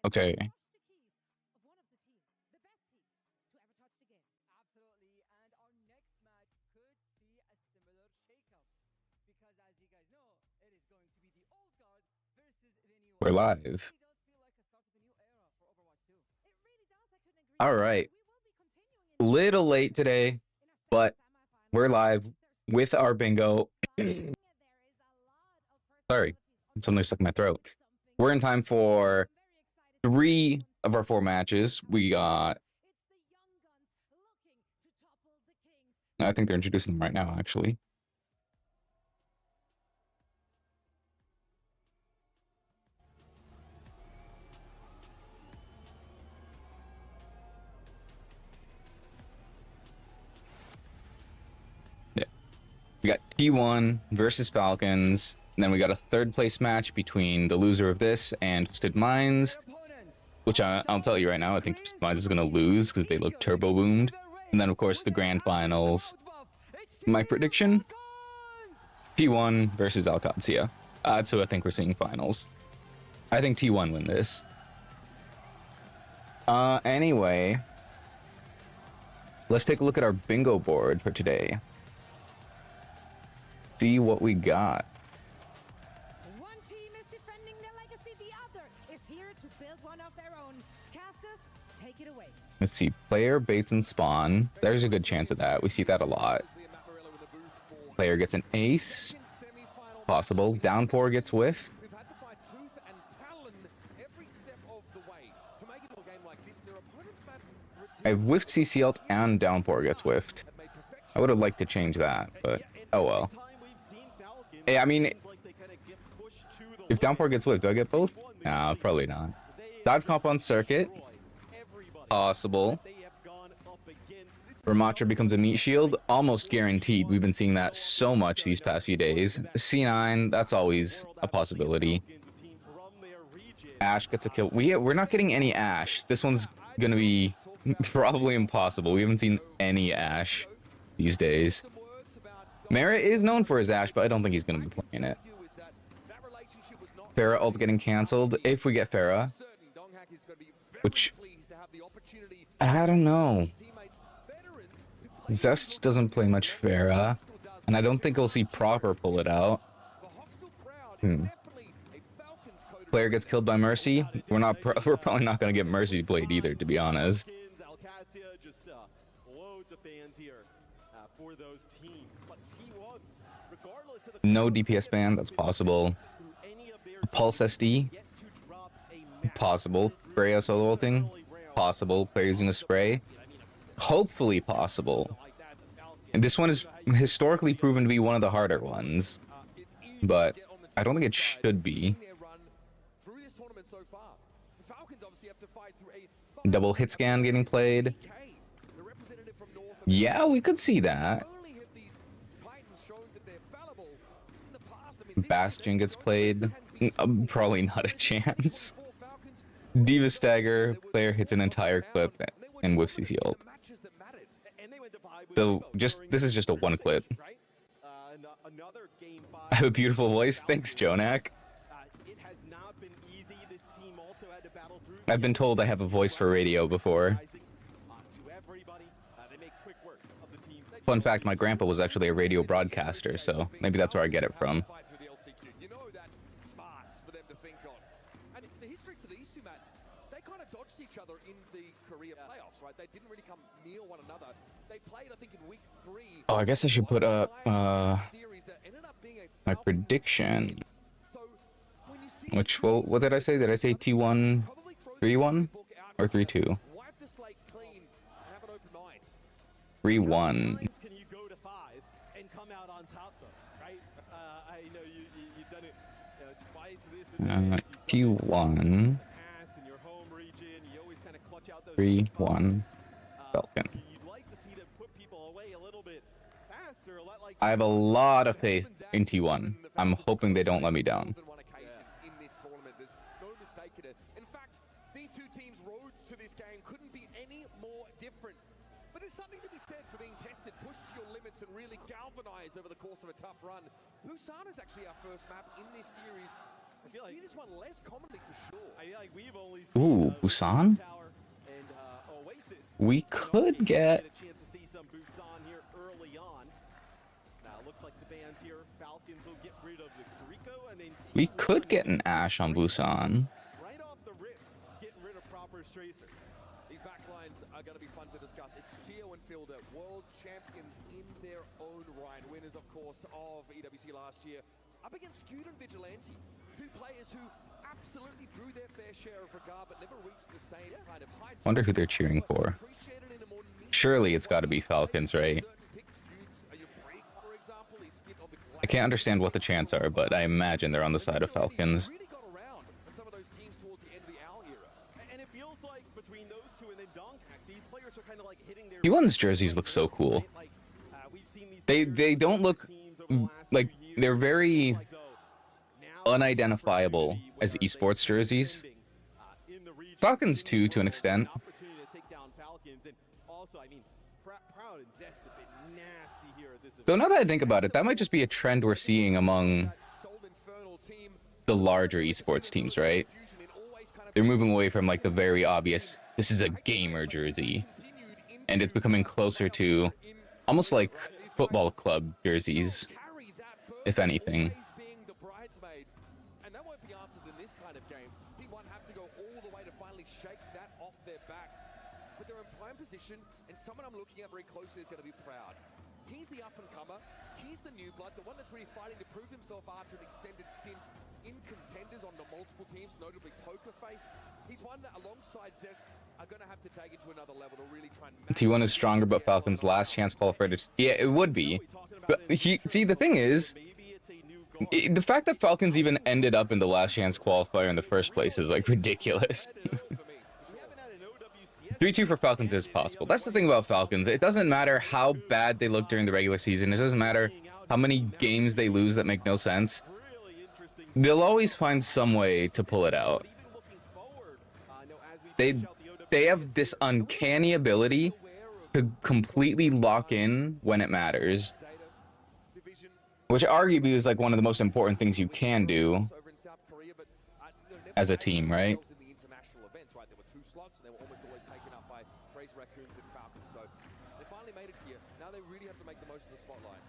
Okay. We're live. All right. Little late today, but we're live with our bingo. Sorry, something stuck in my throat. We're in time for 3 of our 4 matches. We got... I think they're introducing them right now, actually. Yeah. We got T1 versus Falcons. And then we got a 3rd place match between the loser of this and Twisted Minds, which I'll tell you right now, I think Twisted Minds is going to lose because they look turbo boomed. And then, of course, the grand finals. My prediction? T1 versus OWCS. That's who I think we're seeing finals. I think T1 win this. Anyway, let's take a look at our bingo board for today. See what we got. One team is defending their legacy, the other is here to build one of their own. Casters, take it away. Let's see, player baits and spawn. There's a good chance of that. We see that a lot. Player gets an ace. Possible. Downpour gets whiffed. I've whiffed CC ult and Downpour gets whiffed. I would have liked to change that, but oh well. Hey, I mean, if Downpour gets whiffed, do I get both? Nah, probably not. Dive comp on circuit. Possible. Ramatra becomes a meat shield. Almost guaranteed. We've been seeing that so much these past few days. C9, that's always a possibility. Ashe gets a kill. We're not getting any Ashe. This one's gonna be probably impossible. We haven't seen any Ashe these days. Merit is known for his Ashe, but I don't think he's gonna be playing it. Pharah ult getting cancelled. If we get Pharah. Which, I don't know. Zest doesn't play much Pharah, and I don't think we'll see Proper pull it out. Player gets killed by Mercy. We're probably not going to get Mercy played either, to be honest. No DPS ban, that's possible. Pulse SD, possible. Freya solo ulting, possible. Player using a spray, hopefully possible. And this one is historically proven to be one of the harder ones, but I don't think it should be. Double hit scan getting played. Yeah, we could see that. Bastion gets played. Probably not a chance. Diva stagger. Player hits an entire clip and whiffs CC ult. So this is just a 1 clip. I have a beautiful voice. Thanks, Jonak. I've been told I have a voice for radio before. Fun fact, my grandpa was actually a radio broadcaster, so maybe that's where I get it from. Oh, I guess I should put up my prediction. Which, well, what did I say? Did I say T1 3-1 or 3-2? 3-1. T1 3-1 Falcon. I have a lot of faith in T1. I'm hoping they don't let me down. In fact, these two teams' roads to this game couldn't be any more different. But there's something to be said for being tested, pushed to your limits, and really galvanized over the course of a tough run. Busan is actually our first map in this series We see this one less commonly for sure. I feel like we've only Ooh, seen Busan? Tower and Oasis. We could get... a chance to see some Busan here early on. Now looks like the bands here. Falcons will get rid of the Kuriko and then We T1 could get an Ashe on Busan. right off the rip, getting rid of proper Stracer. These backlines are going to be fun to discuss. It's Geo and Fielder, world champions in their own right. Winners, of course, of EWC last year. Up against Skewed and Vigilante, two players who absolutely drew their fair share of regard but never reached the same kind of heights. Wonder who they're cheering for. Appreciated in a more Surely it's got to be Falcons, right? certain picks. Skewed's, you break, for example, he stepped on the I can't understand what the chants are, but I imagine they're on the side of Falcons. Really got around on some of those teams towards the end of the OWL era. And it feels like between those two and then Donghack, these players are kind of like hitting their T1's jerseys look so cool. Like, we've seen these They players don't on look teams over the last like few years. they're very Like, though, now unidentifiable opportunity as where they esports are jerseys. trending, in the region, Falcons seeing too, to an an extent. opportunity to take down Falcons, and also, I mean, Proud and Zest have been nasty here at this event. Though now that I think about it, that might just be a trend we're seeing among Soul Infernal team. the larger esports teams, right? They're moving away from like the very obvious, this is a gamer jersey, and it's becoming closer to almost like football club jerseys, if anything. And that won't be answered in this kind of game. T1 have to go all the way to finally shake that off their back. But they're in prime position, and someone I'm looking at very closely is going to be Proud. He's the up-and-comer. He's the new blood, the one that's really fighting to prove himself after an extended stint in contenders on the multiple teams, notably Poker Face. He's one that, alongside Zest, are going to have to take it to another level to really try and... T1 is stronger, but Falcons' last chance qualifier. Yeah, it would be. But see, the thing is, the fact that Falcons even ended up in the last chance qualifier in the first place is like ridiculous. 3-2 for Falcons is possible. That's the thing about Falcons. It doesn't matter how bad they look during the regular season. It doesn't matter how many games they lose that make no sense. They'll always find some way to pull it out. They have this uncanny ability to completely lock in when it matters, which arguably is like one of the most important things you can do as a team, right? There were two slots, and they were almost always taken up by Race Raccoons and Falcons. So they finally made it here. Now they really have to make the most of the spotlight.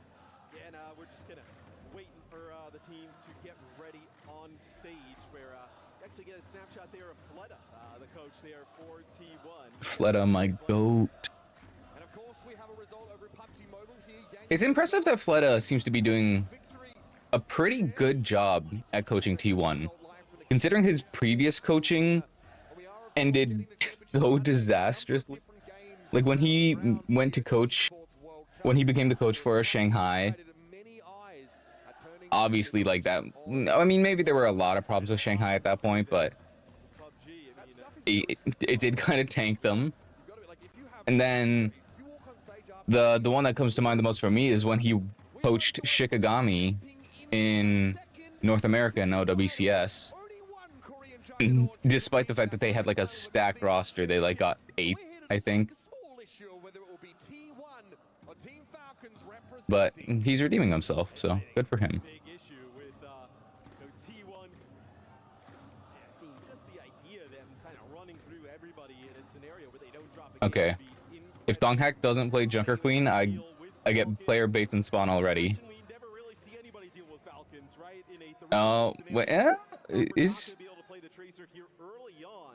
Yeah, and we're just gonna waiting for the teams to get ready on stage. Where you actually get a snapshot there of Fleta, the coach there for T1. Fleta, my goat. And of course, we have a result over PUBG Mobile here. It's impressive that Fleta seems to be doing a pretty good job at coaching T1, considering his previous coaching ended so disastrously. Like when he went to coach, when he became the coach for Shanghai, obviously like that, I mean, maybe there were a lot of problems with Shanghai at that point, but it did kind of tank them. And then the one that comes to mind the most for me is when he coached Shikigami in North America in OWCS. Despite the fact that they had like a stacked roster, they like got 8th, I think. But he's redeeming himself, so good for him. Big issue with T1. Just the idea of them kind of running through everybody in a scenario where they don't drop a Okay. If Donghack doesn't play Junker Queen, I get player baits and spawn already. We never really see anybody deal with Falcons, right? In a Oh, well, is... be able to play the Tracer here early on.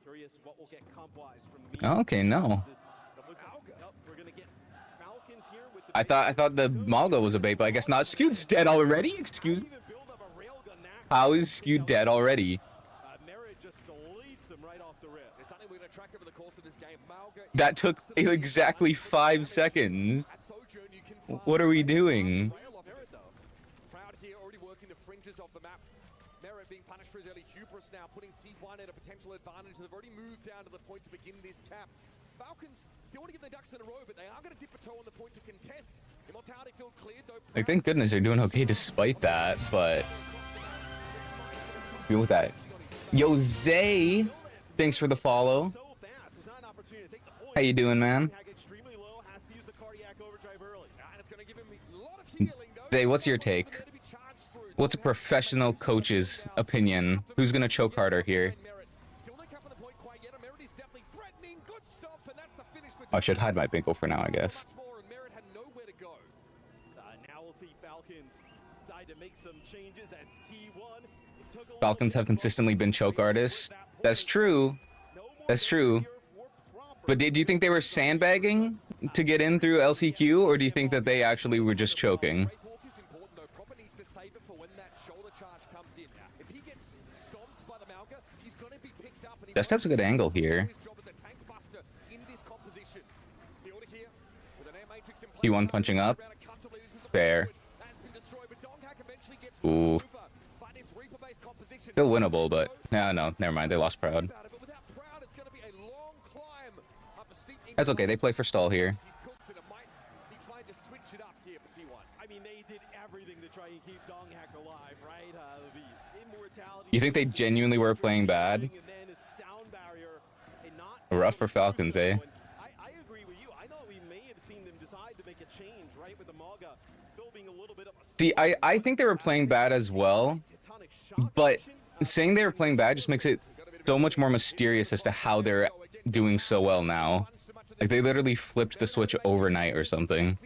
Curious what will get comp-wise from the Okay, no. We're gonna get Falcons here with the I thought the Malgo was a bait, but I guess not. Skewed's dead already? Excuse me. build up a railgun now. How is Skewed dead already? Merritt just deletes him right off the rip. It's something we're going to track over the course of this game. Malga That took exactly 5 seconds. What are we doing? Proud here already working the fringes of the map. Merritt being punished for his early hubris now, putting T1 at a potential advantage. They've already moved down to the point to begin this cap. Falcons still want to get their ducks in a row, but they are going to dip a toe on the point to contest. Immortality field cleared though. Like, thank goodness they're doing okay despite that, but... Deal with that. Yo, Zay! Thanks for the follow. So fast. There's not an opportunity to take the point. How you doing, man? Extremely low, has to use the cardiac overdrive early. And it's going to give him a lot of healing though. Zay, what's your take? Going to be charged through. What's a professional coach's opinion? Who's gonna choke harder here? I should hide my bingo for now, I guess. Now we'll see Falcons decide to make some changes as T1. Falcons have consistently been choke artists. That's true. That's true. But do you think they were sandbagging to get in through LCQ, or do you think that they actually were just choking? Just has a good angle here. T1 punching up. Fair. Ooh. Still winnable, but no, never mind. They lost Proud. That's okay. They play for stall here. I mean, they did everything to try and keep Donghack alive, right? The immortality. You think they genuinely were playing bad? Rough for Falcons, eh? I agree with you. I thought we may have seen them decide to make a change, right? With the Maga still being a little bit of a... See, I think they were playing bad as well, but saying they were playing bad just makes it so much more mysterious as to how they're doing so well now. Like, they literally flipped the switch overnight or something.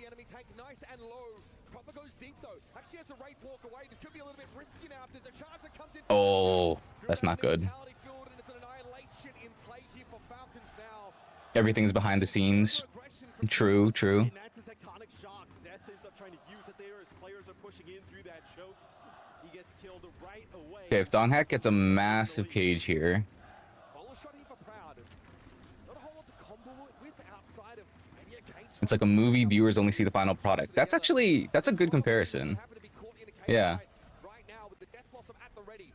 Oh, that's not good. Everything's behind the scenes. True. And that's a tectonic shock. Zess ends up trying to use it there as players are pushing in through that choke. He gets killed right away. Okay, if Donghack gets a massive cage here. It's like a movie, viewers only see the final product. That's a good comparison. Yeah.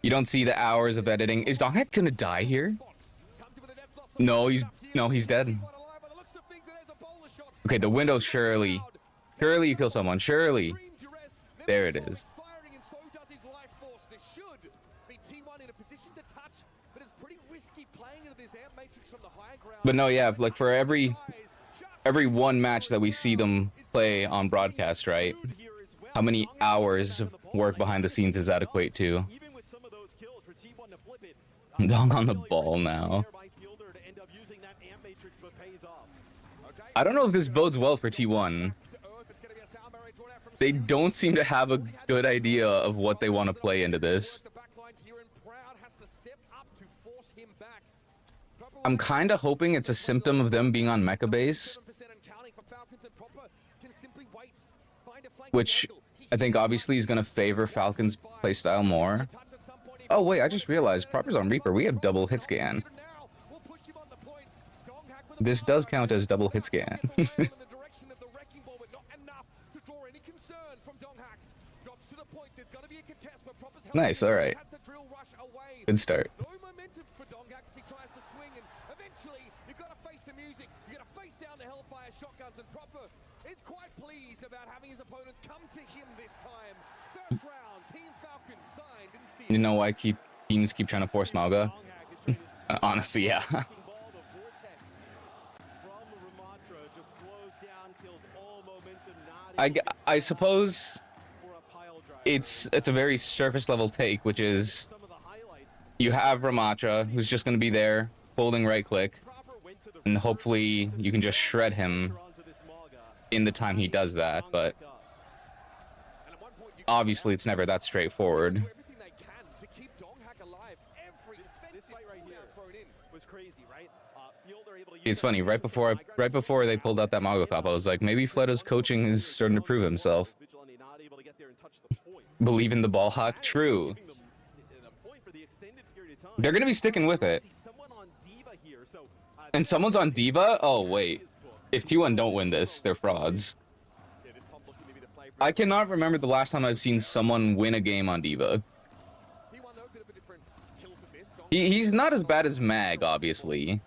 You don't see the hours of editing. Is Donghack gonna die here? No, he's dead. Okay, the window, surely. Surely you kill someone, surely. There it is. But no, yeah, like for every one match that we see them play on broadcast, right? How many hours of work behind the scenes does that equate to? Dong on the ball now. I don't know if this bodes well for T1. They don't seem to have a good idea of what they want to play into this. I'm kind of hoping it's a symptom of them being on mecha base, which I think obviously is going to favor Falcon's playstyle more. Oh wait, I just realized Proper's on Reaper. We have double hit scan. This does count as double hit scan. Nice, all right. Good start. You know why teams keep trying to force Malga? Honestly, yeah. I suppose it's a very surface level take, which is you have Ramatra, who's just going to be there, holding right click, and hopefully you can just shred him in the time he does that, but obviously it's never that straightforward. It's funny, right before they pulled out that Mago Cop, I was like, maybe Fleda's coaching is starting to prove himself. Believe in the ball hawk? True. They're gonna be sticking with it. And someone's on Diva? Oh, wait. If T1 don't win this, they're frauds. I cannot remember the last time I've seen someone win a game on Diva. He's not as bad as Mag, obviously.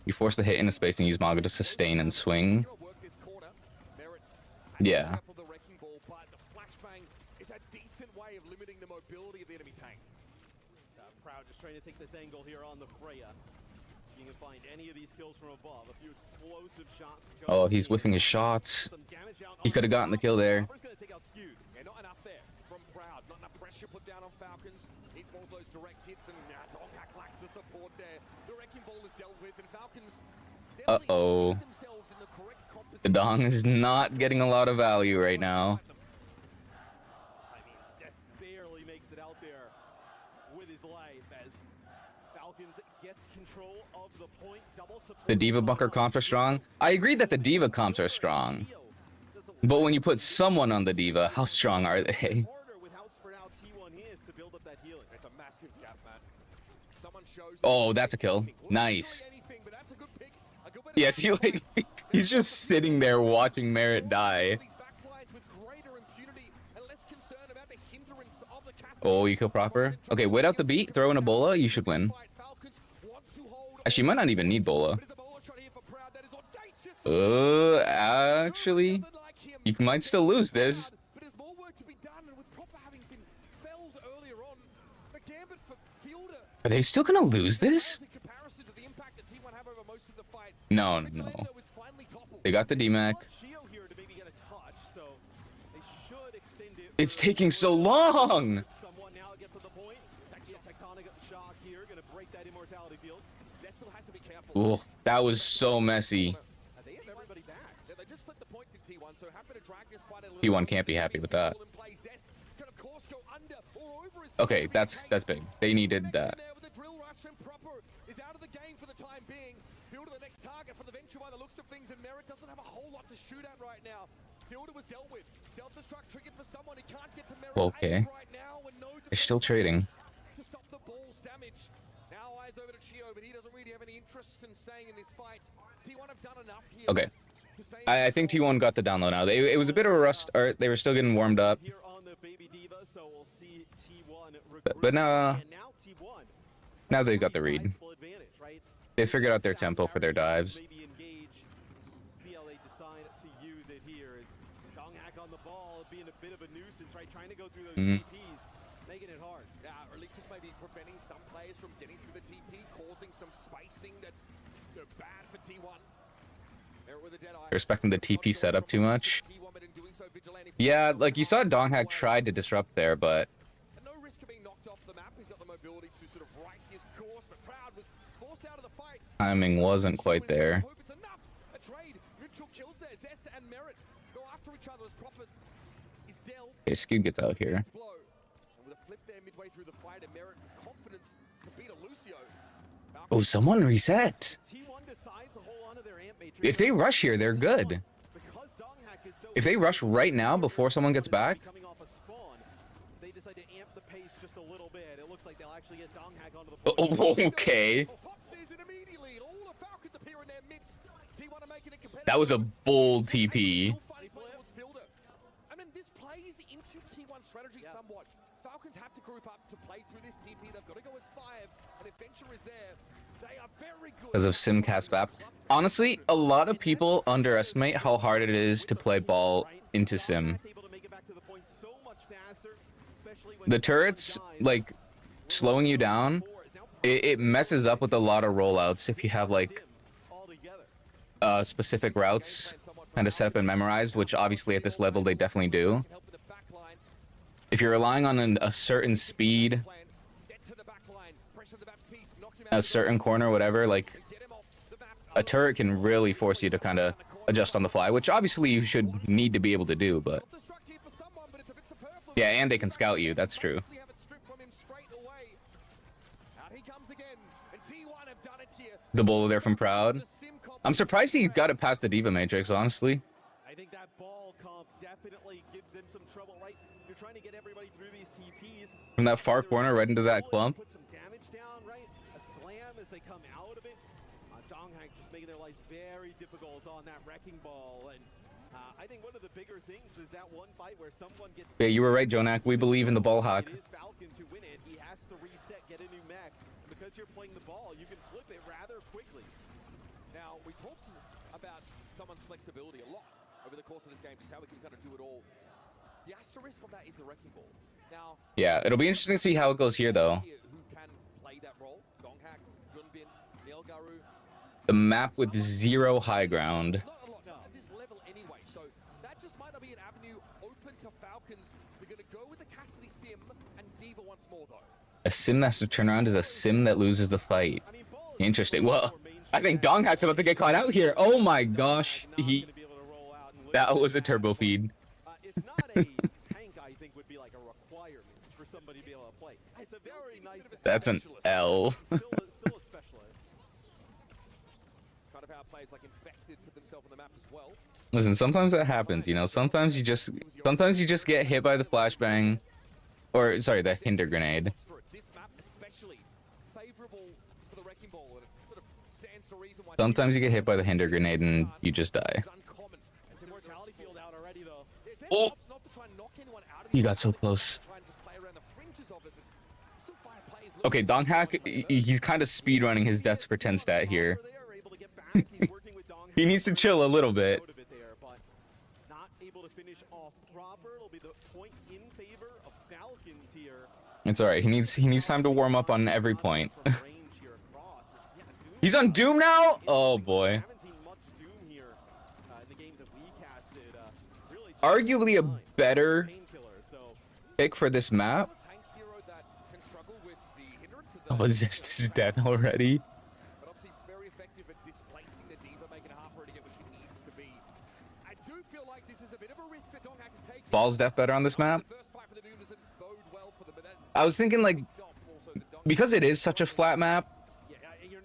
You force the hit into space and use Maga to sustain and swing. Yeah. Proud just trying to take this angle here on the Freya. you can find any of these kills from above. A few explosive shots. Oh, he's whiffing his shots. He could have gotten the kill there. Yeah, not enough there from Proud. Not enough pressure put down on Falcons. Needs more of those direct hits, and Donghak lacks the support there. The wrecking ball is dealt with, and Falcons. Uh-oh. The Dong is not getting a lot of value right now. I mean, just barely makes it out there with his life as Falcons gets control of the point. Double support. The Diva bunker comps are strong. I agree that the Diva comps are strong. But when you put someone on the Diva, how strong are they? It's a massive gap, man. Someone shows Oh, that's a kill. Nice. Yes, he's just sitting there watching Merritt die. Oh, you kill proper? Okay, wait out the beat, throw in a bola, you should win. Actually, you might not even need bola. Actually, you might still lose this. Are they still gonna lose this? No. They got the DMAC. It's taking so long! Ooh, that was so messy. T1 can't be happy with that. Okay, that's big. They needed that. Target for the venture by the looks of things, and Merritt doesn't have a whole lot to shoot at right now. Fielder was dealt with. Self-destruct triggered for someone who can't get to Merritt. Okay. Right now, and no They're still trading. to stop the ball's damage. Now eyes over to Chio, but he doesn't really have any interest in staying in this fight. T1 have done enough here. Okay. I think T1 got the download now. It was a bit of a rust, or they were still getting warmed up. But now they've got the read. They figured out their tempo for their dives. See how they decide to use it here. Is Donghak on the ball, being a bit of a nuisance, right? Trying to go through those TPs, making it hard. Yeah, or at least this may be preventing some players from getting through the TP, causing some spacing that's bad for T1. With a dead eye. They're respecting the TP setup too much. Yeah, like you saw Donghak tried to disrupt there, but no risk of being knocked off the map. He's got the mobility to sort of right his course, but Proud was forced out of the fight. timing wasn't quite there. It's enough. A trade. Mutual kills there. Zest and Merritt go after each other as Prophet is dealt. Okay, Scoot gets out here. Flow. And with a flip there midway through the fight, and Merritt with confidence to beat a Lucio. Oh, someone reset. T1 decides to hold onto their amp matrix. If they rush here, they're good. Because Donghak is so If they rush right now before someone gets back, coming off a spawn, they decide to amp the pace just a little bit. It looks like they'll actually get Donghak onto the oh, okay. That was a bold TP. I mean, this plays into T1's strategy somewhat. Falcons have to group up to play through this TP. They've got to go as 5, and Adventure is there. They are very good. Because of Simcast map. Honestly, a lot of people underestimate how hard it is to play ball into Sim. The turrets, like, slowing you down, it messes up with a lot of rollouts if you have, like, specific routes kind of set up and memorized, which obviously at this level they definitely do. If you're relying on a certain speed, a certain corner, whatever, like, a turret can really force you to kind of adjust on the fly, which obviously you should need to be able to do, but yeah, and they can scout you, that's true. The bowler there from Proud. I'm surprised he got it past the Diva Matrix, honestly. I think that ball comp definitely gives him some trouble, right? You're trying to get everybody through these TPs. From that far corner right into that clump. Put some damage down, right? A slam as they come out of it. Donghak just making their lives very difficult on that wrecking ball. And I think one of the bigger things was that one fight where someone gets... Yeah, you were right, Jonak. We believe in the ball hawk. It is Falcons who win it. He has to reset, get a new mech. Because you're playing the ball, you can flip it rather quickly. Now, we talked about someone's flexibility a lot over the course of this game, just how we can kind of do it all. The asterisk on that is the wrecking ball. Now, yeah, it'll be interesting to see how it goes here, though. Who can play that role? Donghak, Junbin, The map with 0 high ground. Not a lot at this level anyway, so that just might not be an avenue open to Falcons. We're going to go with the Cassidy sim and Diva once more, though. A sim that's to turn around is a sim that loses the fight. Interesting. Well, I think Donghack's about to get caught out here. Oh my gosh. That was a turbo feed. It's not a tank, I think, would be like a requirement for somebody to be able to play. It's a very nice. That's an L. Still a specialist. Kind of how players like Infected put themselves on the map as well. Listen, sometimes that happens, you know. Sometimes you just get hit by the flashbang, or sorry, the hinder grenade. This map especially favorable for the Wrecking Ball, and it sort of stands to reason why. Sometimes you get hit by the hinder grenade and you just die. It's uncommon. It's immortality field out already, though. Oh. Not to try and knock anyone out of You the got so close. try and just play around the fringes of it, but still fire plays. Okay, Donghack, he's kind of speed running his deaths for 10 stat here. They are able to get back. He's working with Dong. He needs to chill a little bit. Out of it there, but not able to finish off proper. It'll be the point in favor of Falcons here. It's all right. He needs time to warm up on every point. From range here across. Yeah, Doom He's on Doom now? Oh boy. haven't seen much Doom here in the games that we casted. Really just Arguably a fine. better Painkiller, so pick for this map. tank hero that can struggle with the hindrance of the Oh, Zest is dead already. but obviously very effective at displacing the Diva, making it hard for her to get what she needs to be. I do feel like this is a bit of a risk that Donghack is taking. Ball's death better on this map. The first fight for the Doom doesn't bode well for them, but that's I was thinking like, also the Dong- because it is such a flat map,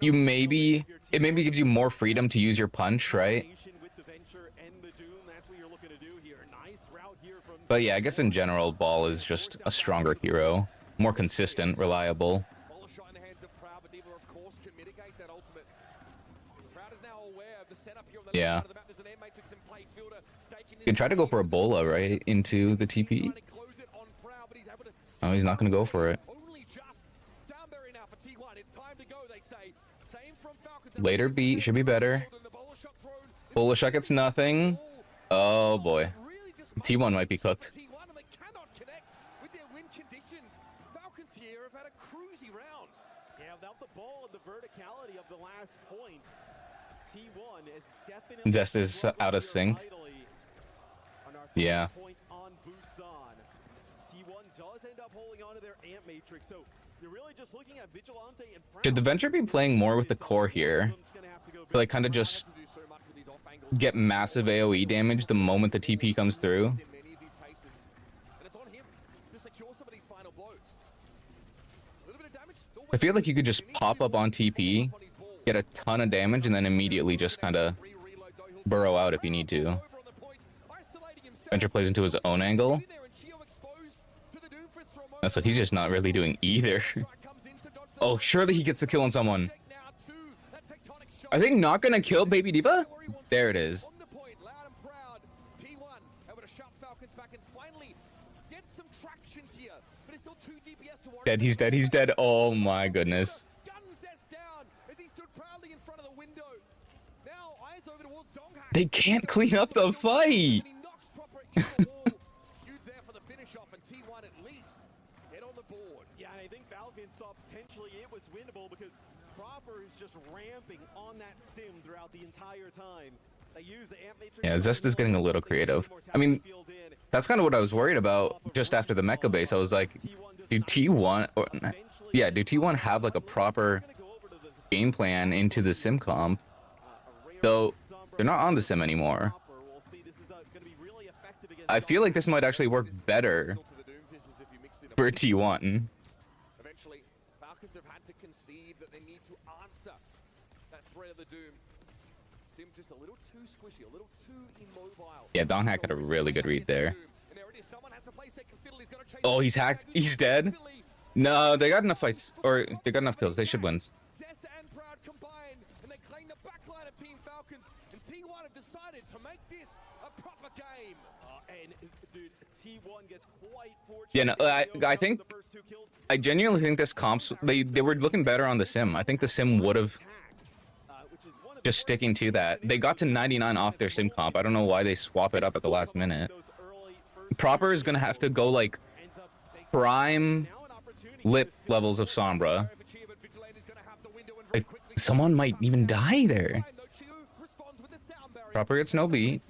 you're not it maybe gives you more freedom to use your punch, right? combination with the Venture and the Doom. That's what you're looking to do here. Nice route here from But yeah, I guess in general, Ball is just a stronger hero, more consistent, reliable. Bowler shot in the hands of Proud, but Diva, of course, can mitigate that ultimate. Proud is now aware of the setup here on the Yeah. left side of the map. There's an air matrix in play. Fielder staking You can try to go for a Bola, right, into the TP. trying to close it on Proud, but he's able to Oh, he's not going to go for it. only just Soundberry now for T1. It's time to go, they say. Same from Falcons. Later beat should be better. The bowler shot thrown. Bola shot gets nothing. Oh boy. Really just T1 might be cooked. T1, and they cannot connect with their win conditions. Falcons here have had a cruisy round. Yeah, without the ball and the verticality of the last point, T1 is definitely Zest is out of sync. Yeah. Point on Busan. T1 does end up holding on to their amp matrix, so you're really just looking at Vigilante and Should the Venture be playing more with the core here? To like kind of just To do so much with these off angles. get massive AoE damage the moment the TP comes through? In many of these cases. And it's on him to secure some of these final blows. A little bit of damage. I feel like you could just pop up on TP, get a ton of damage, and then immediately just kind of burrow out if you need to. Venture plays into his own angle. So he's just not really doing either. Oh, surely he gets the kill on someone. Are they not gonna kill Baby Diva? There it is. On the point, loud and proud. T1 able to shut Falcons back and finally get some traction here. But it's still 2 DPS to worry Dead, he's dead, he's dead. Oh my goodness. Guns Zest down as he stood proudly in front of the window. Now eyes over towards Donghack. They can't clean up the fight. And he knocks proper into the wall. Skewed there for the finish off, and T1 at least get on the board. Yeah, and I think Falcons saw potentially it was winnable because Proper is just ramping on that sim throughout the entire time. They use the amp matrix. Yeah, Zest is getting a little creative. I mean, that's kind of what I was worried about just after the mecha base. I was like, do T1 or yeah, do T1 have like a proper game plan into the sim comp? Though they're not on the sim anymore. I feel like this might actually work better To the Doomfisters if you mix it up. for T1. Eventually, Falcons have had to concede that they need to answer that threat of the Doom. Seems just a little too squishy, a little too immobile. Yeah, Donghack had a really good read there. And there it is. Someone has to play second fiddle. He's gonna chase Oh, he's hacked. He's dead. No, they got enough fights, or they got enough kills. They should win. Zest and Proud combined, and they claim the backline of Team Falcons. And T1 have decided to make this a proper game. And dude, T1 gets quite fortunate. Yeah, no, I think The first 2 kills. I genuinely think this comps they were looking better on the sim. I think the sim would have Which is one of just sticking to that. They got to 99 off their sim comp. I don't know why they swap it up at the last minute. those early first Proper is gonna have to go like ends up taking prime now an opportunity lip levels of Sombra. But Vigilante's gonna have the window and Like, very quickly Someone might even die there. Proper gets no beat.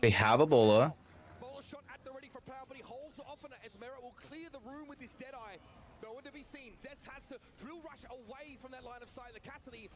They have a bola. Bola shot at the ready for Proud, but he holds off on it as Merit will clear the room with his Deadeye. Nowhere to be seen. Zest has to drill rush away from that line of sight. The Cassidy.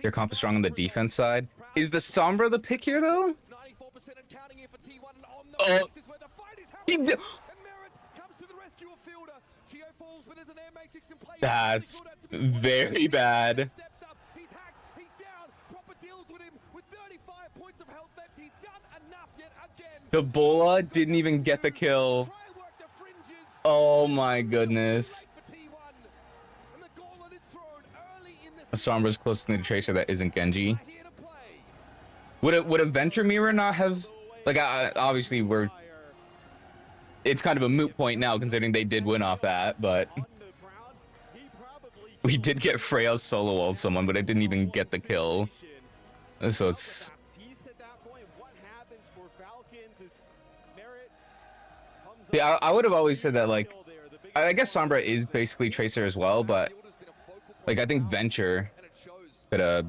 Their comp is strong on the defense side. Is the Sombra the pick here, though? 94% and counting here for T1. And on the Oh. is where the fight is He happening. d- And Merit comes to the rescue of Fielder. Geo falls, but there's an air matrix in play. That's very bad. Steps up. He's hacked. He's down. Proper deals with him with 35 points of health left. He's done enough yet again. The bola didn't even get the kill. Try and work the fringes. Oh my goodness. For T1. And the gauntlet is thrown early in the The Sombra's close to the Tracer that isn't Genji. here to play. Would a Venture Mirror not have... Like, obviously, it's kind of a moot point now, considering they did win off that, but... We did get Freya solo walled someone, but I didn't even get the kill. So it's... Yeah, I would have always said that, like... I guess Sombra is basically Tracer as well, but... Like, I think Venture could have...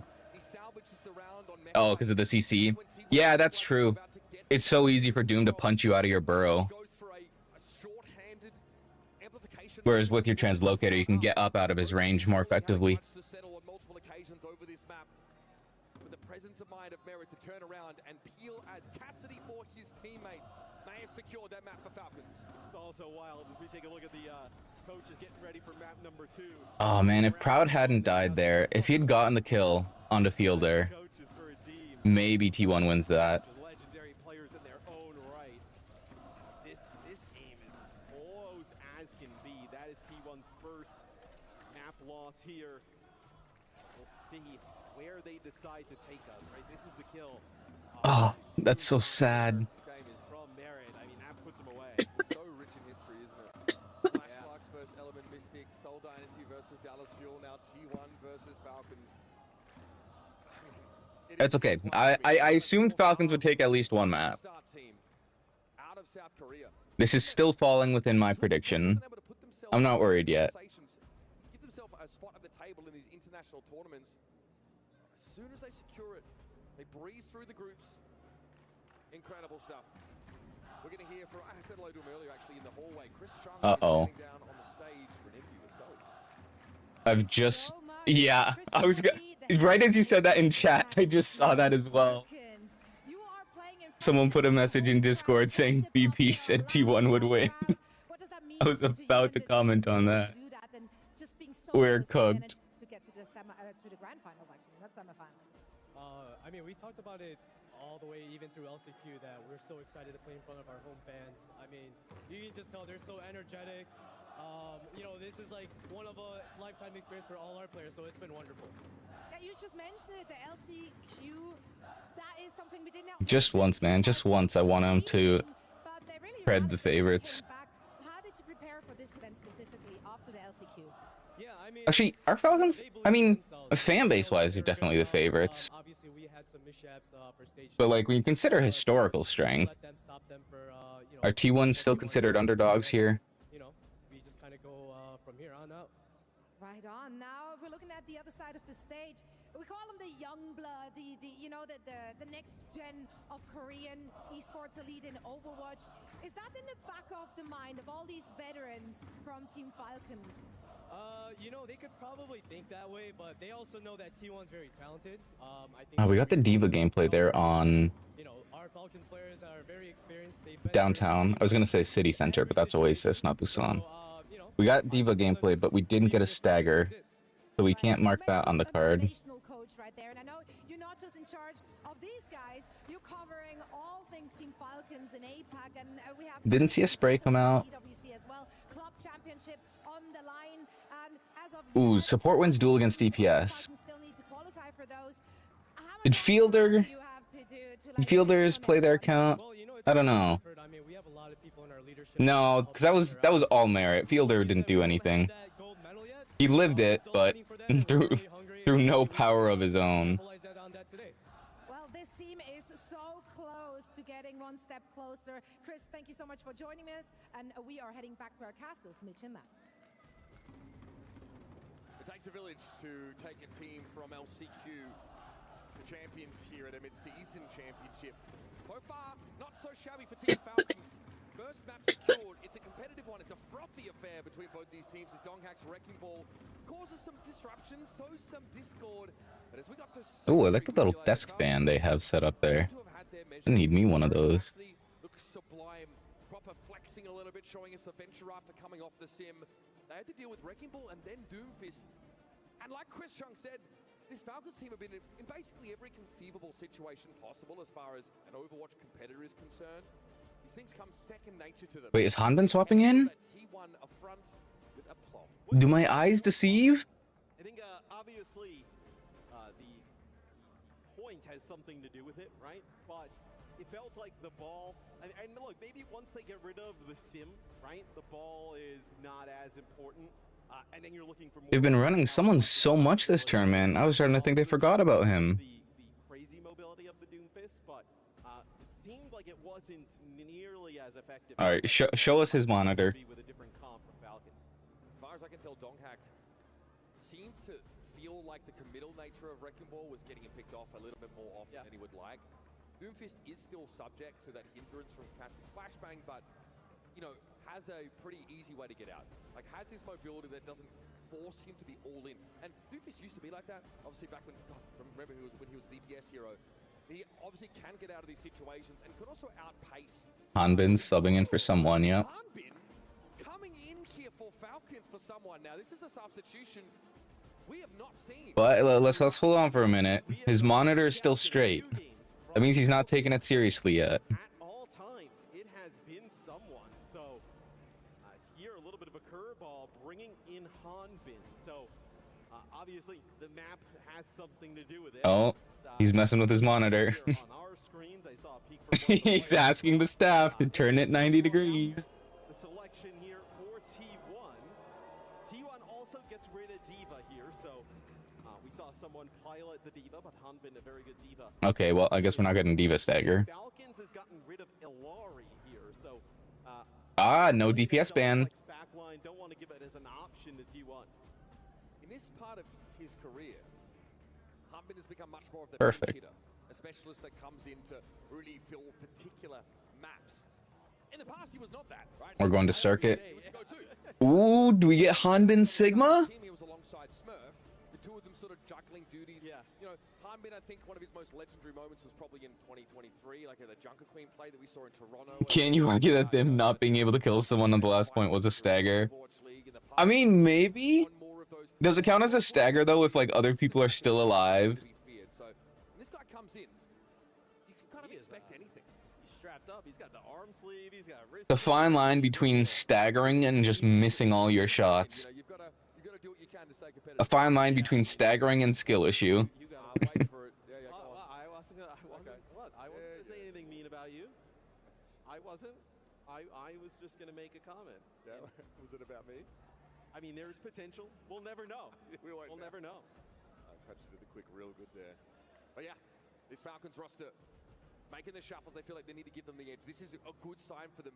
Oh, because of the CC? Yeah, that's true. It's so easy for Doom to punch you out of your burrow. Whereas with your translocator, you can get up out of his range more effectively. With the presence of mind of Merit to turn around and peel as Cassidy for his teammate may have secured that map for Falcons. It's also wild as we take a look at the coaches getting ready for map number 2. Oh man, if Proud hadn't died there, if he'd gotten the kill onto Fielder, Coaches for a team. maybe T1 wins that. The legendary players in their own right. This game is as close as can be. That is T1's first map loss here. We'll see where they decide to take us, right? This is the kill. Oh, that's so sad. This game is From Merit, I mean, that puts him away. so rich in history, isn't it? Flash Sparks versus Element Mystic, Soul Dynasty versus Dallas Fuel, now T1 versus Falcons. It's okay. I assumed Falcons would take at least one map. Start team out of South Korea. This is still falling within my prediction. I'm not worried yet. Give themselves a spot at the table in these international tournaments. As soon as they secure it, they breeze through the groups. Incredible stuff. We're going to hear from, I said hello to him earlier actually in the hallway. Chris Chung is Uh-oh. sitting down on the stage for an interview with Soul. I've just... Yeah, I was... Right as you said that in chat, I just saw that as well. Someone put a message in Discord saying BP said T1 would win. I was about to comment on that. We're cooked. To get to the grand finals, actually, not semifinals. I mean, we talked about it all the way even through LCQ that we're so excited to play in front of our home fans. I mean, you can just tell they're so energetic. You know, this is like one of a lifetime experience for all our players, so it's been wonderful. Yeah, you just mentioned it, the LCQ. That is something we didn't. Just once, man. Just once. I want him to spread the favorites. How did you prepare for this event specifically after the LCQ? Yeah, I mean, Actually, our Falcons, I mean, fan base wise, they're definitely the favorites. Obviously, we had some mishaps for stage. But like, when you consider historical strength, Let them stop them for, you know, are T1 still considered underdogs here? You know, we just kind of go from here on out. Right on. Now, if we're looking at the other side of the stage, we call them the young blood, you know, the next gen of Korean esports elite in Overwatch. Is that in the back of the mind of all these veterans from Team Falcons? You know, they could probably think that way, but they also know that T1's very talented. I think Oh, we got the Diva gameplay there on you know, our Falcon players are very experienced. They've been downtown. I was gonna say city center, but that's Oasis, not Busan. you know, We got Diva gameplay, but we didn't get a stagger, so we can't mark that on the card. Motivational coach right there, and I know you're not just in charge of these guys. You're covering all things Team Falcons in APAC, and we have. Didn't see a spray come out. OWCS as well. Club championship on the line, and as of Ooh, yet, support wins duel against DPS. Falcons still need to qualify for those. How much Did work Fielder- do you have to do to, Did like, Fielders play their count? well, you know, it's I don't a know. effort. I mean, we have a lot of people in our leadership. No, because that was all Merit. Fielder didn't do anything. That gold medal yet? He lived it, Still but waiting for that, and we're through really hungry through and no we power of his own. capitalize on that today. Well, this team is so close to getting one step closer. Chris, thank you so much for joining us, and we are heading back to our castles, Mitch and Matt. The It takes a village to take a team from LCQ, the champions here at a mid-season championship. So far, not so shabby for Team Falcons. First map secured. It's a competitive one. It's a frothy affair between both these teams as Donghack's Wrecking Ball causes some disruption, sows some discord. But as we got to Oh, I like the little desk fan they have set up there. I need me one of those. Looks sublime. Proper flexing a little bit, showing us the venture after coming off the sim. They had to deal with Wrecking Ball and then Doomfist. And like Chris Chung said, this Falcons team have been in basically every conceivable situation possible as far as an Overwatch competitor is concerned. These things come second nature to them. Wait, is Hanbin swapping in? T1 up front with aplomb. Do my eyes deceive? I think obviously the point has something to do with it, right? But it felt like the ball, and look, maybe once they get rid of the sim, right, the ball is not as important. And then you're looking for more. They've been running someone so much this tournament. I was starting to think they forgot about him. The crazy mobility of the Doomfist, but it seemed like it wasn't nearly as effective. All right, show us his monitor. With a different comp from Falcons. As far as I can tell, Donghack seemed to feel like the committal nature of Wrecking Ball was getting him picked off a little bit more often than he would like. Doomfist is still subject to that hindrance from casting Flashbang, but, you know, has a pretty easy way to get out. Like, has this mobility that doesn't force him to be all in. And Doomfist used to be like that. Obviously, back when, remember when he was DPS hero, he obviously can get out of these situations and could also outpace. Hanbin subbing in for someone, yeah. Hanbin coming in here for Falcons for someone. Now, this is a substitution we have not seen. But let's hold on for a minute. His monitor is still straight. That means he's not taking it seriously yet. At all times, it has been someone. So here, a little bit of a curveball, bringing in Hanbin. So obviously, the map has something to do with it. Oh, he's messing with his monitor. On our screens, I saw a peek from He's asking the staff to turn it 90 degrees. The selection here for T1. T1 also gets rid of Diva here, so we saw someone pilot the Diva, but Hanbin, a very good Diva. Okay, well, I guess we're not getting Diva Stagger. Falcons has gotten rid of Ilari here, so no DPS ban. Backline, don't want to give it as an option to T1. In this part of his career, Hanbin has become much more of the Perfect. pinch hitter, a specialist that comes in to really fill particular maps. In the past, he was not that, right? We're going to circuit. He was the go-to. Ooh, do we get Hanbin Sigma? Team, he was alongside Smurf, the two of them sort of juggling duties. Yeah. You know, Hanbin, I think one of his most legendary moments was probably in 2023, like the Junker Queen play that we saw in Toronto. Can you argue that them not being able to kill someone on the last point was a stagger? I mean, maybe. Does it count as a stagger though if like other people are still alive? So when this guy comes in, you can kind of expect anything. He's strapped up. He's got the arm sleeve. He's got a wrist. The fine line between staggering and just missing all your shots. You know, you've got to do what you can to stay competitive. A fine line between staggering and skill issue. You gotta wait for it. Yeah, yeah, go on. I wasn't gonna say anything mean about you. I wasn't. I was just gonna make a comment. Yeah, was it about me? I mean, there's potential. We'll never know. We'll never know. I touched it to the quick real good there. But yeah, this Falcons roster making the shuffles. They feel like they need to give them the edge. This is a good sign for them.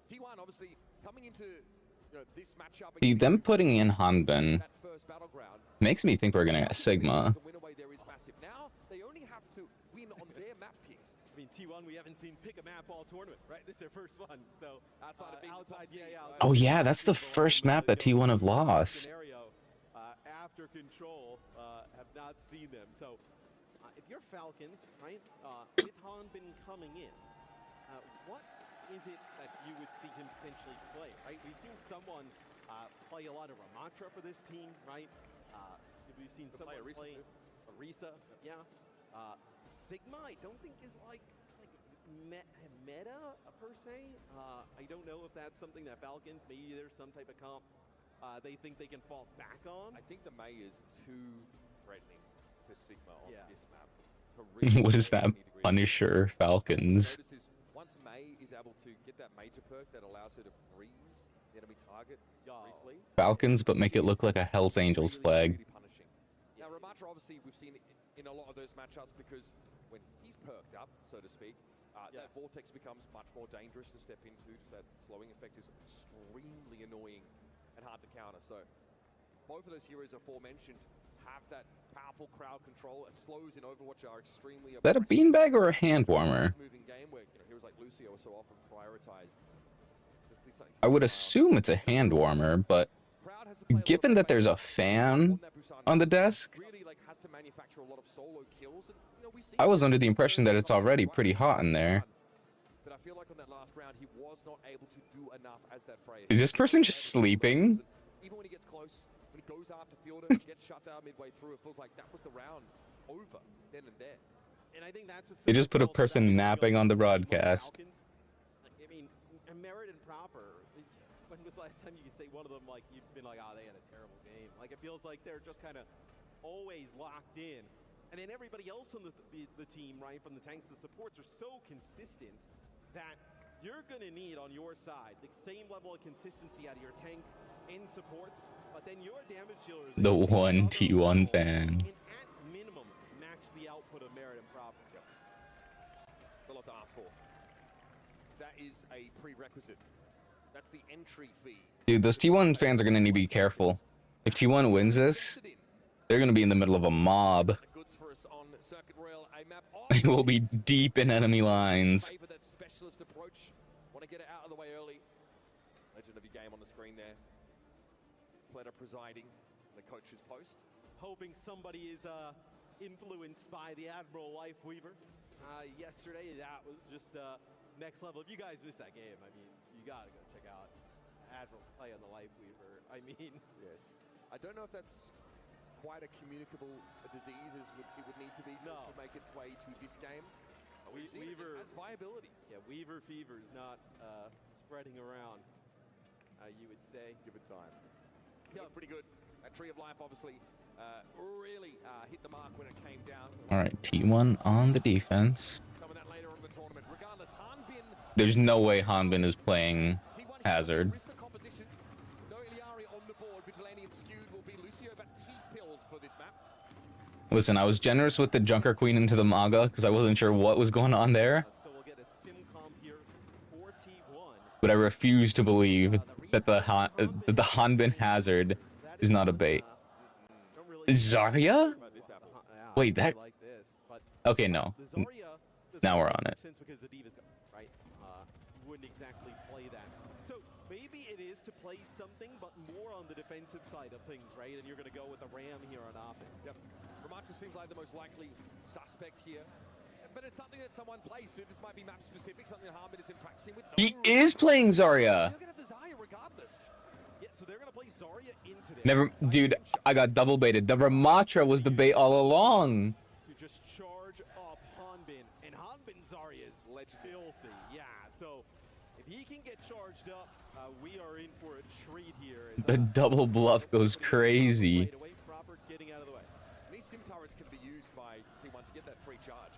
T1 obviously coming into this matchup. See, them putting in Hanbin that first battleground makes me think we're gonna get Sigma. The win away there is massive. Now they only have to win on their map picks. I mean, T1 we haven't seen pick a map all tournament, right? This is their first one, so Outside of being the top seed, right? Oh yeah, that's the first map that T1 have lost. Scenario, after control, have not seen them. So if you're Falcons, right, with Hanbin coming in, what is it that you would see him potentially play, right? We've seen someone play a lot of Ramatra for this team, right? We've seen someone play Arisa, yeah. Sigma, I don't think is like meta per se. I don't know if that's something that Falcons, maybe there's some type of comp they think they can fall back on. I think the May is too threatening to Sigma on this map. To What is that? Punisher Falcons. Once May is able to get that major perk that allows her to freeze the enemy target briefly. Falcons, but make it look like a Hell's Angels flag. Really punishing. Now Ramatra, obviously, we've seen in a lot of those matchups because when he's perked up, so to speak, that vortex becomes much more dangerous to step into. Just that slowing effect is extremely annoying and hard to counter. So both of those heroes aforementioned have that powerful crowd control. Slows in Overwatch are extremely. Is that a beanbag or a hand warmer? Moving game where heroes like Lucio are so often prioritized. I would assume it's a hand warmer, but given that there's a fan on the desk, I was under the impression that it's already pretty hot in there. But I feel like on that last round, he was not able to do enough as that Freya. Is this person just sleeping? Even when he gets close, when he goes after Fielder, he gets shut down midway through. It feels like that was the round over then and there. And I think that's what's They just put a person napping on the broadcast. I mean, Merit and Proper. When was the last time you could say one of them, like, you've been like, oh, they had a terrible game? Like, it feels like they're just kind of always locked in. And then everybody else on the team, right, from the tanks to supports, are so consistent that you're going to need on your side the same level of consistency out of your tank and supports, but then your damage dealers... The one T1 fan. And at minimum, match the output of Merit and Proper. Yep. A lot to ask for. That is a prerequisite. That's the entry fee. Dude, those T1 fans are going to need to be careful. If T1 wins this, they're going to be in the middle of a mob. They will be deep in enemy lines. Favor that specialist approach. Want to get it out of the way early. Legend of your game on the screen there. Fleta presiding in the coach's post. Hoping somebody is influenced by the Admiral Lifeweaver. Yesterday, that was just next level. If you guys missed that game, I mean, you got to go check out Admiral's play on the Lifeweaver. I mean... Yes. I don't know if that's quite a communicable disease as it would need to be to make its way to this game. Weaver has viability. Yeah, Weaver fever is not spreading around, you would say. Give it time. Yeah, pretty good. That Tree of Life obviously really hit the mark when it came down. All right, T1 on the defense. Some of that later on in the tournament. Regardless, Hanbin... There's no way Hanbin is playing Hazard. Listen, I was generous with the Junker Queen into the Maga because I wasn't sure what was going on there. But I refuse to believe that the Hanbin Hazard is not a bait. Zarya? Wait, that... Okay, no. Now we're on it. Wouldn't exactly play that. So maybe it is to play something, but more on the defensive side of things, right? And you're going to go with the Ram here on offense. Yep. Ramacha seems like the most likely suspect here. But it's something that someone plays, so this might be map specific, something that Harmon has been practicing with. He is playing Zarya. They're going to have the Zarya regardless. Yeah, so they're going to play Zarya into this. Never, dude, I got double baited. The Ramatra was the bait all along. You just charge up Hanbin, and Hanbin Zarya is filthy. Yeah, so if he can get charged up, we are in for a treat here. The double bluff goes crazy. Getting out of the way. These sim turrets can be used by T1 to get that free charge.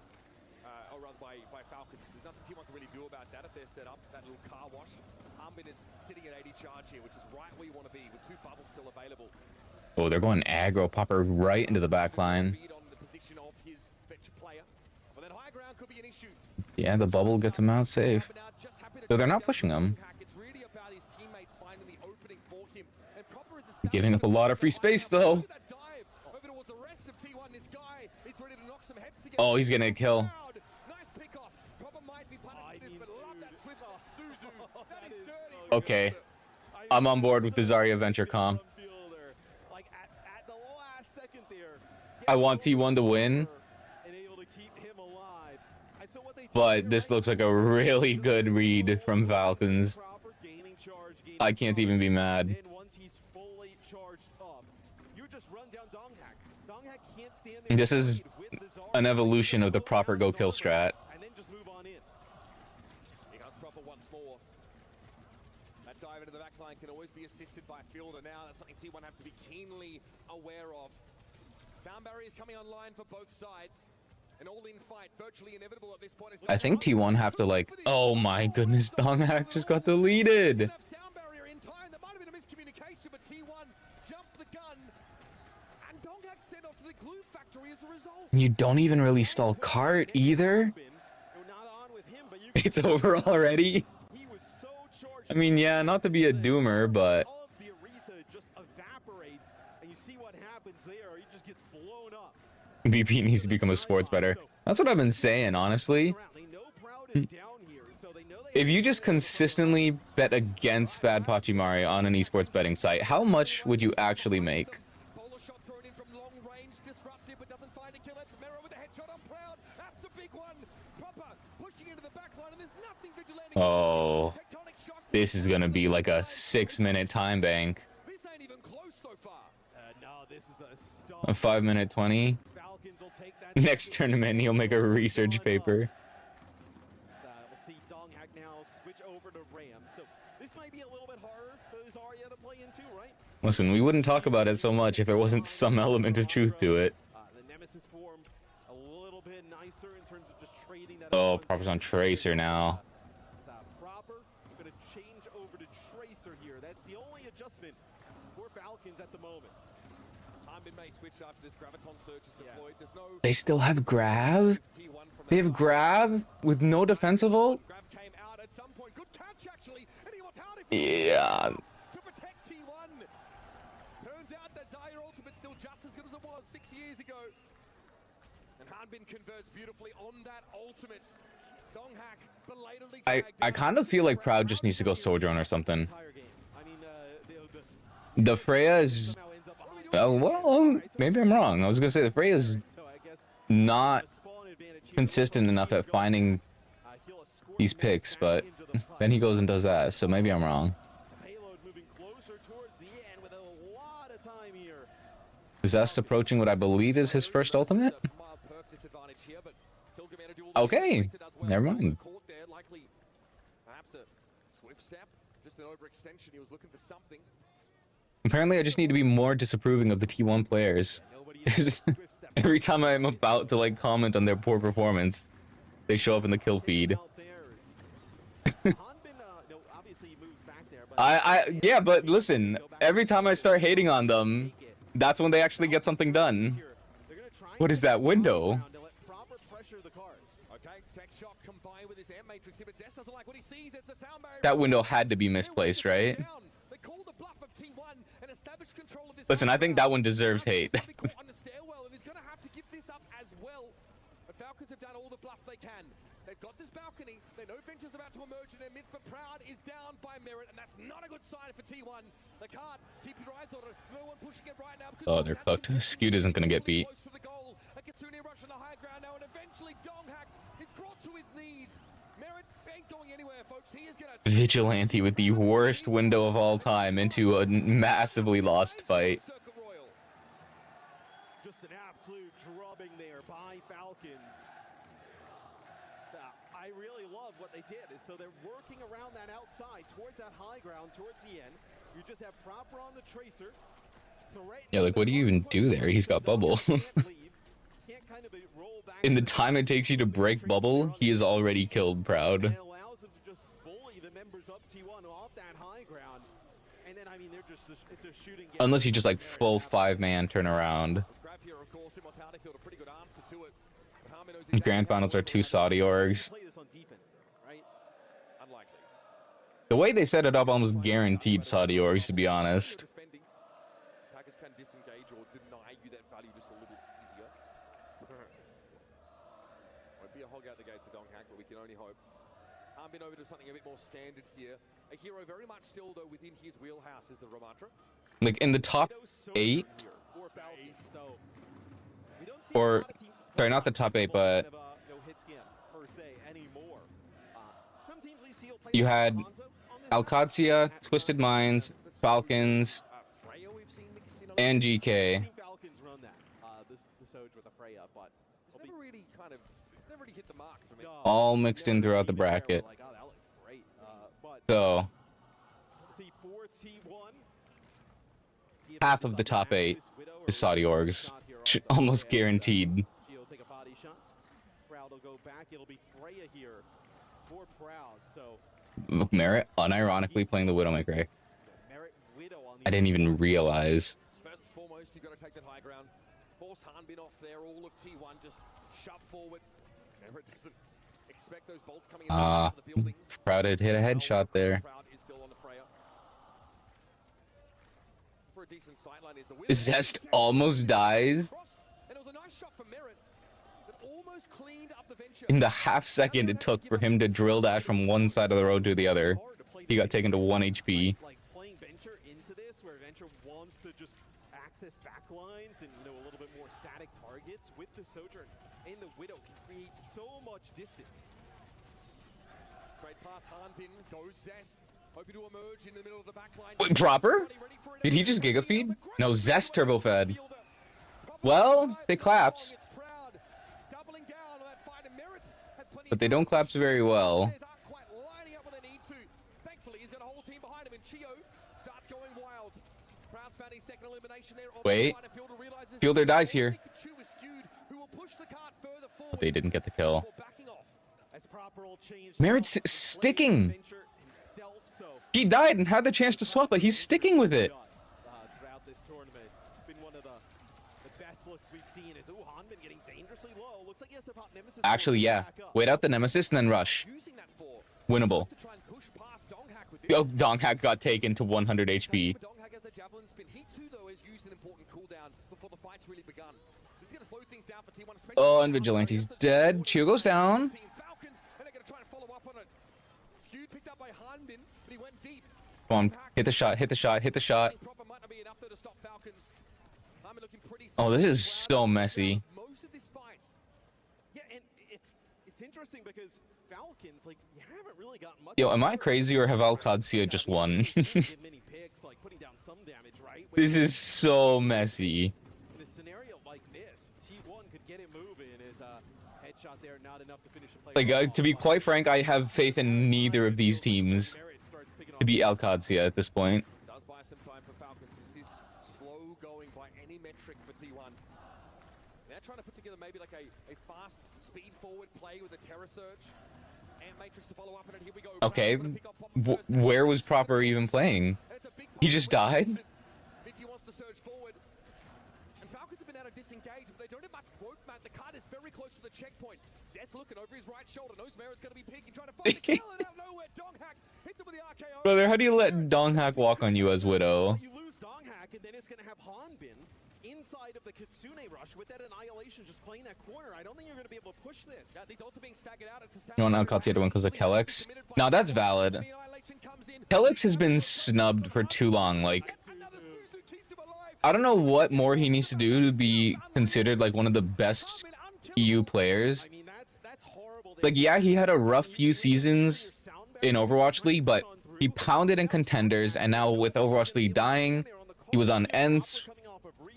Or rather by Falcons. There's nothing T1 can really do about that if they're set up. That little car wash. Hanbin is sitting at 80 charge here, which is right where you want to be with 2 bubbles still available. Oh, they're going aggro popper right into the back line. Yeah, the bubble gets him out safe. So they're not pushing him. Giving up a lot of free space, though. Oh, he's getting a kill. Okay. I'm on board with the Zarya Venture comp. I want T1 to win. But this looks like a really good read from Falcons. I can't even be mad. This is an evolution of the proper go kill strat. That dive into the back line can always be assisted by Fielder now. That's something T1 have to be keenly aware of. Sound barriers coming online for both sides. An all-in fight, virtually inevitable at this point. I think T1 have to like, oh my goodness, Donghack just got deleted. Sound barrier in time. There might have been a miscommunication, but T1 jumped the gun. And Donghack sent off to the glue factory as a result. You don't even really stall cart either. It's over already. I mean, yeah, not to be a doomer, but VP needs to become a sports bettor. That's what I've been saying, honestly. If you just consistently bet against Bad Pachimari on an esports betting site, how much would you actually make? Bowler shot thrown in from long range, disruptive, but doesn't find a killer. It's Mero with a headshot on Proud. That's a big one. Proper pushing into the back line, and there's nothing vigilante. Oh, Tectonic shock. this is gonna be like a 6-minute time bank. This ain't even close so far. No, this is a stop. A 5-minute 20. Falcons will take that. Next tournament, he'll make a research paper. We'll see Donghak now switch over to Ram. So this might be a little bit harder for Zarya to play into, right? Listen, we wouldn't talk about it so much if there wasn't some element of truth to it. The Nemesis form a little bit nicer in terms of just trading that. Oh, Proper's on Tracer now. Proper, we're going to change over to Tracer here. That's the only adjustment for Falcons at the moment. Hanbin may switch after this Graviton surge is deployed. There's no They still have Grab? T1 from They have Grab with no defensive ult? Grav came out at some point. Good catch actually. And he was out Yeah. to protect T1. Turns out that Zarya ultimate still just as good as it was 6 years ago. And Hanbin converts beautifully on that ultimate. Donghak belatedly I kind of feel like Proud just needs to go Sojourn or something. Entire game. I mean, The Freya is... somehow ends up behind. Oh, well, maybe I'm wrong. I was gonna say the Freya is So I guess not the spawn advantage here. consistent enough at finding He'll escort these Merritt picks, back but into the fight. then he goes and does that, so maybe I'm wrong. Payload moving closer towards the end with a lot of time here. Zest approaching what I believe is his first ultimate? Okay, never mind. Perhaps a swift step, just an overextension. He was looking for something. Apparently I just need to be more disapproving of the T1 players. Nobody is swift step. Every time I'm about to like comment on their poor performance, they show up in the kill feed. Out there is- Hanbin, no, obviously he moves back there, but Yeah, but listen, every time I start hating on them, that's when they actually get something done. they're gonna try What and is get that this window? around to let proper pressure the cars. Okay, tech shock combined with his air matrix. But Zest doesn't like what he sees. It's the sound barrier. That window had to be misplaced, right? They call the bluff of T1 and establish control of this. Listen, I think that one deserves hate. He's gonna be caught on the stairwell, and he's gonna have to give this up as well. But Falcons have done all the bluff they can. They've got this balcony. They know Venture's about to emerge in their midst, but Proud is down by Merritt, and that's not a good sign for T1. They can't keep your eyes on it. No one pushing it right now. Oh, they're cooked. Skewed isn't gonna get beat. Close to the goal. And Kitsune rush on the high ground now, and eventually Donghak is brought to his knees. Merritt ain't going anywhere, folks. He is gonna Vigilante with the worst window of all time into a massively lost fight. Circuit Royal. Just an absolute drubbing there by Falcons. I really love what they did. So they're working around that outside towards that high ground, towards the end. You just have Proper on the Tracer. Yeah, like, what do you even do there? He's got bubble. In the time it takes you to break bubble, he is already killed Proud. And allows him to just bully the members of T1 off that high ground. And then, I mean, they're just it's a shooting game. Unless you just like full 5-man turnaround. Grab here, of course, Immortality field a pretty good answer to it. But Harmon knows exactly Grand how finals to are 2 play Saudi orgs. Play this on defense, though, right? Unlikely. The way they set it up almost guaranteed Saudi orgs, to be honest. Defending. Attackers can disengage or deny you that value just a little easier. Won't be a hog out the gates for Donghak, but we can only hope. Been over to something a bit more standard here. A hero very much still, though, within his wheelhouse is the Ramatra. Like in the top 8, Or Falcons, so we don't see Or- a lot of teams sorry, not the top 8, but kind of, no hit scan per se anymore. Some teams we see will play you with had Alonso on this Alcatia, Twisted Minds, Falcons, Freya we've seen mixed in a and little. I've GK. seen Falcons run that, the Soj with a Freya, but It's never really it's never really hit the mark for me. no, All mixed in never throughout the seen it there. We're bracket. Like, oh, that looks great. But So, see for T1, see if half this of is the up top to 8 Widow or is Saudi Widow orgs. shot here off the Almost edge. guaranteed. She'll take a body shot. Proud will go back. It'll be Freya here for Proud. So Merritt unironically playing the Widowmaker. Merritt Widow on the I didn't even realize. First and foremost, you've got to take that high ground. Force Hanbin off there. All of T1 just shove forward. Merritt doesn't expect those bolts coming in Ah, from the buildings. Proud had hit a headshot there. Proud is still on the Freya. For a decent sideline is the Widow. Zest almost dies And it was a nice shot from Merit that almost cleaned up the venture. In the half second it took for him to drill dash from one side of the road to the other, he got taken to 1 HP. Like playing Venture into this, where Venture wants to just access backlines and, you know, a little bit more static targets with the Sojourn and the Widow can create so much distance. Straight past Hanbin, goes Zest, hoping to emerge in the middle of the backline. Wait, Proper? Did he just Giga Feed? No, Zest Turbo Fed. Well, they claps. But they don't collapse very well. Wait. Fielder dies here. But they didn't get the kill. Merit's sticking. He died and had the chance to swap, but he's sticking with it. Throughout this tournament, been one of the best looks we've seen. Is Hanbin getting dangerously low? Looks like he has a hot Nemesis. Actually, yeah. Wait out the Nemesis and then rush. Winnable. Oh, Donghak got taken to 100 HP. Donghak has the javelin spin. He too, though, has used an important cooldown before the fight's really begun. This is going to slow things down for T1. Oh, and Vigilante's dead. Chio goes down. Falcons, and they're going to try and follow up on it. Skewed picked up by Hanbin, but he went deep. Come on, hit the shot, hit the shot, hit the shot. Oh, this is so messy. Most of this fight. Yeah, and it's interesting because Falcons, like, you haven't really gotten much. Yo, am I crazy or have Alcadzia just won? Many picks, like putting down some damage, right? This is so messy. In a scenario like this, T1 could get it moving. Is a headshot there not enough to finish the play? Like, to be quite frank, I have faith in neither of these teams to be Alcadzia at this point. Does buy some time for Falcons. This is slow going by any metric for T1. They're trying to put together maybe like a fast speed forward play with a Terror Surge. And Matrix to follow up, and here we go. Okay, where was Proper even playing? He just died? Mitty wants to surge forward. And Falcons have been able to disengage, but they don't have much rope, man. The card is very close to the checkpoint. Zest looking over his right shoulder. Knows Merit's going to be peeking, trying to find the kill, and out of nowhere, Donghak hits him with the RKO. Brother, how do you let Donghak walk on you as Widow? You lose Donghak, and then it's going to have Hanbin inside of the Kitsune rush with that Annihilation just playing that corner. I don't think you're going to be able to push this. Yeah, these ults are being staggered out. It's a You want Alcadzia to win because of Kellex? No, that's valid. Kellex has been snubbed for too long. Like, I don't know what more he needs to do to be considered like one of the best EU players. I mean, that's horrible. Like, yeah, he had a rough few seasons in Overwatch League, but he pounded in contenders, and now with Overwatch League dying, he was on Ents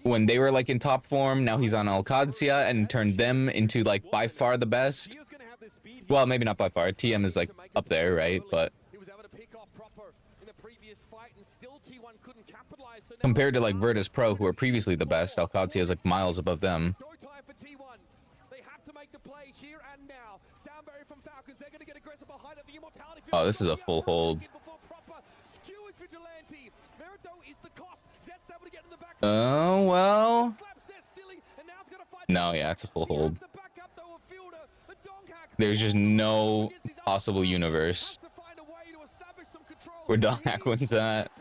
when they were like in top form. Now he's on Alcadzia and turned them into like by far the best. Well, maybe not by far. TM is like up there, right? But compared to like Virtus Pro, who were previously the best, Alcadzia is like miles above them. Oh, this is a full hold. Oh, well. No, yeah, it's a full hold. There's just no possible universe where Donghak wins that.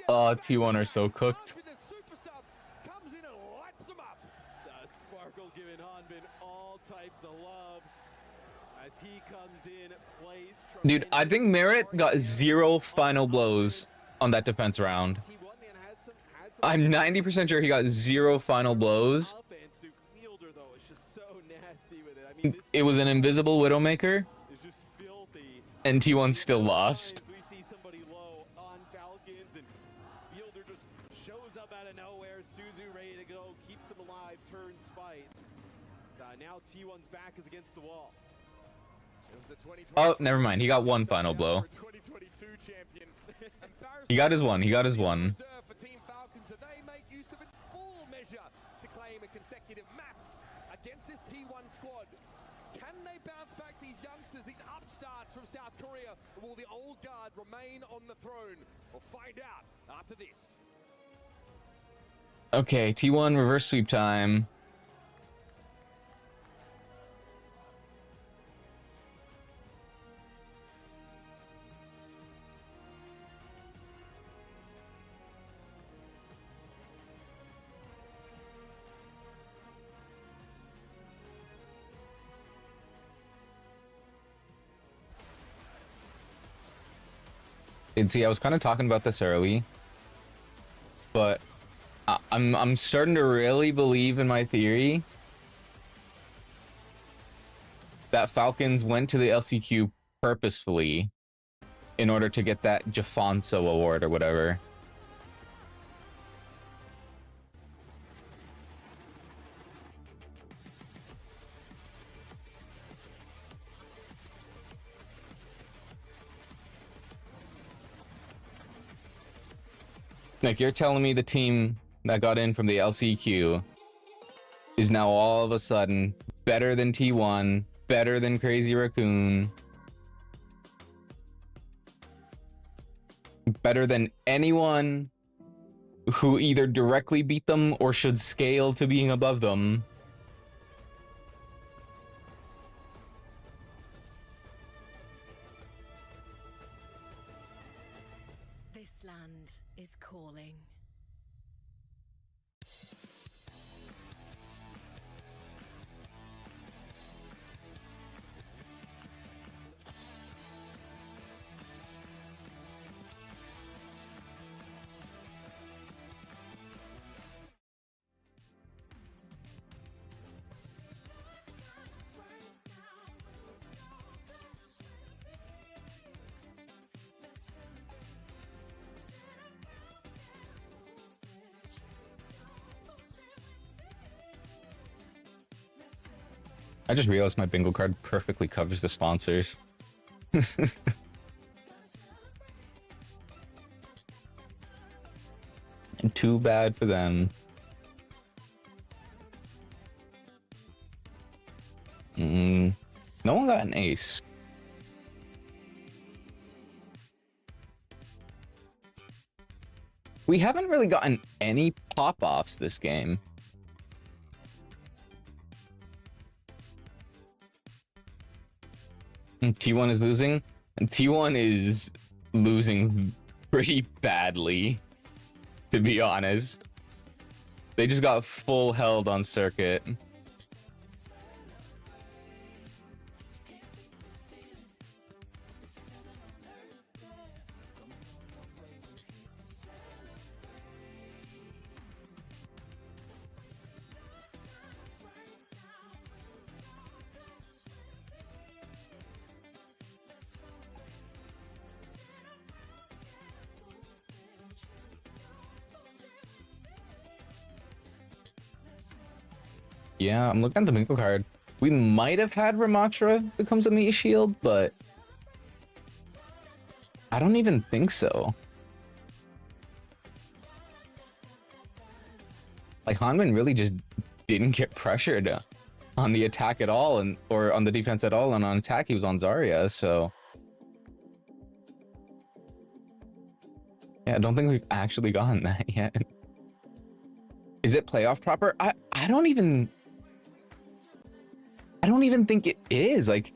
Oh, T1 are so cooked. Sparkle giving Hanbin all types of love as he comes in, plays. Dude, I think Merit got 0 final blows on that defense round. I'm 90% sure he got 0 final blows. It was an invisible Widowmaker, and T1 still lost. We see somebody low on Falcons, and Fielder just shows up out of nowhere. Suzu ready to go, keeps him alive, turns fights. Now T1's back is against the wall. Oh, never mind. He got 1 final blow. He got his one. He got his one. They make use of its full measure to claim a consecutive map against this T1 squad. Can they bounce back these youngsters, these upstarts from South Korea? Or will the old guard remain on the throne? We'll find out after this. Okay, T1 reverse sweep time. And see, I was kind of talking about this early, but I'm starting to really believe in my theory that Falcons went to the LCQ purposefully in order to get that Jafonso award or whatever. Like, you're telling me the team that got in from the LCQ is now all of a sudden better than T1, better than Crazy Raccoon, better than anyone who either directly beat them or should scale to being above them. This land is calling. I just realized my bingo card perfectly covers the sponsors. And too bad for them. No one got an ace. We haven't really gotten any pop-offs this game. T1 is losing, and T1 is losing pretty badly, to be honest. They just got full held on circuit. Yeah, I'm looking at the bingo card. We might have had Ramatra becomes a meat shield, but I don't even think so. Like, Hanman really just didn't get pressured on the attack at all, and or on the defense at all, and on attack he was on Zarya, so yeah, I don't think we've actually gotten that yet. Is it playoff proper? I don't even think it is. Like,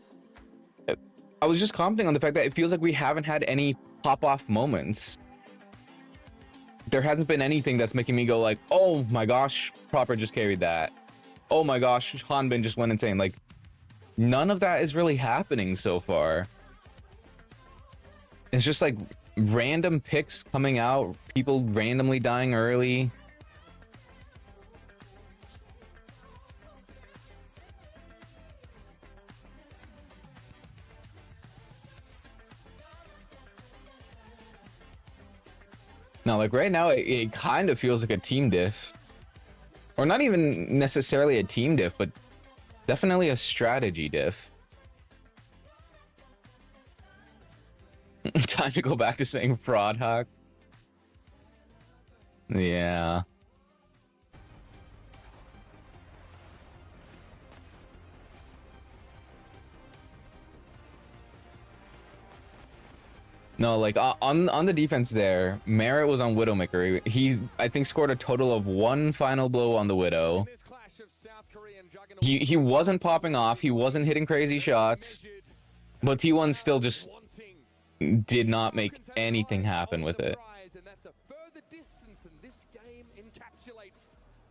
I was just commenting on the fact that it feels like we haven't had any pop-off moments. There hasn't been anything that's making me go like, oh my gosh, proper just carried that. Oh my gosh, Hanbin just went insane. Like, none of that is really happening so far. It's just like random picks coming out, people randomly dying early. No, like right now, it kind of feels like a team diff. Or not even necessarily a team diff, but definitely a strategy diff. Time to go back to saying fraud hack. Yeah. No, like on the defense there, Merritt was on Widowmaker. He, I think, scored a total of 1 final blow on the Widow. He wasn't popping off. He wasn't hitting crazy shots. But T1 still just did not make anything happen with it. And that's a further distance than this game encapsulates.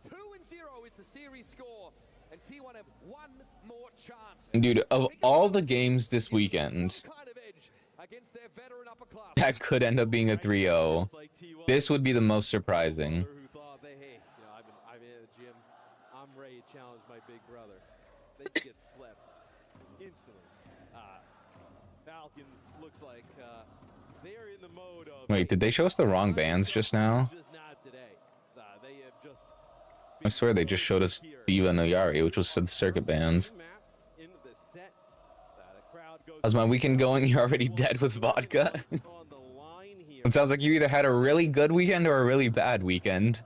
2-0 is the series score, and T1 have one more chance. And dude, of all the games this weekend, against their veteran upper class. That could end up being a 3-0. This would be the most surprising. Who thought they, hey, you know, I've been at the gym. I'm ready to challenge my big brother. They get slept instantly. Falcons looks like they are in the mode of. Wait, did they show us the wrong bands just now? Just not today. They have just. I swear they just showed us Diva and Oyari, which was the circuit bands. How's my weekend going? You're already dead with vodka? It sounds like you either had a really good weekend or a really bad weekend.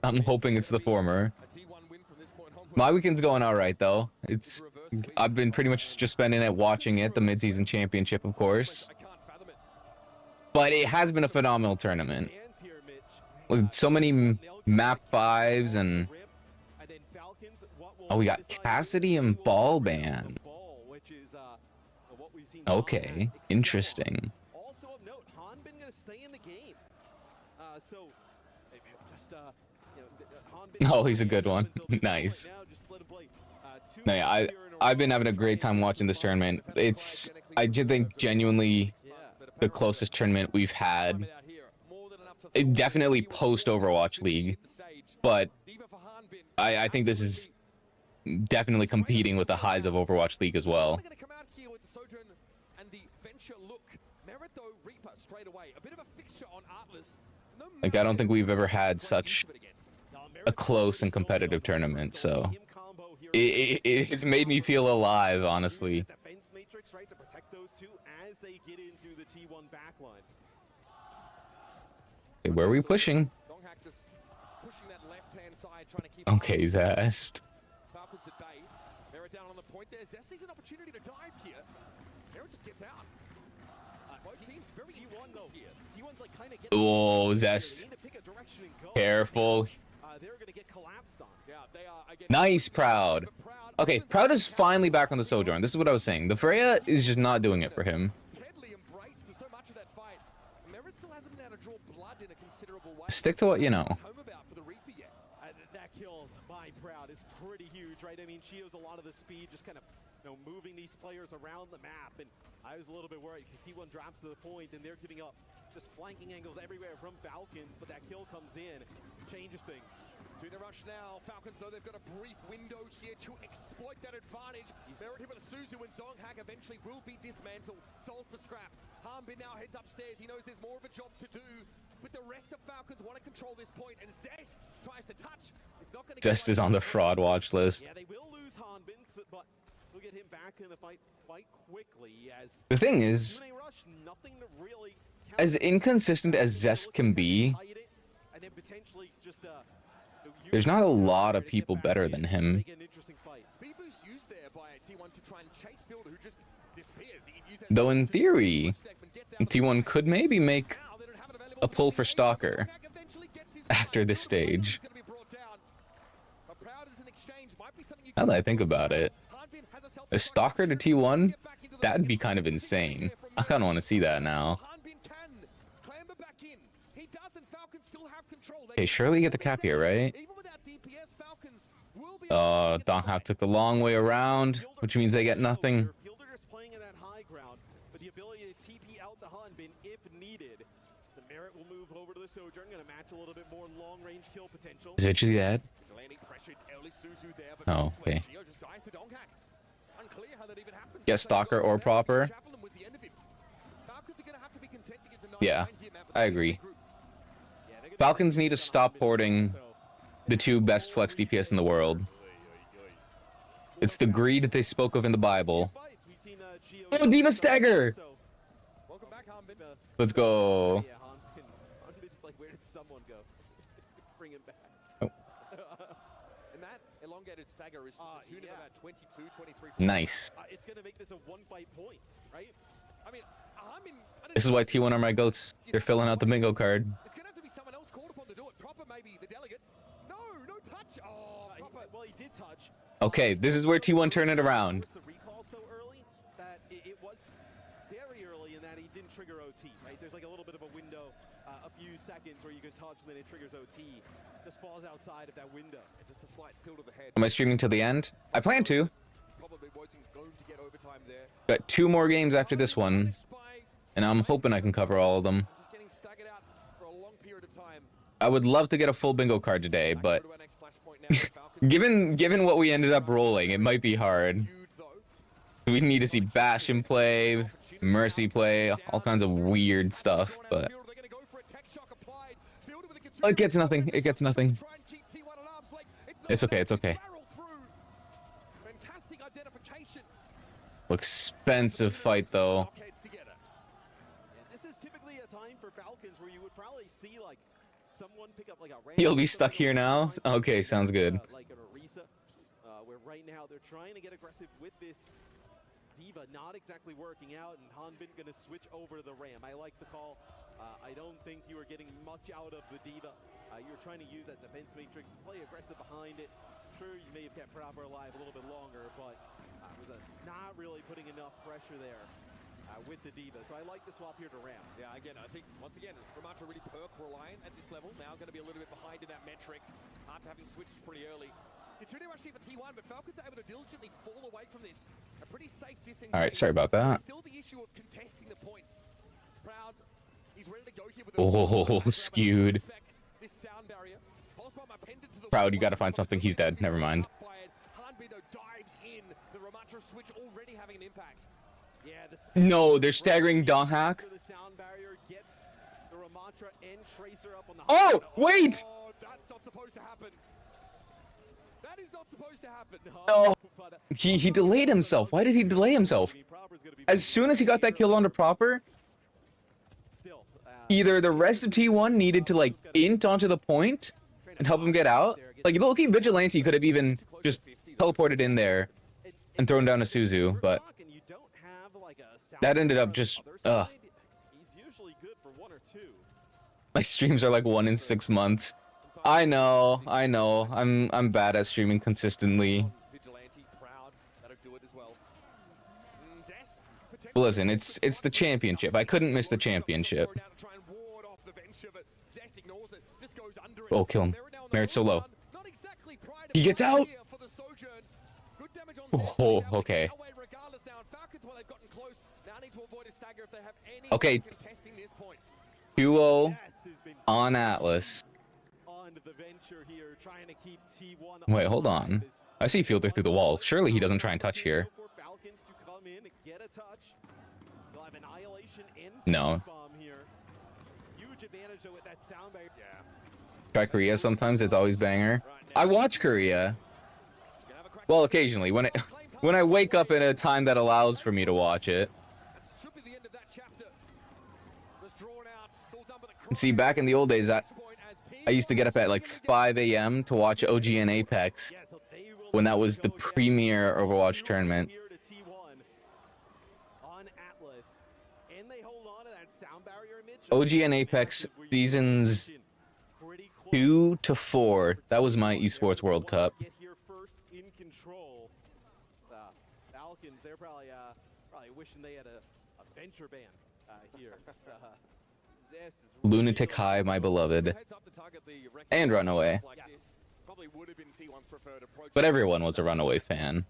I'm hoping it's the former. My weekend's going all right, though. I've been pretty much just spending it watching it, the Midseason Championship, of course. But it has been a phenomenal tournament. With so many map 5s and... Oh, we got Cassidy and Ballban. Okay, interesting. Also of note, Hanbin gonna stay in the game. Oh, he's a good one. Nice. No, yeah, I've been having a great time watching this tournament. I just think genuinely the closest tournament we've had. Definitely post Overwatch League, but I think this is definitely competing with the highs of Overwatch League as well. Like, I don't think we've ever had such a close and competitive tournament, so it's made me feel alive, honestly. Okay, where are we pushing? Okay, Zest. Falcons at bay. Mera down on the point there. Zest sees an opportunity to dive here. Mera just gets out. Both teams very entangled here. T1's like kind of getting. Oh, Zest. Careful. They're gonna get collapsed on. Yeah, they are again. Nice, Proud. Okay, Proud is finally back on the Sojourn. This is what I was saying. The Freya is just not doing it for him. Deadly embrace for so much of that fight. Mera still hasn't been able to draw blood in a considerable way. Stick to what you know. Home about for the Reaper yet. That kill by Proud is pretty huge, right? I mean, she has a lot of the speed, just kind of, you know, moving these players around the map. And I was a little bit worried because T1 drops to the point and they're giving up just flanking angles everywhere from Falcons, but that kill comes in, changes things. To the rush now, Falcons know they've got a brief window here to exploit that advantage. They're hit with a Suzu and Zonghag eventually will be dismantled, sold for scrap. Hanbin now heads upstairs. He knows there's more of a job to do. But the rest of Falcons want to control this point, and Zest tries to touch. It's not going to Zest is on the fraud watch list. Yeah, they will lose Hanbin, but we'll get him back in the fight quite quickly. As The thing is, rush, nothing to really as inconsistent as Zest can be, and then potentially just there's not a lot of people better than him. Speed boost used there by T1 to try and chase Fielder, who just disappears. Though in theory, T1 could maybe make a pull for Stalker after this stage. Now that I think about it, a Stalker to T1, that'd be kind of insane. I kind of want to see that now. Okay, surely you get the cap here, right? Donghak took the long way around, which means they get nothing. Fielder just playing in that high ground, but the ability to TP out to Hanbin if needed. The Merit will move over to the Sojourn, gonna match a little bit more long-range kill potential. Is it just dead? Oh, okay. Get Stalker or Proper. Yeah, I agree. Falcons need to stop hoarding the two best flex DPS in the world. It's the greed they spoke of in the Bible. Oh, Diva Stagger! Let's go. Hanbin's like, where did someone go? Bring him back. Oh. And that elongated stagger is to the tune of about 22, 23%. Nice. It's gonna make this a one-fight point, right? I mean, This is why T1 are my goats. They're filling out the bingo card. it's gonna have to be someone else called upon to do it. Proper maybe the delegate. No touch. Oh, Proper. Well, he did touch. Okay, this is where T1 turn it around. The recall so early that it was very early in that he didn't trigger OT, right? There's like a little bit of a window, a few seconds where you can touch and then it triggers OT. Just falls outside of that window. And just a slight tilt of the head. Am I streaming till the end? I plan to. Probably wasn't going to get overtime there. Got 2 more games after this one. and I'm hoping I can cover all of them. Just getting staggered out for a long period of time. I would love to get a full bingo card today, but Back to our next flashpoint now. The Falcons given what we ended up rolling, it might be hard. feud, though. We need to see Bastion play, Mercy play, all kinds of weird stuff, but They're gonna go for it. Tech shock applied. Fielder with a oh, it gets nothing. It gets nothing. Try and keep T1 at arm's length. It's okay. It's okay. Barrel through. Fantastic identification. Expensive fight though. Blockades together. Yeah, this is typically a time for Falcons where you would probably see like someone pick up like a You'll be stuck here now? Okay, sounds good. Like an Orisa, where right now they're trying to get aggressive with this Diva, not exactly working out, and Hanbin gonna switch over to the Ram. I like the call. I don't think you were getting much out of the Diva. You were trying to use that defense matrix, play aggressive behind it. Sure, you may have kept Proper alive a little bit longer, but was not really putting enough pressure there with the Diva. So I like the swap here to Ram. Yeah, again, I think, once again, Ramatra really perk reliant at this level. Now going to be a little bit behind in that metric after having switched pretty early. It's really rushing for T1, but Falcons are able to diligently fall away from this. A pretty safe disengage. All right, sorry about that. Still the issue of contesting the points. Proud, he's ready to go here with Oh, skewed. this sound barrier. Proud, you gotta find something. He's dead. Never mind. Hanbin dives in. The Ramatra switch already having an impact. Yeah, No, they're staggering Donghak. the sound barrier gets the Ramatra and Tracer up on the Oh, wait! Oh, that's not supposed to happen. That is not supposed to happen. No. But, He delayed himself. Why did he delay himself? Proper's gonna be As soon as he got that kill onto Proper, still, either the rest of T1 needed to like int onto the point and help him get out. Like low-key Vigilante could have even just teleported in there and thrown down a Suzu, but and you don't have like a sound that ended up barrier just on the other side. He's usually good for 1 or 2. my streams are like 1 in 6 months. I know. I'm bad at streaming consistently. Vigilante, Proud, that'll do it as well. Zest, But listen, it's the championship. I couldn't miss the championship. throw down to try and ward off the venture, but Zest ignores it, just goes under it. Oh, kill him. Merit now on the Merit's so low. run. Not exactly Pride He gets out. here for the Sojourn. Good damage on Zest, Oh, he's able to okay. get away regardless now. And Falcons, while they've gotten close, now need to avoid a stagger if they have any Okay. way of contesting this point. 2-0 Zest has been on Atlas. on the venture here, trying to keep T1 Wait, hold alive on. as I see Fielder through the wall. Surely he doesn't try and touch here. for Falcons to come in, get a touch. They'll have Annihilation and No. Pulse Bomb here. Huge advantage though with that sound barrier. Yeah. Try Korea sometimes, it's always banger. I watch Korea. Gonna have a crack. Well, occasionally, when I wake up in a time that allows for me to watch it. That should be the end of that chapter. Was drawn out, still done with a And see, back in the old days, I used to get up at like 5 a.m. to watch OG and Apex Yeah, so they will when that was the go down. premier Overwatch Zero tournament. here to T1 on Atlas. And they hold on to that sound barrier, Mitch. OG and Apex seasons Pretty close. 2 to 4. That was my esports World Cup. Get here first in control. Falcons, they're probably wishing they had a venture ban here. This is Lunatic High, my beloved. Heads up to target the wrecking And ball Runaway. like this. Probably would have been T1's preferred approach. But everyone was a Runaway fan.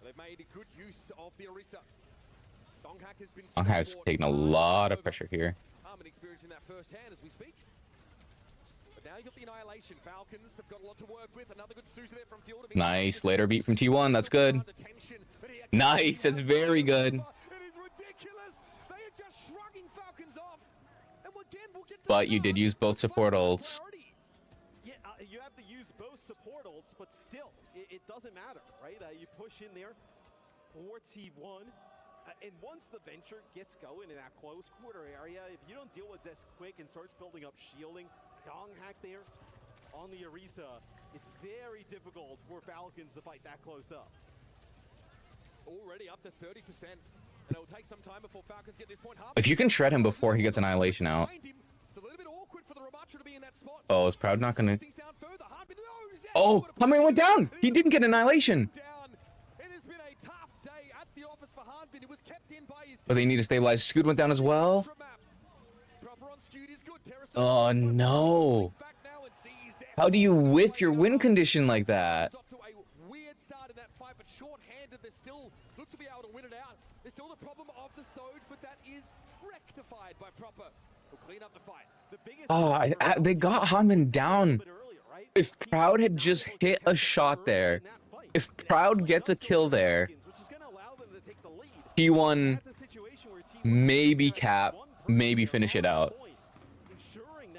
They've made good use of the Orisa. Donghak has been Donghak's stalwart, taking a hard lot of over. pressure here. Harmon experiencing that firsthand as we speak. But now you got the Annihilation. Falcons have got a lot to work with. Another good Suzu there from Fielder. Nice. Later beat from T1. That's good. Nice. That's very good. It is ridiculous. They are just shrugging Falcons off. And again, we'll get to But the you did start. use both support ults. Priority. Yeah, you have to use both support ults, but still, it doesn't matter, right? You push in there for T1, and once the venture gets going in that close quarter area, if you don't deal with Zest quick and starts building up shielding, Donghak there on the Orisa, it's very difficult for Falcons to fight that close up. Already up to 30%. And it will take some time before Falcons get this point. If you can shred him before he gets Annihilation out. Behind him. It's a little bit awkward for the Ramatra to be in that spot. Oh, is Proud not gonna... Things down further. Harmon- no, Zest Oh, would have how many went down? He didn't get Annihilation. down. It has been a tough day at the office for Hanbin. It was kept in by his But they need to stabilize. Scoot went down as well. extra map. Proper on Scoot is good. Terrace Oh, no. back now and see Zest. How do you whiff your win condition like that? It's off to a weird start in that fight, but short-handed, they still look to be able to win it out. This still the problem of the Soj, but that is rectified by Proper. We'll clean up the fight. The biggest Oh, they got Hanman down. If Proud had just hit a shot there, if Proud gets a kill there, T1 maybe cap, maybe finish it out.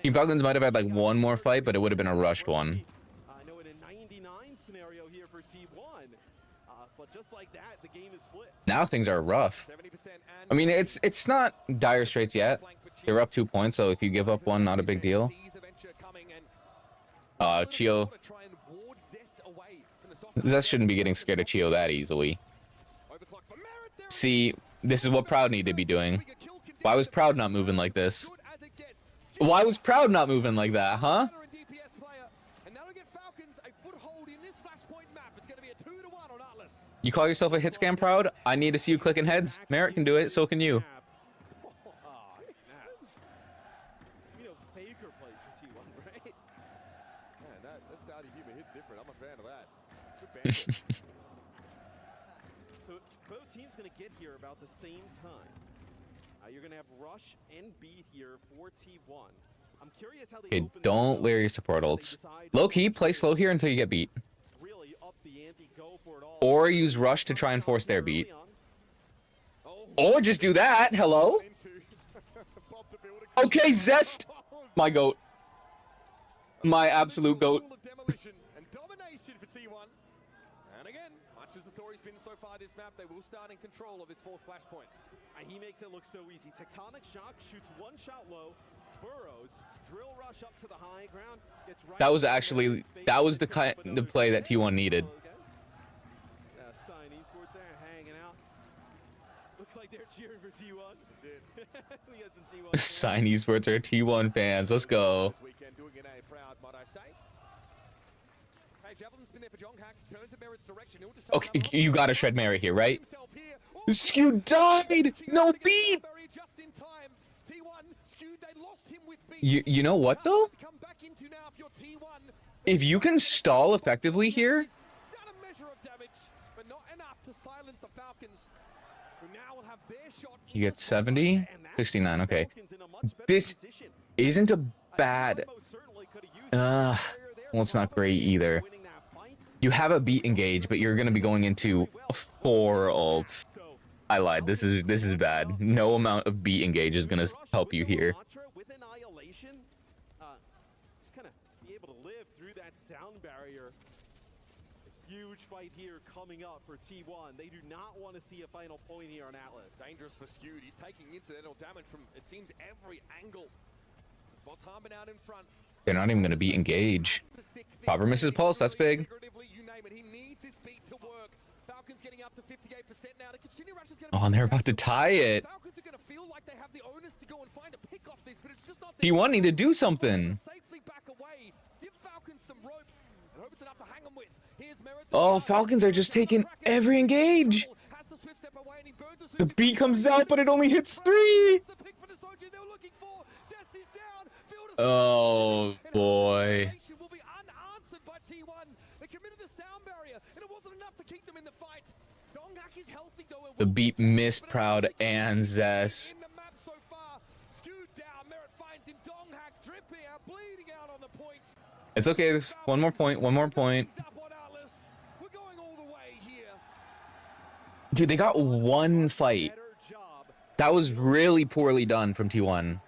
Team Falcons might have had like one more fight, but it would have been a rushed one. I know in a 99 scenario here for T1, but just like that, the game is flipped. Now things are rough. I mean, it's not dire straits yet. They're up 2 points, so if you give up one, not a big deal. Chio. Zest shouldn't be getting scared of Chio that easily. See, this is what Proud need to be doing. Why was Proud not moving like this? Why was Proud not moving like that, huh? You call yourself a hit scam, Proud? I need to see you clicking heads. Merritt can do it, so can you. So both teams going to get here about the same time. You're going to have Rush and Beat here for T1. I'm curious how they Okay, don't layer your support ults. Low key, play slow here until you get beat. Really up the ante, go for it all. Or use Rush to try and force their beat. Or just do that. Hello? Okay, Zest. My goat. My absolute goat. So far this map, they will start in control of this fourth flashpoint. And he makes it look so easy. Tectonic Shock shoots one shot low, burrows, drill rush up to the high ground. Right, that was actually, that was the kind of play that T1 needed. Sign Esports there hanging out. Looks like they're cheering for T1. We got some T1 Sign Esports are T1 fans. Let's go. This weekend doing it a proud, might I say. Javelin's been there for Jonghack, turns in Merritt's direction. Okay, you gotta shred Merritt here, right? Skew died! No beat! You know what, though? If you can stall effectively here... You get 70? 69, okay. This isn't a bad... well, it's not great either. You have a beat engage, but you're gonna be going into 4 ults. I lied. This is bad. No amount of beat engage is gonna help you here. With Annihilation, just kind of be able to live through that sound barrier. A huge fight here coming up for T1. They do not want to see a final point here on Atlas. Dangerous for Skewed. He's taking incidental damage from, it seems, every angle. Spots Harmon out in front. They're not even gonna beat engage. Proper misses pulse. That's big. Oh, and they're about to tie it. T1 need to do something. Oh, Falcons are just taking every engage. The beat comes out, but it only hits 3. Oh boy. The beat missed Proud and Zest. It's okay. One more point. One more point. Dude, they got one fight. That was really poorly done from T1.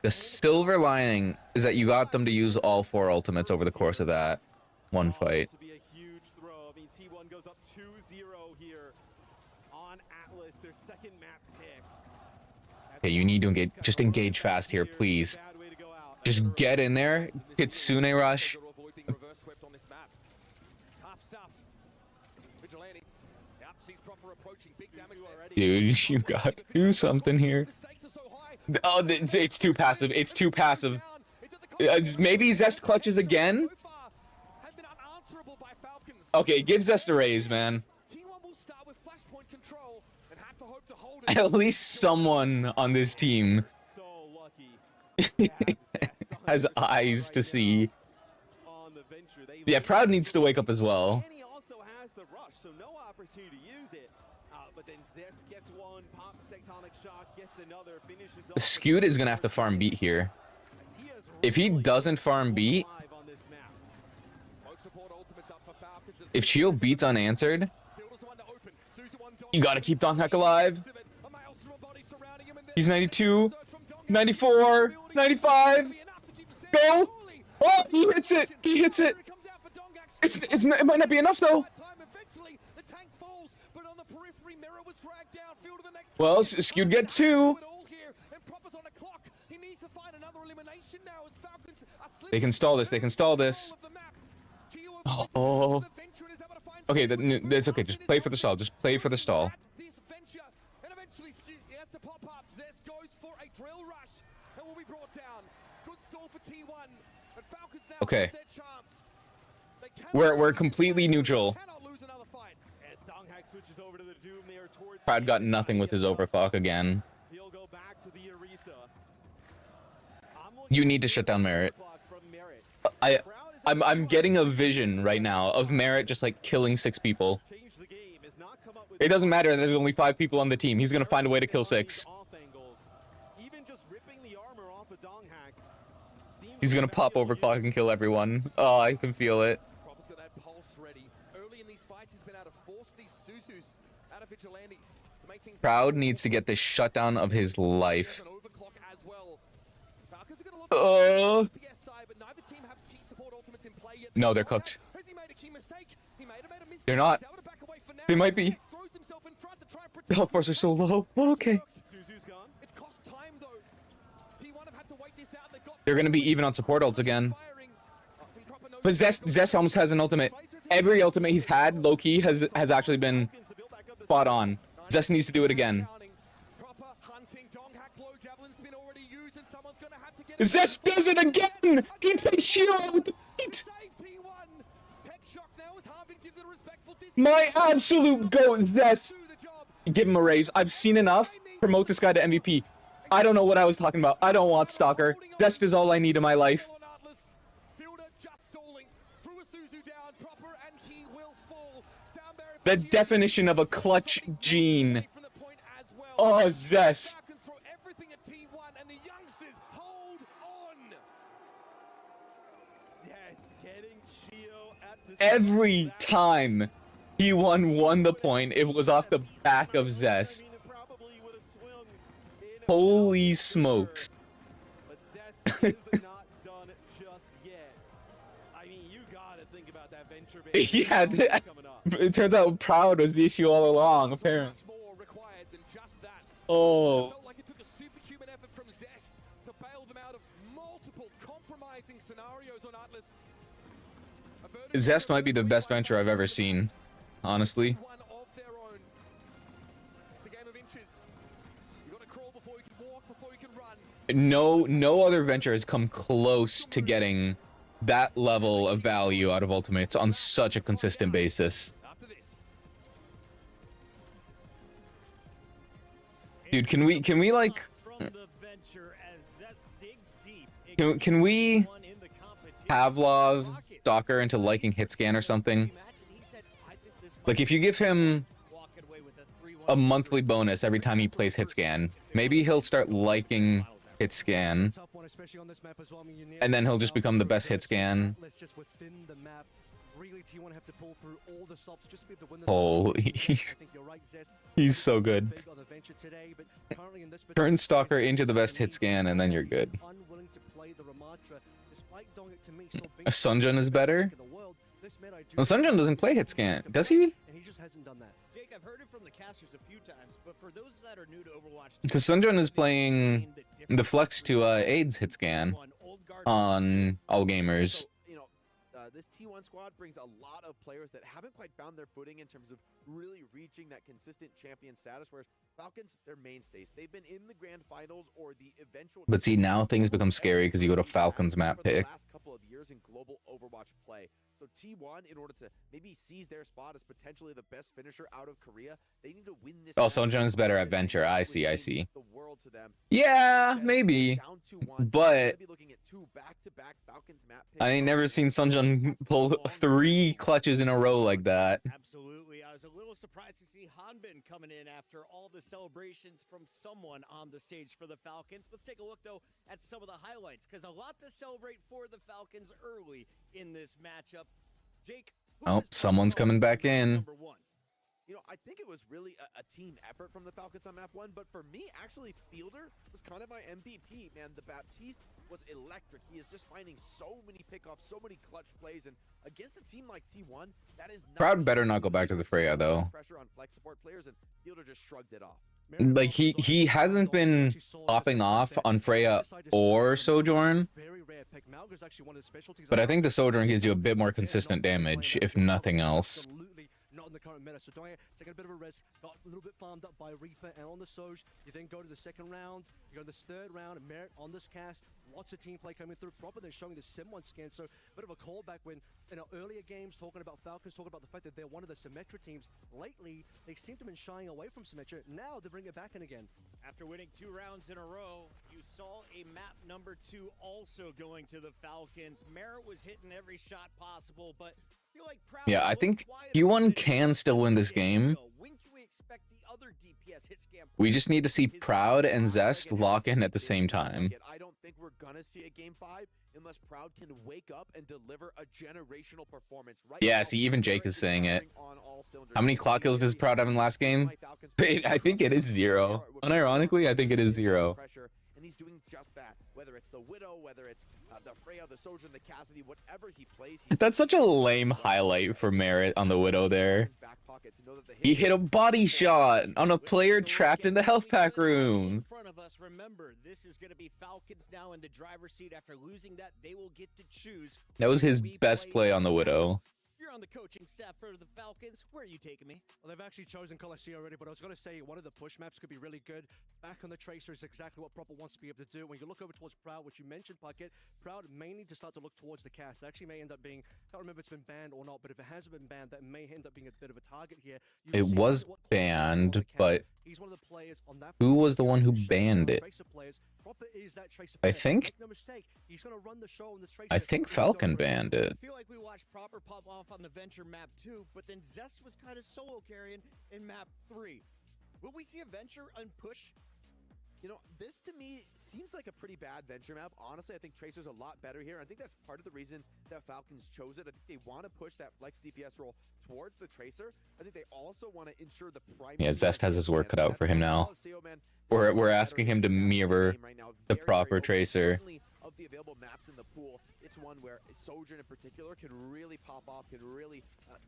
The silver lining is that you got them to use all 4 ultimates over the course of that one fight. This would be a huge throw. I mean, T1 goes up 2-0 here on Atlas, their second map pick. Okay, you need to engage. Just engage fast here, please. Just get in there. Kitsune rush. Dude, you gotta do something here. Oh, it's too passive. It's too passive. Maybe Zest clutches again? Okay, give Zest a raise, man. At least someone on this team has eyes to see. Venture. Yeah, Proud needs to wake up as well. And he also has the rush, so no opportunity to use it. But then Zest gets one, pops tectonic shock, gets another, finishes off. Skewed is gonna have to farm beat here. If he doesn't farm beat, if Chio beats unanswered, you gotta keep Donghak alive. He's 92, 94, 95. Go! Oh, he hits it! He hits it! It might not be enough though. Well, Skewed get 2. They can stall this. They can stall this. Oh. Okay, that's okay. Just play for the stall. Just play for the stall. Okay. We're completely neutral. Proud got nothing with his overclock again. You need to shut down Merit. I'm getting a vision right now of Merit just like killing 6 people. It doesn't matter that there's only 5 people on the team. He's gonna find a way to kill 6. He's gonna pop overclock and kill everyone. Oh, I can feel it. Proud needs to get this shutdown of his life. No, they're cooked. They're not. They might be. The health bars are so low. Oh, okay. They're gonna be even on support ults again. But Zest almost has an ultimate. Every ultimate he's had, low-key, has actually been spot on. Zest needs to do it again. Zest does it again! He takes Shiro with the beat! My absolute goat, Zest! Give him a raise. I've seen enough. Promote this guy to MVP. I don't know what I was talking about. I don't want Stalker. Zest is all I need in my life. The definition of a clutch gene. Oh, Zest. Every time T1 won the point, it was off the back of Zest. Holy smokes. But Zest is not done just yet. I mean, you gotta think about that venture base. Yeah, it turns out Proud was the issue all along, apparently. Oh. Like it took a superhuman effort from Zest to bail them out of multiple compromising scenarios on Atlas. Zest might be the best venture I've ever seen, honestly. No other venture has come close to getting that level of value out of ultimates on such a consistent basis. Dude, can we like can we Pavlov Stalker into liking hit scan or something? Like if you give him a monthly bonus every time he plays hit scan, maybe he'll start liking hit scan, and then he'll just become the best hit scan. Oh, he's so good. Turn Stalker into the best hit scan, and then you're good. Sunjun is better? Well, Sunjun doesn't play hit scan, does he? Jake, I've heard it from the casters a few times, but for those that are new to Overwatch, because Sunjun is playing the flex to AIDS hit scan on all gamers. So, you know, this T1 squad brings a lot of players that haven't quite found their footing in terms of really reaching that consistent champion status, whereas Falcons, they're mainstays. They've been in the grand finals or the eventual. But see, now things become scary because you go to Falcons map pick. Last couple of years in global Overwatch play. So T1, in order to maybe seize their spot as potentially the best finisher out of Korea, they need to win this. Oh, Sunjun is better at venture. I see. Yeah, maybe. But 2 back-to-back Falcons map picks. I ain't never seen Sunjun pull 3 clutches in a row like that. Absolutely. I was a little surprised to see Hanbin coming in after all the celebrations from someone on the stage for the Falcons. Let's take a look, though, at some of the highlights, because a lot to celebrate for the Falcons early in this matchup. Jake, Oh, someone's coming back in. Number 1. You know, I think it was really a team effort from the Falcons on map 1, but for me, actually, Fielder was kind of my MVP, man. The Baptiste was electric. He is just finding so many pickoffs, so many clutch plays, and against a team like T1, that is not Proud better not go back to the Freya, though. Pressure on flex support players, and Fielder just shrugged it off. Like, he hasn't been popping off on Freya or Sojourn, but I think the Sojourn gives you a bit more consistent damage, if nothing else. Not in the current meta, so Dwyer taking a bit of a risk, got a little bit farmed up by Reaper and on the Soj. You then go to the second round, you go to this third round, and Merit on this cast, lots of team play coming through, proper than showing the Sim1 scan, so a bit of a callback when, in our earlier games, talking about Falcons, talking about the fact that they're one of the Symmetra teams. Lately, they seem to have been shying away from Symmetra, now they bring it back in again. After winning 2 rounds in a row, you saw a map number 2 also going to the Falcons. Merit was hitting every shot possible, but yeah, I think Q1 can still win this game. We just need to see Proud and Zest lock in at the same time. I don't think we're gonna see a game 5 unless Proud can wake up and deliver a generational performance. Yeah, see, even Jake is saying it. How many clock kills does Proud have in the last game? I think it is 0. Unironically, I think it is 0. And he's doing just that. Whether it's the Widow, whether it's the Freya, the Sojourn, the Cassidy, whatever he plays. That's such a lame highlight for Merit on the Widow there. He hit a body shot on a player trapped in the health pack room. In front of us, remember, this is going to be Falcons now in the driver's seat. After losing that, they will get to choose. That was his best play on the Widow. You're on the coaching staff for the Falcons. Where are you taking me? Well, they've actually chosen Coliseum already, but I was going to say one of the push maps could be really good. Back on the Tracer is exactly what Proper wants to be able to do. When you look over towards Proud, which you mentioned, Puckett, Proud may need to start to look towards the cast. It actually may end up being, I can't remember if it's been banned or not, but if it hasn't been banned, that may end up being a bit of a target here. It was banned, but he's one of the players on that. Who was the one who banned it? Proper is that Tracer I player. think. Make no mistake, he's going to run the show on this Tracer. I think Falcon banned it. I feel like we watched Proper pop off on the Venture map 2, but then Zest was kind of solo carrying in map 3. Will we see a Venture unpush? You know, this to me seems like a pretty bad Venture map. Honestly, I think Tracer's a lot better here. I think that's part of the reason that Falcons chose it. I think they want to push that flex DPS role towards the Tracer. I think they also want to ensure the prime. Yeah, Zest has his work cut out for him now. We're asking him to mirror the proper Tracer. Of the available maps in the pool, it's one where Sojourn in particular can really pop off, can really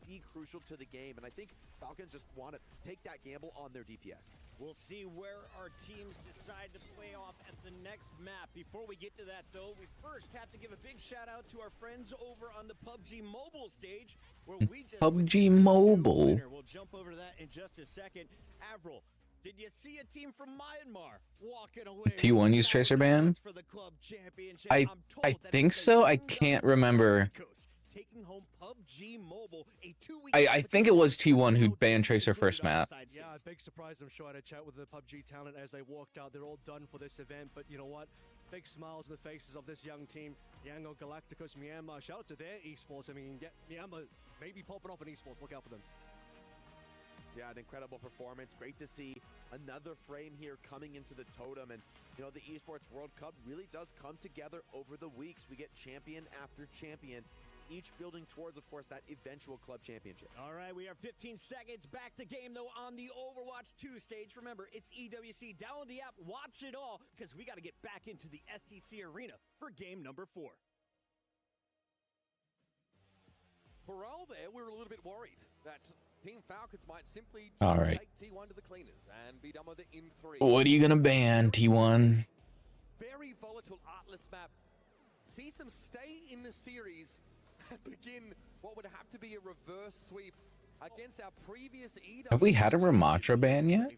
be crucial to the game. And I think Falcons just want to take that gamble on their DPS. We'll see where our teams decide to play off at the next map. Before we get to that, though, we first have to give a big shout out to our friends over on the PUBG Mobile stage, where we just PUBG Mobile. We'll jump over to that in just a second. Avril, did you see a team from Myanmar walking away? T1 use Tracer ban? For the club championship? I think so. I can't remember. Taking home PUBG Mobile, a 2-week I think it was T1 who banned Tracer first map. Yeah, big surprise. I'm sure I had a chat with the PUBG talent as they walked out. They're all done for this event, but you know what? Big smiles on the faces of this young team. Yango Galacticos Myanmar. Shout out to their esports. I mean, Myanmar maybe popping off in esports. Look out for them. Yeah, an incredible performance. Great to see another frame here coming into the totem. And, you know, the Esports World Cup really does come together over the weeks. We get champion after champion, each building towards, of course, that eventual club championship. All right, we are 15 seconds back to game, though, on the Overwatch 2 stage. Remember, it's EWC. Download the app, watch it all, because we got to get back into the STC arena for game number 4. For all there, we were a little bit worried that Team Falcons might simply take T1 to the cleaners and be done with it in 3. What are you gonna ban, T1? Very volatile Artless map. Sees them stay in the series and begin what would have to be a reverse sweep against our previous EW. Have we had a Ramatra ban yet?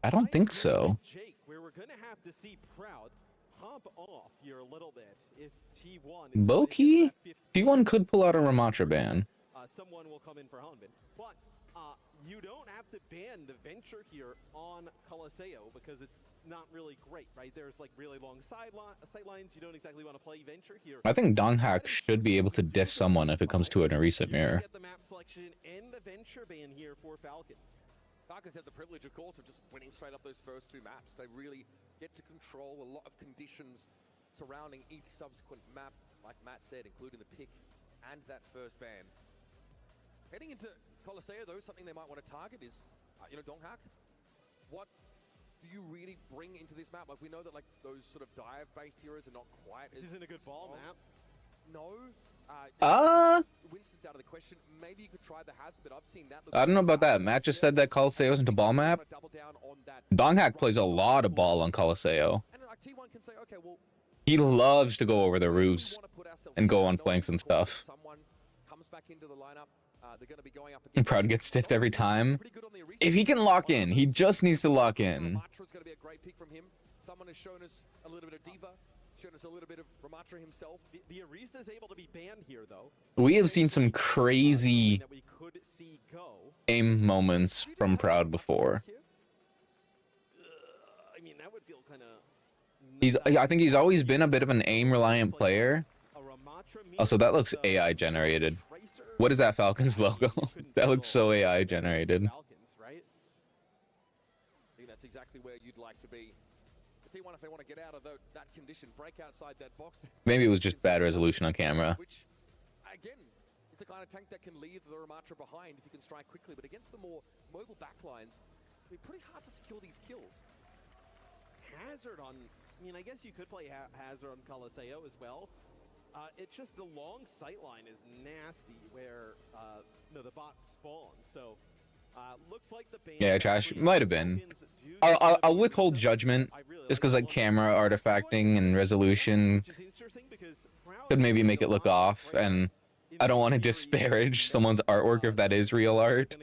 I don't think so. Jake, where we're gonna have to see Proud hop off here a little bit if T1 Low-key, T1 could pull out a Ramatra ban. Someone will come in for Hanbin, but you don't have to ban the Venture here on Colosseo because it's not really great, right? There's like really long sightlines. You don't exactly want to play Venture here. I think Donghak should be able to diff someone if it comes to an Orisa mirror. Get the map selection and the Venture ban here for Falcons. Falcons have the privilege, of course, of just winning straight up those first two maps. They really get to control a lot of conditions surrounding each subsequent map, like Matt said, including the pick and that first ban. Heading into Colosseo, though, something they might want to target is, Donghak. What do you really bring into this map? Like, we know that like those sort of dive-based heroes are not quite. This isn't a good ball map. No. Winston's out of the question. Maybe you could try the hazard, but I've seen that. I don't know about that. Matt just said that Colosseo isn't a ball map. Donghak plays a lot of ball on Colosseo. And T1 can say, okay, well, He loves to go over the roofs and go on flanks and stuff. someone comes back into the lineup. They're going to be going up And Proud gets stiffed every time. If he can lock in, he just needs to lock in. Ramatra's going to be a great pick from him. Someone has shown us a little bit of Diva, shown us a little bit of Ramatra himself. The Orisa is able to be banned here, though. We have seen some crazy That we could see go. aim moments from Proud before. I mean, that would feel kind of. I think he's always been a bit of an aim-reliant player. Also, that looks AI generated. What is that Falcons logo? That looks so AI generated. Falcons, right? I think that's exactly where you'd like to be. The T1, if they want to get out of that condition, break outside that box. Maybe it was just bad resolution on camera. Which, again, is the kind of tank that can leave the Ramatra behind if you can strike quickly. But against the more mobile backlines, it'd be pretty hard to secure these kills. Hazard on. I mean, I guess you could play Hazard on Colosseo as well. It's just the long sight line is nasty where the bots spawn. So looks like the ban. Yeah, Trash might have been. I'll withhold judgment just because like camera artifacting and resolution could maybe make it look off, and I don't want to disparage someone's artwork if that is real art.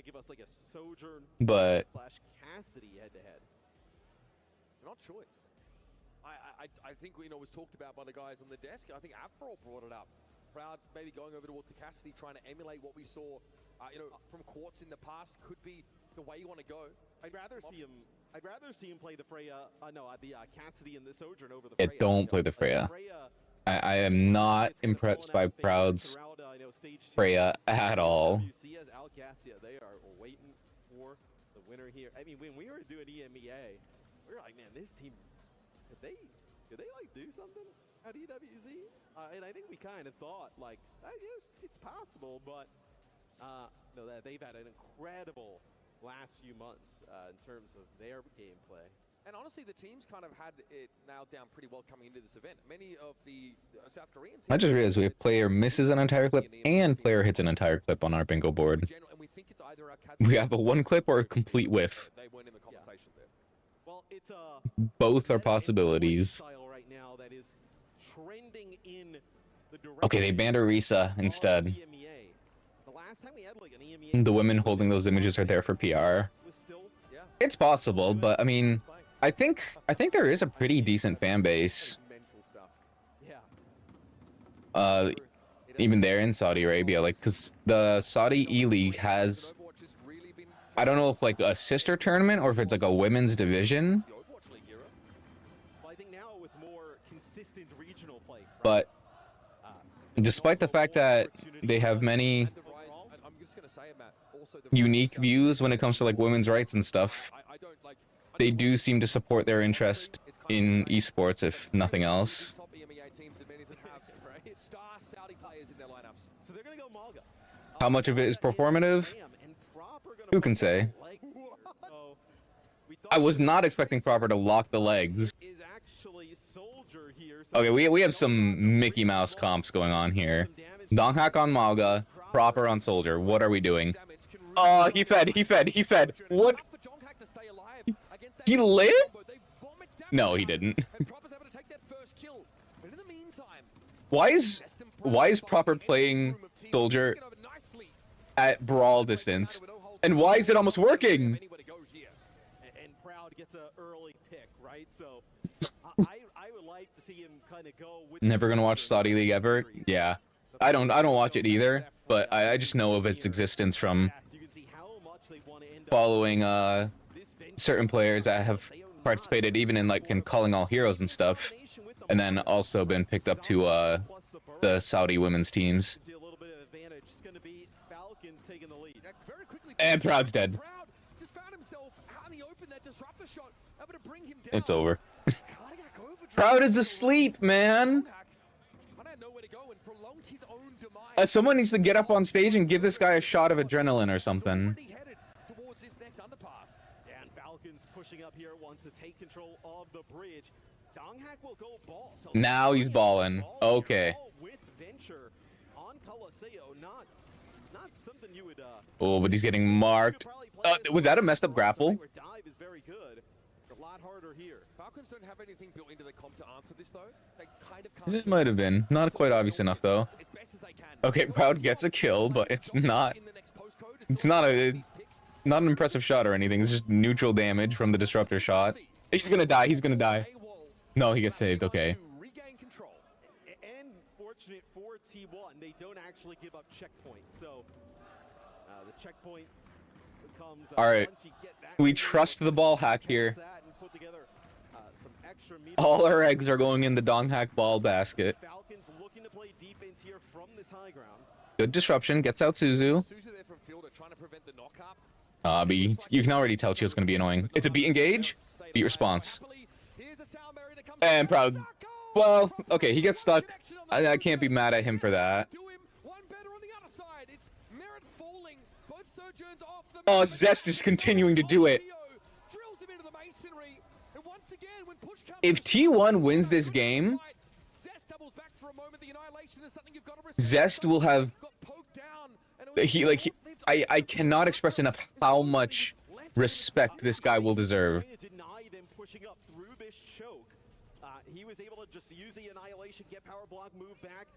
But Cassidy head-to-head. It's not choice. I think it was talked about by the guys on the desk. I think Aphro brought it up. Proud maybe going over towards the Cassidy, trying to emulate what we saw, from Quartz in the past. Could be the way you want to go. I'd rather see him play the Freya. The Cassidy and the Sojourn over the Freya. yeah, don't play the Freya. I am not impressed by Proud's Freya at all. OWCS, they are waiting for the winner here. I mean, when we were doing EMEA, we were like, man, this team, could they like do something at EWC? And I think we kind of thought like, it's possible, but no, that they've had an incredible last few months in terms of their gameplay. And honestly, the teams kind of had it nailed down pretty well coming into this event. Many of the South Korean teams. I just realized we have player misses an entire clip and player hits an entire clip on our bingo board. And we think it's either We have a one clip or a complete whiff. They weren't in the conversation there. Well, it's Both are possibilities. style right now that is trending in the Okay, they banned Orisa instead. EMEA. The last time we had like an EMEA, The women holding those images are there for PR. was still It's possible, but I mean, I think there is a pretty decent fan base. Mental stuff. yeah. Even there in Saudi Arabia, like, cause the Saudi E-League has, Overwatch has really been I don't know if like a sister tournament or if it's like a women's division, the Overwatch League era. Well, I think now with more consistent regional play, right? but despite the fact that they have many And the rise, and I'm just gonna say it, Matt. Also, the unique views when it comes to like women's rights and stuff, I don't like. they do seem to support their interest in esports, if nothing else. Top EMEA teams and many of them have star Saudi players in their lineups. So they're gonna go Malga. How much of it is performative? Who can say? So we I was not expecting Proper to lock the legs. is actually Soldier here. Okay, we have some Mickey Mouse comps going on here. Donghak on Malga, Proper on Soldier. What are we doing? Damage can really Oh, he fed. What? enough for Donghak to stay alive against that He lived? combo. They vomit damage No, he on him, didn't. And Proper's able to take that first kill. But in the meantime, Why is Proper playing Soldier taking over nicely. at brawl distance? And why is it almost working? Anywhere to go here. and Proud gets an early pick, right? So I would like to see him kind of go with Never gonna watch Saudi League ever? Yeah. I don't watch it either, but I just know of its existence from You can see how much following certain players that have participated even in like in calling all heroes and stuff, and then also been picked up to the Saudi women's teams. And Proud's dead. It's over. Proud is asleep, man. Someone needs to get up on stage and give this guy a shot of adrenaline or something. And Falcons pushing up here, wants to take control of the bridge. Donghak will go ball. So Now he's balling. Okay. With Venture on Coliseo, not something you would Oh, but he's getting marked. Was that a messed up grapple? Dive is very good. A lot harder here. Falcons don't have anything built into their comp to answer this though. They kind of can't. It might have been. Not quite obvious enough though. As best as they can. Okay, Proud gets a kill, but it's not not an impressive shot or anything. It's just neutral damage from the disruptor shot. He's gonna die. He's gonna die. No, he gets saved. Okay. Regain control. And fortunate for T1, they don't actually give up checkpoint. So the checkpoint becomes All right. once you get that, We trust the ball hack here. that and put together, some extra meter. All our eggs are going in the Donghak ball basket. Falcons looking to play defense here from this high ground. Good disruption. Gets out Suzu. Suzu there from field are trying to prevent the knock-up. But you can already tell Chio's gonna be annoying. It's a beat engage. Beat response. And Proud. Well, okay, he gets stuck. I can't be mad at him for that. Oh, Zest is continuing to do it. If T1 wins this game, Zest will have... I cannot express enough how much respect this guy will deserve. He was able to just use the annihilation, get power block, move back.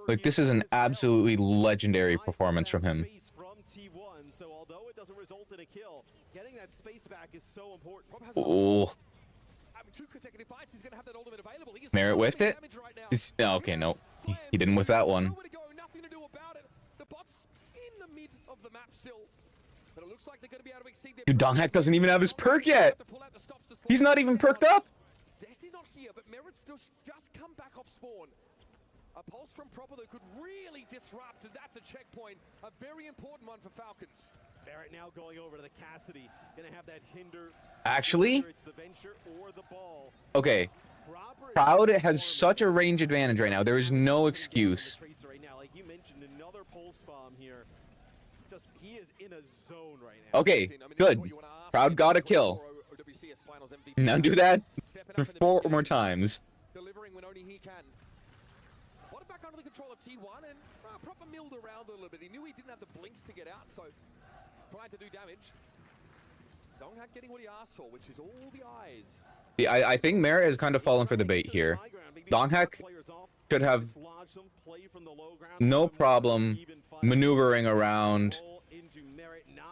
Like, this is an absolutely legendary performance from him. From T1, so although it doesn't result in a kill, getting that space back is so important. Oh. Merit whiffed it? Oh, okay, no. He didn't whiff that one. Dude, Donghak doesn't even have his perk yet. He's not even perked up. Zesty's not here, but Merit's still just come back off spawn. A pulse from Proper though could really disrupt, and that's a checkpoint, a very important one for Falcons. Barrett now going over to the Cassidy, gonna have that hinder. Actually, It's the venture or the ball. okay. Proud has such a range advantage right now. There is no excuse. Right now, like you mentioned, another pulse bomb here. Just he is in a zone right now. Okay, good. Proud got a kill. Now do that for 4 more times. Delivering when only he can. What back under the control of T1 and Proper milled around a little bit. He knew he didn't have the blinks to get out, so tried to do damage. Donghak getting what he asked for, which is all the eyes. Yeah, I think Merit has kind of fallen for the bait here. Donghak should have no problem maneuvering around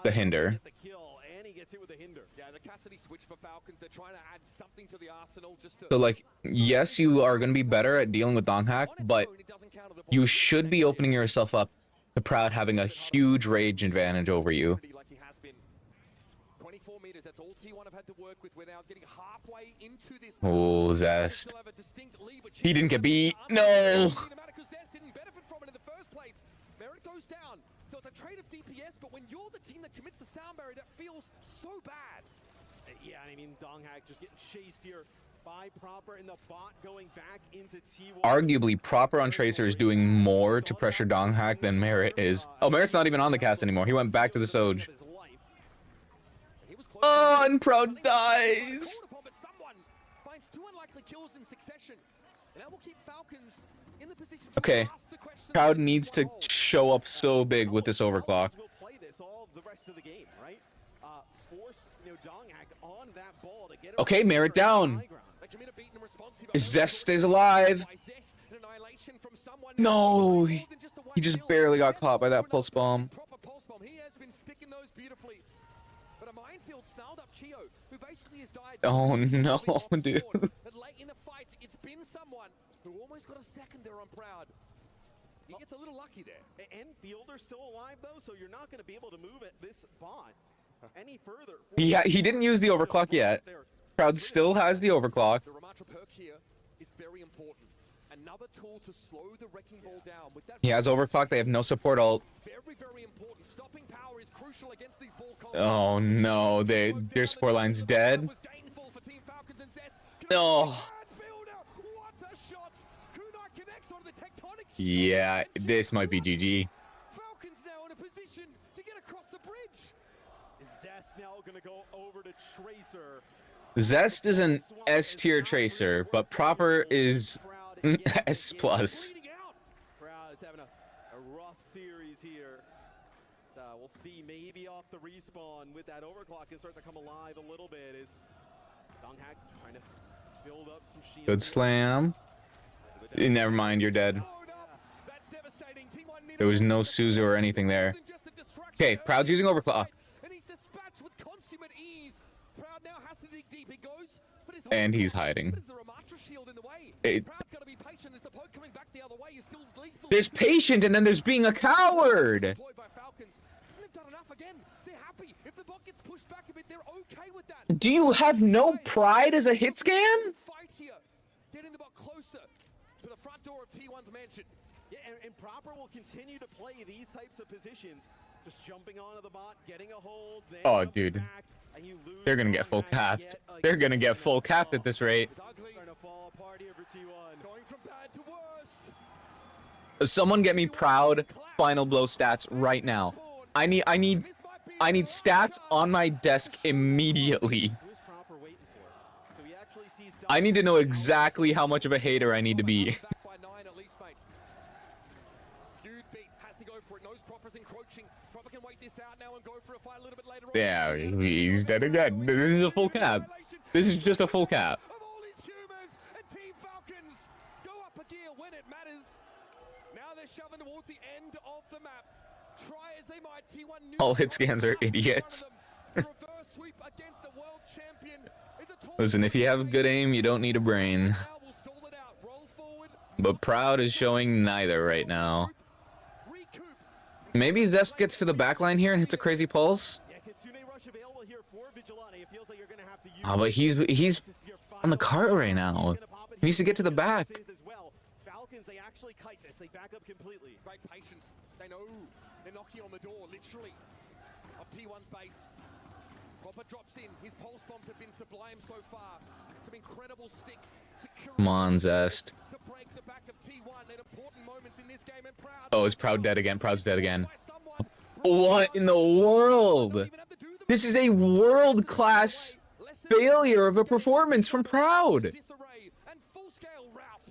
the hinder. Yeah, the Cassidy switch for Falcons. They're trying to add something to the arsenal just to... So, like, yes, you are going to be better at dealing with Donghak, but you should be opening yourself up to Proud having a huge rage advantage over you. Like he has been. 24 meters, that's all T1 have had to work with. We're now getting halfway into this. Oh, Zest. He didn't get beat. No! Zest didn't benefit from it in the first place. Merit goes down. So it's a trade of DPS, but when you're the team that commits the sound barrier, that feels so bad. Yeah, I mean, Donghak just getting chased here by Proper in the bot going back into T1. Arguably, Proper on Tracer is doing more to pressure Donghak than Merit is. Oh, Merit's not even on the cast anymore. He went back to the Soj. Oh, and Proud dies! Okay, Proud needs to show up so big with this overclock. Okay, Merit down. Zest stays alive. No, he just barely got caught by that pulse bomb. Oh no, dude. Late in the fight, it's been someone who almost got a second there on Proud. He gets a little lucky there. And Fielder's still alive, though, so you're not going to be able to move it this bot any further. Yeah, he didn't use the overclock yet. Proud still has the overclock. The Ramatra perk here is very important. Another tool to slow the wrecking ball down. With that He has overclock. They have no support ult. very, very important. Stopping power is crucial against these ball combos. Oh no, their support line's dead. Was gainful for Team Falcons and Zest. Oh. What a shot! Kunai connects onto the tectonic Yeah, this might be GG. Falcons now in a position to get across the bridge. Zest now going to go over to Tracer. Zest is an S tier tracer, but proper is S plus. Proud is having a rough series here. So we'll see maybe off the respawn with that overclock can start to come alive a little bit. Is Donghak trying to build up some shield. Good slam. Never mind, you're dead. There was no Suzu or anything there. Okay, Proud's using overclock. And he's dispatched with consummate ease. Proud now has to dig deep. It goes, but his And he's hiding. But is there a Ramatra shield in the way? Proud's got to be patient as the poke coming back the other way is still lethal. There's patient and then there's being a coward. Deployed by Falcons. And they've done enough again. They're happy. If the bot gets pushed back a bit, they're okay with that. Do you have no pride as a hit scan? Fight here. Getting the bot closer to the front door of T1's mansion. Yeah, and Proper will continue to play these types of positions. Just jumping onto the bot, getting a hold. Then Oh, dude. back, and you lose They're gonna get full capped. They're gonna get full capped at this rate. It's ugly. Starting to fall apart here for T1. Going from bad to worse. Someone get me Proud final blow stats right now. I need stats on my desk immediately. Who is Proper waiting for? So he actually sees I need to know exactly how much of a hater I need to be. Back by 9 at least, mate. Feud beat has to go for it. Knows Proper's encroaching. Proper can wait this out now and go for a fight a little bit later on. Yeah, he's dead again. This is a full cap. This is just a full cap. Of all his humors, and Team Falcons go up a gear when it matters. Now they're shoving towards the end of the map. Try as they might, T1 knew All hit scans are idiots. the reverse sweep against the world champion is a tall Listen, if you have good aim, you don't need a brain. Now we'll stall it out. Roll forward. But Proud is showing neither right now. Recoup. Maybe Zest gets to the backline here and hits a crazy pulse. Yeah, Kitsune Rush available here for Vigilante. It feels like you're gonna have to use Oh, but he's this is your on the final cart right now. He needs to get to the back. as well. Falcons, they actually kite this. They back up completely. Great patience. They know they're knocking on the door, literally, of T1's base. Proper drops in. His pulse bombs have been sublime so far. Some incredible sticks. Come on, Zest. To break the back of T1 at important moments in this game, and Proud. Oh, is Proud dead again? Proud's dead again. By someone. What in the world? This is a world-class failure of a performance from Proud. Disarray and full-scale rout.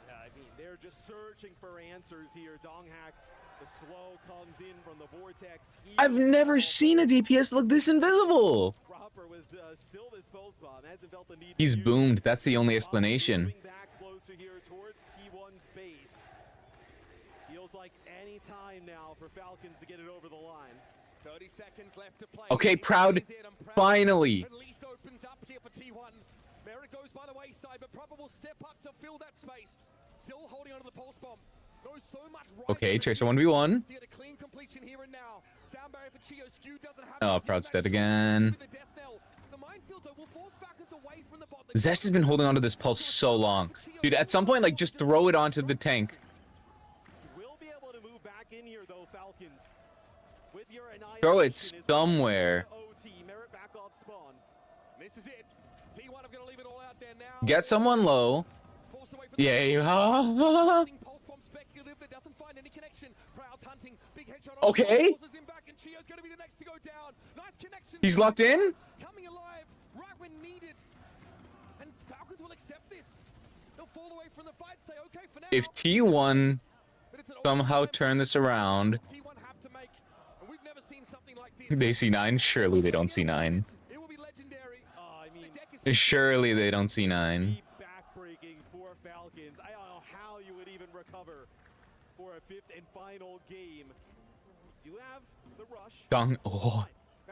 Yeah, I mean, they're just searching for answers here. Donghak, the slow comes in from the vortex. I've never seen a DPS look this invisible. Proper with still this pulse bomb. Hasn't felt the need to He's use boomed. it. That's the only explanation. Moving back closer here towards T1's base. Feels like any time now for Falcons to get it over the line. 30 seconds left to play. Okay, Proud, finally. At least opens up here for T1. Merritt goes by the wayside, but Proper will step up to fill that space. Still holding onto the pulse bomb. Knows so much right Okay, there. Tracer 1v1. To get a clean completion here and now. Sound barrier for Chio. Skew doesn't have Oh, it. Proud's dead With again. the death knell. The minefield, though, will force Falcons away from the bot. Zest has been holding onto this pulse so long. Dude, at some point, like, just throw it onto the tank. Will be able to move back in here though, Falcons. With your Throw it annihilation is somewhere. OT, Merritt back off spawn. This is it. T1 are going to leave it all out there now. Get someone low. Forced away from the Yay. pulse bomb speculative that doesn't find any connection. Proud's hunting. Big headshot on Okay. forces him back, and Chio's going to be the next to go down. Nice connection. He's locked in. Coming alive right when needed. And Falcons will accept this. They'll fall away from the fight, say okay for now. If T1 But it's an somehow all-time turn this decision around, T1 have to make. And we've never seen something like this. they see 9. Surely they don't see 9. It will be legendary. I mean, The deck is Surely they don't see 9. deep backbreaking for Falcons. I don't know how you would even recover for a fifth and final game. You have the rush. Oh,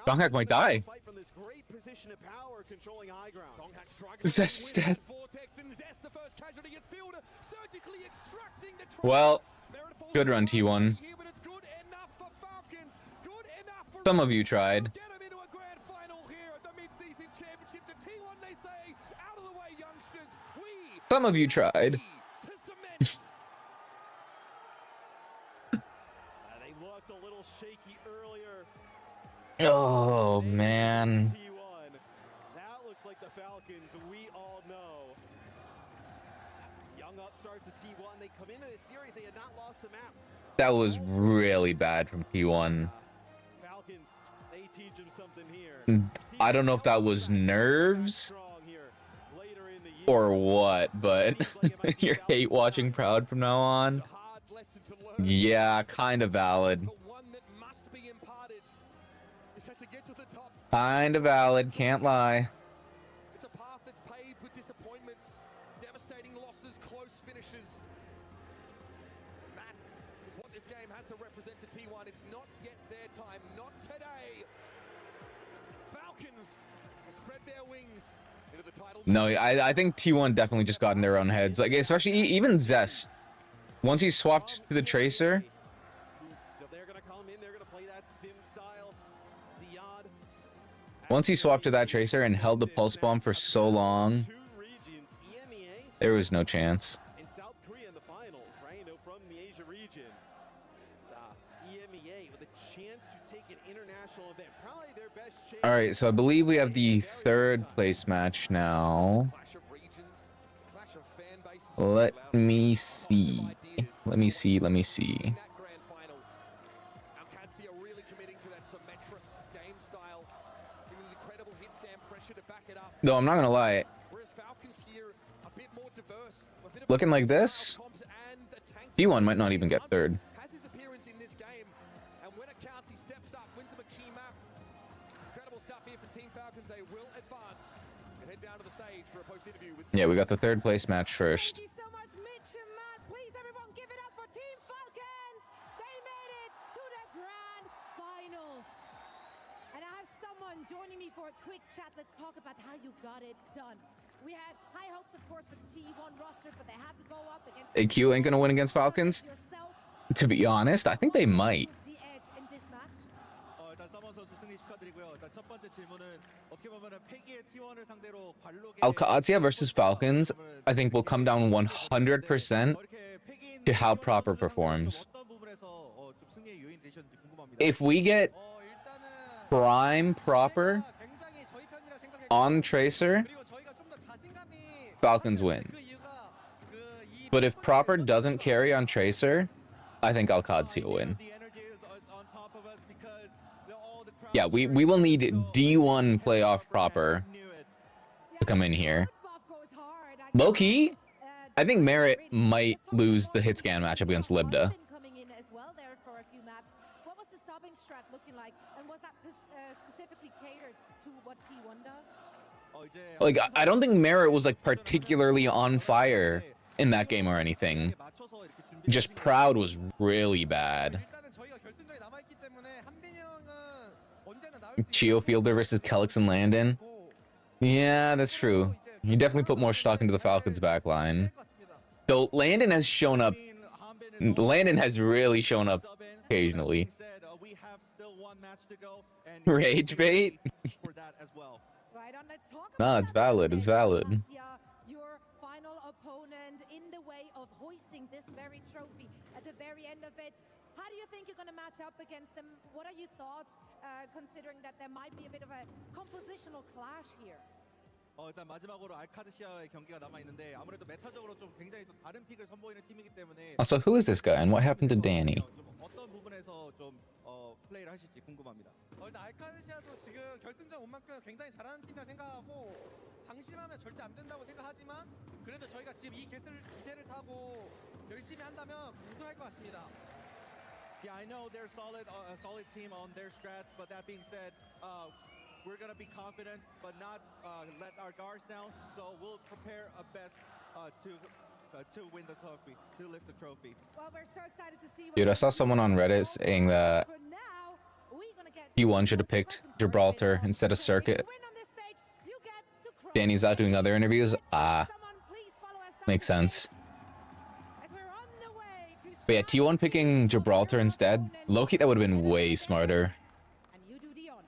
Donghak might die. Fight from this great position of power, controlling high ground. Donghak striking Zest is with dead. Vortex, and Zest, the first casualty, is Fielder surgically extracting the Well, Good run, T1. Here, but it's good enough for Falcons. Good enough for Some of you tried. get them into a grand final here at the Midseason Championship. To T1, they say, out of the way, youngsters. We Some of you tried. to cement. They looked a little shaky earlier. Oh, man. T1. That looks like the Falcons we all know. Young upstart to T1. They come into this series. They had not lost the map. That was really bad from T1. Falcons, they teach him something here. I don't know if that was nerves or what, but you're hate watching Proud from now on. It's a hard lesson to learn. Yeah, kind of valid. But one that must be imparted is that to get to the top, Kind of valid, can't lie. it's a path that's paved with disappointments, devastating losses, close finishes. That is what this game has to represent to T1. It's not yet their time, not today. Falcons will spread their wings into the title. No, I think T1 definitely just got in their own heads. Like, especially even Zest. Once he swapped to the Tracer, They're gonna come in. They're gonna play that sim style. Ziad. once he swapped to that Tracer and held the Pulse Bomb for so long, Two regions, EMEA there was no chance. and South Korea in the finals, right? No, from the Asia region. EMEA with a chance to take an international event. Probably their best chance. All right, so I believe we have the third place match now. Clash of regions, clash of fan bases. Let me see. Let me see. Let me see. In that grand final, Alcadsi are really committing to that symmetrous game style, giving the incredible hit scan pressure to back it up. Though I'm not gonna lie, Whereas Falcons here a bit more diverse, a bit of looking a like this, comps and the tank T1 might not even get third. has his appearance in this game, and when Alcadsi steps up, wins him a key map. Incredible stuff here for Team Falcons. They will advance and head down to the stage for a post-interview with. Yeah, we got the third place match first. Thank you so much, Mitch and Matt. Please, everyone, give it up for Team Falcons. They made it to the grand finals. And I have someone joining me for a quick chat. Let's talk about how you got it done. We had high hopes, of course, for the T1 roster, but they had to go up against. AQ ain't gonna win against Falcons. Yourself. To be honest, I think they might. The edge in this match. 일단 서먼 선수 승리 축하드리고요. 일단 첫 번째 질문은 어떻게 보면은 패기의 T1을 상대로 관록의 Alcadzia versus Falcons, I think will come down 100% to how Proper performs. 어떤 부분에서 좀 승리의 요인이 되셨는지 궁금합니다. If we get 일단은 Prime Proper 굉장히 저희 편이라 생각했고 on Tracer, 그리고 저희가 좀 더 자신감이 Falcons win. 그 이유가 이 But if Proper doesn't carry on Tracer, I think Alcadzia will win. The energy is on top of us because all the crowd Yeah, we will need D1 playoff Proper knew it. to come in here. Buff goes hard. Low key, I think Merit might lose the hit scan matchup against Libda. Coming in as well there for a few maps. What was the subbing strat looking like, and was that specifically catered to what T1 does? 이제 Like, I don't think Merit was like particularly on fire in that game or anything. 맞춰서 이렇게 준비. Just Proud was really bad. 일단은 저희가 결승전에 남아 있기 때문에 한빈이 형은 언제나 나올 수 Chio Fielder versus Kelix and Landon. 있고 Yeah, that's true. You definitely put more stock into the Falcons backline. Though Landon has shown up. Landon has really shown up occasionally. We have still one match to go and Rage bait? for that as well. Right on, let's talk No, about it's that valid, it's valid. Lazia, your final opponent in the way of hoisting this very trophy at the very end of it. How do you think you're going to match up against them? What are your thoughts, considering that there might be a bit of a compositional clash here? 일단 마지막으로 알카드시아의 경기가 남아 있는데 아무래도 메타적으로 좀 굉장히 또 다른 픽을 선보이는 팀이기 때문에 Also, who is this guy and what happened to Danny? 좀 어떤 부분에서 좀 플레이를 하실지 궁금합니다. 일단 알카드시아도 지금 결승전 온 만큼 굉장히 잘하는 팀이라 생각하고 방심하면 절대 안 된다고 생각하지만 그래도 저희가 지금 이 기세를 타고 열심히 한다면 우승할 것 같습니다. Yeah, I know they're a solid team on their strats, but that being said, we're gonna be confident, but not let our guards down. So we'll prepare our best to win the trophy, to lift the trophy. Well, we're so excited to see. Dude, I saw someone on Reddit saying that T1 should have picked Gibraltar instead of Circuit. Danny's out doing other interviews. Makes sense. But yeah, T1 picking Gibraltar instead. Loki, that would have been way smarter. And you do the honors.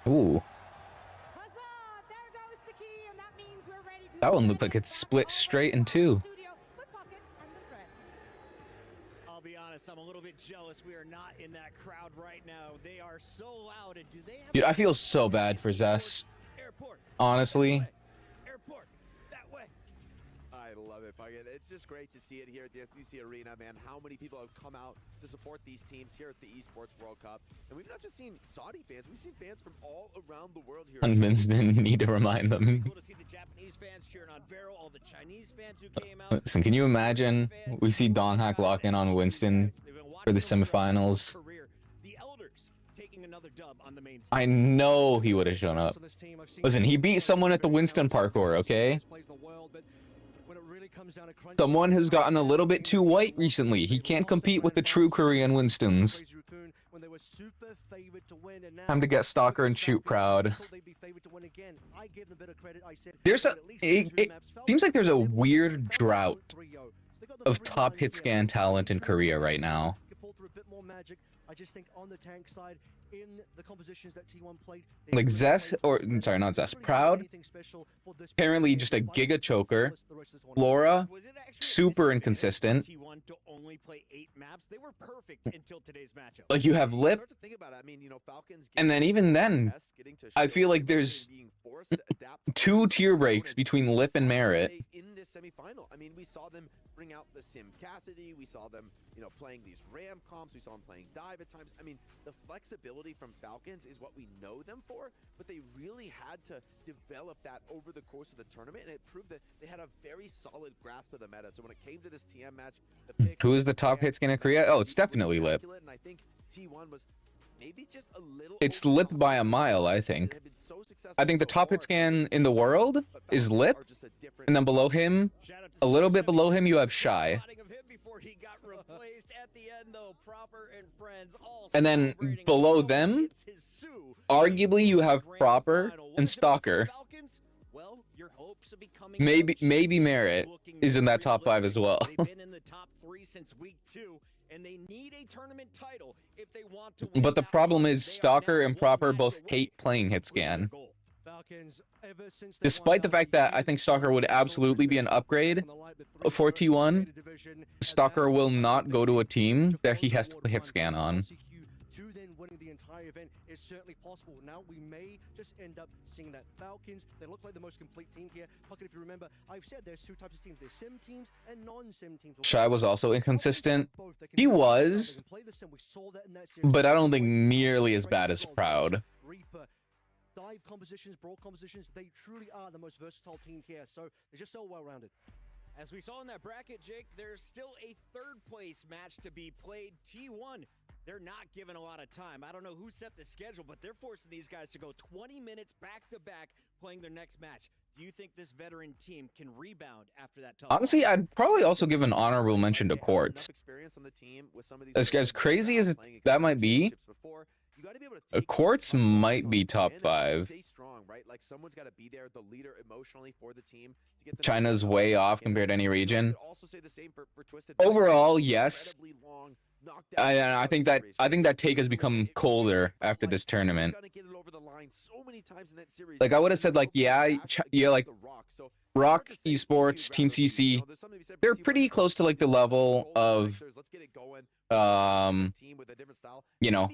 Ooh, Huzzah! There goes the key, and that means we're ready to that one looked like it's split straight in two. studio with Pocket and the friends. I'll be honest, I'm a little bit jealous we are not in that crowd right now. They are so loud, and do they have... Dude, I feel so bad for Zess. Airport, Honestly. that way. Airport, that way. I love it, Puckett. It's just great to see it here at the SDC Arena, man. How many people have come out to support these teams here at the Esports World Cup. And we've not just seen Saudi fans, we've seen fans from all around the world here. Hunbins didn't need to remind them. Cool to see the Japanese fans cheering on Vero, all the Chinese fans who came out. Listen, can you imagine we see Donghak lock in on Winston for the semifinals? The Elders taking another dub on the main stage. I know he would have shown up. Listen, he beat someone at the Winston parkour, okay? Someone has gotten a little bit too white recently. He can't compete with the true Korean Winstons. Time to get Stalker and Shoot proud. There's a... It seems like there's a weird drought of top hit scan talent in Korea right now. I just think on the tank side, in the compositions that T1 played, Like Zess, or sorry, not Zess, Proud, apparently just a giga choker. Flora, super inconsistent. T1 to only play 8 maps. They were perfect until today's matchup. Like you have Lip, and then even then, I feel like there's 2 tier breaks between Lip and Merit. In this semifinal, I mean, we saw them bring out the Sim Cassidy, we saw them, you know, playing these Ram comps, we saw them playing Dive at times. I mean, the flexibility from Falcons is what we know them for, but they really had to develop that over the course of the tournament, and it proved that they had a very solid grasp of the meta. So when it came to this TM match, the picks, Who is the top hit scan in Korea? Oh, it's definitely Lip. and I think T1 was maybe just a little It's Lip by a mile, I think. I think the top hit scan in the world is Lip, and then below him, a little bit below him, you have Shy. And then below them, arguably you have Proper and Stalker. Maybe Merit is in that top 5 as well. They've been in the top 3 since week 2, and they need a tournament title if they want to. But the problem is Stalker and Proper both hate playing hit scan. Despite the fact that I think Stalker would absolutely be an upgrade for T1, Stalker will not go to a team that he has to play hit scan on. Winning the entire event is certainly possible. Now we may just end up seeing that Falcons, they look like the most complete team here. Pocket, if you remember, I've said there's 2 types of teams. There's sim teams and non-sim teams. Shy was also inconsistent. He was, but I don't think nearly as bad as Proud. Dive compositions, brawl compositions, they truly are the most versatile team here, so they're just so well-rounded. As we saw in that bracket, Jake, there's still a 3rd place match to be played. T1, they're not given a lot of time. I don't know who set the schedule, but they're forcing these guys to go 20 minutes back-to-back playing their next match. Do you think this veteran team can rebound after that tough? Honestly, I'd probably also give an honorable mention to Quartz. As crazy as that might be, Quartz might be top 5. China's way off compared to any region. Overall, yes. I think that take has become colder after this tournament. Like I would have said, like yeah, like Rock Esports, Team CC, they're pretty close to like the level of, you know,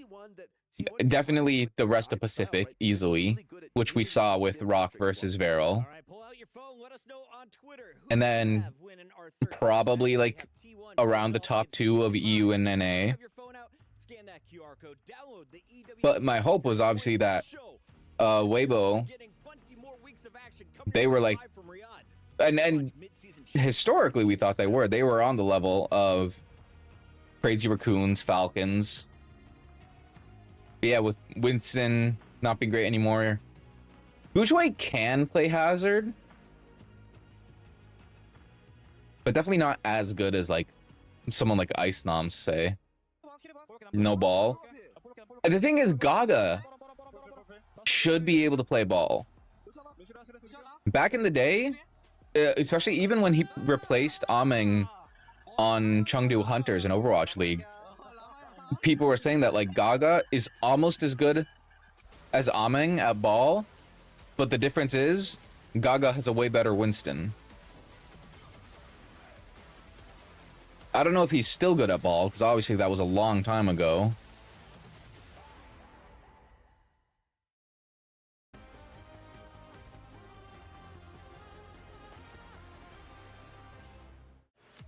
definitely the rest of Pacific easily, which we saw with Rock versus Veryl. And then probably like around the top 2 of EU and NA. But my hope was obviously that Weibo, they were like And historically, we thought they were. They were on the level of Crazy Raccoons, Falcons. But yeah, with Winston not being great anymore. Boujoy can play Hazard, but definitely not as good as like someone like Ice Noms, say. No ball. And the thing is, Gaga should be able to play ball. Back in the day, especially even when he replaced Ameng on Chengdu Hunters in Overwatch League, people were saying that like Gaga is almost as good as Ameng at ball, but the difference is Gaga has a way better Winston. I don't know if he's still good at ball, because obviously that was a long time ago.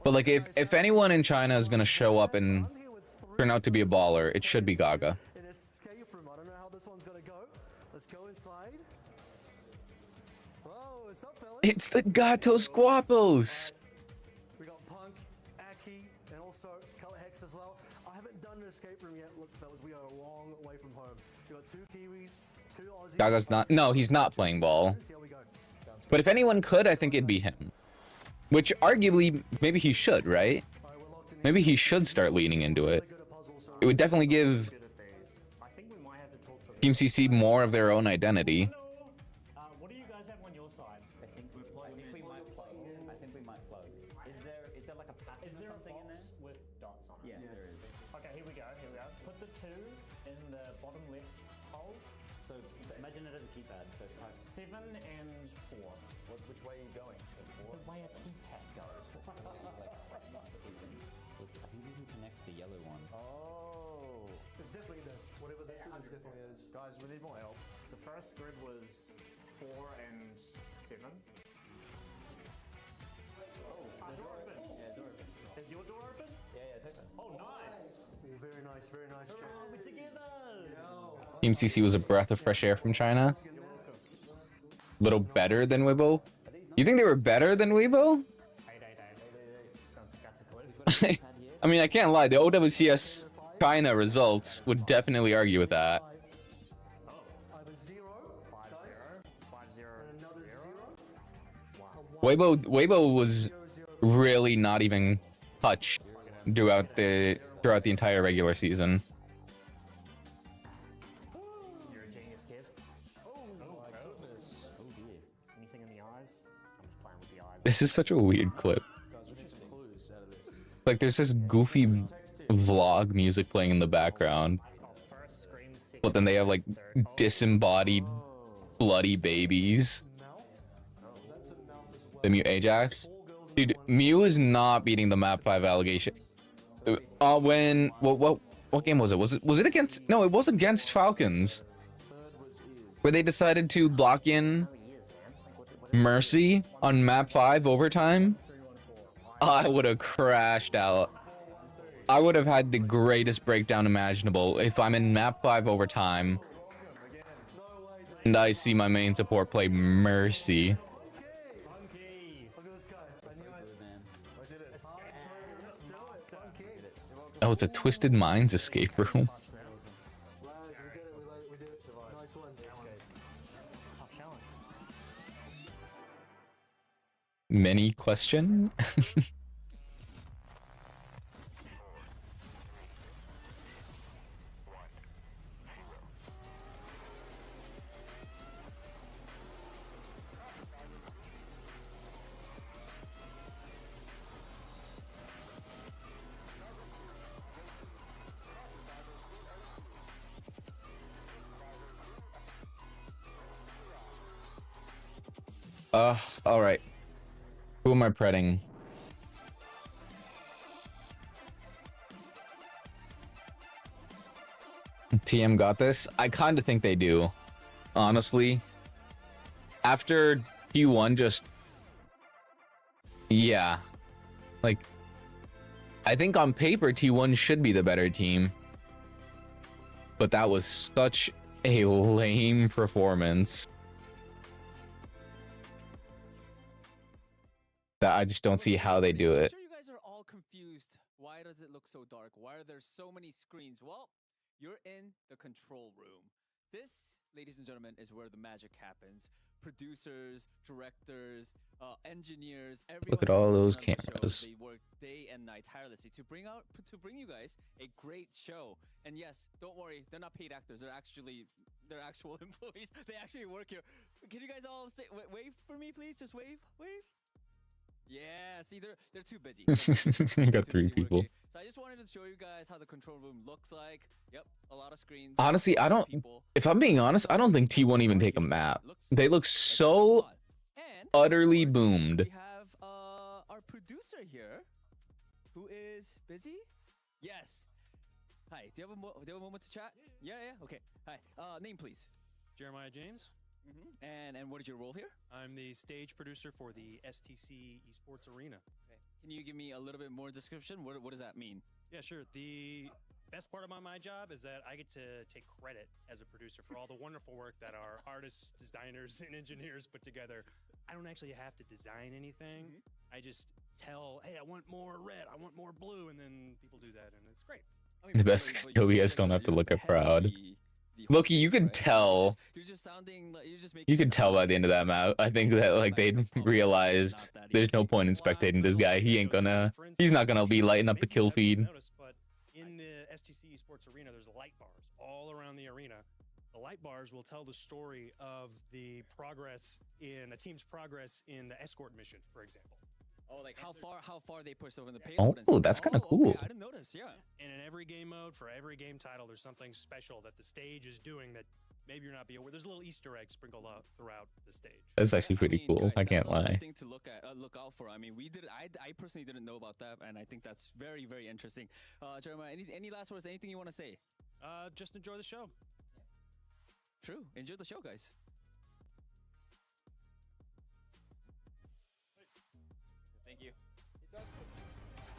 But like if anyone in China is gonna show up and turn out to be a baller, it should be Gaga. An escape room. I don't know how this one's gonna go. Let's go inside. Whoa, what's up, fellas? It's the Gatos Guapos. We got Punk, Aki, and also Color Hex as well. I haven't done an escape room yet. Look, fellas, we are a long way from home. We got 2 Kiwis, 2 Aussies. Gaga's not. No, he's not playing ball. Here we go. But if anyone could, I think it'd be him. Which arguably, maybe he should, right? Maybe he should start leaning into it. It would definitely give Team CC more of their own identity. What do you guys have on your side? I think we might plug. I think we might plug. Is there like a pattern? Is there something in there with dots on it? Yes, there is. Okay, here we go. Here we go. Put the 2 in the bottom left hole. So imagine it as a keypad. So 7 and 4. Which way are you going? The way a keypad goes. I think we can connect the yellow one. Oh. This definitely does. Whatever this is, it definitely is. Guys, we need more help. The first grid was 4 and 7. Oh, door open. Yeah, door open. Is your door open? Yeah, it's open. Oh, nice. Very nice, very nice. Oh, we're together. Team CC was a breath of fresh air from China. Little better than Weibo. You think they were better than Weibo? I mean, I can't lie. The OWCS China results would definitely argue with that. Weibo was really not even touched throughout the entire regular season. You're a genius, Kev. Oh my goodness. Oh dear. Anything in the eyes? I'm just playing with the eyes. This is such a weird clip. Like, there's this goofy vlog music playing in the background, but then they have like disembodied bloody babies. The Mew Ajax, dude. Mew is not beating the map 5 allegation. When what game was it? Was it against? No, it was against Falcons, where they decided to lock in Mercy on map 5 overtime. I would have crashed out. I would have had the greatest breakdown imaginable if I'm in map 5 overtime and I see my main support play Mercy. Oh, it's a Twisted Minds escape room. Many question? All right. Who am I pretting? TM got this? I kind of think they do. Honestly. After Q1 just... Yeah. Like, I think on paper T1 should be the better team. But that was such a lame performance. that I just don't see how they do I'm it. sure you guys are all confused. Why does it look so dark? Why are there so many screens? Well, you're in the control room. This, ladies and gentlemen, is where the magic happens. Producers, directors, engineers, everyone. Look at all those working on the cameras. show, they work day and night tirelessly to bring you guys a great show. And yes, don't worry, they're not paid actors. They're actual employees. They actually work here. Can you guys all say wave for me, please? Just wave. Yeah, see, they're too busy. I got 3 people. Working. So I just wanted to show you guys how the control room looks like. Yep, a lot of screens. Honestly, I don't. If I'm being honest, I don't think T1 even take a map. They look so utterly boomed. We have our producer here, who is busy. Yes. Hi. Do you have a moment to chat? Yeah. Okay. Hi. Name, please. Jeremiah James. And what is your role here? I'm the stage producer for the STC Esports Arena. Okay. Can you give me a little bit more description? What does that mean? Yeah, sure. The best part about my job is that I get to take credit as a producer for all the wonderful work that our artists, designers, and engineers put together. I don't actually have to design anything. I just tell, hey, I want more red, I want more blue, and then people do that, and it's great. The best is OBS don't have to look at crowd. Loki, you could tell. You could tell by the end of that map. I think that like they realized there's no point in spectating this guy. He's not gonna be lighting up the kill feed. But in the STC Esports Arena, there's light bars all around the arena. The light bars will tell the story of the progress in a team's progress in the escort mission, for example. Oh, like how far they pushed over the payload. Oh, that's kind of cool. Okay, I didn't notice. Yeah. And in every game mode, for every game title, there's something special that the stage is doing that maybe you're not be aware. There's a little Easter egg sprinkled out throughout the stage. That's actually pretty cool. Guys, I can't that's lie. Thing to look out for. I mean, I personally didn't know about that, and I think that's very, very interesting. Jeremiah, any last words? Anything you want to say? Just enjoy the show. True. Enjoy the show, guys. Thank you.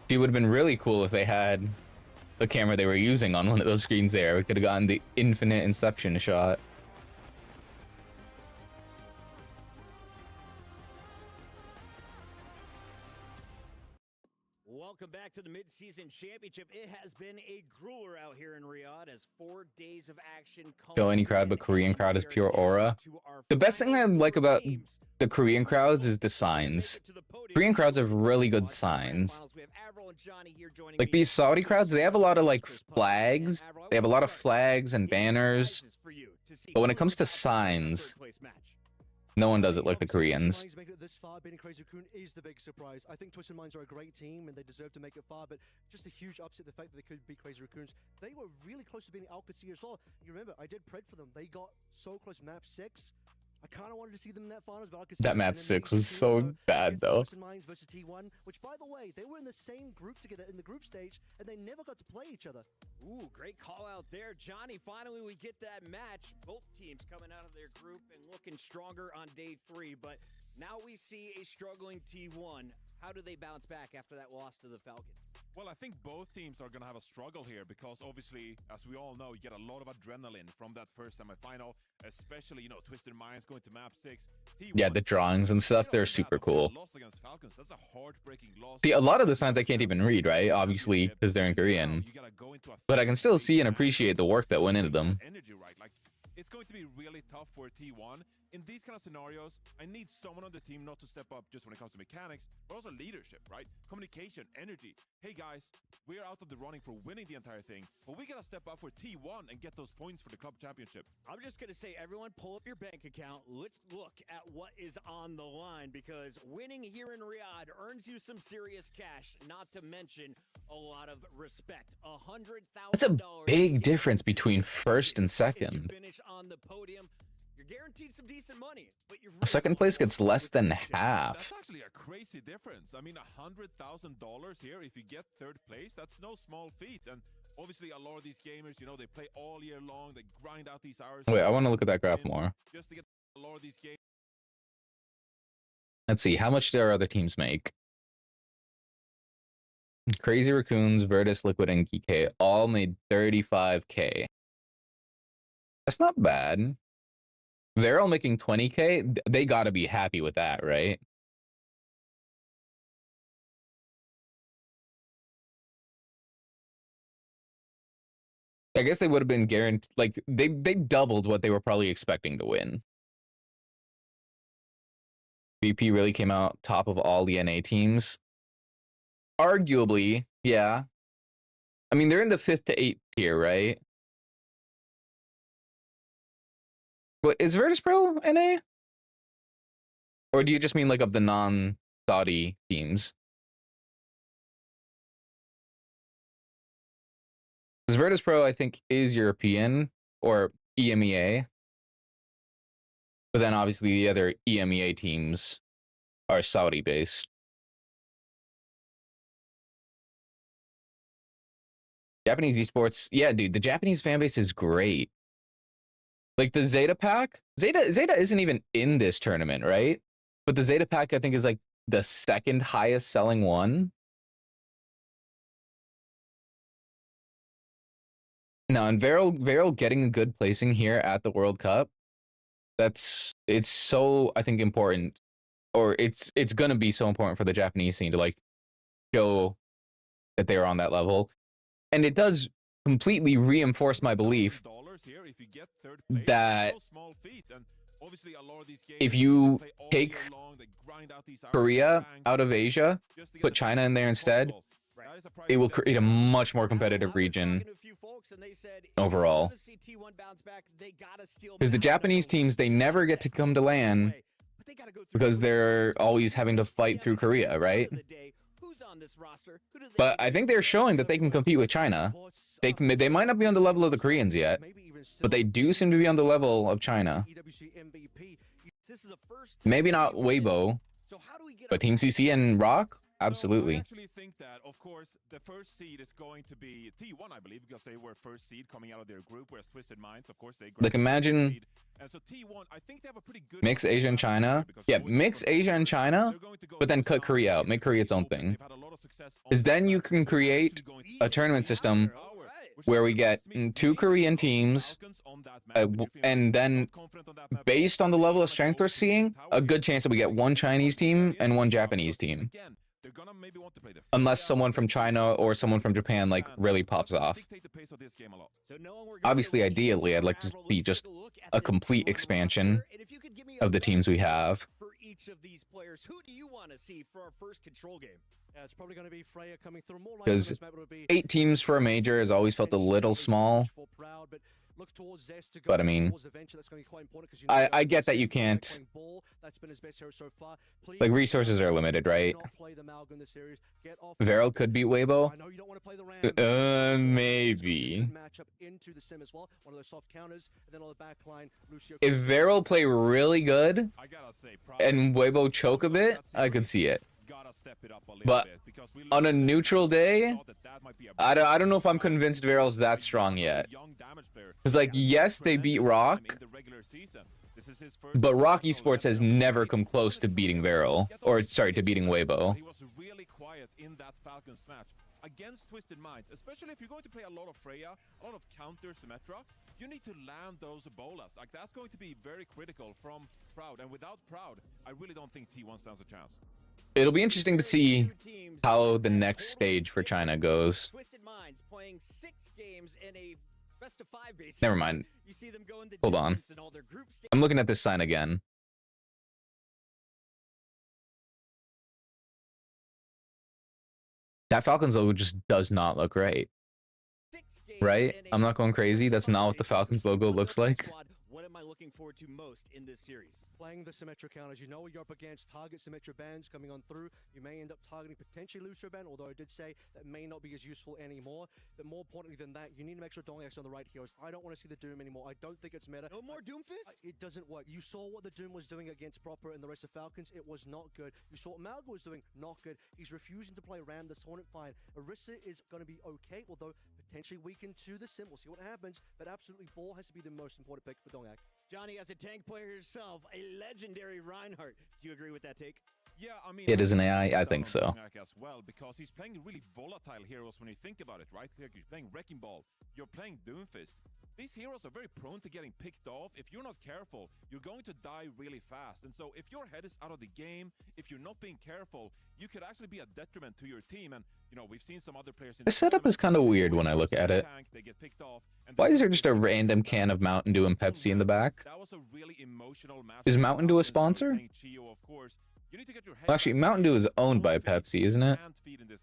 It would have been really cool if they had the camera they were using on one of those screens there. We could have gotten the infinite Inception shot. Welcome back to the Midseason Championship. It has been a grueler out here in Riyadh as 4 days of action. Show any crowd, but Korean crowd is pure aura. The best thing I like about the Korean crowds is the signs. Korean crowds have really good signs. Like these Saudi crowds, they have a lot of like flags. They have a lot of flags and banners. But when it comes to signs, no one does it like the Koreans. Making it this far, beating Crazy Raccoon is the big surprise. I think Twisted Minds are a great team and they deserve to make it far, but just a huge upset the fact that they could beat Crazy Raccoons. They were really close to beating OWCS as well. You remember, I did pred for them. They got so close map 6. I kind of wanted to see them in that finals, but that map 6 was so bad though. Twisted Minds versus T1, which by the way, they were in the same group together in the group stage and they never got to play each other. Ooh, great call out there, Johnny. Finally, we get that match. Both teams coming out of their group and looking stronger on day 3, but now we see a struggling T1. How do they bounce back after that loss to the Falcons? Well, I think both teams are going to have a struggle here because obviously, as we all know, you get a lot of adrenaline from that first semifinal, especially, Twisted Minds going to map 6. Yeah, the drawings and stuff, they're super cool. Loss against Falcons, that's a heartbreaking loss. See, a lot of the signs I can't even read, right? Obviously, because they're in Korean. But I can still see and appreciate the work that went into them. Energy, right? Like, it's going to be really tough for T1. In these kind of scenarios, I need someone on the team not to step up just when it comes to mechanics, but also leadership, right? Communication, energy. Hey guys, we're out of the running for winning the entire thing, but we gotta step up for T1 and get those points for the club championship. I'm just gonna say, everyone pull up your bank account. Let's look at what is on the line because winning here in Riyadh earns you some serious cash, not to mention a lot of respect. $100,000. That's a big difference between first and second. Finish on the podium. You're guaranteed some decent money, but you're Second place gets less than half. That's actually a crazy difference. I mean, $100,000 here, if you get third place, that's no small feat. And obviously, a lot of these gamers, they play all year long. They grind out these hours. Wait, I want to look at that graph more. Just to get a lot of these games. Let's see, how much do our other teams make? Crazy Raccoons, Virtus, Liquid, and GK all made 35K. That's not bad. They're all making 20K. They gotta be happy with that, right? I guess they would have been guaranteed, like they doubled what they were probably expecting to win. VP really came out top of all the NA teams. Arguably, yeah. I mean, they're in the 5th to 8th tier, right? What is Virtus.pro NA? Or do you just mean like of the non-Saudi teams? Because Virtus.pro, I think, is European or EMEA. But then obviously the other EMEA teams are Saudi-based. Japanese esports, yeah, dude, the Japanese fan base is great. Like the Zeta pack, Zeta isn't even in this tournament, right? But the Zeta pack, I think, is like the second highest selling one. No, and Varel getting a good placing here at the World Cup, it's so, I think, important, or it's gonna be so important for the Japanese scene to like show that they're on that level. And it does completely reinforce my belief that if you take Korea out of Asia, put China in there instead, it will create a much more competitive region overall. Because the Japanese teams, they never get to come to LAN because they're always having to fight through Korea, right? But I think they're showing that they can compete with China. They might not be on the level of the Koreans yet, but they do seem to be on the level of China. Maybe not Weibo, but Team CC and Rock, absolutely. I actually think that, of course, the first seed is going to be T1, I believe, because they were first seed coming out of their group, whereas Twisted Minds, of course, they like imagine and so T1, I think they have a pretty good mix Asia and China. Yeah, mix Asia and China, but then cut Korea out, make Korea its own thing. Because then you can create a tournament system where we get 2 Korean teams, and then based on the level of strength we're seeing, a good chance that we get 1 Chinese team and 1 Japanese team. Unless someone from China or someone from Japan like really pops off. Obviously, ideally, I'd like to see just a complete expansion of the teams we have. For each of these players, who do you want to see for our first control game? Yeah, it's probably going to be Freya coming through more. Because 8 teams for a major has always felt a little small. But I mean, I get that you can't. Like, resources are limited, right? Varel could beat Weibo. Maybe. If Varel play really good and Weibo choke a bit, I could see it. But on a neutral day, I don't know if I'm convinced Varel's that strong yet. Because, like, yes, they beat Rock, but Rock Esports has never come close to beating Varel. Or, sorry, to beating Weibo. He was really quiet in that Falcons match against Twisted Minds, especially if you're going to play a lot of Freya, a lot of counter Symmetra. You need to land those Ebolas. Like, that's going to be very critical from Proud. And without Proud, I really don't think T1 stands a chance. It'll be interesting to see how the next stage for China goes. Twisted Minds playing 6 games in a best of 5 basically. Never mind. You see them go in the Hold on. distance in all their group stages. I'm looking at this sign again. That Falcons logo just does not look right. Right? I'm not going crazy. That's not what the Falcons logo looks like. What am I looking forward to most in this series? Playing the Symmetra counters. You know you're up against target Symmetra bands coming on through. You may end up targeting potentially Lucio band, although I did say that may not be as useful anymore. But more importantly than that, you need to make sure Dongak's on the right heroes. I don't want to see the Doom anymore. I don't think it's meta. No more Doomfist? It doesn't work. You saw what the Doom was doing against Proper and the rest of Falcons. It was not good. You saw what Malgo was doing. Not good. He's refusing to play Ram this tournament. Fine. Orisa is going to be okay, although potentially weakened to the Sim. We'll see what happens. But absolutely, Ball has to be the most important pick for Dongak. Johnny, as a tank player yourself, a legendary Reinhardt. Do you agree with that take? Yeah, I mean, It is an AI? I down think on so. Donghack as well, because he's playing really volatile heroes when you think about it, right? Like you're playing Wrecking Ball, you're playing Doomfist. These heroes are very prone to getting picked off. If you're not careful, you're going to die really fast. And so if your head is out of the game, if you're not being careful, you could actually be a detriment to your team. And, you know, we've seen some other players in The setup is kind of weird when I look at it. They get picked off. And Why is there just a random can of Mountain Dew and Pepsi in the back? that was a really emotional match. Is Mountain Dew a sponsor? Chio, of course. You need to get your head Well, actually, Mountain Dew is owned by Pepsi, isn't it?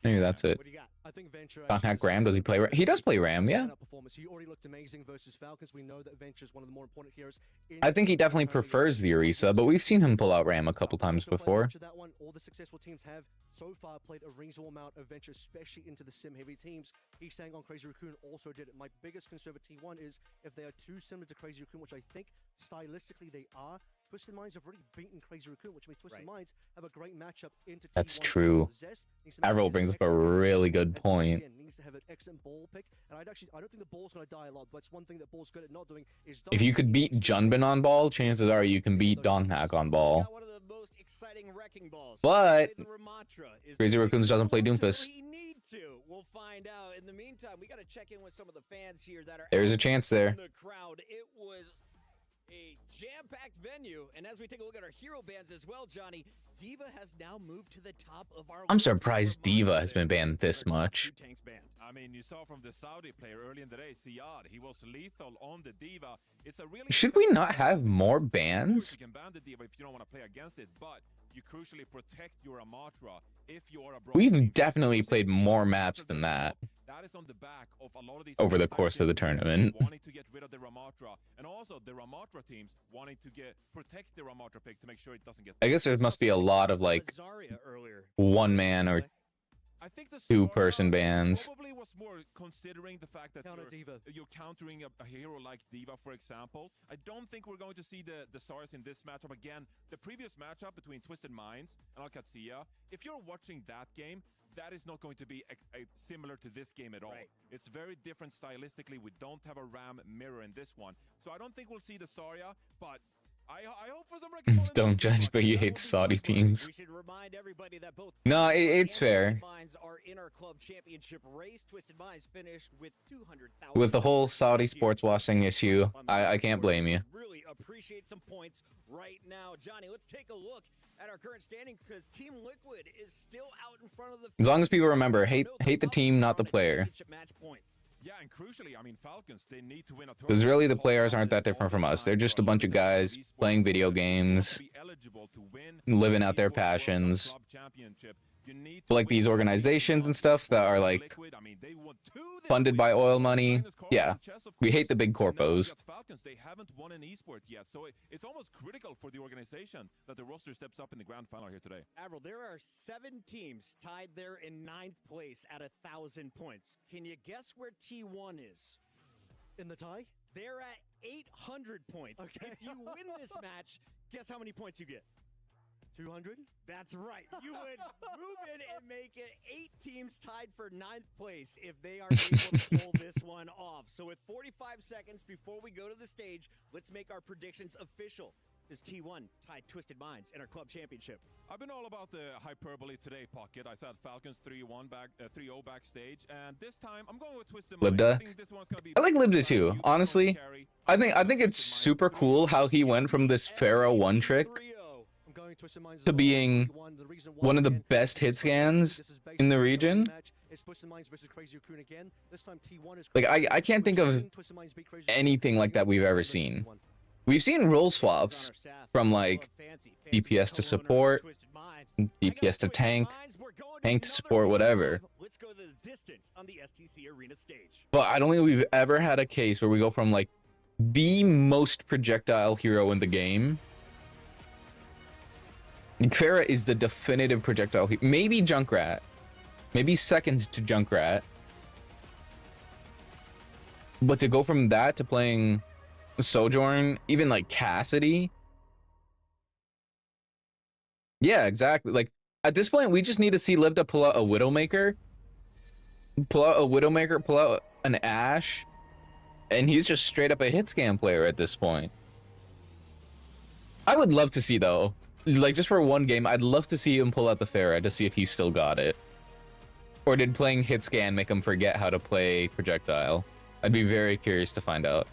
Maybe that's it. I think Venture Donghack Ram, does he play Ram? He does play Ram, yeah. performance. He already looked amazing versus Falcons. We know that Venture is one of the more important heroes. I think he definitely prefers the Orisa, but we've seen him pull out Ram a couple times before. That one, all the successful teams have so far played a reasonable amount of Venture, especially into the sim-heavy teams. He's saying on Crazy Raccoon also did it. My biggest concern with T1 is if they are too similar to Crazy Raccoon, which I think stylistically they are. Twisted Minds have already beaten Crazy Raccoon, which means Twisted Minds have a great matchup into That's T1. true. Avril brings up a really good point. Needs to have an excellent ball pick, and I don't think the ball's going to die a lot. But it's one thing that ball's good at not doing is. If you could beat Junbin on ball, chances are you can beat Donghack on ball. One of the most exciting wrecking balls. But The Ramatra is Crazy Raccoons doesn't play Doomfist. we need to. We'll find out. In the meantime, we got to check in with some of the fans here that are There's a out chance in there. the crowd. It was a jam-packed venue, and as we take a look at our hero bands as well, Johnny, Diva has now moved to the top of our I'm list. surprised Diva has been banned this much. I mean, you saw from the Saudi player early in the day, Siad, he was lethal on the Diva. It's a really Should we not have more bans? You can ban the Diva if you don't want to play against it, but you crucially protect your Amatra if you are a We've definitely played more maps than that That is on the back of a lot of these over the course of the tournament. wanting to get rid of the Ramatra, and also the Ramatra teams wanting to protect the Ramatra pick to make sure it doesn't get. I guess there must be a lot of like one man or I think the two-person bans. Probably was more considering the fact that you're countering a hero like Diva, for example. I don't think we're going to see the Saurus in this matchup again. The previous matchup between Twisted Minds and Alcazia, if you're watching that game, that is not going to be similar to this game at all. It's very different stylistically. We don't have a Ram mirror in this one. So I don't think we'll see the Saria, but I hope for some Don't judge, but you hate Saudi teams. No, it's fair. Are in our club championship race. Twisted Minds finished with 200,000. With the whole Saudi sports washing issue, I can't blame you. Really appreciate some points right now. Johnny, let's take a look at our current standing because Team Liquid is still out in front of the. As long as people remember, hate the team, not the player. Yeah, and crucially, I mean, Falcons, they need to win a Because really, the players aren't that different from us. They're just a bunch of guys playing video games, living out their passions. But like these organizations and stuff that are like funded by oil money, yeah, we hate the big corpos. Falcons, they haven't won an esport yet, so it's almost critical for the organization that the roster steps up in the grand final here today. Avril, there are 7 teams tied there in 9th place at 1,000 points. Can you guess where T1 is? In the tie? They're at 800 points. Okay. If you win this match, guess how many points you get? 200? That's right. You would move in and make it 8 teams tied for 9th place if they are able to pull this one off. So with 45 seconds before we go to the stage, let's make our predictions official. Does T1 tie Twisted Minds in our club championship? I've been all about the hyperbole today, Pocket. I said Falcons 3-0 backstage, and this time I'm going with Twisted Minds. Libda. I think this one's gonna be I like Libda too, honestly. I think it's super cool how he went from this Pharaoh 1 trick to being one of the best hit scans in the region. Like, I can't think of anything like that we've ever seen. We've seen role swaps from like DPS to support, DPS to tank, tank to support, whatever. Let's go the distance on the STC Arena stage. But I don't think we've ever had a case where we go from like the most projectile hero in the game. Pharah is the definitive projectile hero. Maybe Junkrat. Maybe second to Junkrat. But to go from that to playing Sojourn, even like Cassidy. Yeah, exactly. Like at this point, we just need to see Libda pull out a Widowmaker. Pull out an Ashe. And he's just straight up a hit scan player at this point. I would love to see though like, just for one game, I'd love to see him pull out the Pharah to see if he still got it. Or did playing hit scan make him forget how to play projectile? I'd be very curious to find out.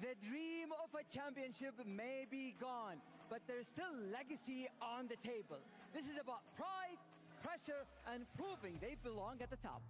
The dream of a championship may be gone, but there's still legacy on the table. This is about pride, pressure, and proving they belong at the top.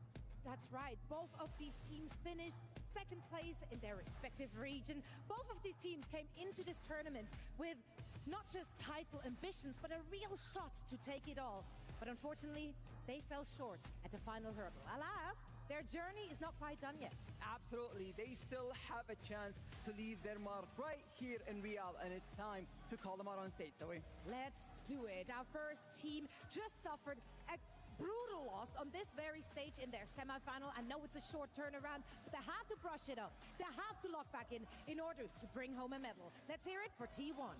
That's right. Both of these teams finished second place in their respective region. Both of these teams came into this tournament with not just title ambitions, but a real shot to take it all. But unfortunately, they fell short at the final hurdle. Alas, their journey is not quite done yet. Absolutely. They still have a chance to leave their mark right here in Real, and it's time to call them out on stage, Zoe. Let's do it. Our first team just suffered a brutal loss on this very stage in their semifinal. I know it's a short turnaround, but they have to brush it up. They have to lock back in order to bring home a medal. Let's hear it for T1.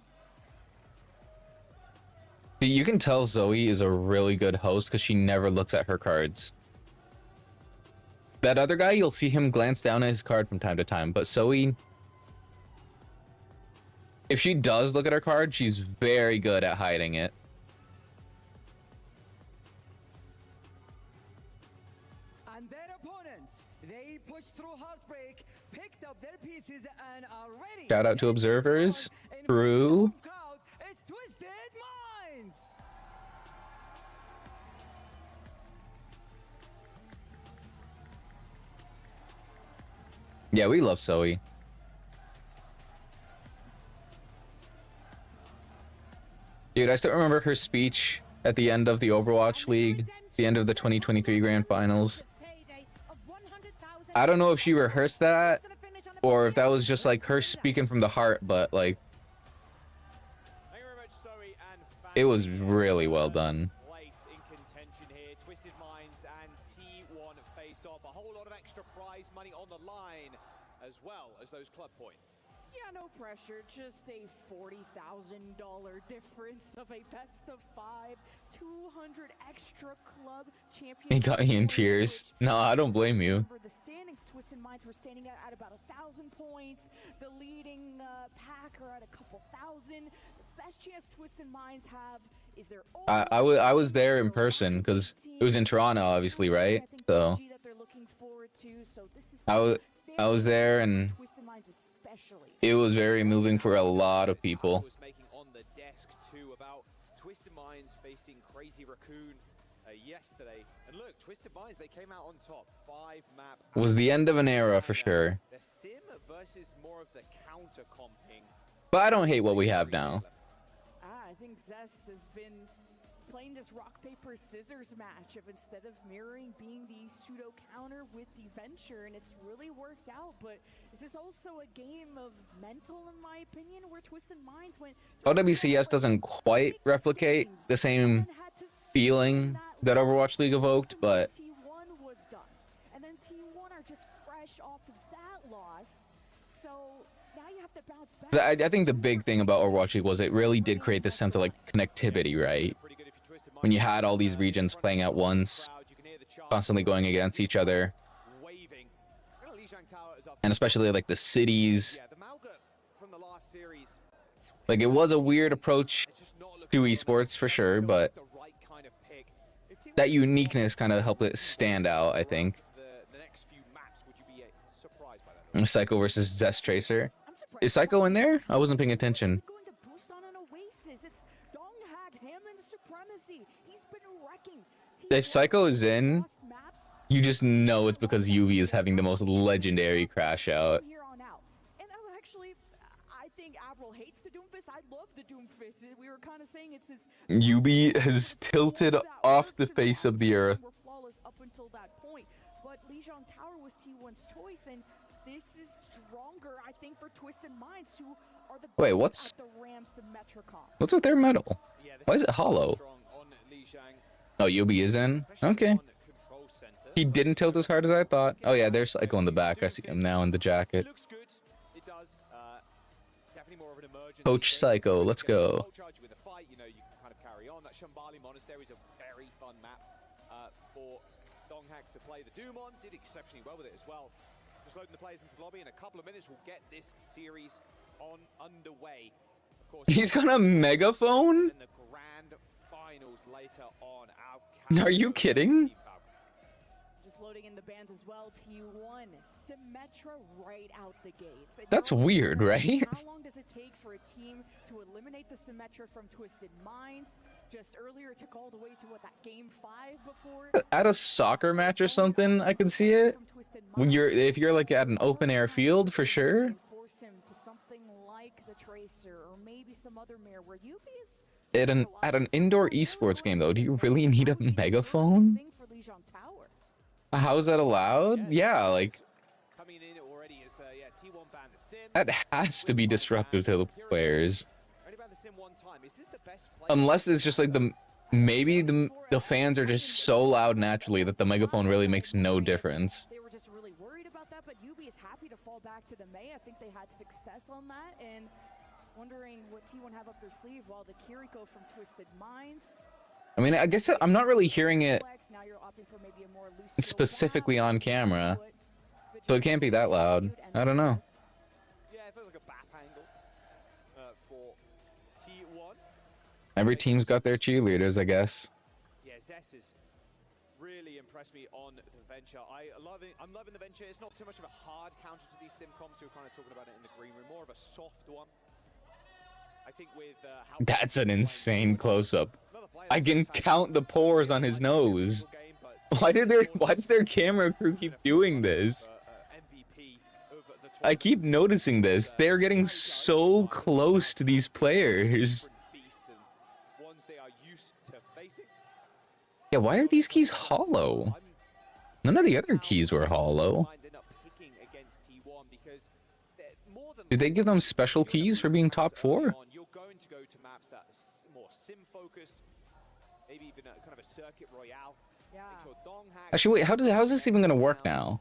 You can tell Zoe is a really good host because she never looks at her cards. That other guy, you'll see him glance down at his card from time to time, but Zoe, if she does look at her card, she's very good at hiding it. And their opponents, they pushed through heartbreak, picked up their pieces, and are ready. Shout out to observers. True. It's Twisted Minds. Yeah, we love Zoe. Dude, I still remember her speech at the end of the Overwatch League, the end of the 2023 Grand Finals. I don't know if she rehearsed that or if that was just like her speaking from the heart, but like it was really well done. Place in contention here. Twisted Minds and T1 face off. A whole lot of extra prize money on the line, as well as those club points. Yeah, no pressure. Just a $40,000 difference of a best of 5, 200 extra club champions. He got me in tears. No, I don't blame you. Remember the standings, Twisted Minds were standing at about 1,000 points. The leading pack are at a couple thousand. The best chance Twisted Minds have is their I was there in person because it was in Toronto, obviously, right? So I was there, and it was very moving for a lot of people. Was making on the desk too about Twisted Minds facing Crazy Raccoon yesterday, and look, Twisted Minds, they came out on top. 5-map. Was the end of an era for sure. The sim versus more of the counter comping. But I don't hate what we have now. I think Zest has been playing this rock paper scissors match of instead of mirroring being the pseudo counter with the venture, and it's really worked out. But is this also a game of mental, in my opinion, where Twisted Minds went OWCS doesn't quite replicate the same feeling that Overwatch League evoked, but T1 was done, and then T1 are just fresh off of that loss, so now you have to bounce back. I think the big thing about Overwatch League was it really did create this sense of like connectivity, right? When you had all these regions playing at once, constantly going against each other, and especially like the cities. Like, it was a weird approach to esports for sure, but that uniqueness kind of helped it stand out, I think. Psycho versus Zest Tracer. Is Psycho in there? I wasn't paying attention. If Psycho is in, you just know it's because UV is having the most legendary crash out. And actually, I think Avril hates the Doomfist. I love the Doomfist. We were kind of saying it's his... UV has tilted off the face of the earth. Were flawless up until that point, but Lijiang Tower was T1's choice, and this is stronger, I think, for Twisted Minds, who are the Wait, best at the Ram Symmetricon. What's with their medal? Why is it hollow? Oh, UB is in? Okay. He didn't tilt as hard as I thought. Oh yeah, there's Psycho in the back. I see him now in the jacket. Coach Psycho, let's go. carry on. That Shambali Monastery is a very fun map for Donghak to play. The Doom on did exceptionally well with it as well. Just loading the players into the lobby. In a couple of minutes, we'll get this series underway. Of course, He's got a megaphone? in the grand finals later on. Are you kidding? Just loading in the bands as well. T1 Symmetra right out the gates. And That's weird, right? how long does it take for a team to eliminate the Symmetra from Twisted Minds? Just earlier it took all the way to what, that game 5 before? At a soccer match or something, I can see it. When if you're like at an open air field, for sure. Force him to something like the Tracer or maybe some other mirror where UBS At an indoor esports game though, do you really need a megaphone? for Lijiang Tower. How is that allowed? Yeah, like Coming in already is T1 banned the Sim. that has to be disruptive to the players. Only banned the Sim one time. Is this the best play? Unless it's just like maybe the fans are just so loud naturally that the megaphone really makes no difference. They were just really worried about that, but UB is happy to fall back to the May. I think they had success on that, and wondering what T1 have up their sleeve while the Kiriko from Twisted Minds. I mean, I guess I'm not really hearing it Now you're opting for maybe a more loose specifically on camera, so it can't be that loud. I don't know. Yeah, it feels like a BAP angle for T1. Every team's got their cheerleaders, I guess. Yeah, Zess has really impressed me on the venture. I'm loving the venture. It's not too much of a hard counter to these sim comps. We were kind of talking about it in the green room. More of a soft one. I think with how That's an insane close-up. I can count the pores on his nose. Why does their camera crew keep doing this? I keep noticing this. They're getting so close to these players. ones they are used to facing. Yeah, why are these keys hollow? None of the other keys were hollow. Did they give them special keys for being top 4? You're going to go to maps that are more sim focused, maybe even a kind of a circuit royale. Yeah. Actually, wait, how's this even gonna work now?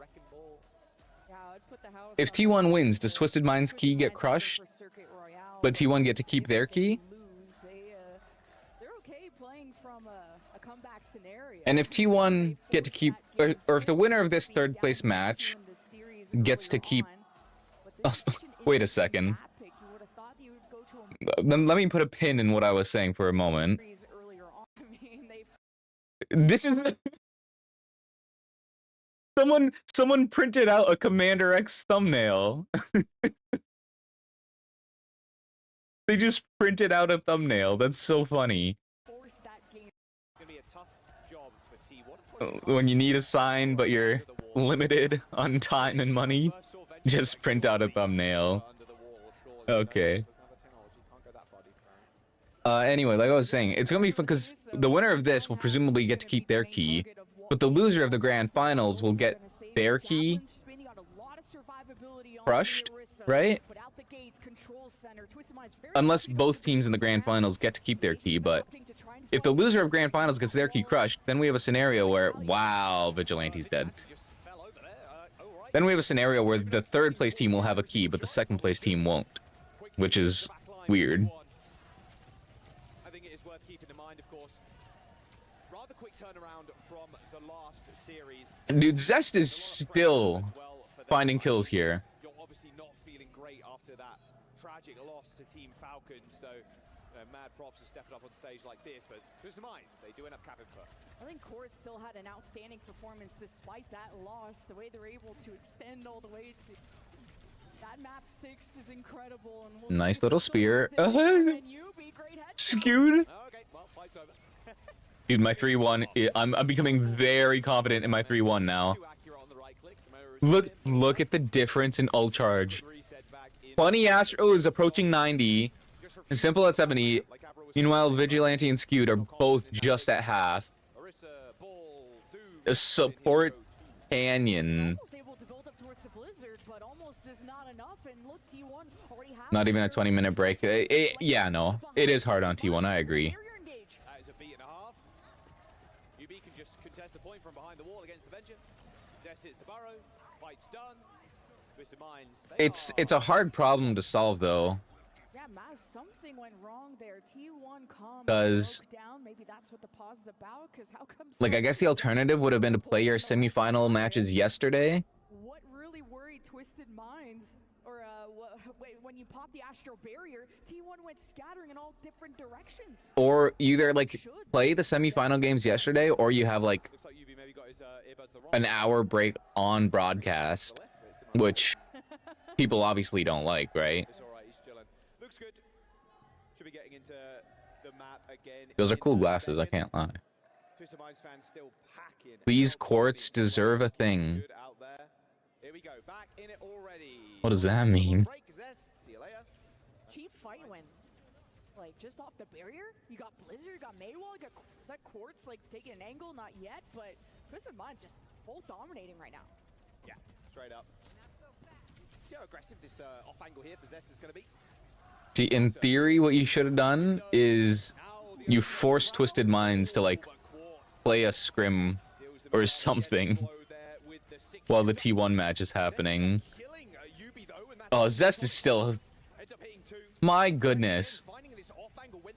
If T1 wins, does Twisted Minds key get crushed? But T1 get to keep their key? They're okay playing from a comeback scenario. And if T1 get to keep, or if the winner of this third place match gets to keep, wait a second. Then let me put a pin in what I was saying for a moment. This is someone printed out a Commander X thumbnail. They just printed out a thumbnail. That's so funny. When you need a sign but you're limited on time and money, just print out a thumbnail. Okay. Anyway, like I was saying, it's gonna be fun because the winner of this will presumably get to keep their key, but the loser of the grand finals will get their key crushed, right? Unless both teams in the grand finals get to keep their key, but if the loser of grand finals gets their key crushed, then we have a scenario where, wow, Vigilante's dead. Then we have a scenario where the third place team will have a key, but the second place team won't, which is weird. I think it is worth keeping in mind, of course. Rather quick turnaround from the last series. Dude, Zest is still finding kills here. You're obviously not feeling great after that tragic loss to Team Falcons, so mad props for stepping up on stage like this, but Twisted Minds, they do end up capping first. I think Court still had an outstanding performance despite that loss. The way they're able to extend all the way to that map 6 is incredible. And we'll Nice little spear. Skewed. Okay, well, fight's over. Dude, my 3-1, I'm becoming very confident in my 3-1 now. Look at the difference in ult charge. Funny Astro is approaching 90, and Simple at 70. Meanwhile, Vigilante and Skewed are both just at half. A support Canyon. Not even a 20-minute break. Yeah, no. It is hard on T1, I agree. That is a beat and a half. UB can just contest the point from behind the wall against the Venture. Des hits the burrow. Fight's done. Twisted Minds. It's a hard problem to solve, though. Yeah, Mav, something went wrong there. T1 comms Because, broke down. Maybe that's what the pause is about. Because how come? like, I guess the alternative would have been to play your semifinal matches yesterday. What really worried Twisted Minds, or wait, when you pop the Astral Barrier, T1 went scattering in all different directions. Or either, like, play the semifinal games yesterday, or you have, like, an hour break on broadcast, which people obviously don't like, right? It's all right, he's chilling. Looks good. Should be getting into the map again. Those are cool glasses, I can't lie. Twisted Minds fans still packing. These courts deserve a thing. Good out there. Here we go. Back in it already. What does that mean? See you later. Cheap fight win. Like, just off the barrier, you got Blizzard, you got Maywall, you got, is that Quartz, like, taking an angle? Not yet, but Twisted Minds just full dominating right now. Yeah, straight up. See how aggressive this off angle here for Zest is going to be. See, in theory, what you should have done is you force Twisted Minds to, like, play a scrim or something while the T1 match is happening. Oh, Zest is still... My goodness.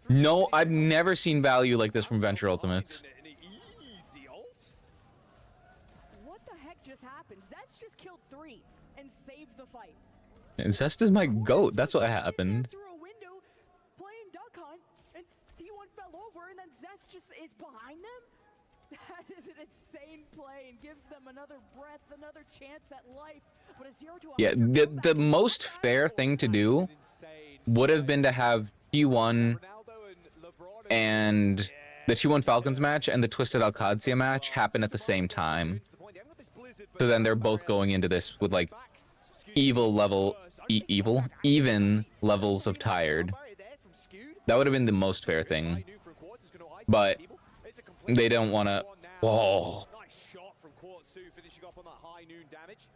No, I've never seen value like this from Venture Ultimates. What the heck just happened? Zest just killed 3 and saved the fight. And Zest is my goat. That's what happened. Through a window, playing Duck Hunt, and T1 fell over, and then Zest just is behind them? That is an insane play and gives them another breath, another chance at life. But a 0 to 100 Yeah, the most fair thing to do would have been to have T1 and the T1 Falcons match and the Twisted Alcadia match happen at the same time. So then they're both going into this with, like, even levels of tired. That would have been the most fair thing. But they don't want to. Whoa. Nice shot from Quartz finishing off on that high noon damage.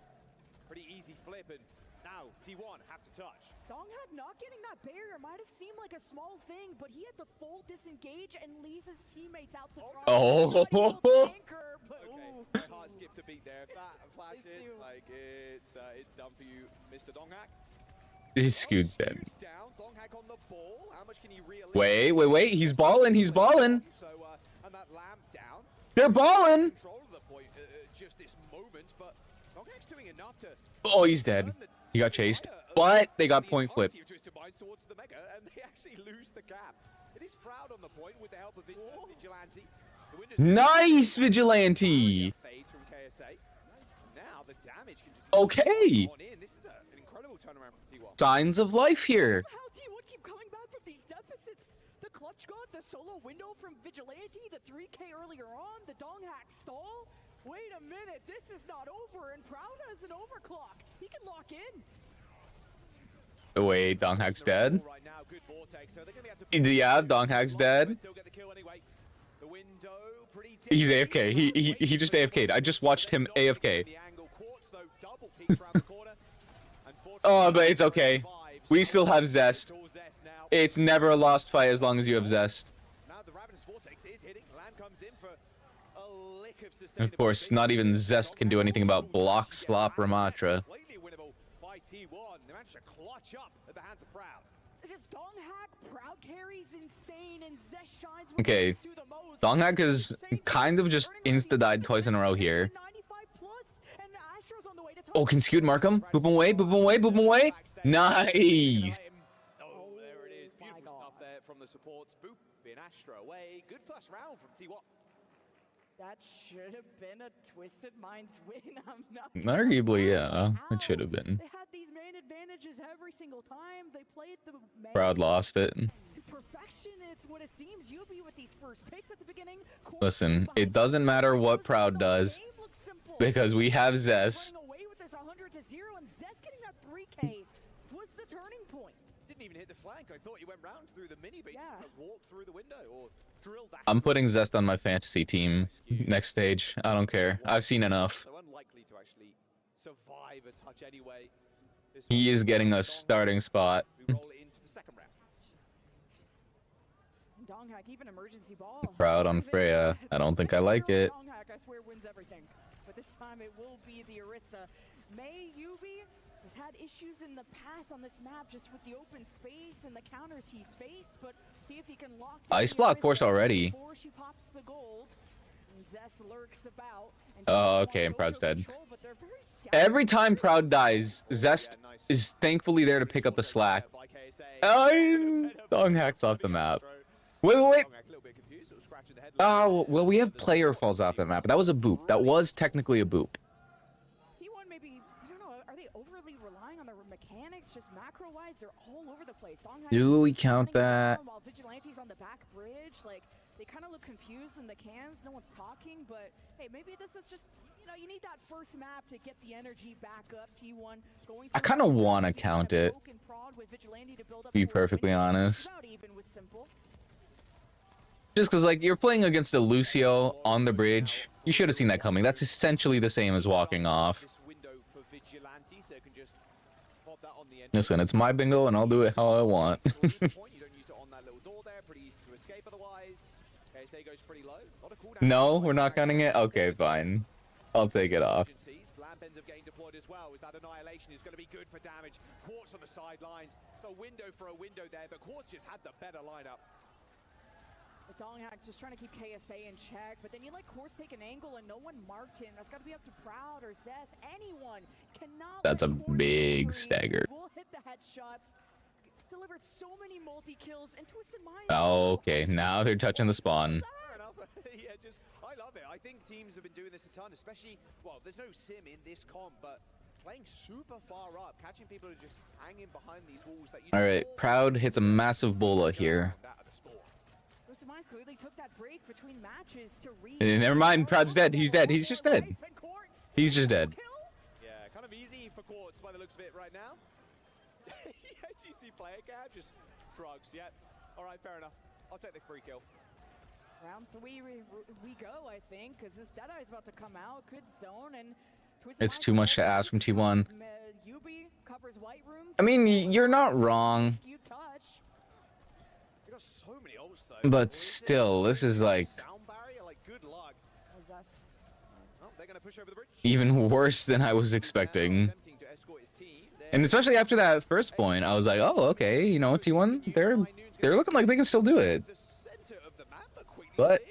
Pretty easy flip, and now T1 have to touch. Donghak not getting that barrier might have seemed like a small thing, but he had to full disengage and leave his teammates out the front. Oh. My heart skipped a beat there. If that flashes, like, it's done for you, Mr. Donghak. Scoot's dead. Wait. He's balling. He's balling. And that lamp down. They're balling. Control of the point just this moment, but Donghak's doing enough to. Oh, he's dead. He got chased, but they got point flip. Towards the Mega, and they actually lose the gap. It is proud on the point with the help of Vigilante. Nice, Vigilante. Fade from KSA. Now the damage can just Okay. This is an incredible turnaround from T1. Signs of life here. How T1 keep coming back from these deficits? The clutch got the solo window from Vigilante, the 3K earlier on, the Donghak stall. Wait a minute, this is not over, and Proud has an overclock. He can lock in. Wait, Donghak's dead? Yeah, Donghak's dead. He's AFK. He just AFK'd. I just watched him AFK. Oh, but it's okay. We still have Zest. It's never a lost fight as long as you have Zest. Of course, not even Zest can do anything about block slop Ramatra. Okay, Donghak is kind of just insta-died twice in a row here. Oh, can Scoot mark him? Boop him away, boop him away, boop him away. Nice. Oh, there it is. Beautiful stuff there from the supports. Boop, being Astra away. Good first round from T1. That should have been a Twisted Minds win. I'm not. Arguably, yeah, it should have been. They had these main advantages every single time. They played the main. Proud lost it. To perfection, it's what it seems. You'll be with these first picks at the beginning. Listen, it doesn't matter what Proud does because we have Zest. Away with this 100 to 0, and Zest getting that 3K was the turning point. Didn't even hit the flank. I thought he went round through the mini, but he didn't walk through the window or drill that. I'm putting Zest on my fantasy team next stage. I don't care. I've seen enough. So unlikely to actually survive a touch anyway. He is getting a starting spot. We roll it into the second round. Donghak, even emergency ball. Proud on Freya. I don't think I like it. Donghak, I swear, wins everything. But this time it will be the Orisa. May Yubi He's had issues in the past on this map just with the open space and the counters he's faced, but see if he can lock down Ice the block Arisa forced already. before she pops the gold. And Zest lurks about. And Oh, okay, and Proud's dead. Every time Proud dies, Zest is thankfully there to pick up the slack. Oh, Dong hacks off the map. Wait. Oh, well, we have player falls off the map. That was a boop. That was technically a boop. T1 maybe, I don't know, are they overly relying on their mechanics? Just macro-wise, they're all over the place. Do we count that? While Vigilante's on the back bridge, like, they kind of look confused in the cams. No one's talking, but hey, maybe this is just, you know, you need that first map to get the energy back up. T1 going. I kind of want to count it. To be perfectly honest. Just because, like, you're playing against a Lucio on the bridge. You should have seen that coming. That's essentially the same as walking off. Listen, it's my bingo, and I'll do it how I want. No, we're not counting it? Okay, fine. I'll take it off. Lamp ends up getting deployed as well. Is that annihilation is going to be good for damage. Quartz on the sidelines. A window for a window there, but Quartz just had the better lineup. The Donghack's just trying to keep KSA in check, but then you let Quartz take an angle and no one marked him. That's got to be up to Proud or Zest. Anyone cannot. That's a big stagger. We'll hit the headshots. Delivered so many multi-kills and Twisted Minds. Oh, okay, now they're touching the spawn. Fair enough. Yeah, just, I love it. I think teams have been doing this a ton, especially, well, there's no sim in this comp, but playing super far up, catching people who are just hanging behind these walls that you. All right, Proud hits a massive bola here. Twisted Minds clearly took that break between matches to Never mind, Proud's dead. He's dead. He's just dead. He's just dead. Yeah, kind of easy for Quartz by the looks of it right now. You see player cap just shrugs. Yep. All right, fair enough. I'll take the free kill. Round 3 we go, I think, because this Deadeye's about to come out. Good zone and It's too much to ask from T1. Yubi covers White Room. I mean, you're not wrong. You got so many ults though. But still, this is like Sound barrier, like good luck. Well, they're gonna push over the bridge. even worse than I was expecting. And especially after that first point, I was like, oh, okay, you know, T1, they're looking like they can still do it. But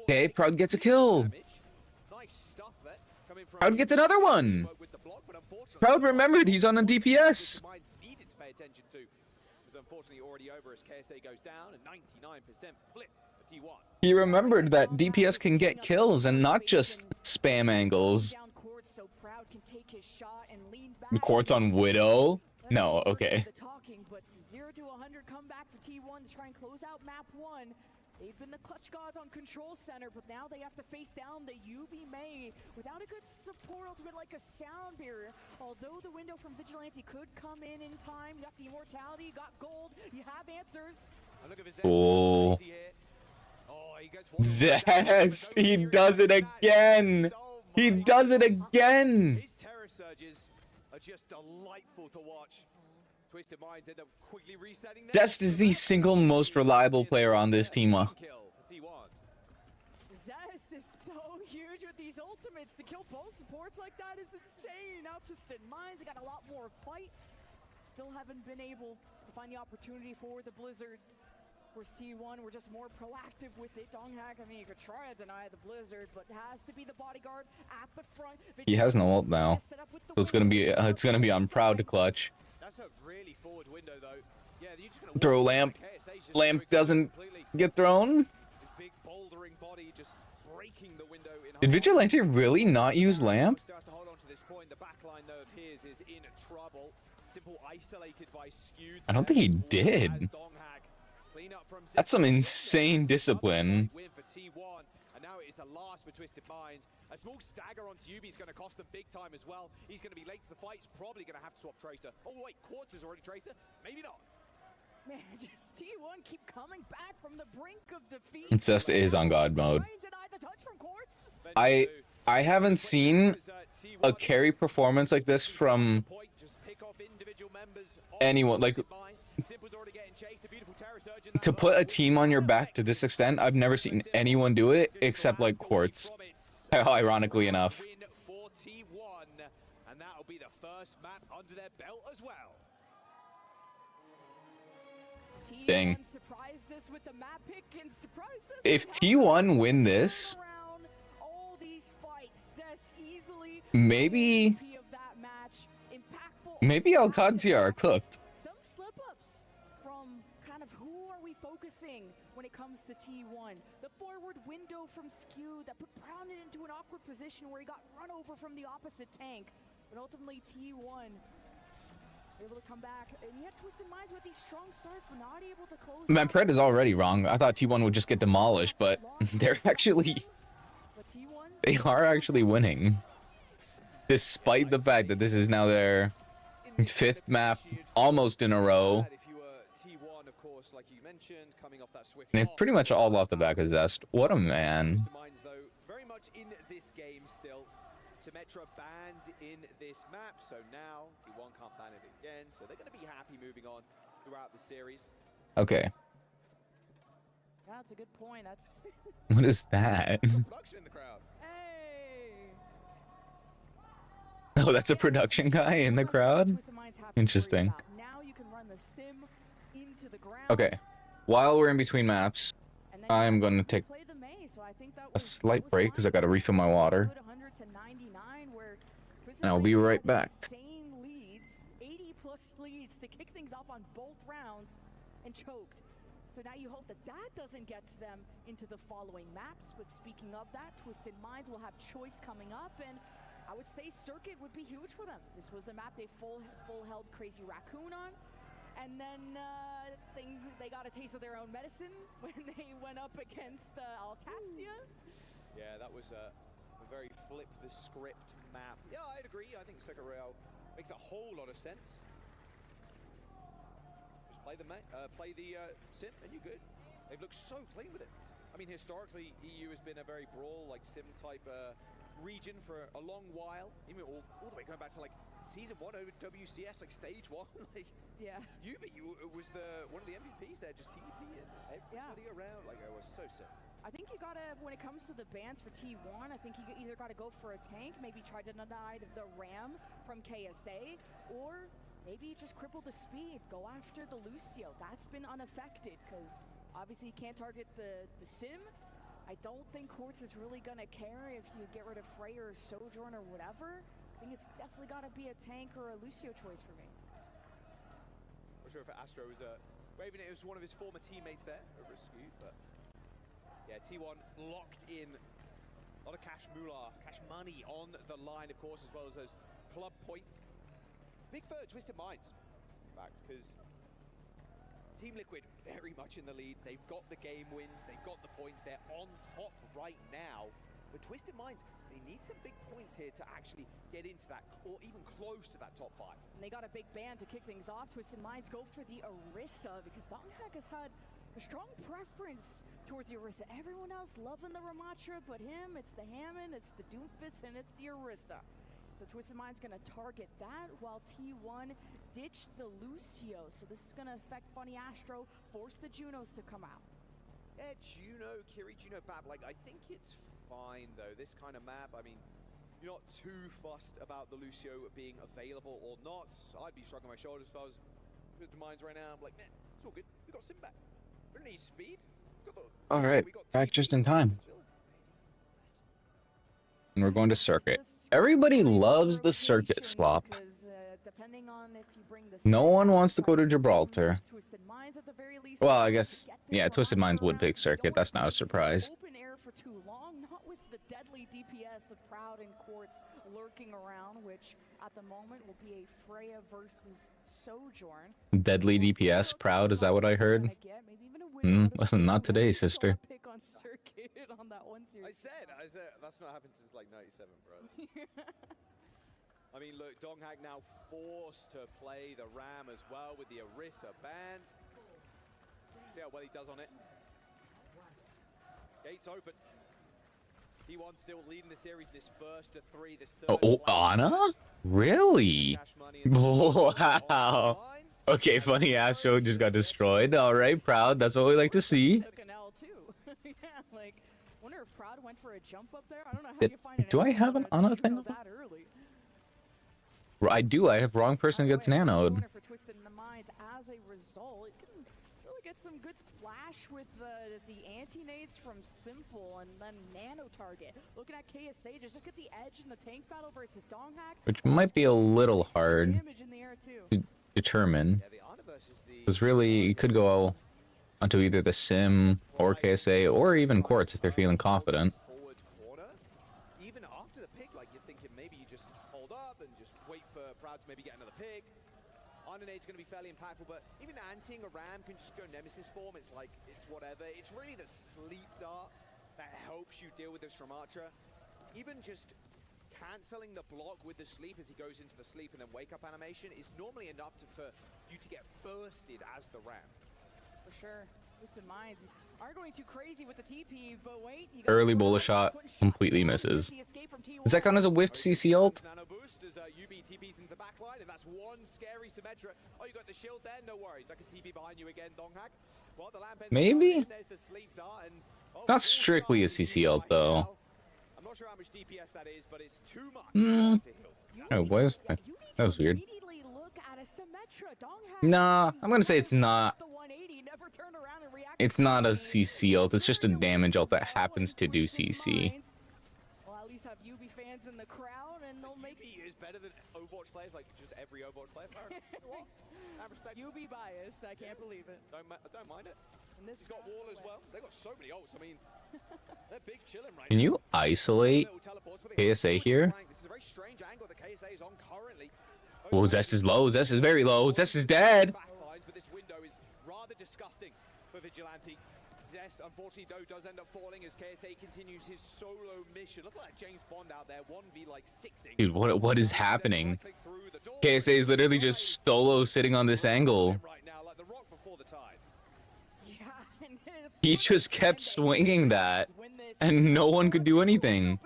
okay, Proud gets a kill. Proud gets another one. Proud remembered he's on a DPS. Needed to pay attention to. It was unfortunately already over as KSA goes down and 99% flip for T1. He remembered that DPS can get kills and not just spam angles. Quartz on Widow? No, okay. Talking, but 0 to 100 comeback for T1 to try and close out map 1. They've been the clutch gods on Control Center, but now they have to face down the UB May without a good support ultimate like a sound barrier. Although the window from Vigilante could come in time, you got the immortality, you got gold, you have answers. Oh. Zest, he does it again. He does it again. His terror surges are just delightful to watch. Twisted Minds end up quickly resetting there. Zest is the single most reliable player on this team. Zest is so huge with these ultimates. To kill both supports like that is insane. Now Twisted Minds, they got a lot more fight. Still haven't been able to find the opportunity for the Blizzard. Of course, T1, we're just more proactive with it. Donghack, I mean, you could try to deny the Blizzard, but has to be the bodyguard at the front. He has no ult now, so it's gonna be on Proud to clutch. That's a really forward window, though. Yeah, you're just gonna throw lamp. Lamp doesn't get thrown. His big bouldering body just breaking the window in Did Vigilante really not use lamp? Still has to hold on to this point. The backline, though, of his is in trouble. Simple isolated by skewed. I don't think he did. That's some insane discipline. Win for T1, and now it is the last for Twisted Minds. A small stagger on Yubi is going to cost them big time as well. He's going to be late to the fight. He's probably going to have to swap Tracer. Oh wait, Quartz is already Tracer. Maybe not. Man, just T1 keep coming back from the brink of defeat. Incest is on God mode. I haven't seen a carry performance like this from anyone. Like, to put a team on your back to this extent, I've never seen anyone do it except like Quartz. Ironically enough. be the first map under their belt as well. Dang. T1 surprised us with the map pick and surprised us. If T1 win this, All these fights just easily maybe of that match. Impactful. Alcancia are cooked. Some slip-ups from kind of who are we focusing when it comes to T1. The forward window from Skew that put Brown into an awkward position where he got run over from the opposite tank. But ultimately T1 able to come back, and yet Twisted Minds with these strong starts, but not able to close. My pred is already wrong. I thought T1 would just get demolished, but they are actually winning. Despite the fact that this is now their 5th map almost in a row. T1, of course, like you mentioned, coming off that swift And it's pretty much all off the back of Zest. What a man. Minds, though, very much in this game still. Symmetra banned in this map, so now T1 can't ban it again, so they're going to be happy moving on throughout the series. Okay. Yeah, that's a good point. That's What is that? Production in the crowd. Hey. Oh, that's a production guy in the crowd? Interesting. Now you can run the sim into the ground. Okay. While we're in between maps, I'm going to take a slight break because I got to refill my water. And I'll be right back. Insane leads, 80+ leads to kick things off on both rounds and choked. So now you hope that that doesn't get to them into the following maps. But speaking of that, Twisted Minds will have choice coming up, and I would say Circuit would be huge for them. This was the map they full held Crazy Raccoon on. And then they got a taste of their own medicine when they went up against Alcacia. Yeah, that was a very flip the script map. Yeah, I'd agree. I think Circuit Royale makes a whole lot of sense. Just play the sim and you're good. They've looked so clean with it. I mean, historically, EU has been a very brawl, like sim type region for a long while. Even all the way going back to like season 1 OWCS, like stage 1. Like, yeah, you was one of the MVPs there, just TP and everybody around. Like, it was so sick. I think you gotta, when it comes to the bans for T1, I think you either gotta go for a tank, maybe try to deny the Ram from KSA, or maybe just cripple the speed, go after the Lucio. That's been unaffected, because obviously you can't target the Sim. I don't think Quartz is really gonna care if you get rid of Frey or Sojourn or whatever. I think it's definitely gotta be a tank or a Lucio choice for me. Not sure if Astro was Raven, it was one of his former teammates there over at Scoot, but yeah, T1 locked in. A lot of cash moolah, cash money on the line, of course, as well as those club points. Big for Twisted Minds, in fact, because Team Liquid very much in the lead. They've got the game wins, they've got the points, they're on top right now. But Twisted Minds, they need some big points here to actually get into that, or even close to that top 5. And they got a big ban to kick things off. Twisted Minds go for the Orisa, because Donghak has had a strong preference towards the Orisa. Everyone else loving the Ramatra, but him, it's the Hammond, it's the Doomfist, and it's the Orisa. So Twisted Mind's gonna target that, while T1 ditch the Lucio. So this is gonna affect Funny Astro, force the Junos to come out. Yeah, Juno, Kiri, Juno, Bab, like, I think it's fine, though. This kind of map, I mean, you're not too fussed about the Lucio being available or not. I'd be shrugging my shoulders if I was Twisted Minds right now. I'm like, man, it's all good. We got Sim back. We don't need speed. All right, back just in time. And we're going to Circuit. Everybody loves the Circuit slop. No one wants to go to Gibraltar. Well, I guess, yeah, Twisted Minds would pick Circuit. That's not a surprise. Open air for too long, not with the deadly DPS of Proud and Quartz lurking around, which at the moment will be a Freya versus Sojourn. Deadly DPS, Proud, is that what I heard? Listen, not today, sister. Pick on Circuit on that one series. I said, that's not happened since like 97, bro. I mean, look, Donghak now forced to play the Ram as well with the Orisa band. See how well he does on it. Gates open. T1 still leading the series this first to 3. This third. Oh, Anna? Really? Wow. Okay, Funny Astro just got destroyed. All right, Proud. That's what we like to see. Took an L too. Yeah, like, wonder if Proud went for a jump up there. I don't know how you find an Do I have an Anna thing? that early. I do. I have wrong person gets nanoed. For Twisted Minds as a result, it can really get some good splash with the anti-nades from Simple and then Nano target. Looking at KSA, just get the edge in the tank battle versus Donghack. Which might be a little hard to determine. Because really, you could go onto either the Sim or KSA or even Quartz if they're feeling confident. Forward corner. Even after the pick, like you're thinking maybe you just hold up and just wait for Proud to maybe get another pick. Undernade's going to be fairly impactful, but even anting a ram can just go Nemesis form. It's like, it's whatever. It's really the sleep dart that helps you deal with this Ramatra. Even just cancelling the block with the sleep as he goes into the sleep and then wake up animation is normally enough for you to get bursted as the ram. For sure. Twisted Minds are going too crazy with the TP, but wait. Early bullet shot completely misses. Does that count as a whiffed CC ult? Nano boost as UB TPs into the back line, and that's one scary Symmetra. Oh, you got the shield there? No worries. I can TP behind you again, Donghack. Well, the lamp Maybe? there's the sleep dart, and Not strictly a CC ult, though. I'm not sure how much DPS that is, but it's too much to heal. Oh, what? That was weird. Nah, I'm gonna say it's not. It's not a CC ult. It's just a damage ult that happens to do CC. Well, at least have UB fans in the crowd, and they'll make. He is better than Overwatch players, like just every Overwatch player. I respect UB bias. I can't believe it. Don't mind it. He's got wall as well. They got so many ults. I mean, they're big chilling right Can you isolate KSA here? This is a very strange angle that KSA is on currently. Well, Zest is low. Zest is very low. Zest is dead. Backlines, but this window is rather disgusting for Vigilante. Zest, unfortunately, though, does end up falling as KSA continues his solo mission. Look at that James Bond out there, 1v like 6ing. Dude, what is happening? KSA is literally just solo sitting on this angle. Right now, like the rock before the tide. He just kept swinging that, and no one could do anything.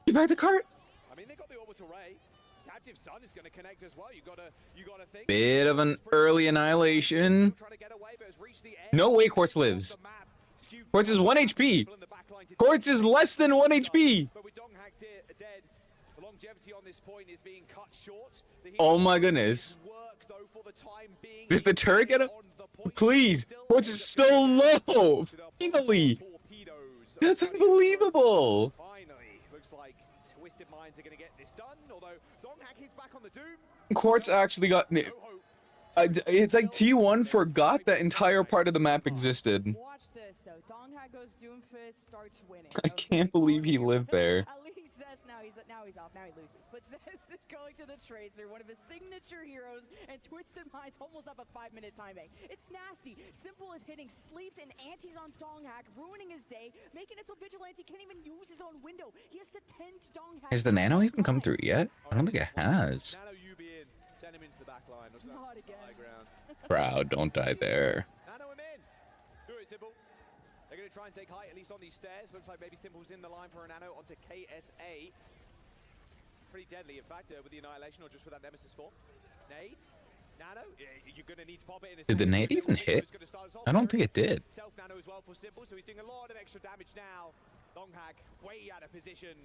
Get back to cart. I mean, they got the orbital ray. Captive Sun is going to connect as well. You gotta think. Bit of an early annihilation. No way Quartz lives. Quartz is 1 HP. Quartz is less than 1 HP. But with Donghack dead, the longevity on this point is being cut short. Oh my goodness. Does the turret get him? Please. Quartz is so low. Finally. That's unbelievable. Finally, looks like Twisted Minds are going to get this done. Although Donghack is back on the Doom. Quartz actually got. It's like T1 forgot that entire part of the map existed. Watch this though. Donghack goes Doomfist, starts winning. I can't believe he lived there. At least Zest now he's off. Now he loses. But Zest is going to the Tracer, one of his signature heroes, and Twisted Minds almost have a 5-minute timing. It's nasty. Simple is hitting sleeps and antis on Donghack, ruining his day, making it so Vigilante can't even use his own window. He has to tend Donghack. Has the nano even come through yet? I don't think it has. Nano UB in. Send him into the back line. Not again. Proud, don't die there. Nano him in. Do it, Simple. They're going to try and take height, at least on these stairs. Looks like maybe Simple's in the line for a nano onto KSA. Pretty deadly, in fact, with the Annihilation or just with that Nemesis form. Nade. Nano, you're going to need to pop it in. Did the nade even hit? I don't think it did. Self nano as well for Simple, so he's doing a lot of extra damage now. Donghack way out of position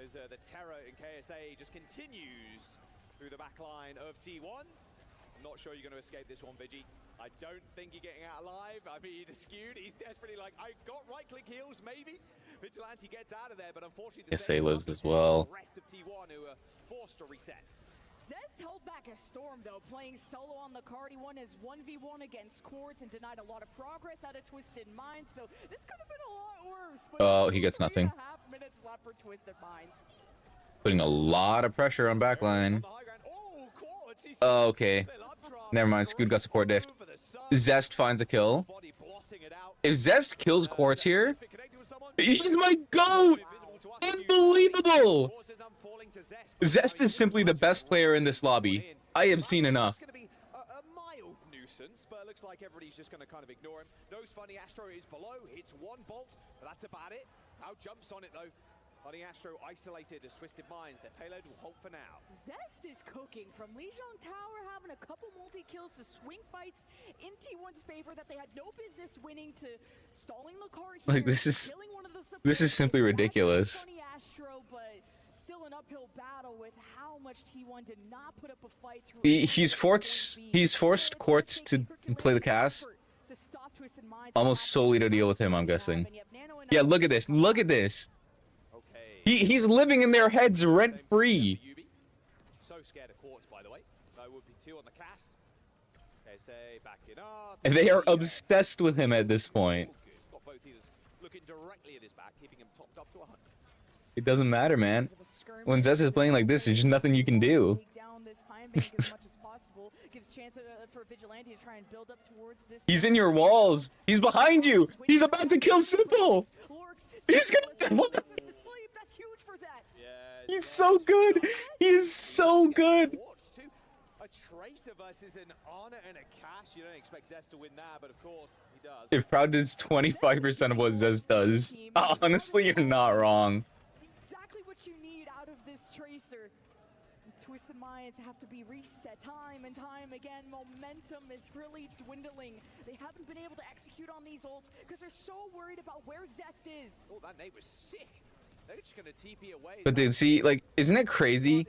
as the terror in KSA just continues through the back line of T1. I'm not sure you're going to escape this one, Vigi. I don't think you're getting out alive. I mean, skewed. He's desperately like, I got right-click heals, maybe. Vigilante gets out of there, but unfortunately, SA lives as well. The rest of T1 who are forced to reset. Zest held back a storm though, playing solo on the card. He won his 1v1 against Quartz and denied a lot of progress out of Twisted Minds. So this could have been a lot worse. But Oh, he gets nothing. 3.5 minutes left for Twisted Minds. Putting a lot of pressure on backline. Oh, okay. Never mind. Scoot got support diff. Zest finds a kill. If Zest kills Quartz here, he's my GOAT! Unbelievable! Zest is simply the best player in this lobby. I have seen enough. A mild nuisance, but it looks like everybody's just going to kind of ignore him. Knows Funny Astro is below, hits one bolt, but that's about it. Now jumps on it though. Funny Astro isolated as Twisted Minds. Their payload will hold for now. Zest is cooking from Lijiang Tower, having a couple multi-kills to swing fights in T1's favor that they had no business winning, to stalling the car here, Like, this is simply ridiculous. Funny Astro, but still an uphill battle with how much T1 did not put up a fight to He's forced Quartz to play the cast almost solely to deal with him, I'm guessing. Yeah, look at this. Look at this. He's living in their heads rent free. So scared of Quartz, by the way. No would be two on the cast. KSA backing up. And they are obsessed with him at this point. Got both healers looking directly at his back, keeping him topped up to 100. It doesn't matter, man. When Zest is playing like this, there's just nothing you can do. He's in your walls. He's behind you. He's about to kill Simple. He's gonna. He's so good. He is so good. A Tracer versus an Honor and a Cash. You don't expect Zest to win that, but of course he does. If Proud does 25% of what Zest does, honestly, you're not wrong. Exactly what you need out of this Tracer. Twisted Minds have to be reset time and time again. Momentum is really dwindling. They haven't been able to execute on these ults because they're so worried about where Zest is. Oh, that nade was sick. They're just gonna TP away. But dude, see, like, isn't it crazy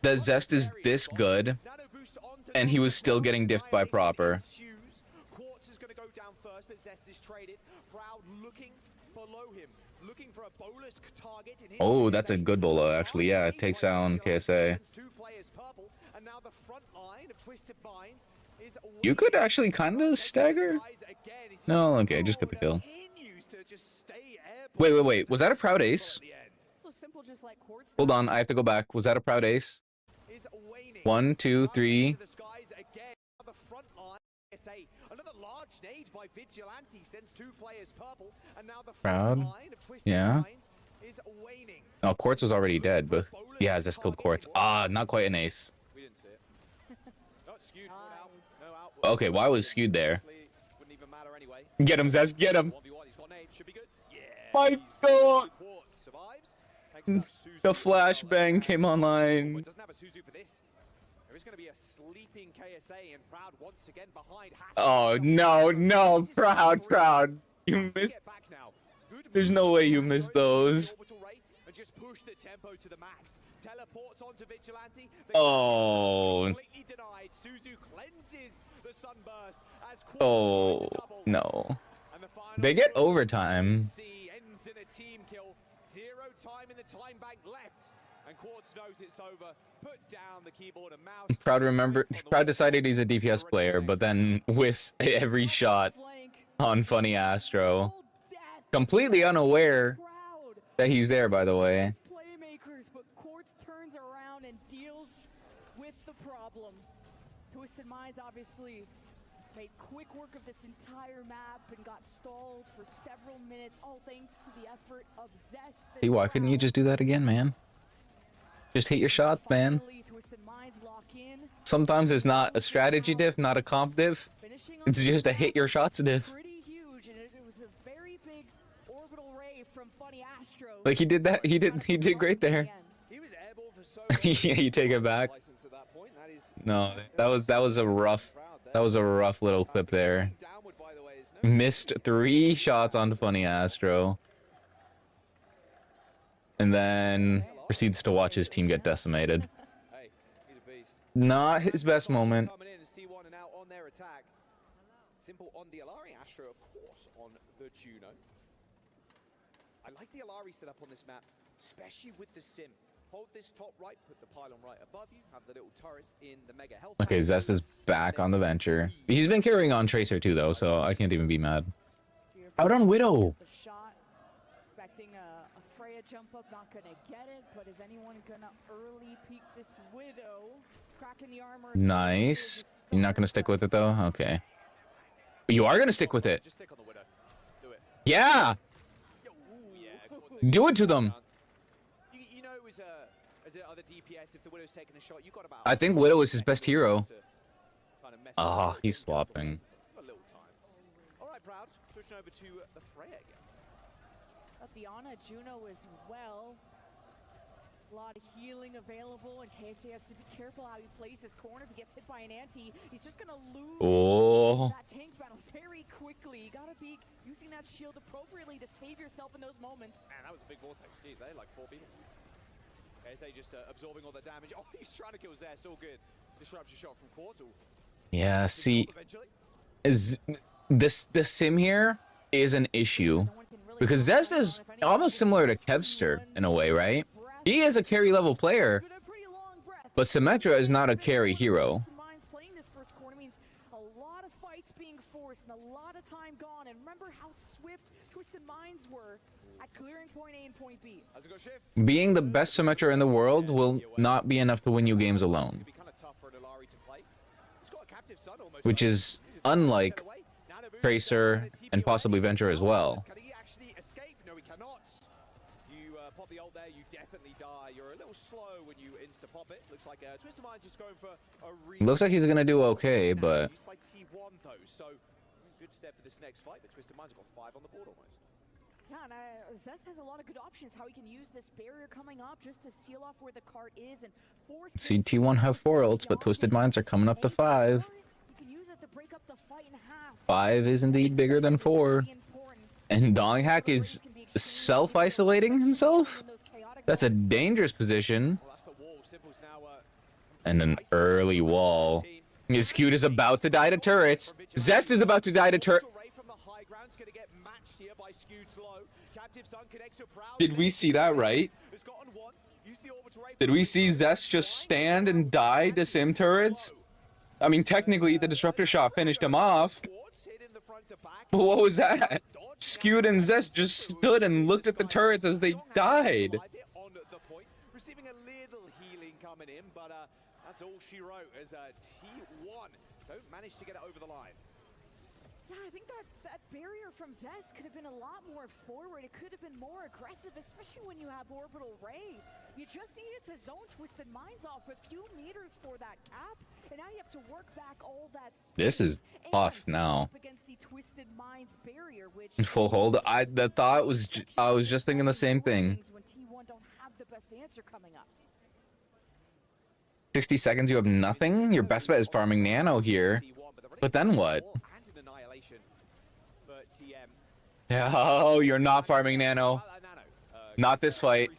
that Zest is this good and he was still getting diffed by Proper? Quartz is gonna go down first, but Zest is traded. Proud looking below him, looking for a bolus target in his. Oh, that's a good bolo, actually. Yeah, it takes down KSA. Two players purple, and now the front line of Twisted Minds is. You could actually kind of stagger. No, okay, just get the kill. Wait. Was that a Proud ace? Hold on, I have to go back. Was that a Proud ace? 1, 2, 3. Another large nade by Vigilante sends two players purple, and now the Proud. Yeah. is waning. Oh, Quartz was already dead, but yeah, Zest killed Quartz. Ah, not quite an ace. We didn't see it. Not skewed, out. No out. Okay, why was skewed there? Wouldn't even matter anyway. Get him, Zest, get him. 1v1, he's got nade, should be good. Yeah. My God. Quartz survives. The flashbang came online. Doesn't have a Suzu for this. There is going to be a sleeping KSA and Proud once again behind. Oh no, Proud. You missed. There's no way you missed those. And just push the tempo to the max. Teleports onto Vigilante. Oh. Completely denied. Suzu cleanses the sunburst as Oh no. They get overtime. ends in a team kill. 0 time in the time bank left. And Quartz knows it's over. Put down the keyboard and mouse. Proud decided he's a DPS player, but then whiffs every shot on Funny Astro. Completely unaware that he's there, by the way. Playmakers, but Quartz turns around and deals with the problem. Twisted Minds obviously made quick work of this entire map and got stalled for several minutes, all thanks to the effort of Zest. Hey, why couldn't you just do that again, man? Just hit your shots, man. Sometimes it's not a strategy diff, not a comp diff. It's just a hit your shots diff. Like he did that. He did great there. Yeah, you take it back. No, that was a rough little clip there. Missed 3 shots on Funny Astro, and then proceeds to watch his team get decimated. Not his best moment. Simple on the Alari, Astro, of course, on the Juno. I like the Alari setup on this map, especially with the sim. Hold this top right, put the pylon right above you, have the little turret in the mega health. Okay, Zest is back on the venture. He's been carrying on Tracer too, though, so I can't even be mad. Out on Widow. Expecting a Freya jump up, not gonna get it, but is anyone gonna early peek this Widow? Cracking the armor. Nice. You're not gonna stick with it though? Okay. But you are gonna stick with it. Just stick on the Widow. Do it. Yeah. Do it to them. You know, as other DPS, if the Widow's taking a shot, you got about. I think Widow is his best hero. Ah, he's swapping. A little time. All right, Proud. Pushing over to the Freya again. But the Ana Juno as well. A lot of healing available, and Casey has to be careful how he plays his corner. If he gets hit by an anti, he's just gonna lose that tank battle very quickly. You gotta be using that shield appropriately to save yourself in those moments. Man, that was a big vortex. Jeez, they had like 4 people. SA just absorbing all the damage. Oh, he's trying to kill Zest. All good. Disruption shot from Quartal. Yeah, see, is the sim here is an issue because Zest is almost similar to Kevster in a way, right? He is a carry level player, but Symmetra is not a carry hero. Playing this first quarter means a lot of fights being forced and a lot of time gone. And remember how swift Twisted Minds were at clearing point A and point B. Being the best Symmetra in the world will not be enough to win you games alone, which is unlike Tracer and possibly Venture as well. Can he actually escape? No, he cannot. You pop the ult there, you definitely die. You're a little slow when you insta-pop it. Looks like Twisted Mind's just going for a Looks like he's gonna do okay, but used by T1 though, so good step for this next fight, but Twisted Mind's got 5 on the board almost. Yeah, and Zest has a lot of good options how he can use this barrier coming up just to seal off where the cart is and force. see T1 have 4 ults, but Twisted Minds are coming up to 5. You can use it to break up the fight in half. 5 is indeed bigger than 4. And Donghack is self-isolating himself? That's a dangerous position. And an early wall. Skewed is about to die to turrets. Zest is about to die to turrets. Did we see that right? Did we see Zest just stand and die to sim turrets? I mean, technically, the disruptor shot finished him off. But what was that? Skewed and Zest just stood and looked at the turrets as they died. Receiving a little healing coming in, but that's all she wrote as T1 don't manage to get it over the line. Yeah, I think that barrier from Zest could have been a lot more forward. It could have been more aggressive, especially when you have Orbital Ray. You just needed to zone Twisted Minds off a few meters for that cap, and now you have to work back all that space. This is tough now. Against the Twisted Minds barrier, which Full hold. I was just thinking the same thing. when T1 don't have the best answer coming up. 60 seconds, you have nothing? Your best bet is farming Nano here. But then what? Yeah, oh, you're not farming Nano. Not this fight.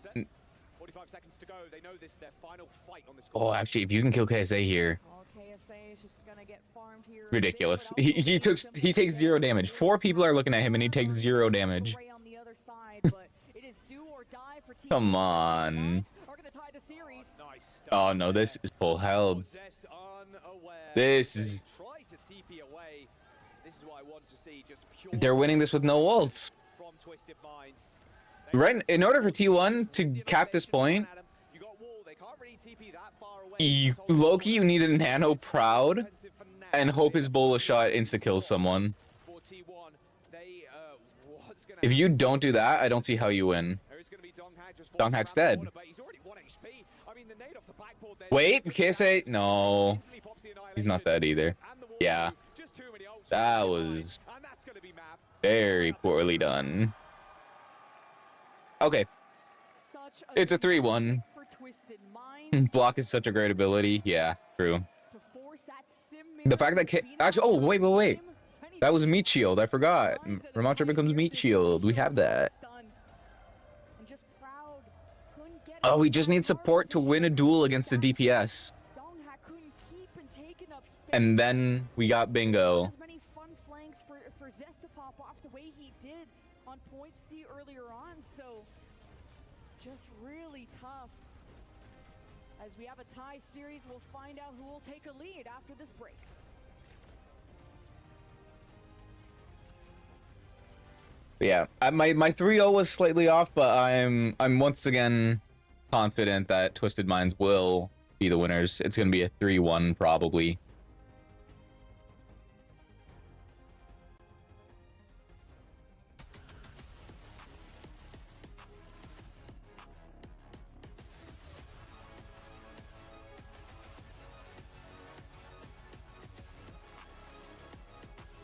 45 seconds to go. They know this is their final fight on this. Oh, actually, if you can kill KSA here. KSA is just gonna get farmed here. Ridiculous. He takes 0 damage. 4 people are looking at him and he takes 0 damage. Come on. Oh no, this is full held. This is... They're winning this with no ults. Right, in order for T1 to cap this point, Loki, you need a Nano Proud and hope his Bola shot insta-kills someone. If you don't do that, I don't see how you win. Donghack's dead. Wait, KSA? No. He's not dead either. Yeah. That was very poorly done. Okay. It's a 3-1. Block is such a great ability. Yeah, true. The fact that actually, oh, wait. That was Meat Shield. I forgot. Ramontra becomes Meat Shield. We have that. Oh, we just need support to win a duel against the DPS. And then we got bingo. As many fun flanks for Zest to pop off the way he did on point C earlier on, so just really tough. As we have a tie series, we'll find out who will take a lead after this break. Yeah, my 3-0 was slightly off, but I'm once again confident that Twisted Minds will be the winners. It's gonna be a 3-1 probably.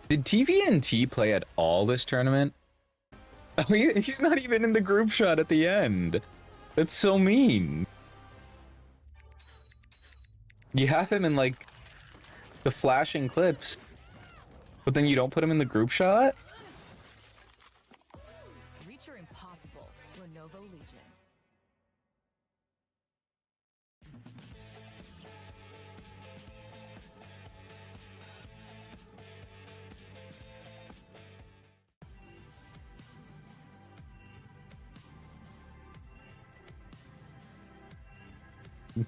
Did TVNT play at all this tournament? I mean, he's not even in the group shot at the end. That's so mean. You have him in like the flashing clips, but then you don't put him in the group shot?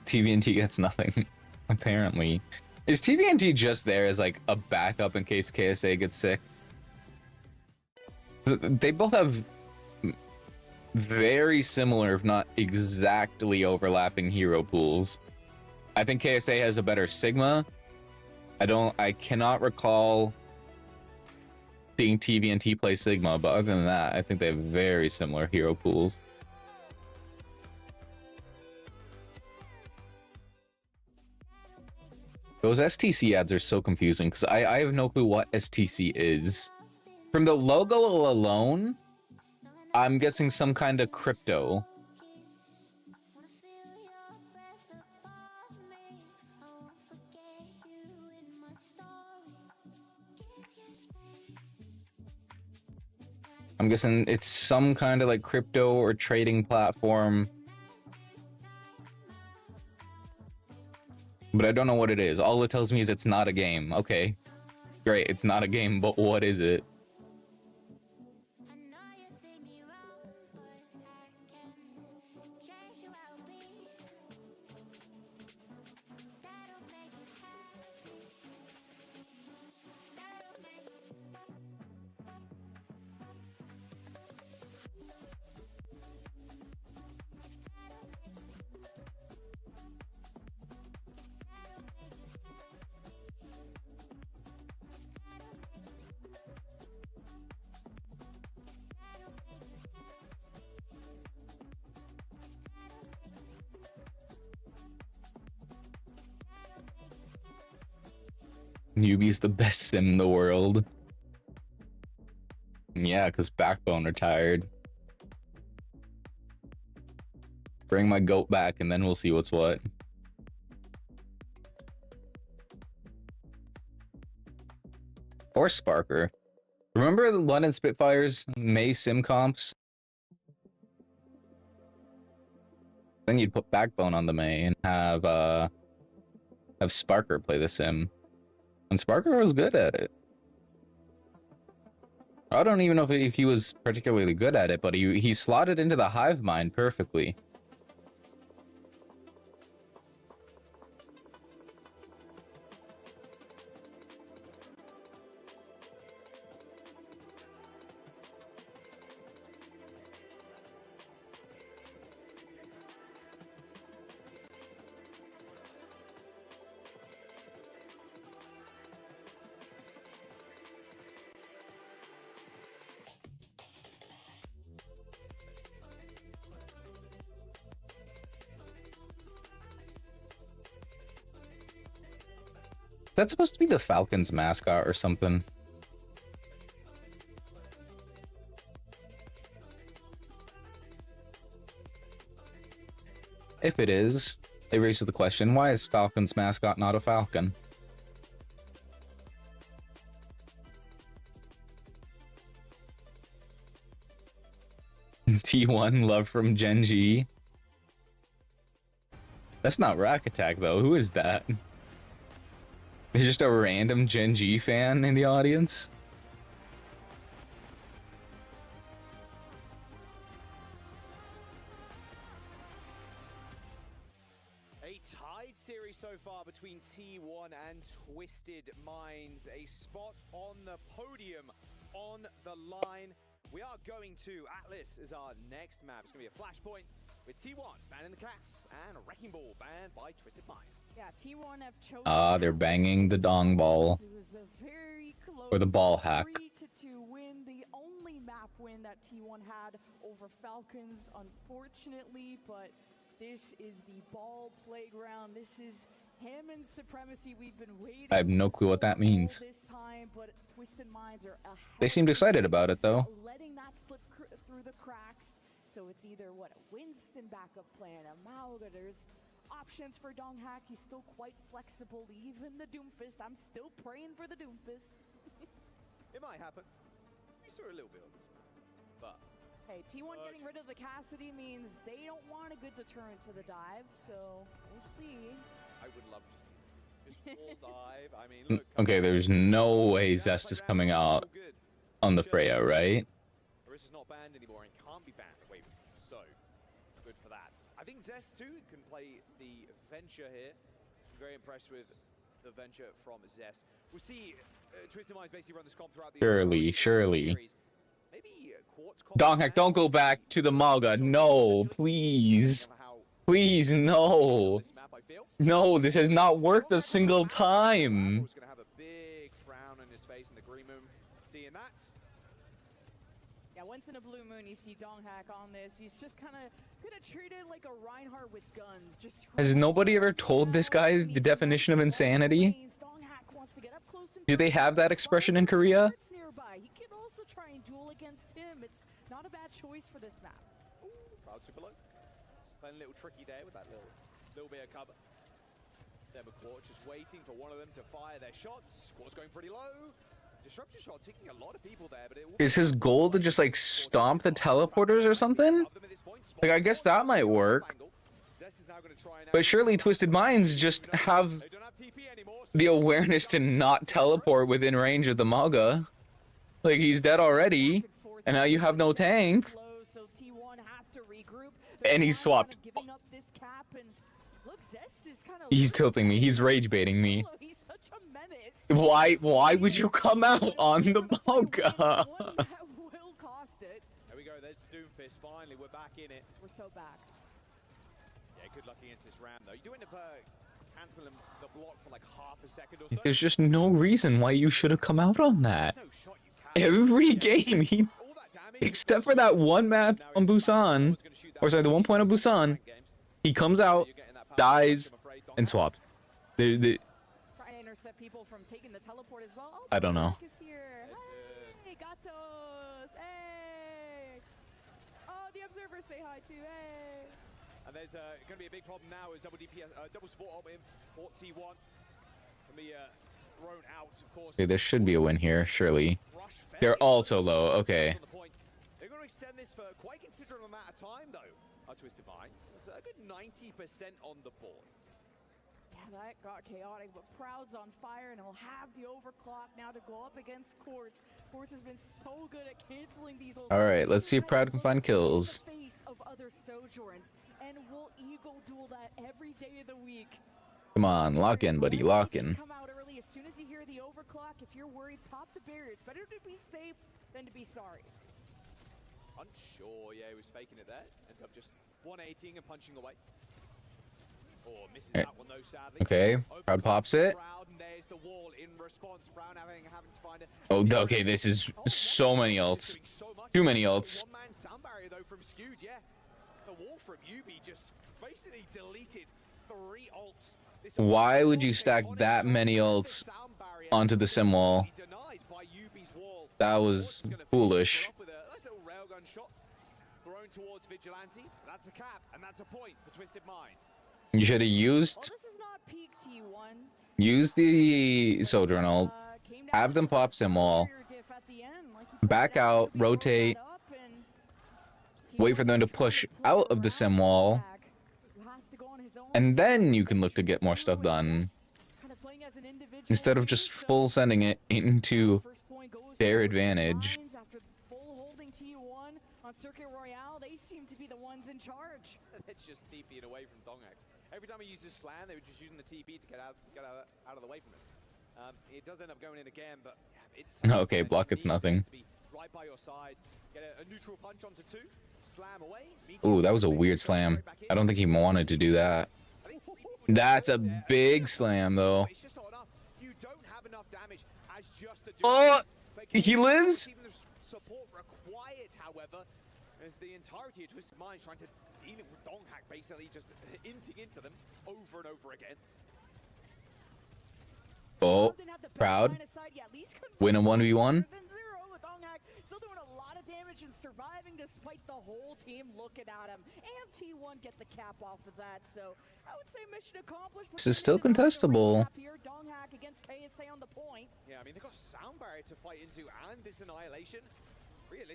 TVNT gets nothing, apparently. Is TVNT just there as like a backup in case KSA gets sick? They both have very similar, if not exactly overlapping hero pools. I think KSA has a better Sigma. I cannot recall seeing TVNT play Sigma, but other than that, I think they have very similar hero pools. Those STC ads are so confusing because I have no clue what STC is. From the logo alone, I'm guessing some kind of crypto. I'm guessing it's some kind of like crypto or trading platform. But I don't know what it is. All it tells me is it's not a game. Okay, great. It's not a game, but what is it? Newbie's the best sim in the world. Yeah, because Backbone retired. Bring my goat back and then we'll see what's what. Or Sparker. Remember the London Spitfires May sim comps? Then you'd put Backbone on the May and have Sparker play the sim. And Sparker was good at it. I don't even know if he was particularly good at it, but he slotted into the hive mind perfectly. That's supposed to be the Falcons mascot or something. If it is, it raises the question, why is Falcons mascot not a falcon? T1 love from Gen G. That's not Rack Attack though. Who is that? There's just a random Gen G fan in the audience. A tied series so far between T1 and Twisted Minds. A spot on the podium on the line. We are going to Atlas as our next map. It's going to be a flashpoint with T1 banning the Cass and a Wrecking Ball banned by Twisted Minds. Yeah, T1 have chosen They're banging the dong ball. It was a very close Or the ball hack. 3-2 win, the only map win that T1 had over Falcons, unfortunately, but this is the ball playground. This is Hammond supremacy we've been waiting. I have no clue what that means. This time, but Twisted Minds are They seemed excited about it though. letting that slip through the cracks. So it's either what, a Winston backup plan, a Mauga, there's options for Donghack. He's still quite flexible, even the Doomfist. I'm still praying for the Doomfist. It might happen. We saw a little bit of this, but hey, T1 getting rid of the Cassidy means they don't want a good deterrent to the dive, so we'll see. I would love to see just full dive. I mean, look, Okay, there's no way Zest is coming out on the Freya, right? Arissa's not banned anymore and can't be banned. Wait, so good for that. I think Zest too can play the Venture here. Very impressed with the Venture from Zest. We'll see Twisted Minds basically run this comp throughout the Surely. Maybe Donghack, don't go back to the Malga. No, please. Please, no. No, this has not worked a single time. He's gonna have a big frown on his face in the green room. Seeing that. Yeah, once in a blue moon, you see Donghack on this. He's just kind of gonna treat it like a Reinhardt with guns. Just Has nobody ever told this guy the definition of insanity? Do they have that expression in Korea? nearby. He can also try and duel against him. It's not a bad choice for this map. Ooh, crowd super low. Playing a little tricky there with that little bit of cover. Court just waiting for one of them to fire their shots. Squad's going pretty low. Disruption shot taking a lot of people there, but Is his goal to just like stomp the teleporters or something? Like, I guess that might work. But surely Twisted Minds just have the awareness to not teleport within range of the Malga. Like, he's dead already, and now you have no tank. And he's swapped. He's tilting me. He's rage baiting me. Why would you come out on the Malga? There we go. There's the Doomfist. Finally, we're back in it. We're so back. Yeah, good luck against this ram though. You do end up canceling the block for like half a second or so. There's just no reason why you should have come out on that. Every game, he, except for that one map on Busan, or sorry, the 1 point on Busan, he comes out, dies, and swaps. Trying to intercept people from taking the teleport as well. I don't know. Hey, gatos! Hey! Oh, the observers say hi too. Hey! And there's going to be a big problem now as double DPS, double support up in Port T1 can be thrown out, of course. Okay, there should be a win here, surely. They're all so low. Okay. They're going to extend this for quite a considerable amount of time, though. Twisted Minds. It's a good 90% on the board. Yeah, that got chaotic, but Proud's on fire, and he'll have the overclock now to go up against Quartz. Quartz has been so good at canceling these. All right, let's see if Proud can find kills. Face of other Sojourns, and we'll Eagle duel that every day of the week. Come on, lock in, buddy, lock in. Come out early as soon as you hear the overclock. If you're worried, pop the barrier. It's better to be safe than to be sorry. Unsure, yeah, he was faking it there. Ends up just 180 and punching away. Oh, misses Right. that one though, sadly. Okay, Proud pops it. Proud, and there's the wall in response. Proud having to find it. Oh, okay, this is so many ults. Too many ults. One-man sound barrier though from Skewed, yeah. The wall from UB just basically deleted 3 ults. Why would you stack that many ults onto the sim wall? That was foolish. Shot thrown towards Vigilante. That's a cap, and that's a point for Twisted Minds. You should have used the Sojourn ult, have them pop sim wall, back out, rotate, wait for them to push out of the sim wall, and then you can look to get more stuff done. Instead of just full sending it into their advantage. On Circuit Royale, they seem to be the ones in charge. They're just TPing away from Donghack. Every time he uses slam, they were just using the TP to get out of the way from him. It does end up going in again, but yeah, it's tough. Okay, block gets nothing. To be right by your side, get a neutral punch onto 2, slam away. Ooh, that was a weird slam. I don't think he wanted to do that. That's a big slam, though. It's just not enough. You don't have enough damage as just the Oh, he lives? Support required, however, as the entirety of Twisted Minds trying to deal it with Donghack, basically just inting into them over and over again. Oh, Proud. Win a 1v1. Still doing a lot of damage and surviving despite the whole team looking at him. And T1 get the cap off of that, so I would say mission accomplished. This is still contestable. Donghack against KSA on the point. Yeah, I mean, they've got sound barrier to fight into and this annihilation.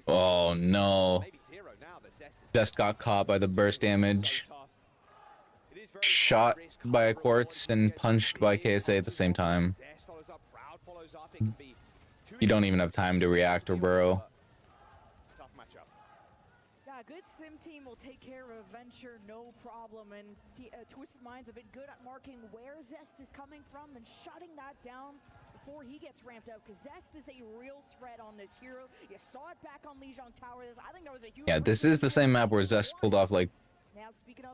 Oh no. Zest got caught by the burst damage. Shot by a Quartz and punched by KSA at the same time. You don't even have time to react or burrow. Yeah, good sim team will take care of Venture, no problem. And Twisted Minds have been good at marking where Zest is coming from and shutting that down before he gets ramped up, because Zest is a real threat on this hero. You saw it back on Lijiang Tower. I think that was a huge... Yeah, this is the same map where Zest pulled off like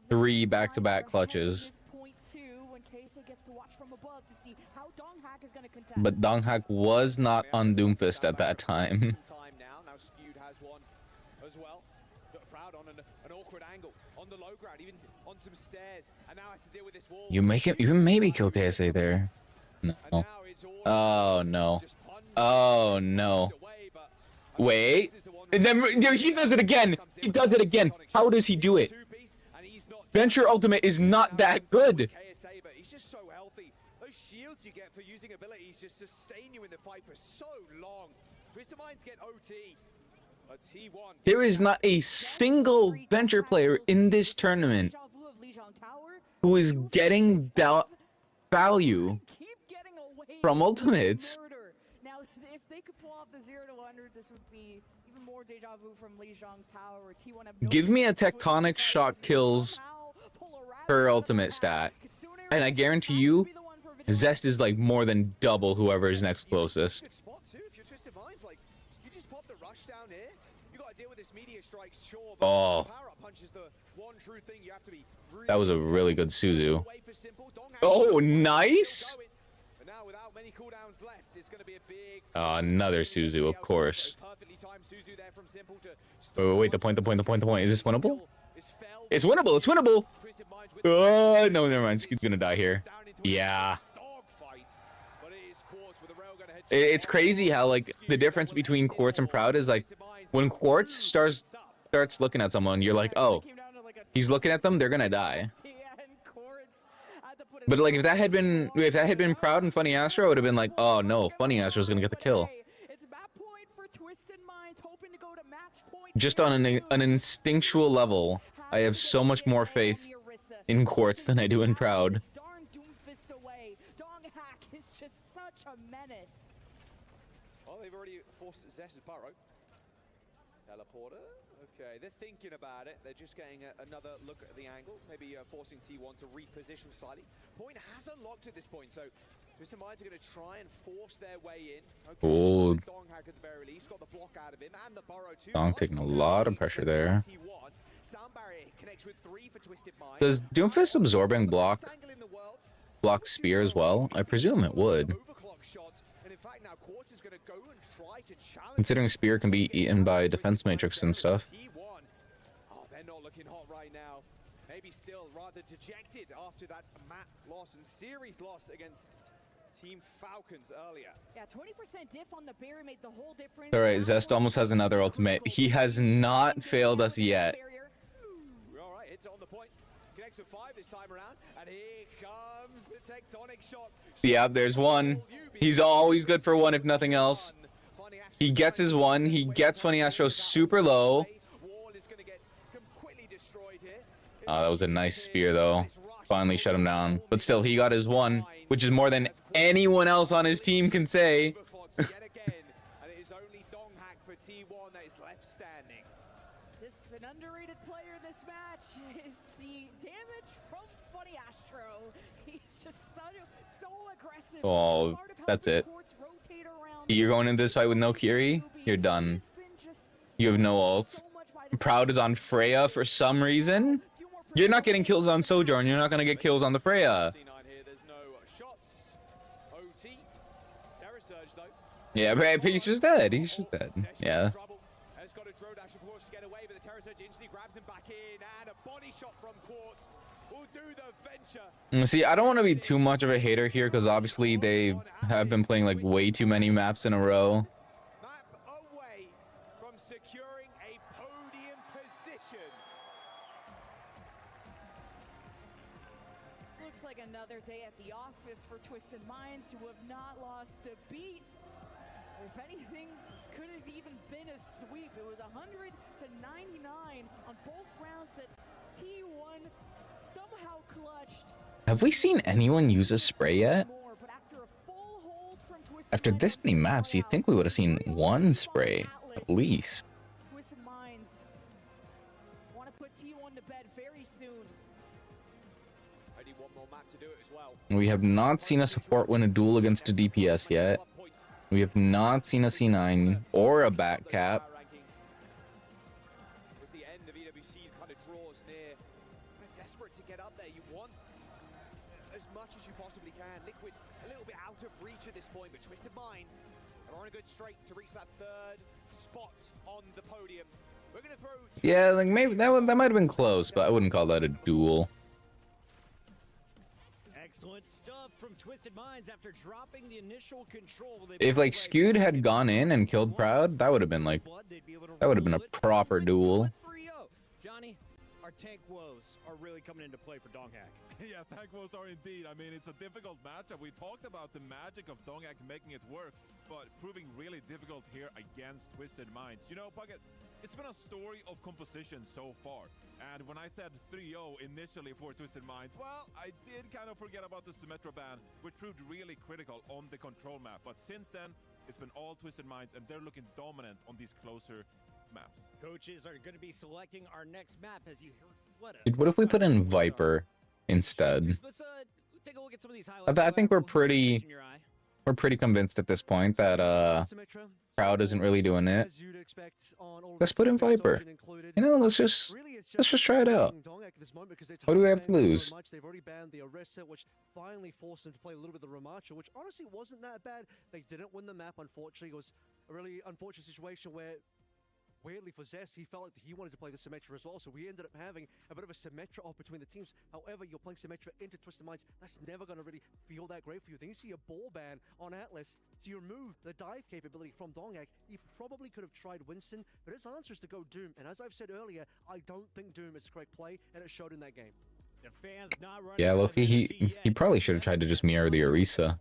3 back-to-back clutches. But Donghak was not on Doomfist at that time. Now Skewed has one as well. Proud on an awkward angle on the low ground, even on some stairs, and now has to deal with this wall. You maybe kill KSA there. No. Oh no. Oh no. Wait. And then he does it again. He does it again. How does he do it? Venture ultimate is not that good. KSA, but he's just so healthy. Those shields you get for using abilities just sustain you in the fight for so long. Twisted Minds get OT. But T1. There is not a single Venture player in this tournament who is getting value from ultimates. Now, if they could pull off the 0 to 100, this would be even more deja vu from Lijiang Tower, where T1 have no... Give me a tectonic shock kills per ultimate stat, and I guarantee you, Zest is like more than double whoever is next closest. If you're Twisted Minds, like, you just pop the rush down here. You got to deal with this meteor strike, sure, but Oh, power-up punch is the one true thing you have to be really... that was a really good Suzu. Oh, nice. But now, without many cooldowns left, it's going to be a big... Another Suzu, of course. Perfectly timed Suzu there from Simple to... Wait, the point. Is this winnable? It's winnable. It's winnable. Oh, no, never mind. He's gonna die here. Yeah. It's crazy how, like, the difference between Quartz and Proud is, like, when Quartz starts looking at someone, you're like, oh, he's looking at them, they're gonna die. But, like, if that had been Proud and Funny Astro, it would have been like, oh, no, Funny Astro's gonna get the kill. Just on an instinctual level, I have so much more faith in Quartz than I do in Proud. Well, they've already forced Zest's burrow. Teleporter. Okay, they're thinking about it. They're just getting another look at the angle. Maybe forcing T1 to reposition slightly. Point has unlocked at this point, so Twisted Minds are going to try and force their way in. Okay, Oh, Donghak at the very least got the block out of him and the burrow too. Dong taking a lot of pressure there. Sound barrier connects with 3 for Twisted Minds. Does Doomfist absorbing block Spear as well? I presume it would. Considering Spear can be eaten by Defense Matrix and stuff. Oh, they're not looking hot right now. Maybe still rather dejected after that map loss and series loss against Team Falcons earlier. Yeah, 20% diff on the barrier made the whole difference. All right, Zest almost has another ultimate. He has not failed us yet. All right, it's on the point. Connects with 5 this time around, and here comes the tectonic shot. Yeah, there's one. He's always good for one, if nothing else. He gets his one. He gets Funny Astro super low. Oh, that was a nice spear, though. Finally shut him down. But still, he got his one, which is more than anyone else on his team can say. And it is only Donghak for T1 that is left standing. This is an underrated player in this match. Is the damage from Funny Astro. He's just so aggressive. Oh, that's it. You're going into this fight with no Kiri? You're done. You have no ult. Proud is on Freya for some reason. You're not getting kills on Sojourn. You're not going to get kills on the Freya. Yeah, but he's just dead. He's just dead. Yeah. Has got a throw dash, of course, to get away, but the Terror Surge instantly grabs him back in, and a body shot from Quartz will do the venture. See, I don't want to be too much of a hater here, because obviously they have been playing like way too many maps in a row. Map away from securing a podium position. Looks like another day at the office for Twisted Minds, who have not lost a beat. If anything, this could have even been a sweep. It was 100 to 99 on both rounds that T1 somehow clutched. Have we seen anyone use a spray yet? After this many maps, you'd think we would have seen one spray, at least. Twisted Minds want to put T1 soon. I need one more map to do it as well. We have not seen a support win a duel against a DPS yet. We have not seen a C9 or a back cap. As the end of EWC kind of draws near, kind of desperate to get up there. You want as much as you possibly can. Liquid a little bit out of reach at this point, but Twisted Minds are on a good straight to reach that third spot on the podium. We're gonna throw. Yeah, like maybe that might have been close, but I wouldn't call that a duel. Excellent stuff from Twisted Minds after dropping the initial control. If like Skewed had gone in and killed Proud, that would have been like a proper duel. 3-0. Johnny, our tank woes are really coming into play for Donghack. Yeah, tank woes are indeed. I mean, it's a difficult matchup. We talked about the magic of Donghack making it work, but proving really difficult here against Twisted Minds. You know, Bucket, it's been a story of composition so far. And when I said 3-0 initially for Twisted Minds, well, I did kind of forget about the Symmetra ban, which proved really critical on the control map. But since then, it's been all Twisted Minds, and they're looking dominant on these closer maps. Coaches are going to be selecting our next map as you heard. Dude, what if we put in Viper instead? Let's take a look at some of these highlights. I think we're pretty convinced at this point that Proud isn't really doing it. Let's put in Viper. You know, let's just try it out. What do we have to lose? They've already banned the Orisa, which finally forced them to play a little bit of the Ramacha, which honestly wasn't that bad. They didn't win the map, unfortunately. It was a really unfortunate situation where, weirdly for Zest, he felt like he wanted to play the Symmetra as well, so we ended up having a bit of a Symmetra off between the teams. However, you're playing Symmetra into Twisted Minds, that's never going to really feel that great for you. Then you see a ball ban on Atlas, so you remove the dive capability from Donghack. He probably could have tried Winston, but his answer is to go Doom, and as I've said earlier, I don't think Doom is the correct play, and it showed in that game. The fans not running. Yeah, Loki, he probably should have tried to just mirror the Orisa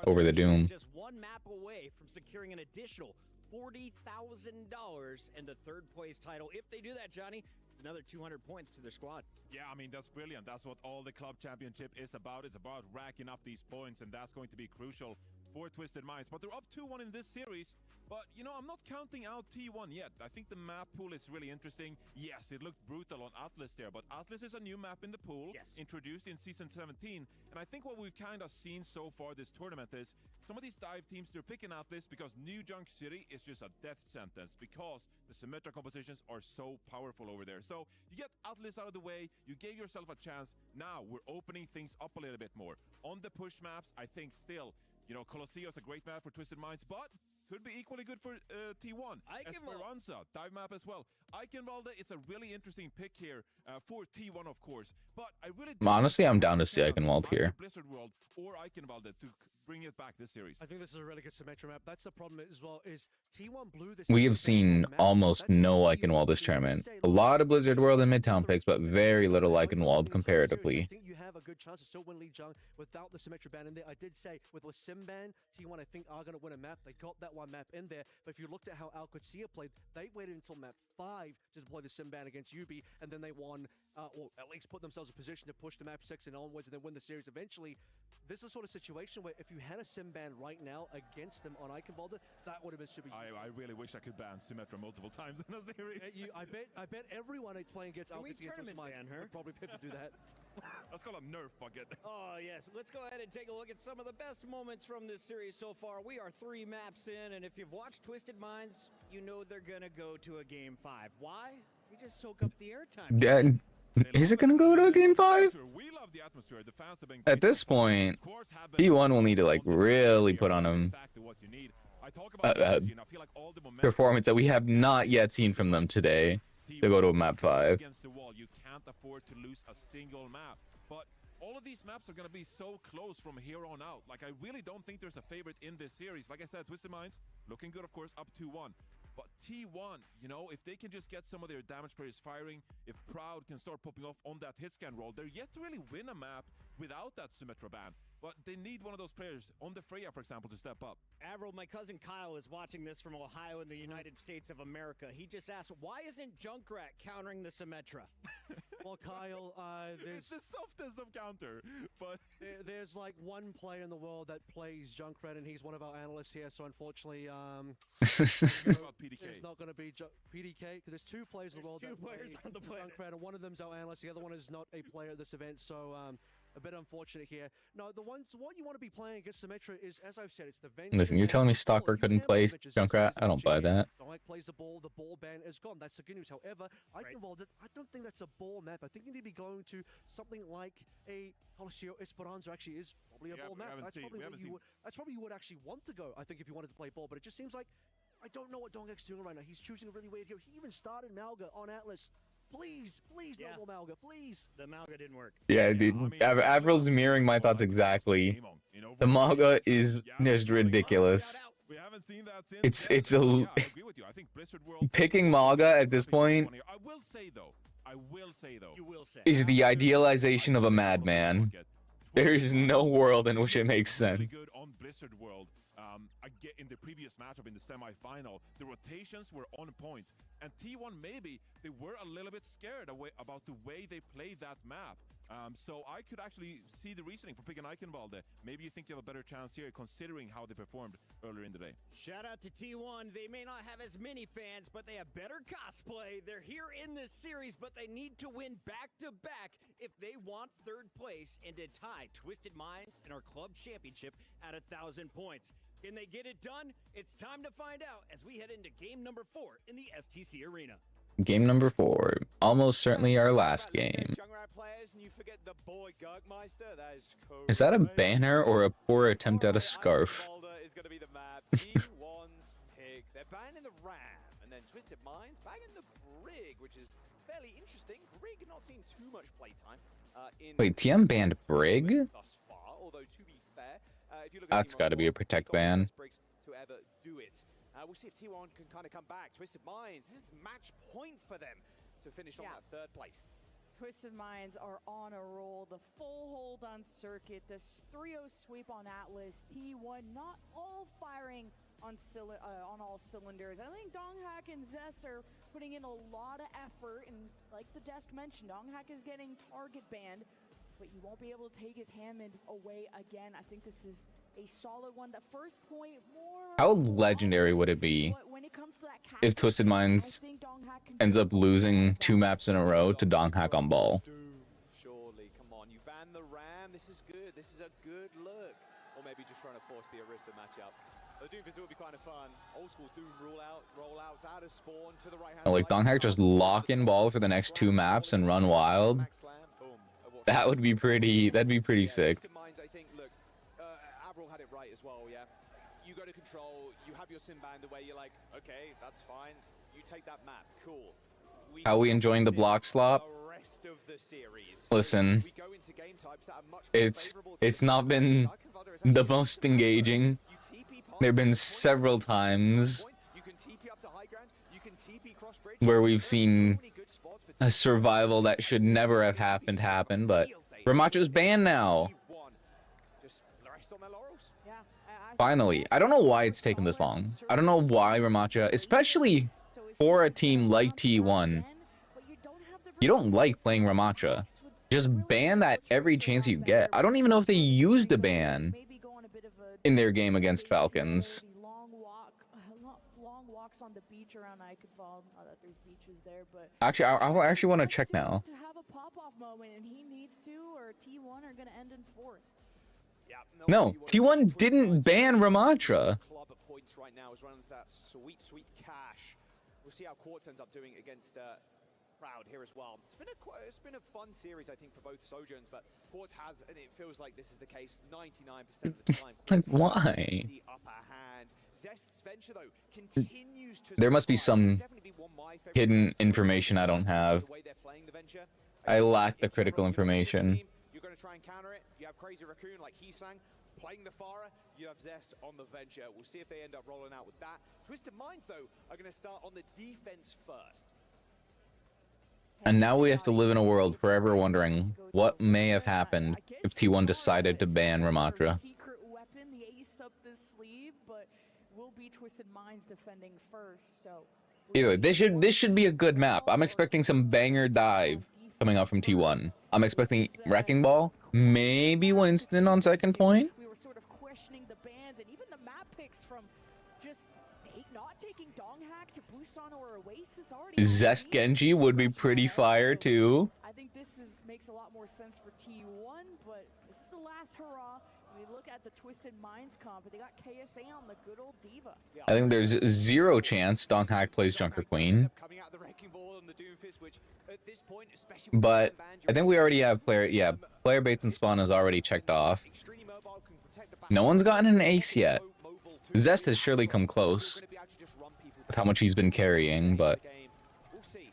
over the Doom. Just one map away from securing an additional $40,000 and the third place title. If they do that, Johnny, it's another 200 points to their squad. Yeah, I mean, that's brilliant. That's what all the club championship is about. It's about racking up these points, and that's going to be crucial for Twisted Minds. But they're up 2-1 in this series. But, you know, I'm not counting out T1 yet. I think the map pool is really interesting. Yes, it looked brutal on Atlas there, but Atlas is a new map in the pool, introduced in Season 17. And I think what we've kind of seen so far this tournament is some of these dive teams, they're picking Atlas because New Junk City is just a death sentence because the Symmetra compositions are so powerful over there. So you get Atlas out of the way, you gave yourself a chance. Now we're opening things up a little bit more. On the push maps, I think still, you know, Colosseo is a great map for Twisted Minds, but could be equally good for T1. Esperanza, dive map as well. Eichenwalde, it's a really interesting pick here for T1, of course. But I really honestly, I'm down to see Eichenwalde here. Blizzard World or Eichenwalde to bring it back this series. I think this is a really good Symmetra map. That's the problem as well, is T1 Blue this We have seen almost no Eichenwalde this tournament. A lot of Blizzard World and Midtown picks, but very little Eichenwalde comparatively. I think you have a good chance to still win League Jung without the Symmetra ban in there. I did say with the Sim ban, T1 I think are going to win a map. They got that one map in there, but if you looked at how Alcocia played, they waited until map 5 to deploy the Sim ban against UB, and then they won, or at least put themselves in position to push to map 6 and onwards and then win the series eventually. This is a sort of situation where if you had a Sim ban right now against them on Eichenwalde, that would have been super useful. I really wish I could ban Symmetra multiple times in a series. I bet everyone playing against Alcocia would probably pick to do that. Let's call it Nerf Bucket. Oh, yes. Let's go ahead and take a look at some of the best moments from this series so far. We are 3 maps in, and if you've watched Twisted Minds, you know they're going to go to a Game 5. Why? They just soak up the airtime. Is it going to go to a Game 5? At this point, T1 will need to like really put on him performance that we have not yet seen from them today to go to a map 5. You can't afford to lose a single map. But all of these maps are going to be so close from here on out. Like, I really don't think there's a favorite in this series. Like I said, Twisted Minds, looking good, of course, up 2-1. But T1, you know, if they can just get some of their damage players firing, if Proud can start popping off on that hit scan roll, they're yet to really win a map without that Symmetra ban. But they need one of those players on the Freya, for example, to step up. Avril, my cousin Kyle is watching this from Ohio in the United States of America. He just asked, why isn't Junkrat countering the Symmetra? Well, Kyle, It's the softest of counter, but there's like one player in the world that plays Junkrat, and he's one of our analysts here. So unfortunately, What about PDK? there's not going to be PDK because there's two players in the world two that play players on the planet. Junkrat, and one of them's our analyst. The other one is not a player at this event. So a bit unfortunate here. No, what you want to be playing against Symmetra is, as I've said, it's the Venture. Listen, you're telling me Stalker couldn't play Junkrat? I don't buy that. Dong plays the ball ban is gone. That's the good news. However, I don't think that's a ball map. I think you need to be going to something like a Colosseo Esperanza actually is probably a ball map. That's probably where you would actually want to go, I think, if you wanted to play ball. But it just seems like I don't know what Donghack's doing right now. He's choosing a really weird hero. He even started Malga on Atlas. Please, no more Malga, please. The Malga didn't work. Yeah, dude. Avril's mirroring my thoughts exactly. The Malga is just ridiculous. We haven't seen that since. It's a I agree with you. I think Blizzard World picking Malga at this point I will say though. You will say. is the idealization of a madman. There is no world in which it makes sense. Really good on Blizzard World. I get in the previous matchup in the semi-final, the rotations were on point, and T1 maybe they were a little bit scared about the way they played that map. So I could actually see the reasoning for picking Eichenwalde. Maybe you think you have a better chance here, considering how they performed earlier in the day. Shout out to T1. They may not have as many fans, but they have better cosplay. They're here in this series, but they need to win back-to-back if they want third place and to tie Twisted Minds and our club championship at 1,000 points. Can they get it done? It's time to find out as we head into game number 4 in the STC Arena. Game number 4. Almost certainly our last game. Is that a banner or a poor attempt at a scarf? Is going to be the map. T1's pick. They're banning the Ram, and then Twisted Minds banging the Brig, which is fairly interesting. Brig not seen too much playtime. Wait, TM banned Brig? Thus far, although to be fair, if you look That's got to be a protect ban. To ever do it. We'll see if T1 can kind of come back. Twisted Minds, this is match point for them to finish on that third place. Twisted Minds are on a roll. The full hold on circuit, this 3-0 sweep on Atlas. T1 not all firing on all cylinders. I think Donghack and Zest are putting in a lot of effort, and like the desk mentioned, Donghack is getting target banned, but you won't be able to take his Hammond away again. I think this is a solid one. The first point more. How legendary would it be if Twisted Minds ends up losing 2 maps in a row to Donghack on ball? Surely, come on, you ban the Ram. This is good. This is a good look. Or maybe just trying to force the Orisa matchup. The Doom visit would be kind of fun. Old school Doom rollouts out of spawn to the right hand. Like Donghack just lock in ball for the next 2 maps and run wild. That would be pretty. That'd be pretty sick. Minds, I think. Look, Avril had it right as well. Yeah, you go to control. You have your Simband away. You're like, okay, that's fine. You take that map. Cool. How we enjoying the block slop? Listen, it's not been the most engaging. There've been several times where we've seen a survival that should never have happened happen, but Ramacho's banned now. Finally. I don't know why it's taken this long. I don't know why Ramacha, especially for a team like T1, you don't like playing Ramacha. Just ban that every chance you get. I don't even know if they used a ban in their game against Falcons. On the beach around Eichenwalde. Not that there's beaches there, but actually, I actually want to check now. To have a pop-off moment, and he needs to, or T1 are going to end in 4th. Yeah, no, T1 didn't ban Ramatra. Club at points right now as well as that sweet cash. We'll see how Quartz ends up doing against Proud here as well. It's been a fun series, I think, for both Sojourns, but Quartz has, and it feels like this is the case 99% of the time. Like, why? The upper hand. Zest's venture, though, continues to there must be some hidden information I don't have. I lack the critical information. You're going to try and counter it. You have Crazy Raccoon like Heesang playing the Farah. You have Zest on the venture. We'll see if they end up rolling out with that. Twisted Minds, though, are going to start on the defense first. And now we have to live in a world forever wondering what may have happened if T1 decided to ban Ramatra. Secret weapon, the ace up the sleeve, but will be Twisted Minds defending first. So either way, this should be a good map. I'm expecting some banger dive coming out from T1. I'm expecting Wrecking Ball, maybe Winston on second point. We were sort of questioning the bans and even the map picks from just not taking Donghack to Busan or Oasis already. Zest Genji would be pretty fire too. I think this makes a lot more sense for T1, but this is the last hurrah. We look at the Twisted Minds comp, but they got KSA on the good old Diva. I think there's zero chance Donghack plays Junker Queen. But I think we already have player baits and spawn is already checked off. No one's gotten an ace yet. Zest has surely come close with how much he's been carrying, but We'll see.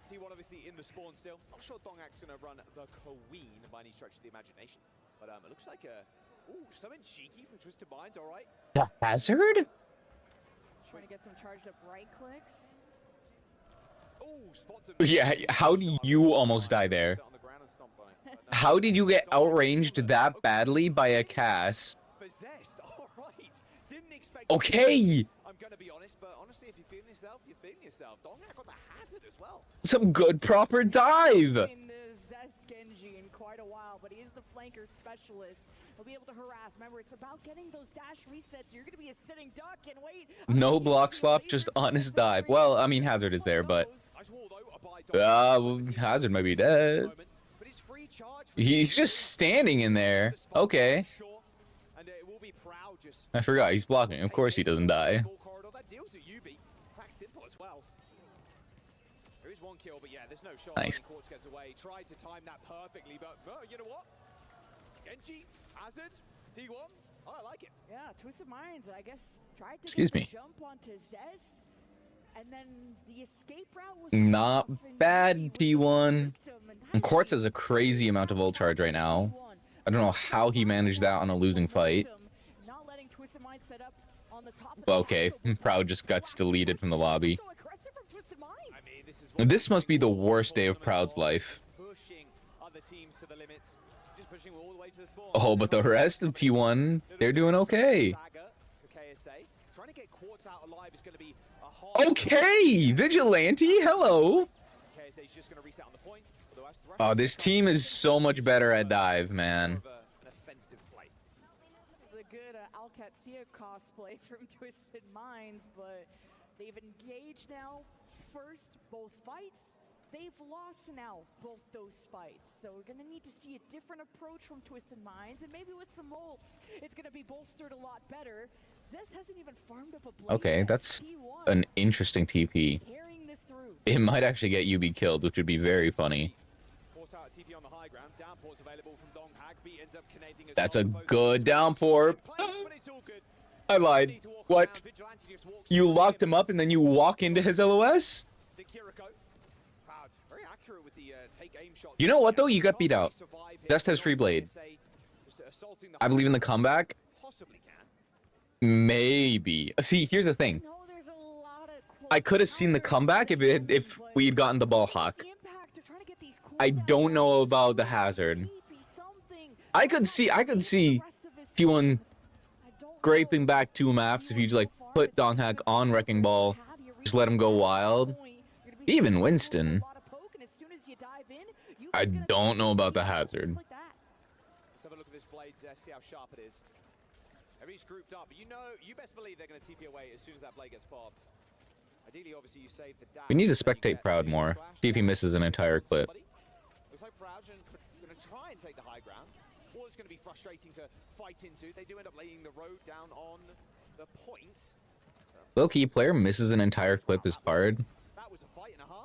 T1 obviously in the spawn still. Not sure Donghack's going to run the Queen by any stretch of the imagination. But it looks like something cheeky from Twisted Minds, all right. the Hazard? Trying to get some charged up right clicks. Yeah, how do you almost die there? How did you get outranged that badly by a Cass? Okay! I'm going to be honest, but honestly, if you're feeling yourself, you're feeling yourself. Donghack got the Hazard as well. Some good proper dive! In the Zest Genji in quite a while, but he is the flanker specialist. He'll be able to harass. Remember, it's about getting those dash resets. You're going to be a sitting duck and wait. No block slop, just honest dive. Well, I mean, Hazard is there, but... Hazard might be dead. He's just standing in there. Okay. I forgot, he's blocking. Of course he doesn't die. Nice. Tried to time that perfectly, but you know what? Genji, Hazard, T1. I like it. Yeah, Twisted Minds, I guess, tried to Excuse me. jump onto Zest, and then the escape route was Not bad, T1. And Quartz has a crazy amount of ult charge right now. I don't know how he managed that on a losing fight. not letting Twisted Minds set up on the top. Okay, Proud just got deleted from the lobby. This must be the worst day of Proud's life. Oh, but the rest of T1, they're doing okay. Okay, Vigilante, hello. Oh, this team is so much better at dive, man. This is a good Alcatia cosplay from Twisted Minds, but they've engaged now. First, both fights. They've lost now both those fights. So we're going to need to see a different approach from Twisted Minds, and maybe with some ults, it's going to be bolstered a lot better. Zest hasn't even farmed up a blade. Okay, that's an interesting TP. It might actually get UB killed, which would be very funny. That's a good downpour. I lied. What? You locked him up and then you walk into his LOS? You know what though? You got beat out. Zest has free blade. I believe in the comeback. Maybe. See, here's the thing. I could have seen the comeback if we had gotten the ball hawk. I don't know about the Hazard. I could see T1 scraping back 2 maps if you just like put Donghack on Wrecking Ball, just let him go wild. Even Winston. I don't know about the Hazard. Let's have a look at this blade, see how sharp it is. Everybody's grouped up, but you best believe they're going to TP away as soon as that blade gets bobbed. Ideally, obviously, you save the dash. We need to spectate Proud more. See if he misses an entire clip. Looks like Proud's going to try and take the high ground. Or it's going to be frustrating to fight into. They do end up laying the road down on the points. Low-key, player misses an entire clip is hard.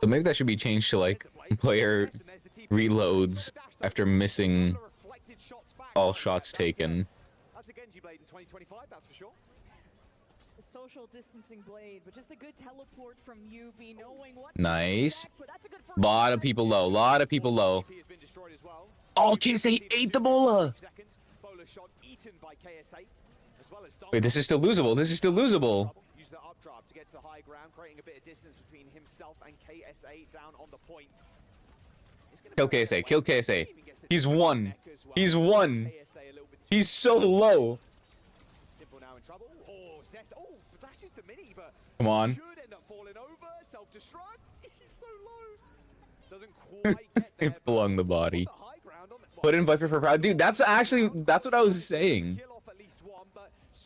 So maybe that should be changed to like player reloads after missing all shots taken. That's a Genji blade in 2025, that's for sure. The social distancing blade, but just a good teleport from UB, knowing what. Nice. Lot of people low. Lot of people low. Oh, KSA ate the bola. Wait, this is still losable. This is still losable. Use the updraft to get to the high ground, creating a bit of distance between himself and KSA down on the point. Kill KSA. Kill KSA. He's one. He's one. He's so low. Simple now in trouble. Oh, Zest. Oh, but that's just a mini, but Come on. should end up falling over. Self-destruct. He's so low. He flung the body. Put in Viper for Proud. Dude, that's what I was saying.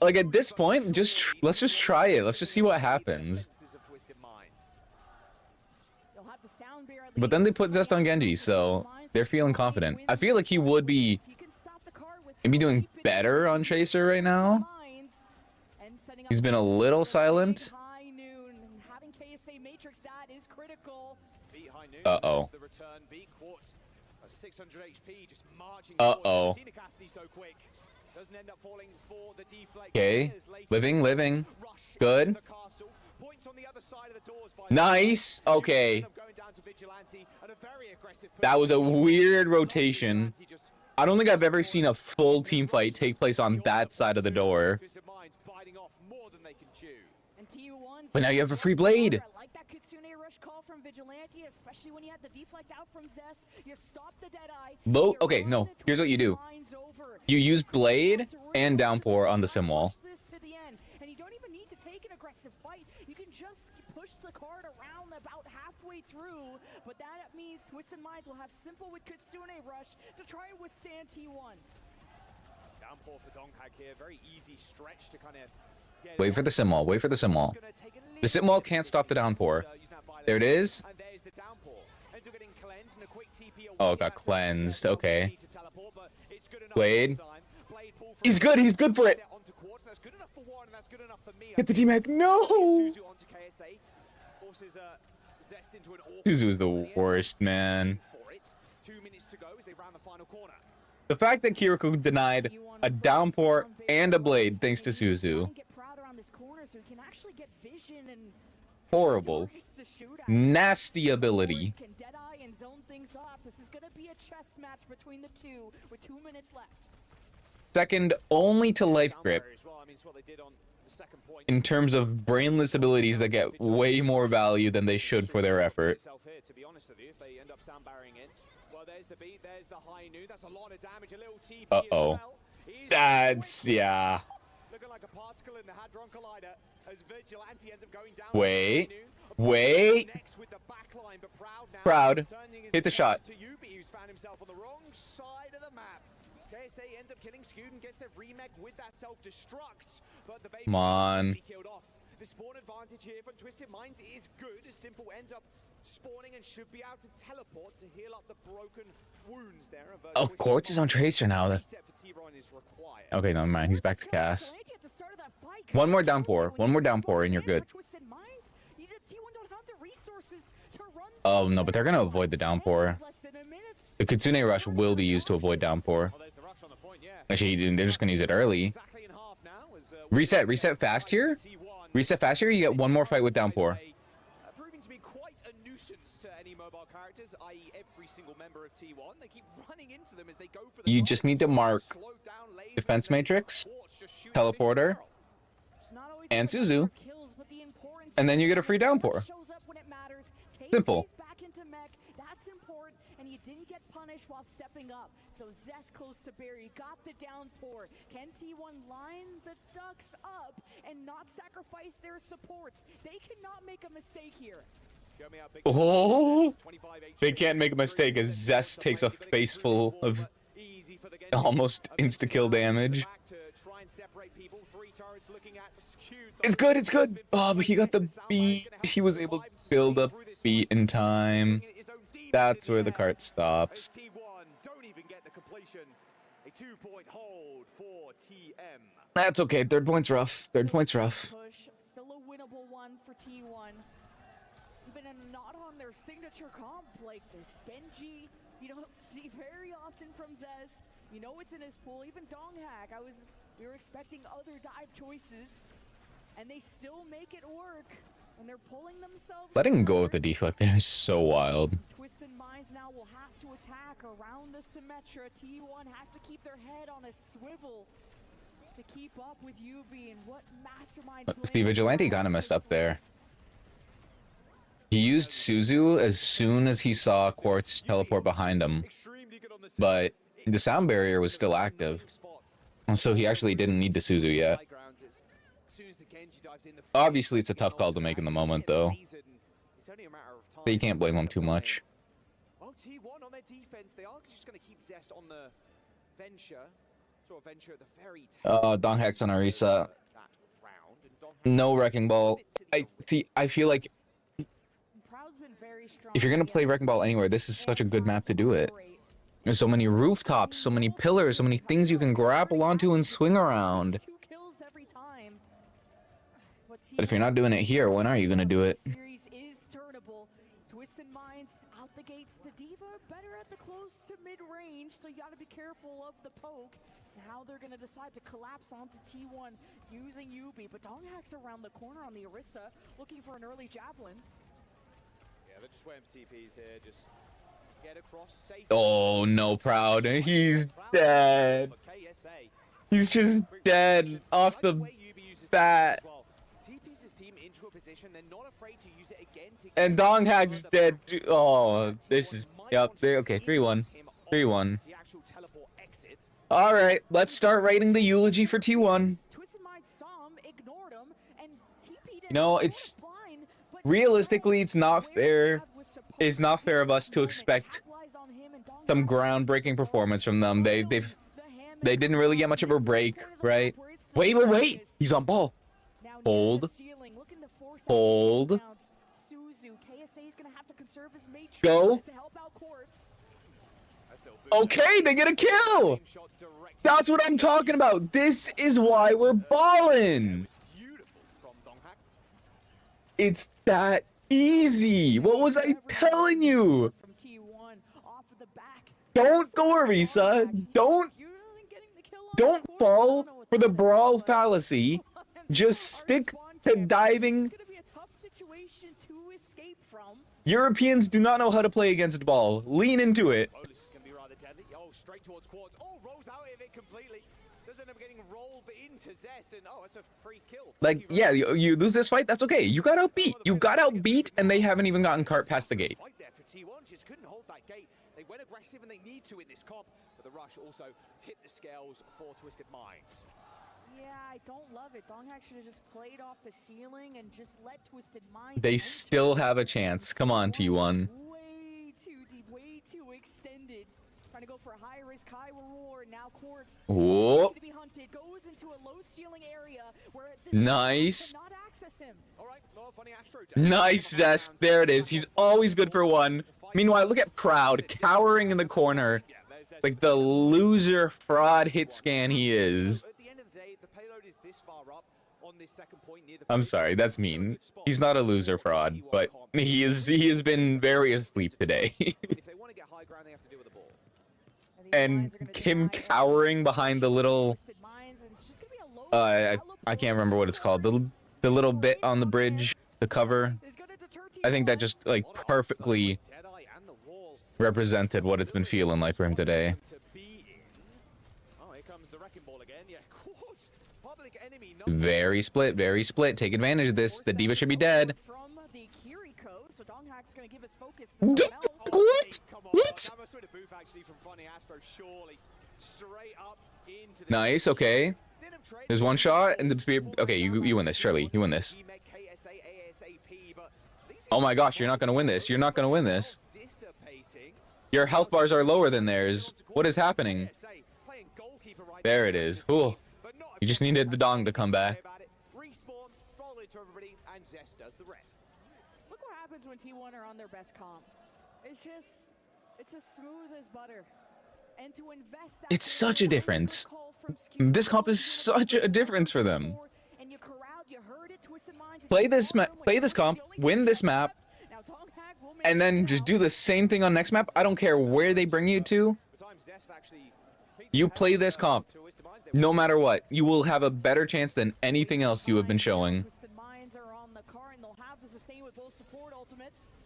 Like, at this point, let's just try it. Let's just see what happens. But then they put Zest on Genji, so they're feeling confident. I feel like he would be maybe doing better on Tracer right now. He's been a little silent. Uh-oh. Uh-oh. Okay. Living. Good. Nice. Okay. That was a weird rotation. I don't think I've ever seen a full team fight take place on that side of the door. But now you have a free blade. Okay, no. Here's what you do. You use blade and downpour on the sim wall. And you don't even need to take an aggressive fight. You can just push the card around about halfway through. But that means Twisted Minds will have simple with Kitsune Rush to try and withstand T1. Downpour for Donghag here. Very easy stretch to kind of wait for the sim wall. Wait for the sim wall. The sim wall can't stop the downpour. There it is. Oh, it got cleansed. Okay. Blade. He's good. He's good for it. Hit the T-Mac. No. Suzu is the worst, man. The fact that Kiriko denied a downpour and a blade thanks to Suzu. Horrible. Nasty ability. This is going to be a chess match between the two with 2 minutes left. Second only to Life Grip in terms of brainless abilities that get way more value than they should for their effort. Uh-oh. That's, yeah. Wait. Proud. Hit the shot. KSA ends up killing Scoot and gets their remake with that self-destruct, but the baby Come on. killed off. The spawn advantage here from Twisted Minds is good, as Simple ends up spawning and should be able to teleport to heal up the broken wounds there. Oh, Quartz is on Tracer now. Okay, never mind. He's back to Cass. One more downpour, and you're good. Oh, no, but they're going to avoid the downpour. The Kitsune Rush will be used to avoid downpour. Actually, they're just going to use it early. Reset fast here. Reset fast here, you get one more fight with downpour. Proving to be quite a nuisance to any mobile characters, i.e. every single member of T1. They keep running into them as they go for the You just need to mark Defense Matrix, Teleporter, and Suzu, and then you get a free downpour. Simple. Didn't get punished while stepping up, so Zest close to Barry got the downpour. Can T1 line the Ducks up and not sacrifice their supports? They cannot make a mistake here. Oh, they can't make a mistake as Zest takes a face full of almost insta-kill damage. It's good. Oh, but he got the beat. He was able to build up beat in time. That's where the cart stops. That's okay. Third point's rough. Still a winnable one for T1. Even not on their signature comp like this. Benji, you don't see very often from Zest. You know it's in his pool. Even Donghag, we were expecting other dive choices, and they still make it work. And they're pulling themselves. Letting go of the deflect there is so wild. Twisted Minds now will have to attack around the Symmetra. T1 have to keep their head on a swivel to keep up with UB and what mastermind. See, Vigilante kind of messed up there. He used Suzu as soon as he saw Quartz teleport behind him, but the sound barrier was still active, so he actually didn't need the Suzu yet. Obviously, it's a tough call to make in the moment, though. So you can't blame him too much. Oh, T1 on their defense. They are just going to keep Zest on the venture. Sort of venture at the very Oh, Donghak's on a reset. No Wrecking Ball. I feel like if you're gonna play Wrecking Ball anywhere, this is such a good map to do it. There's so many rooftops, so many pillars, so many things you can grapple onto and swing around. But if you're not doing it here, when are you gonna do it? Series is turnable. Twisted Minds out the gates. The Diva better at the close to mid-range, so you gotta be careful of the poke and how they're gonna decide to collapse onto T1 using Yubi. But Donghack's around the corner on the Orisa, looking for an early javelin. Yeah, they're just waiting for TPs here. Just get across safe. Oh no, Proud. He's dead. He's just dead off the bat. TPs his team into a position. They're not afraid to use it again. And Donghack's dead too. Oh, this is okay. 3-1. 3-1. All right, let's start writing the eulogy for T1. You know, it's realistically, it's not fair. It's not fair of us to expect some groundbreaking performance from them. They didn't really get much of a break, right? Wait. He's on ball. Hold. Go. Okay, they get a kill. That's what I'm talking about. This is why we're ballin'. It's that easy. What was I telling you? Don't go, Orisa. Don't fall for the brawl fallacy. Just stick to diving. Europeans do not know how to play against ball. Lean into it. Oh, this is going to be rather deadly. Oh, straight towards Quartz. Oh, rolls out of it completely. Does end up getting rolled into Zest, and oh, it's a free kill. Like, yeah, you lose this fight, that's okay. You got outbeat. You got outbeat, and they haven't even gotten cart past the gate. Right there for T1, just couldn't hold that gate. They went aggressive, and they need to in this comp, but the rush also tipped the scales for Twisted Minds. Yeah, I don't love it. Donghack should have just played off the ceiling and just let Twisted Minds. They still have a chance. Come on, T1. Way too deep, way too extended. Trying to go for a high risk, high reward. Now Quartz Whoa. to be hunted, goes into a low ceiling area where Nice. cannot access him. All right, no funny Astro. Nice, Zest. There it is. He's always good for one. Meanwhile, look at Proud cowering in the corner. Like the loser fraud hit scan he is. I'm sorry, that's mean. He's not a loser fraud, but he has been very asleep today. And him cowering behind the little I can't remember what it's called. The little bit on the bridge, the cover. I think that just like perfectly represented what it's been feeling like for him today. Very split, very split. Take advantage of this. The Diva should be dead. What? What? Nice, okay. There's one shot, and okay, you win this, surely. You win this. Oh my gosh, you're not gonna win this. You're not gonna win this. Your health bars are lower than theirs. What is happening? There it is. Ooh. You just needed the dong to come back. Look what happens when T1 are on their best comp. It's as smooth as butter. And to invest that It's such a difference. This comp is such a difference for them. Play this comp, win this map, and then just do the same thing on next map. I don't care where they bring you to. You play this comp, no matter what, you will have a better chance than anything else you have been showing.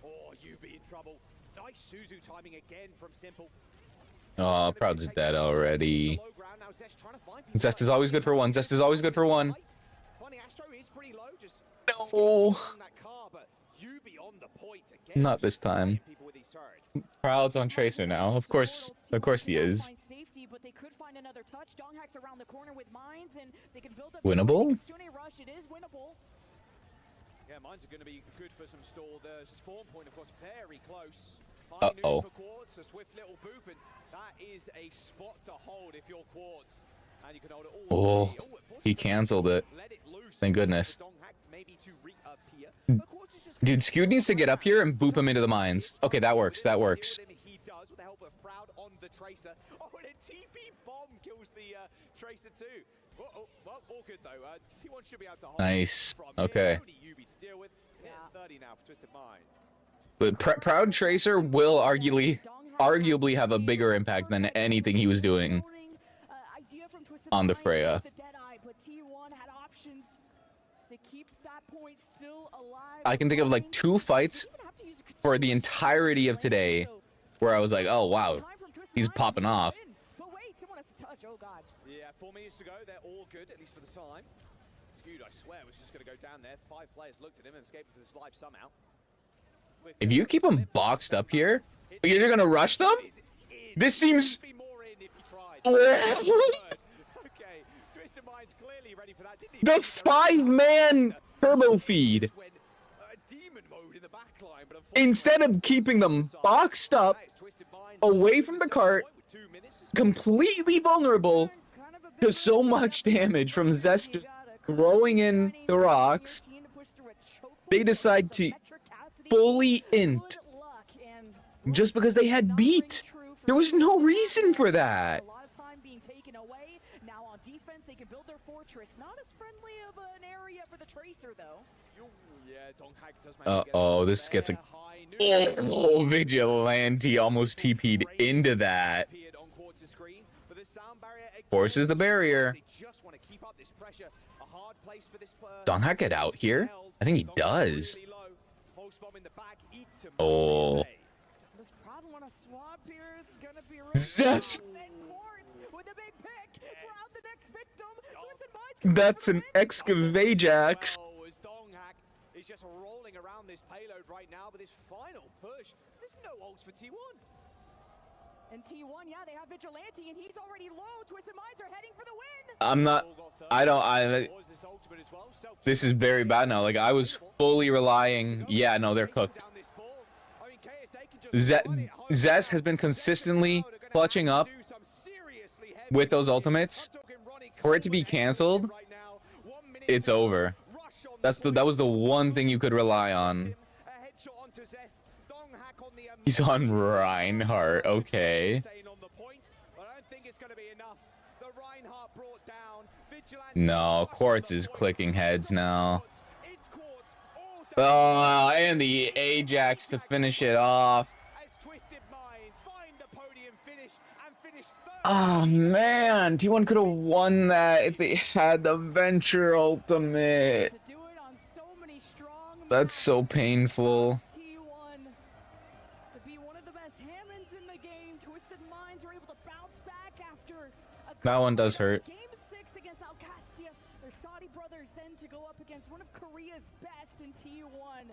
Oh, you be in trouble. Nice Suzu timing again from Simple. Oh, Proud's dead already. Zest is always good for one. Zest is always good for one. No. Not this time. Proud's on Tracer now. Of course he is. Winnable? Yeah, mines are going to be good for some stall. The spawn point, of course, very close. Uh-oh. For Quartz, a swift little boop, and that is a spot to hold if you're Quartz. And you can hold it all the way. He canceled it. Thank goodness. Dude, Skewed needs to get up here and boop him into the mines. Okay, that works. That works. He does with the help of Proud on the Tracer. Oh, and a TP bomb kills the Tracer too. Well, all good though. T1 should be able to hold. Nice. From Okay. only UB to deal with. Yeah. 30 now for Twisted Minds. But Proud Tracer will arguably have a bigger impact than anything he was doing on the Freya. I can think of like 2 fights for the entirety of today where I was like, oh wow, he's popping off. Yeah, 4 minutes to go. They're all good, at least for the time. Skewed, I swear, was just going to go down there. 5 players looked at him and escaped with his life somehow. If you keep him boxed up here, you're gonna rush them? This seems... The 5-man turbo feed. Instead of keeping them boxed up, away from the cart, completely vulnerable to so much damage from Zest just throwing in the rocks, they decide to fully int just because they had beat. There was no reason for that. Uh-oh, this gets a... Oh, Vigilante almost TP'd into that. Forces the barrier. Donghack get out here? I think he does. Oh. Zest! That's an Excavajax. He's just rolling around this payload right now, but this final push, there's no ults for T1. And T1, yeah, they have Vigilante, and he's already low. Twisted Minds are heading for the win. I'm not... This is very bad now. Like, I was fully relying... Yeah, no, they're cooked. Zest has been consistently clutching up with those ultimates. For it to be canceled, it's over. That was the one thing you could rely on. He's on Reinhardt, okay. No, Quartz is clicking heads now. Oh, and the Ajax to finish it off. Oh man, T1 could have won that if they had the Venture ultimate. That's so painful. That one does hurt. Game 6 against OWCS. Their Saudi brothers then to go up against one of Korea's best in T1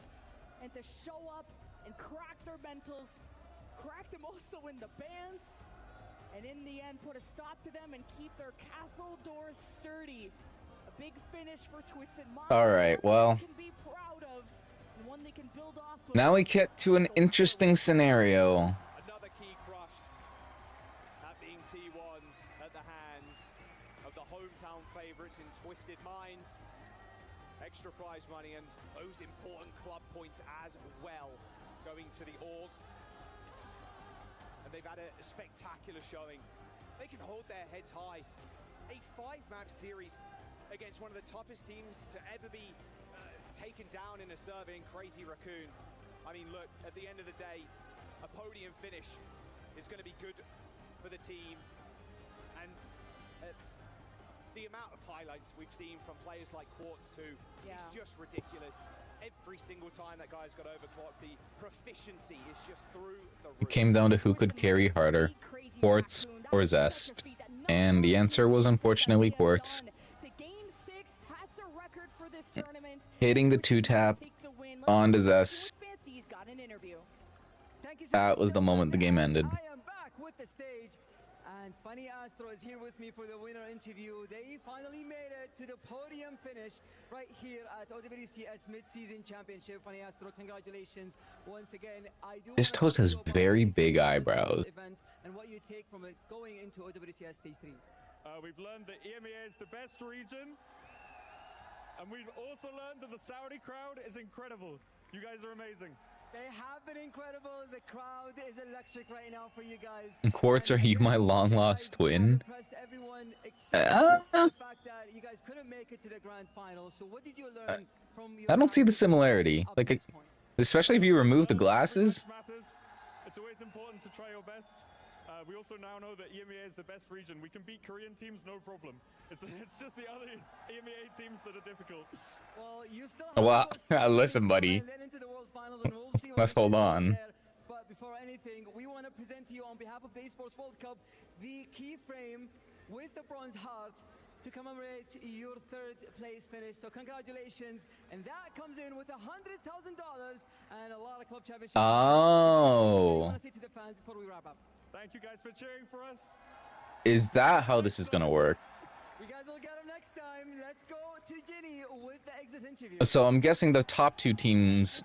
and to show up and crack their mentals, crack them also in the bands, and in the end put a stop to them and keep their castle doors sturdy. A big finish for Twisted Minds. All right, well. Now we get to an interesting scenario. Another key crushed. That being T1's at the hands of the hometown favorites in Twisted Minds. Extra prize money and those important club points as well going to the org. And they've had a spectacular showing. They can hold their heads high. A 5-map series against one of the toughest teams to ever be taken down in a survey in Crazy Raccoon. I mean, look, at the end of the day, a podium finish is going to be good for the team. And the amount of highlights we've seen from players like Quartz too is just ridiculous. Every single time that guy's got overclocked, the proficiency is just through the roof. It came down to who could carry harder, Quartz or Zest. And the answer was unfortunately Quartz. Hitting the 2-tap on Zest. That was the moment the game ended. I am back with the stage, And Funny Astro is here with me for the winner interview. They finally made it to the podium finish right here at OWCS Midseason Championship. Funny Astro, congratulations once again. This toast has very big eyebrows. Event and what you take from it going into OWCS Stage 3. We've learned that EMEA is the best region, and we've also learned that the Saudi crowd is incredible. You guys are amazing. They have been incredible. The crowd is electric right now for you guys. Quartz, are you my long-lost twin? Everyone except the fact that you guys couldn't make it to the grand final. So what did you learn from your I don't see the similarity. Like, especially if you remove the glasses. It's always important to try your best. We also now know that EMEA is the best region. We can beat Korean teams, no problem. It's just the other EMEA teams that are difficult. Well, you still well, listen, buddy. Let's hold on. But before anything, we want to present to you on behalf of the Esports World Cup the keyframe with the bronze heart to commemorate your third place finish. So congratulations, and that comes in with $100,000 and a lot of club championships. Oh. I want to say to the fans before we wrap up. Thank you guys for cheering for us. Is that how this is gonna work? You guys will get them next time. Let's go to Ginny with the exit interview. So I'm guessing the top two teams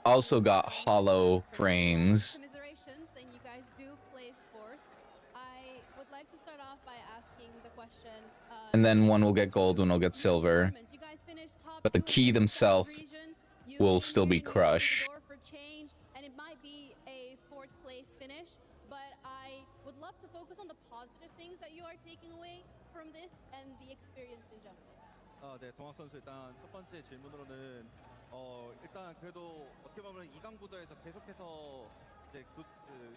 also got hollow frames. Commiserations, and you guys do place fourth. I would like to start off by asking the question. And then one will get gold, one will get silver. You guys finished top But the key themselves will still be Crush. For change, and it might be a fourth place finish, but I would love to focus on the positive things that you are taking away from this and the experience in general. 네, 동학 선수 일단 첫 번째 질문으로는 일단 그래도 어떻게 보면 2강 구도에서 계속해서 이제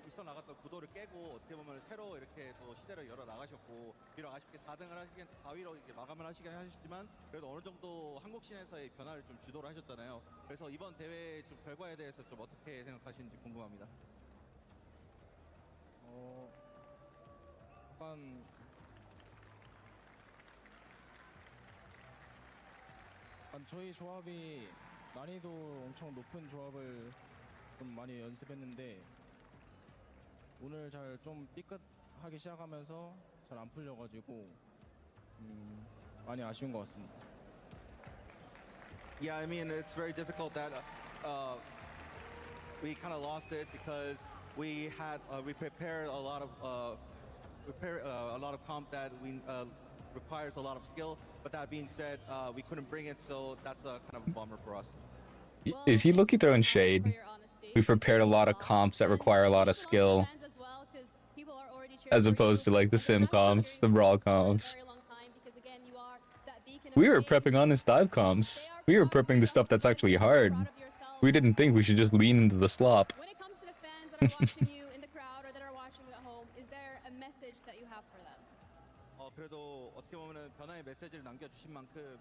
있어 나갔던 구도를 깨고 어떻게 보면 새로 이렇게 또 시대를 열어 나가셨고 비록 아쉽게 4등을 하시긴 4위로 이렇게 마감을 하시긴 하셨지만 그래도 어느 정도 한국 씬에서의 변화를 좀 주도를 하셨잖아요. 그래서 이번 대회 좀 결과에 대해서 좀 어떻게 생각하시는지 궁금합니다. 약간 저희 조합이 난이도 엄청 높은 조합을 좀 많이 연습했는데 오늘 잘 좀 삐끗하기 시작하면서 잘 안 풀려가지고 많이 아쉬운 것 같습니다. Yeah, I mean it's very difficult that we kind of lost it because we prepared a lot of comp that we requires a lot of skill. But that being said, we couldn't bring it, so that's a kind of a bummer for us. Is he Loki throwing shade? We prepared a lot of comps that require a lot of skill. As opposed to like the sim comps, the brawl comps. We were prepping honest dive comps. We were prepping the stuff that's actually hard. We didn't think we should just lean into the slop. When it comes to the fans that are watching you in the crowd or that are watching you at home, is there a message that you have for them? 그래도 어떻게 보면은 변화의 메시지를 남겨주신 만큼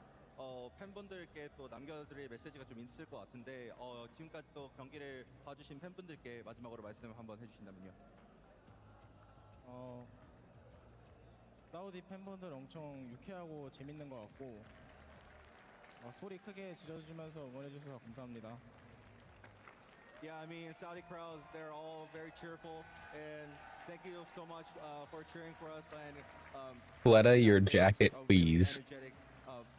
팬분들께 또 남겨드릴 메시지가 좀 있을 것 같은데 지금까지 또 경기를 봐주신 팬분들께 마지막으로 말씀 한번 해주신다면요. 사우디 팬분들 엄청 유쾌하고 재밌는 것 같고 소리 크게 질러주면서 응원해주셔서 감사합니다. Yeah, I mean Saudi crowds, they're all very cheerful, and thank you so much for cheering for us. And Fleta, your jacket, please. Energetic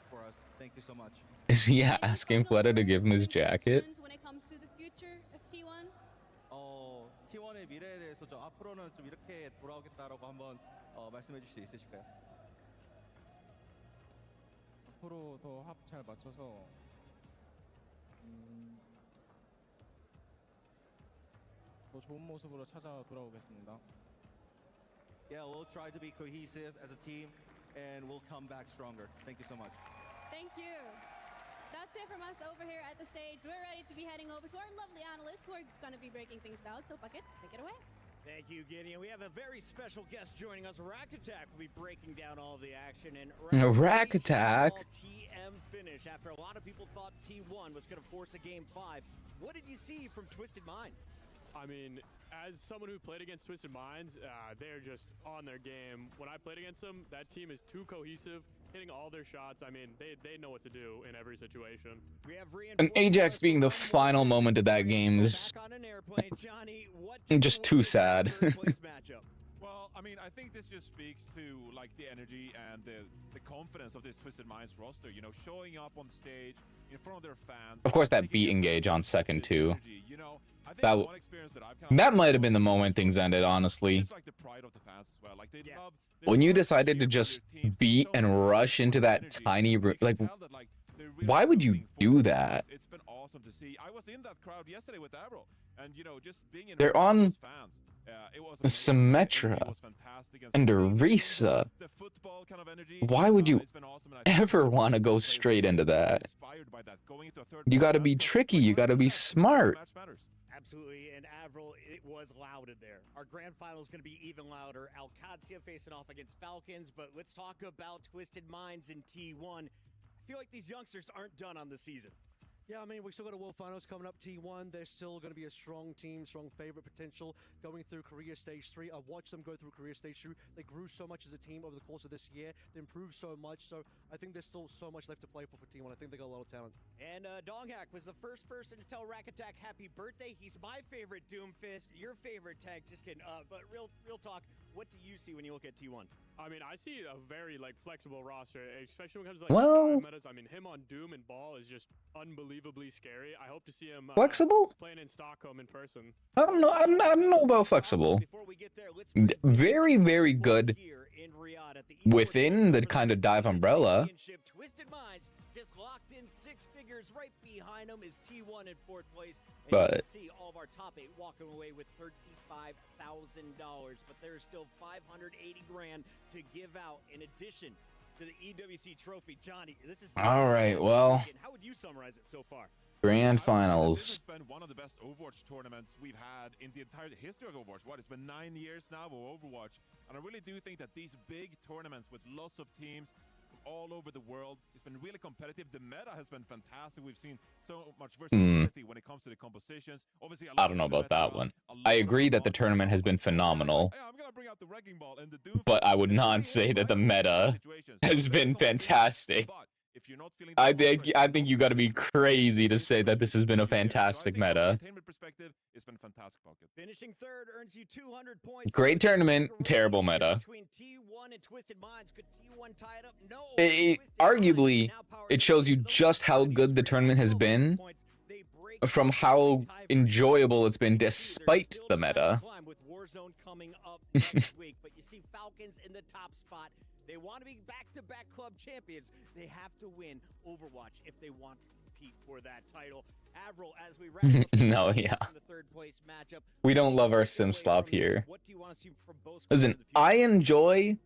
for us. Thank you so much. Is he asking Fleta to give him his jacket? When it comes to the future of T1? T1의 미래에 대해서 저 앞으로는 좀 이렇게 돌아오겠다라고 한번 말씀해 주실 수 있으실까요? 앞으로 더 합 잘 맞춰서 더 좋은 모습으로 찾아 돌아오겠습니다. Yeah, we'll try to be cohesive as a team, and we'll come back stronger. Thank you so much. Thank you. That's it from us over here at the stage. We're ready to be heading over to our lovely analysts who are going to be breaking things down. So, Bucket, take it away. Thank you, Gideon. We have a very special guest joining us. Rack Attack will be breaking down all of the action. And Rack Attack? TM finish after a lot of people thought T1 was going to force a Game 5. What did you see from Twisted Minds? I mean, as someone who played against Twisted Minds, they're just on their game. When I played against them, that team is too cohesive, hitting all their shots. I mean, they know what to do in every situation. And Ajax being the final moment of that game is just too sad. Well, I mean, I think this just speaks to like the energy and the confidence of this Twisted Minds roster. You know, showing up on stage in front of their fans. Of course, that beat engage on second too. You know, I think That one experience that I've kind of that might have been the moment things ended, honestly. just like the pride of the fans as well. Like they love When you decided to just beat and rush into that tiny room, like, why would you do that? It's been awesome to see. I was in that crowd yesterday with Avril, and you know, just being in They're on those fans. It was amazing. Symmetra and Arisa. The football kind of energy. Why would you It's been awesome, and I think ever want to go straight into that? inspired by that. Going into a third You got to be tricky. You got to be smart. match matters. Absolutely, and Avril, it was loud in there. Our grand final is going to be even louder. Alcatia facing off against Falcons, but let's talk about Twisted Minds in T1. I feel like these youngsters aren't done on the season. Yeah, I mean, we still got a World Finals coming up, T1. They're still going to be a strong team, strong favorite potential going through Korea Stage 3. I watched them go through Korea Stage 2. They grew so much as a team over the course of this year. They improved so much, so I think there's still so much left to play for T1. I think they got a lot of talent. And Donghack was the first person to tell Rack Attack happy birthday. He's my favorite Doomfist, your favorite tag. Just kidding. But real talk, what do you see when you look at T1? I mean, I see a very like flexible roster, especially when it comes to like Well- metas. I mean, him on Doom and Ball is just unbelievably scary. I hope to see him Flexible? playing in Stockholm in person. I don't know. I don't know about flexible. Very, very good within the kind of dive umbrella. Twisted Minds just locked in 6 figures. Right behind them is T1 in 4th place. And But- you can see all of our top 8 walking away with $35,000. But there's still 580 grand to give out in addition to the EWC trophy. Johnny, this is All right, well, how would you summarize it so far? grand This finals. has been one of the best Overwatch tournaments we've had in the entire history of Overwatch. What, it's been 9 years now of Overwatch. And I really do think that these big tournaments with lots of teams from all over the world, it's been really competitive. The meta has been fantastic. We've seen so much versatility when it comes to the compositions. Obviously, a lot I don't know of about that Symmetra, one. a lot I of agree that the fun. tournament has been phenomenal, Yeah, I'm gonna bring out the wrecking ball and the Doom. but I would not say that the meta has been fantastic. If you're not feeling I think you got to be crazy to say that this has been a fantastic meta. entertainment perspective, it's been fantastic, Pocket. Finishing third earns you 200 points. Great tournament, terrible meta. Between T1 and Twisted Minds, could T1 tie it up? No. Arguably, it shows you just how good the tournament has been from how enjoyable it's been despite the meta. With Warzone coming up next week, but you see Falcons in the top spot. They want to be back-to-back club champions. They have to win Overwatch if they want to compete for that title. Avril, as we wrap up No, yeah. the third place matchup, We don't love our sim slop here. what do you want to see from both Listen, I enjoy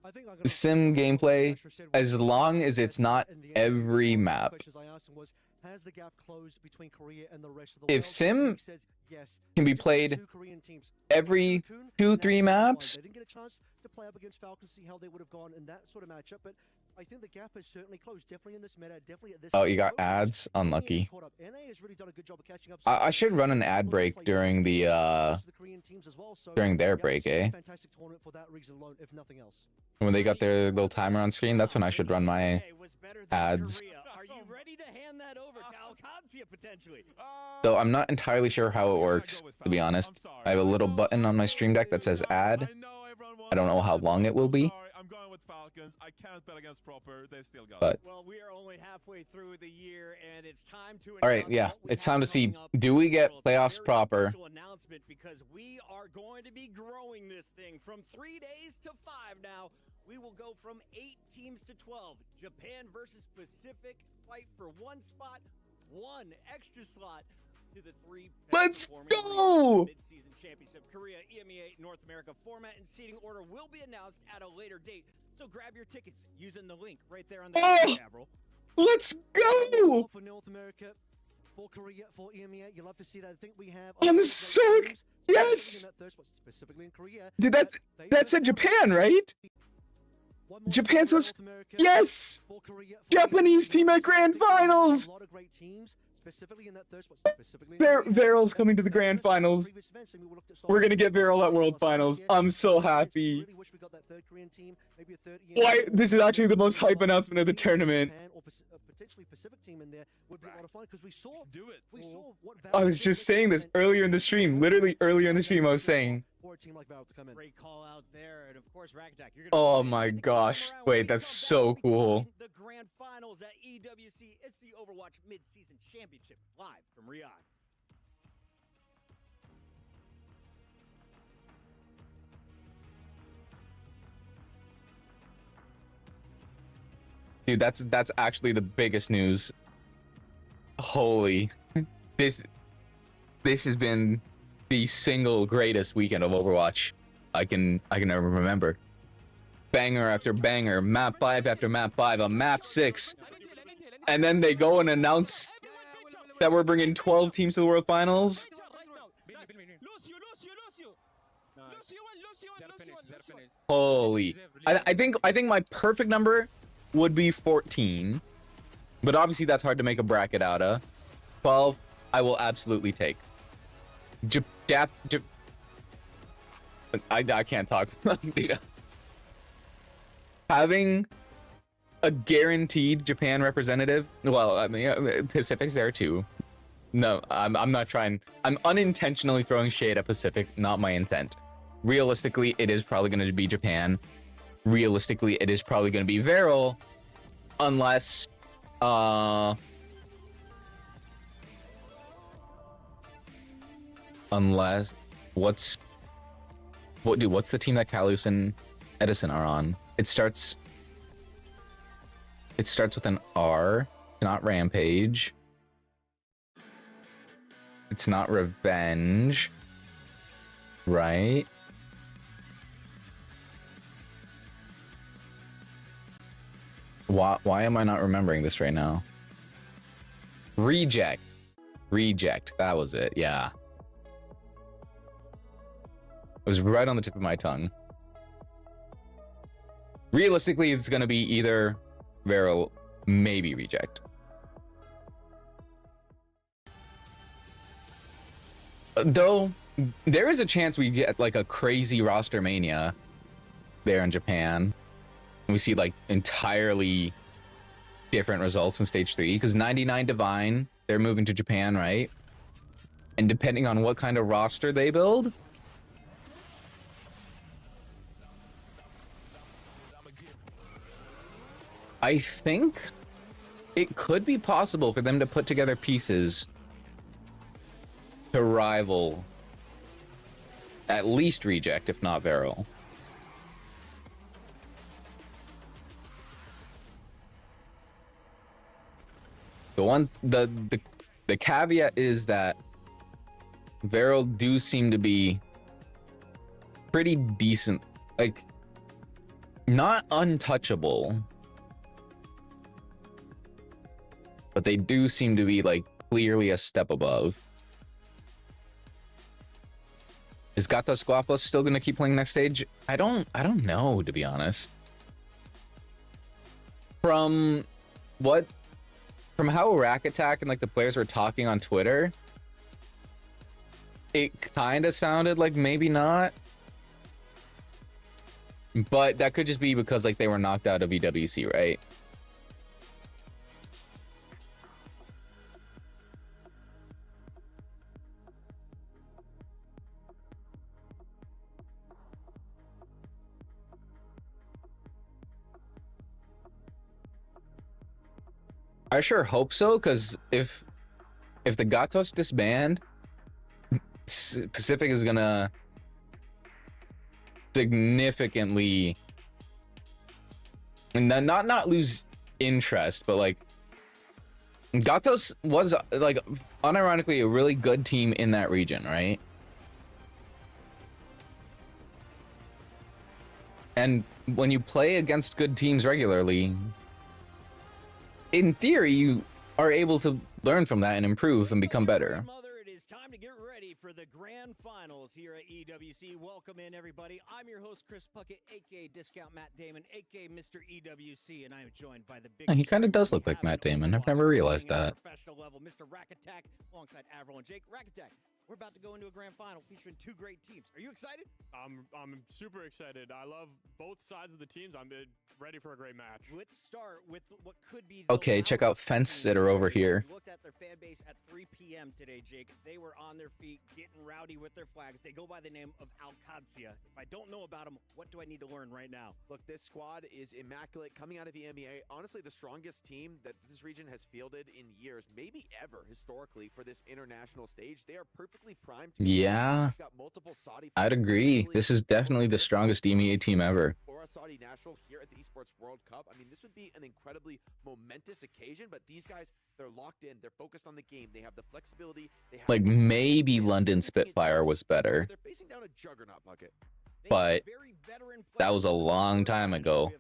sim gameplay as long as it's not every map. Questions I asked him was, has the gap closed between Korea and the rest of the If world? sim He said yes. can be Just like played 2 Korean teams. every Cocoon, 2-3 now maps, They didn't get a chance to play up against Falcons, see how they would have gone in that sort of matchup, but I think the gap has certainly closed. Definitely in this meta, definitely at this. oh, you got Overwatch, ads? NA has Unlucky. caught up. NA has really done a good job of catching up. I should run an ad break during the during their break, eh? Fantastic tournament for that reason alone, if nothing else. When they got their little timer on screen, that's when I should run my ads. Are you ready to hand that over to Alcancia potentially? So I'm not entirely sure how it works, to be honest. I have a little button on my stream deck that says ad. I don't know how long it will be. I'm going with Falcons. I can't bet against Proper. They still got But- it. Well, we are only halfway through the year, and it's time to. All right, yeah, it's time to see, do we get playoffs proper? Special announcement, because we are going to be growing this thing from 3 days to 5 now. We will go from 8 teams to 12. Japan versus Pacific fight for 1 spot, 1 extra slot to the 3. Let's go! Midseason Championship Korea EMEA North America format and seating order will be announced at a later date. So grab your tickets using the link right there on the Oh! Avril. Let's go! For North America, for Korea, for EMEA, you'll love to see that. I think we have. I'm great so teams, yes! in that third spot, specifically in Korea. Dude, that said Japan, right? Japan says yes! Japanese team at grand finals! A lot of great teams, specifically in that third spot, specifically. Veryl's coming to the grand finals. We're gonna get Veryl at World Finals. I'm so happy. Why? This is actually the most hype announcement of the tournament. Potentially Pacific team in there would be a lot of fun because we saw what I was just saying this earlier in the stream. Literally earlier in the stream, I was saying. For a team like Valve to come in. Great call out there, and of course, Rack Attack. Oh my gosh! Wait, that's so cool. The grand finals at EWC. It's the Overwatch Mid-Season Championship live from Riyadh. Dude, that's actually the biggest news. Holy, this has been the single greatest weekend of Overwatch I can ever remember. Banger after banger, map 5 after map 5, a map 6, and then they go and announce that we're bringing 12 teams to the World Finals. Holy, I think my perfect number would be 14, but obviously that's hard to make a bracket out of. 12, I will absolutely take. I can't talk. Having a guaranteed Japan representative. Well, I mean, Pacific's there too. No, I'm not trying. I'm unintentionally throwing shade at Pacific. Not my intent. Realistically, it is probably going to be Japan. Realistically, it is probably going to be Veryl, unless what's the team that Kalus and Edison are on? It starts with an R. It's not Rampage. It's not Revenge, right? Why am I not remembering this right now? Reject. That was it. Yeah. It was right on the tip of my tongue. Realistically, it's going to be either Veryl, maybe Reject. Though, there is a chance we get like a crazy roster mania there in Japan. We see like entirely different results in stage 3 because 99 Divine, they're moving to Japan, right? And depending on what kind of roster they build, I think it could be possible for them to put together pieces to rival at least Reject, if not Veryl. The caveat is that Veryl do seem to be pretty decent, like not untouchable, but they do seem to be like clearly a step above. Is Gatos Guapos still gonna keep playing next stage? I don't know, to be honest. From how Rack Attack and like the players were talking on Twitter, it kind of sounded like maybe not. But that could just be because like they were knocked out of EWC, right? I sure hope so, because if the Gatos disband, Pacific is gonna significantly not lose interest, but like Gatos was like unironically a really good team in that region, right? And when you play against good teams regularly, in theory, you are able to learn from that and improve and become better. It is time to get ready for the grand finals here at EWC. Welcome in, everybody. I'm your host, Chris Puckett, a.k.a. Discount Matt Damon, a.k.a. Mr. EWC, and I am joined by the big... He kind of does look like Matt Damon. I've never realized that. ...professional level, Mr. Rack Attack, alongside Avril and Jake. Rack Attack, we're about to go into a grand final featuring two great teams. Are you excited? I'm super excited. I love both sides of the teams. I'm ready for a great match. Let's start with what could be... Okay, check out Fence Sitter over here. Looked at their fan base at 3 p.m. today, Jake. They were on their feet, getting rowdy with their flags. They go by the name of OWCS. If I don't know about them, what do I need to learn right now? Look, this squad is immaculate. Coming out of the NBA, honestly, the strongest team that this region has fielded in years, maybe ever, historically, for this international stage. They are perfectly primed. Yeah, got multiple Saudi I'd agree. This is definitely the strongest EMEA team ever. Or a Saudi national here at the Esports World Cup. I mean, this would be an incredibly momentous occasion, but these guys, they're locked in. They're focused on the game. They have the flexibility. They have Like, maybe London Spitfire was better, they're facing down a juggernaut bucket. but that was a long time ago.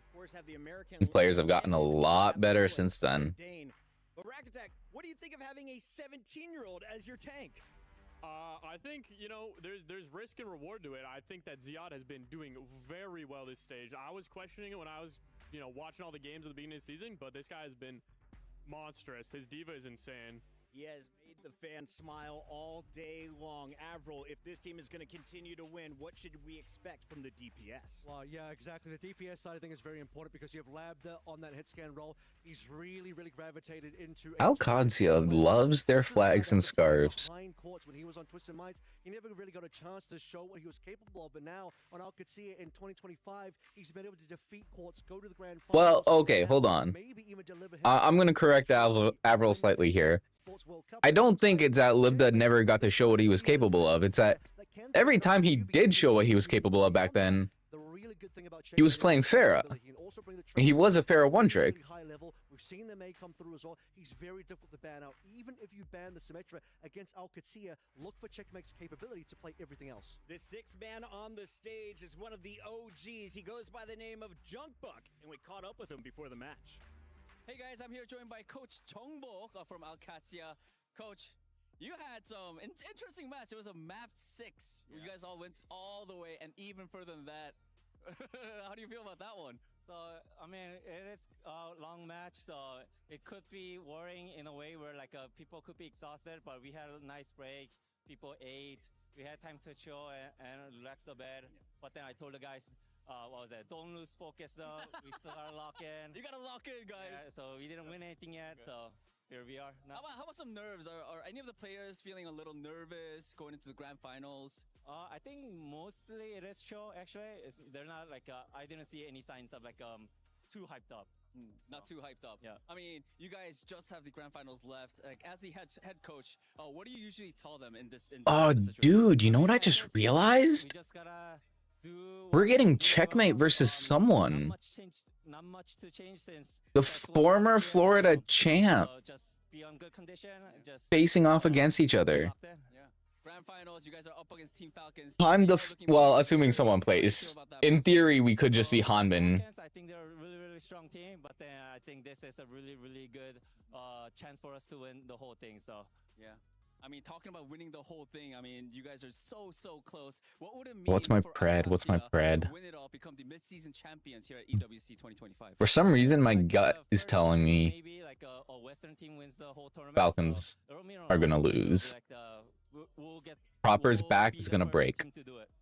And players have gotten a lot better since then. But Rack Attack, what do you think of having a 17-year-old as your tank? I think, you know, there's risk and reward to it. I think that Ziad has been doing very well this stage. I was questioning it when I was, you know, watching all the games at the beginning of the season, but this guy has been monstrous. His diva is insane. He has made the fans smile all day long. Avril, if this team is going to continue to win, what should we expect from the DPS? Well, yeah, exactly. The DPS side, I think, is very important because you have Labda on that hit scan roll. He's really gravitated into... Alcancia loves their flags and scarves. Behind courts when he was on Twisted Minds, he never really got a chance to show what he was capable of. But now, on Alcancia in 2025, he's been able to defeat courts, go to the grand finals. Well, okay, hold on. I'm going to correct Avril slightly here. I don't think it's that Libda never got to show what he was capable of. It's that every time he did show what he was capable of back then, he was playing Pharah. He was a Pharah one-trick. We've seen the May come through as well. He's very difficult to ban out. Even if you ban the Symmetra against Alcatia, look for Checkmate's capability to play everything else. The sixth man on the stage is one of the OGs. He goes by the name of Junkbuck, and we caught up with him before the match. Hey guys, I'm here joined by Coach Chongbok from Alcatia. Coach, you had some interesting match. It was a map 6. You guys all went all the way and even further than that. How do you feel about that one? So, I mean, it is a long match, so it could be worrying in a way where, like, people could be exhausted, but we had a nice break. People ate. We had time to chill and relax a bit. But then I told the guys, what was that? Don't lose focus, though. We still gotta lock in. You gotta lock in, guys. Yeah, so we didn't win anything yet, so here we are. No. How about some nerves? Are any of the players feeling a little nervous going into the grand finals? I think mostly it is chill, actually. They're not like, I didn't see any signs of like too hyped up. Not too hyped up. Yeah. I mean, you guys just have the grand finals left. Like, as the head coach, what do you usually tell them in this? Oh, dude, you know what I just realized? We just gotta We're getting Checkmate versus someone. Not much to change since The former Florida champ. Just be on good condition. Just Facing off against each other. Yeah. Grand finals, you guys are up against Team Falcons. Well, assuming someone plays. In theory, we could just see Hanbin. I think they're a really strong team, but then I think this is a really good chance for us to win the whole thing. So yeah. I mean, talking about winning the whole thing, I mean, you guys are so close. What would it mean What's my pred? What's my pred? to win it all, become the mid-season champions here at EWC 2025? For some reason, my gut is telling me maybe like a Western team wins the whole tournament. Falcons are gonna lose. Proper's back is gonna break.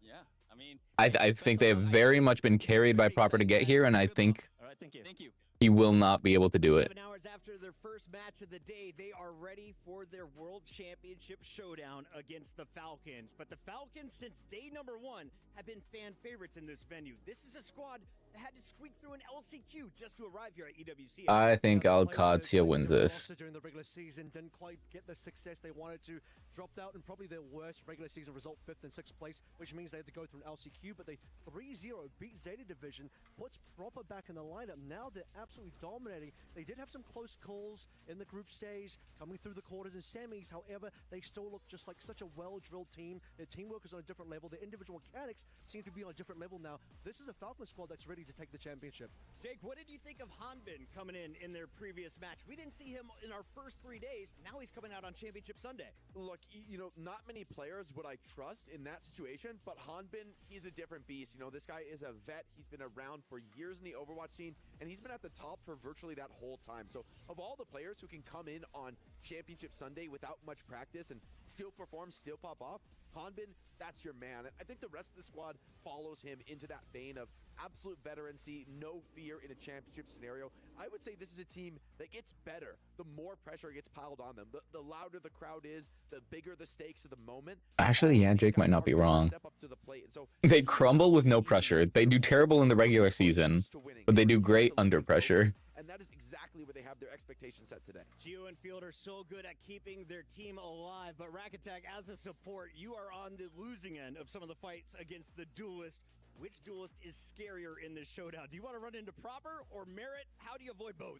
Yeah, I mean, I think they have very much been carried by Proper to get here, and I think thank you. he will not be able to do it. 7 hours after their first match of the day, they are ready for their World Championship showdown against the Falcons. But the Falcons, since day number 1, have been fan favorites in this venue. This is a squad that had to squeak through an LCQ just to arrive here at EWC. I think Alcatia wins this. During the regular season, didn't quite get the success they wanted to. Dropped out in probably their worst regular season result, 5th and 6th place, which means they had to go through an LCQ. But they 3-0 beat Zeta Division, puts Proper back in the lineup. Now they're absolutely dominating. They did have some close calls in the group stage, coming through the quarters and semis. However, they still look just like such a well-drilled team. Their teamwork is on a different level. Their individual mechanics seem to be on a different level now. This is a Falcon squad that's ready to take the championship. Jake, what did you think of Hanbin coming in their previous match? We didn't see him in our first 3 days. Now he's coming out on Championship Sunday. Look, you know, not many players would I trust in that situation, but Hanbin, he's a different beast. You know, this guy is a vet. He's been around for years in the Overwatch scene, and he's been at the top for virtually that whole time. So of all the players who can come in on Championship Sunday without much practice and still perform, still pop off, Hanbin, that's your man. And I think the rest of the squad follows him into that vein of absolute veterancy, no fear in a championship scenario. I would say this is a team that gets better the more pressure gets piled on them. The louder the crowd is, the bigger the stakes of the moment. Actually, yeah, Jake might not be wrong. Step up to the plate. And so They crumble with no pressure. They do terrible in the regular season, but they do great under pressure. And that is exactly where they have their expectations set today. Geo and Field are so good at keeping their team alive, but Rack Attack, as a support, you are on the losing end of some of the fights against the Duelist. Which Duelist is scarier in this showdown? Do you want to run into Proper or Merit? How do you avoid both?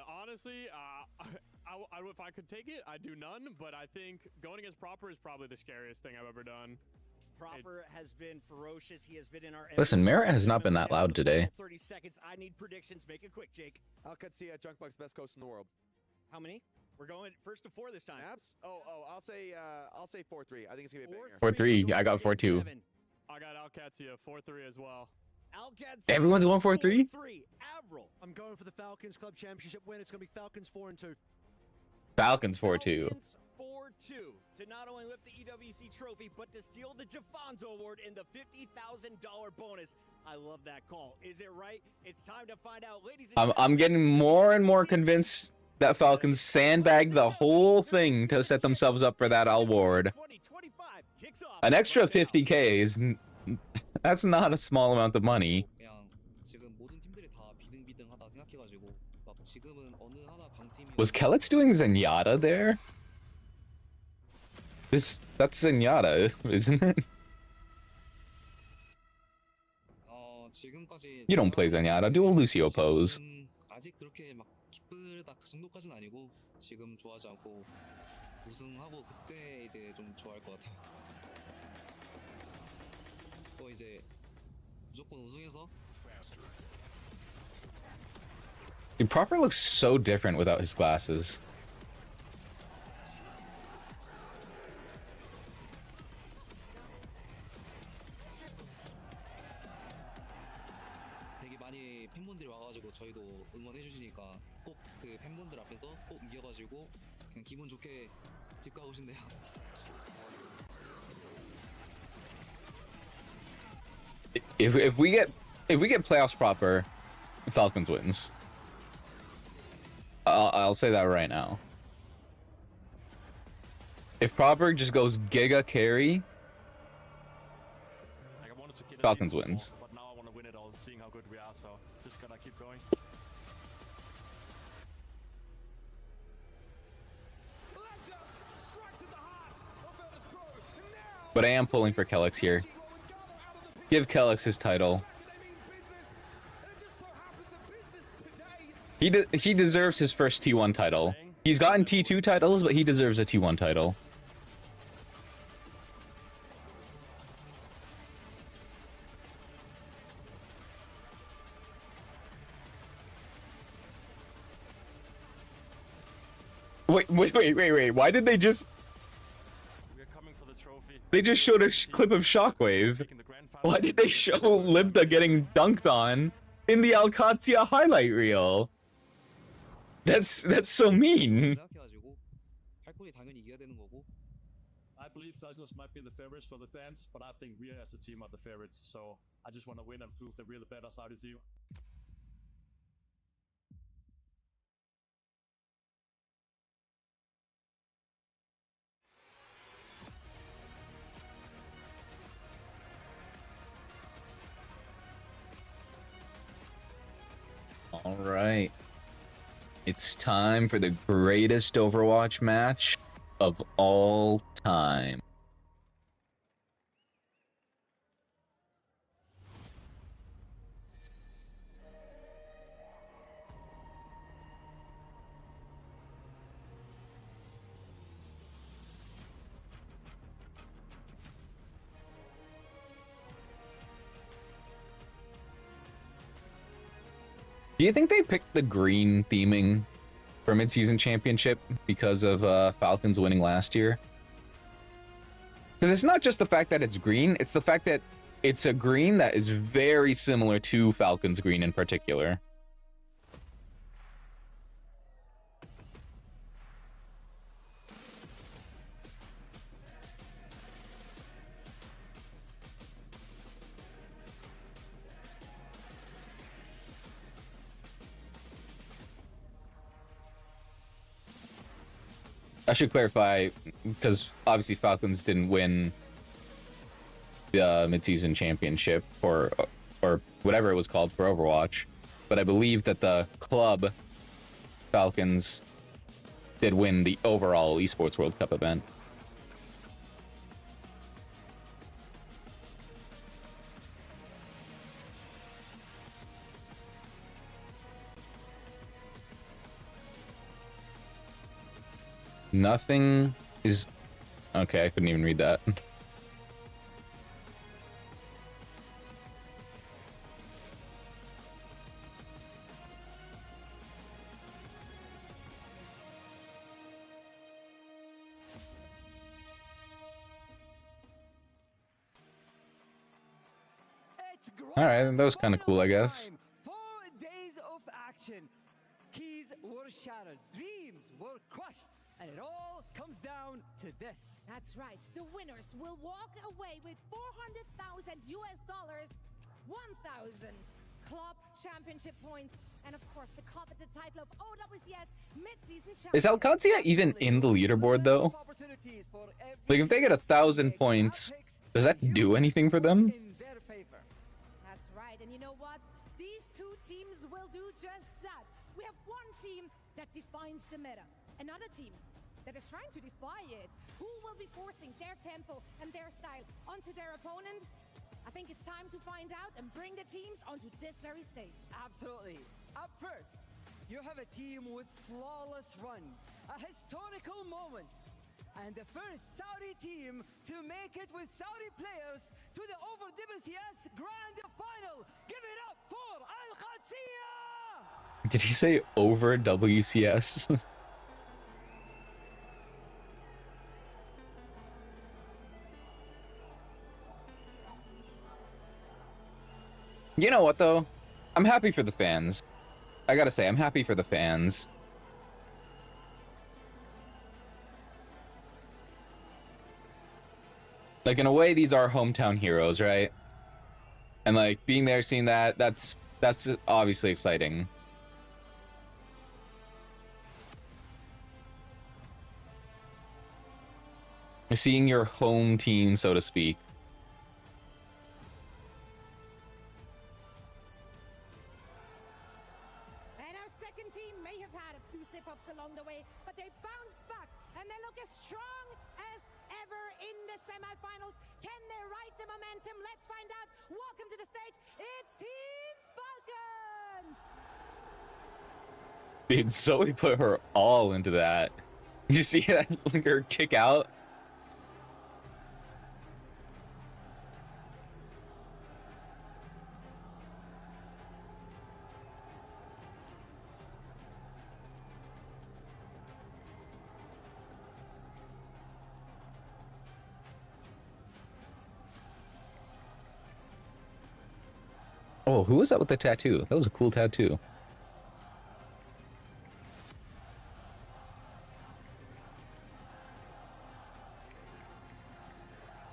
Honestly, if I could take it, I'd do none, but I think going against Proper is probably the scariest thing I've ever done. Proper has been ferocious. He has been in our... Listen, Merit has not been that loud today. 30 seconds. I need predictions. Make it quick, Jake. Alcatsia, Junkbuck's best coast in the world. How many? We're going first to 4 this time. Abs? I'll say 4-3. I think it's gonna be a 4-3. banger. I got 4-2. I got Alcatsia 4-3 as well. Everyone's going 4-3? Avril. I'm going for the Falcons Club Championship win. It's going to be Falcons 4-2. Falcons 4-2. 4-2 to not only lift the EWC trophy, but to steal the Jafonzo Award in the $50,000 bonus. I love that call. Is it right? It's time to find out, ladies and I'm getting more and more convinced that Falcons sandbagged the whole thing to set themselves up for that award. An extra 50K is... That's not a small amount of money. Was Kellex doing Zenyatta there? That's Zenyatta, isn't it? You don't play Zenyatta, do a Lucio pose. Dude, Proper looks so different without his glasses. 되게 많이 팬분들이 와가지고 저희도 응원해주시니까 꼭 그 팬분들 앞에서 꼭 이겨가지고 그냥 기분 좋게 집 가고 싶네요. If we get playoffs Proper, Falcons wins. I'll say that right now. If Proper just goes Giga carry, Falcons wins. But now I want to win it all, seeing how good we are, so just gotta keep going. But I am pulling for Kellex here. Give Kellex his title. He deserves his first T1 title. He's gotten T2 titles, but he deserves a T1 title. Wait. Why did they just... They just showed a clip of Shockwave. Why did they show Libda getting dunked on in the Alcatsia highlight reel? That's so mean. I believe Falcons might be the favorites for the fans, but I think we as a team are the favorites, so I just want to win and prove that we're the better side of you. All right. It's time for the greatest Overwatch match of all time. Do you think they picked the green theming for Midseason Championship because of Falcons winning last year? Because it's not just the fact that it's green, it's the fact that it's a green that is very similar to Falcons green in particular. I should clarify, because obviously Falcons didn't win the Midseason Championship or whatever it was called for Overwatch, but I believe that the club Falcons did win the overall Esports World Cup event. Nothing is... Okay, I couldn't even read that. Alright, that was kind of cool, I guess. 4 days of action. Keys were shattered, dreams were crushed, and it all comes down to this. That's right. The winners will walk away with $400,000 US, 1,000 club championship points, and of course the coveted title of OWCS Midseason Champion. Is Alcancia even in the leaderboard, though? Like, if they get 1,000 points, does that do anything for them? That's right, and you know what? These two teams will do just that. We have one team that defines the meta, another team that is trying to defy it. Who will be forcing their tempo and their style onto their opponent? I think it's time to find out and bring the teams onto this very stage. Absolutely. Up first, you have a team with flawless run, a historical moment, and the first Saudi team to make it with Saudi players to the OWCS Grand Final. Give it up for Al-Qadsiya! Did he say over WCS? You know what, though? I'm happy for the fans. I gotta say, I'm happy for the fans. Like, in a way, these are hometown heroes, right? And, like, being there, seeing that, that's obviously exciting. Seeing your home team, so to speak. And our second team may have had a few slip-ups along the way, but they bounce back, and they look as strong as ever in the semifinals. Can they ride the momentum? Let's find out. Welcome to the stage. It's Team Falcons! Dude, Zoe put her all into that. Did you see that? Like, her kick out? Oh, who was that with the tattoo? That was a cool tattoo.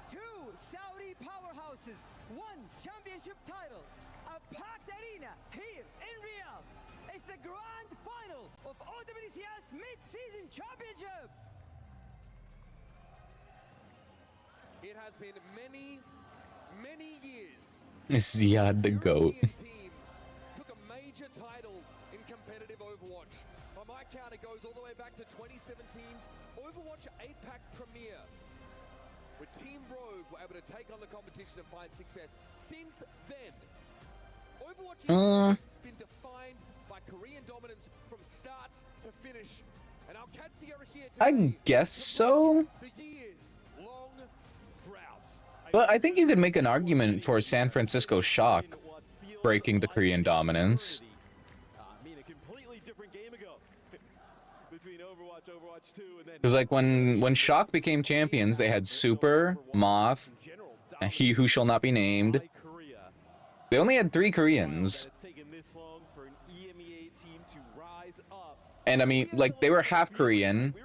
Two Saudi powerhouses, one championship title, a packed arena here in Riyadh. It's the grand final of OWCS Mid-Season Championship. It has been many years. Ziad the GOAT. Took a major title in competitive Overwatch. By my count, it goes all the way back to 2017's Overwatch 8-Pack Premier, where Team Rogue were able to take on the competition and find success. Since then, Overwatch has been defined by Korean dominance from start to finish. And Alcancia are here today. I guess so. The years-long drought. But I think you could make an argument for San Francisco Shock breaking the Korean dominance. between Overwatch 2, and then Because like when Shock became champions, they had Super, Moth, and He Who Shall Not Be Named. They only had 3 Koreans. And I mean, like, they were half Korean.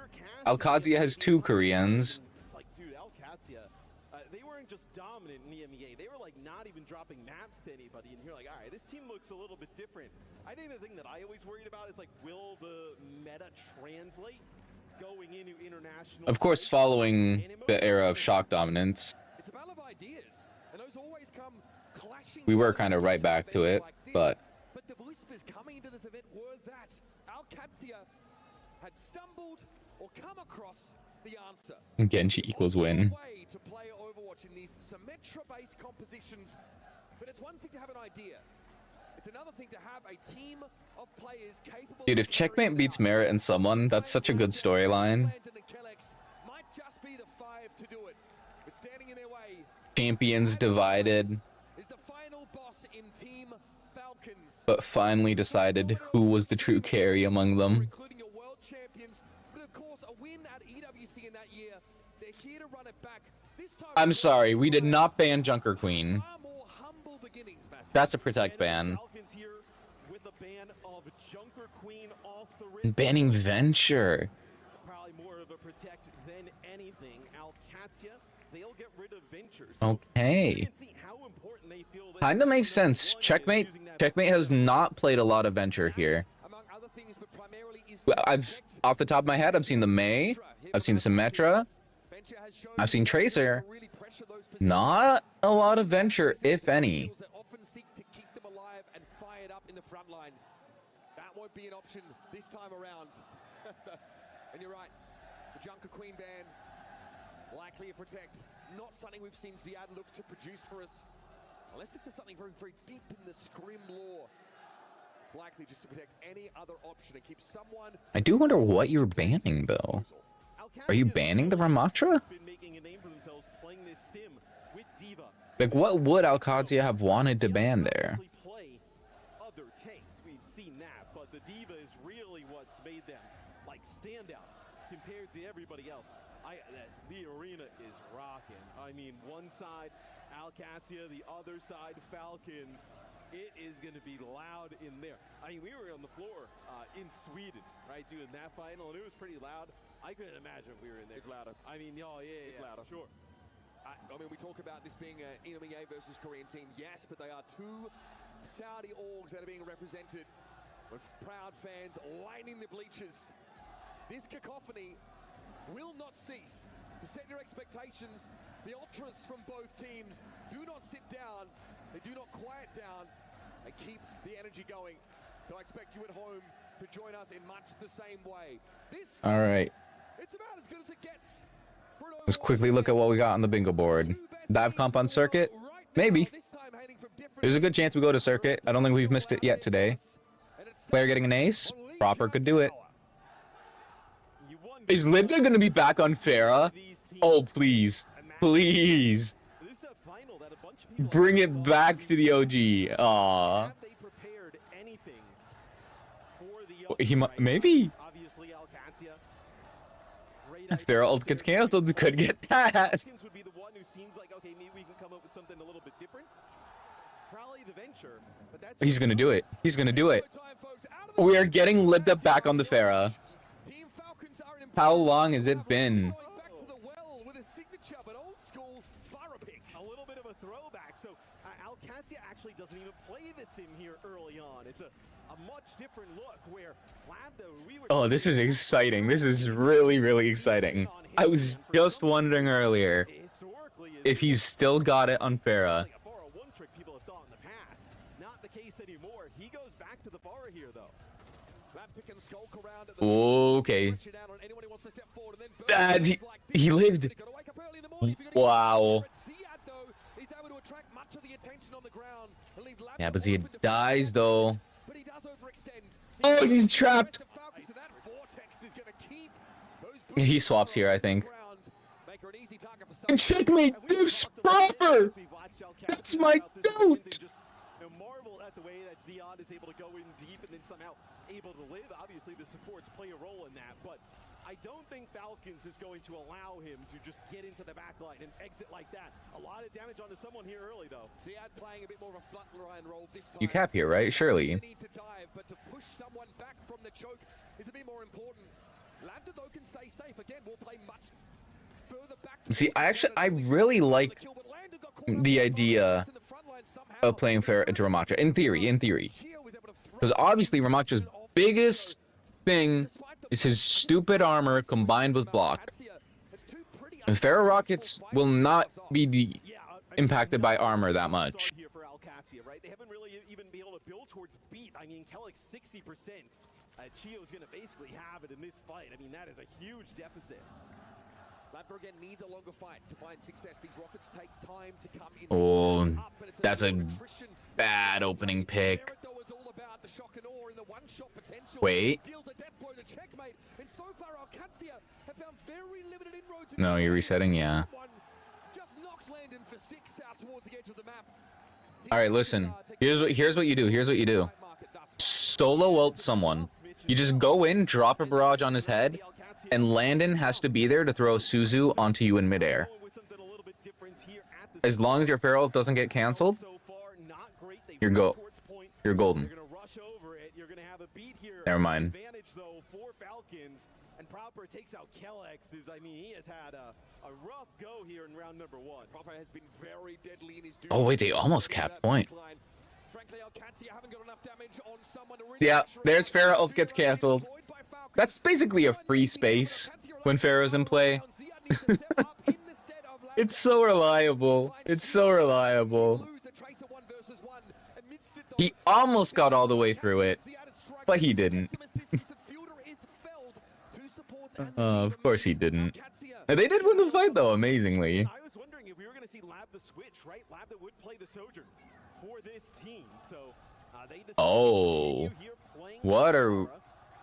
Alcadzia has 2 Koreans. It's like, dude, Alcadzia, they weren't just dominant in EMEA. They were like not even dropping maps to anybody. And you're like, all right, this team looks a little bit different. I think the thing that I always worried about is like, will the meta translate going into international? Of course, following the era of Shock dominance, It's a battle of ideas, and those always come clashing. we were kind of right back to it, but But the whispers coming into this event were that Alcadzia had stumbled or come across the answer. Genji equals win. Way to play Overwatch in these Symmetra-based compositions, but it's one thing to have an idea. It's another thing to have a team of players capable. Dude, if Checkmate beats Merit and someone, that's such a good storyline. Might just be the 5 to do it. But standing in their way Champions divided, is the final boss in Team Falcons. but finally decided who was the true carry among them. Including your world champions, but of course a win at EWC in that year. They're here to run it back. This time I'm sorry, we did not ban Junker Queen. That's a protect ban. Falcons here with a ban of Junker Queen off the rip. Banning Venture. Probably more of a protect than anything. Alcadzia, they'll get rid of Ventures. Okay. Kinda makes sense. Checkmate has not played a lot of Venture here. Well, off the top of my head, I've seen the May, I've seen Symmetra, I've seen Tracer. Not a lot of Venture, if any. Often seek to keep them alive and fired up in the front line. That won't be an option this time around. And you're right, the Junker Queen ban, likely a protect. Not something we've seen Ziad look to produce for us. Unless this is something very, very deep in the Scrim lore. It's likely just to protect any other option and keep someone. I do wonder what you're banning, though. Are you banning the Ramatra? Like, what would Alcadzia have wanted to ban there? Other tanks, we've seen that, but the Diva is really what's made them like stand out compared to everybody else. The arena is rocking. I mean, one side Alcadzia, the other side Falcons. It is going to be loud in there. I mean, we were on the floor in Sweden, right, doing that final, and it was pretty loud. I couldn't imagine we were in there. It's louder. I mean, It's louder. Sure. I mean, we talk about this being an EMEA versus Korean team, yes, but they are 2 Saudi orgs that are being represented with proud fans lining the bleachers. This cacophony will not cease. To set your expectations, the ultras from both teams do not sit down, they do not quiet down, they keep the energy going. So I expect you at home to join us in much the same way. This, All right. it's about as good as it gets. Let's quickly look at what we got on the bingo board. Dive comp on circuit? Maybe. There's a good chance we go to circuit. I don't think we've missed it yet today. Player getting an ace? Proper could do it. Is Libda going to be back on Pharah? Oh, please. Please. Bring it back to the OG. Aww. He might, maybe. If Pharah ult gets canceled, could get that. Would be the one who seems like, okay, maybe we can come up with something a little bit different. Probably the Venture, but that's He's going to do it. He's going to do it. We are getting Libda back on the Pharah. How long has it been? a little bit of a throwback. So Alcadzia actually doesn't even play the sim here early on. It's a much different look where Oh, this is exciting. This is really, really exciting. I was just wondering earlier if he's still got it on Pharah. people have thought in the past. Not the case anymore. He goes back to the Pharah here though. Okay. That's he lived. Wow. Yeah, but he dies though. Oh, he's trapped. He swaps here, I think. And checkmate this proper. That's my goat. at the way that Ziad is able to go in deep and then somehow able to live. Obviously, the supports play a role in that, but I don't think Falcons is going to allow him to just get into the back line and exit like that. A lot of damage onto someone here early, though. Ziad playing a bit more of a front line role this time. You cap here, right? Surely. They need to dive, but to push someone back from the choke is a bit more important. Lambda, though, can stay safe. Again, we'll play much further back. See, I really like the idea of playing fair into Ramattra. In theory. Because obviously Ramatra's biggest thing is his stupid armor combined with block. And Pharaoh Rockets will not be impacted by armor that much. Here for Alcatia, right? They haven't really even been able to build towards beat. I mean, Kellick's 60%. Chio's going to basically have it in this fight. I mean, that is a huge deficit. Lambda again needs a longer fight to find success. These Rockets take time to come in. Oh, that's a bad opening pick. Wait. No, you're resetting, yeah. All right, listen. Here's what you do. Solo ult someone. You just go in, drop a barrage on his head, and Landon has to be there to throw Suzu onto you in midair. As long as your Pharaoh ult doesn't get canceled, you're golden. Never mind. Advantage though for Falcons, and Proper takes out Kellex. I mean, he has had a rough go here in round number 1. Proper has been very deadly in his Oh wait, they almost capped point. Frankly, Alcatia haven't got enough damage on someone to really Yeah, there's Pharaoh ult gets canceled. That's basically a free space when Pharaoh's in play. It's so reliable. It's so reliable. He almost got all the way through it, but he didn't. Of course he didn't. And they did win the fight though, amazingly. I was wondering if we were going to see Lab the switch, right? Lab that would play the Sojourn for this team. So they decided Oh, to continue here playing what are?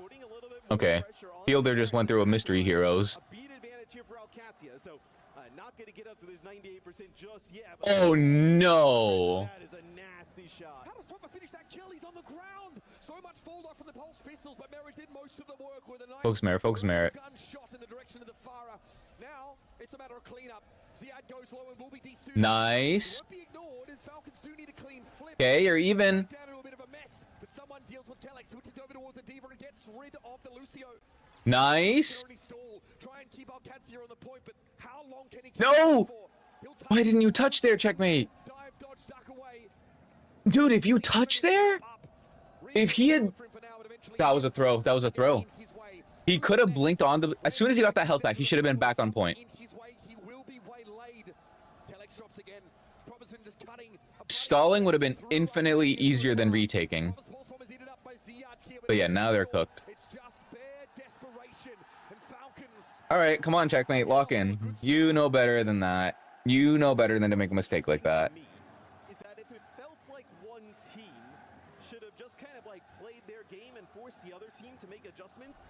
putting a little bit Okay, Fielder just went through a mystery heroes. beat advantage here for Alcatia. So not going to get up to this 98% just yet. Oh no! That is a nasty shot. How does Proper finish that kill? He's on the ground. So much fall off from the pulse pistols, but Merritt did most of the work with a nice Focus merit. gunshot in the direction of the Farah. Now it's a matter of cleanup. Ziad goes low and will be desuited. Nice. Won't be ignored as Falcons do need a clean flip. Okay, you're even. Down to a bit of a mess, but someone deals with Kellex, switches over towards the Diva and gets rid of the Lucio. Nice. Try and keep Alcatia on the point, but how long can he keep No! Why didn't you touch there, checkmate? Dude, if you touch there, if he had, that was a throw. That was a throw. He could have blinked on the. As soon as he got that health back, he should have been back on point. Stalling would have been infinitely easier than retaking. But yeah, now they're cooked. All right, come on, checkmate, lock in. You know better than that. You know better than to make a mistake like that. Is that if it felt like one team should have just kind of like played their game and forced the other team to make adjustments,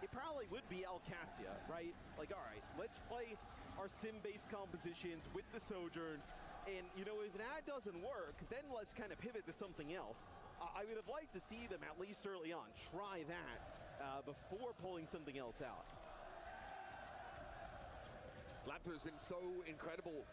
it probably would be Alcatia, right? Like, all right, let's play our sim-based compositions with the Sojourn, and you know, if that doesn't work, then let's kind of pivot to something else. I would have liked to see them at least early on try that before pulling something else out. Lambda has been so incredible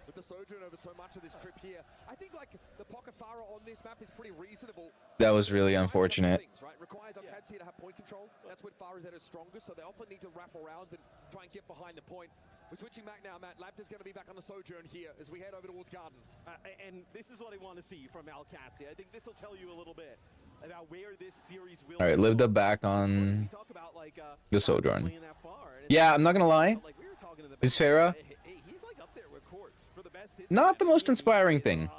with the Sojourn over so much of this trip here. I think like the Pocket Farah on this map is pretty reasonable. That was really unfortunate. Things, right? Requires Alcatia to have point control. That's when Farah's at its strongest, so they often need to wrap around and try and get behind the point. We're switching back now, Matt. Lambda's going to be back on the Sojourn here as we head over towards Garden. And this is what I want to see from Alcatia. I think this will tell you a little bit about where this series will. All right, lived up back on the Sojourn. Yeah, I'm not gonna lie. Is Farah not the most inspiring thing?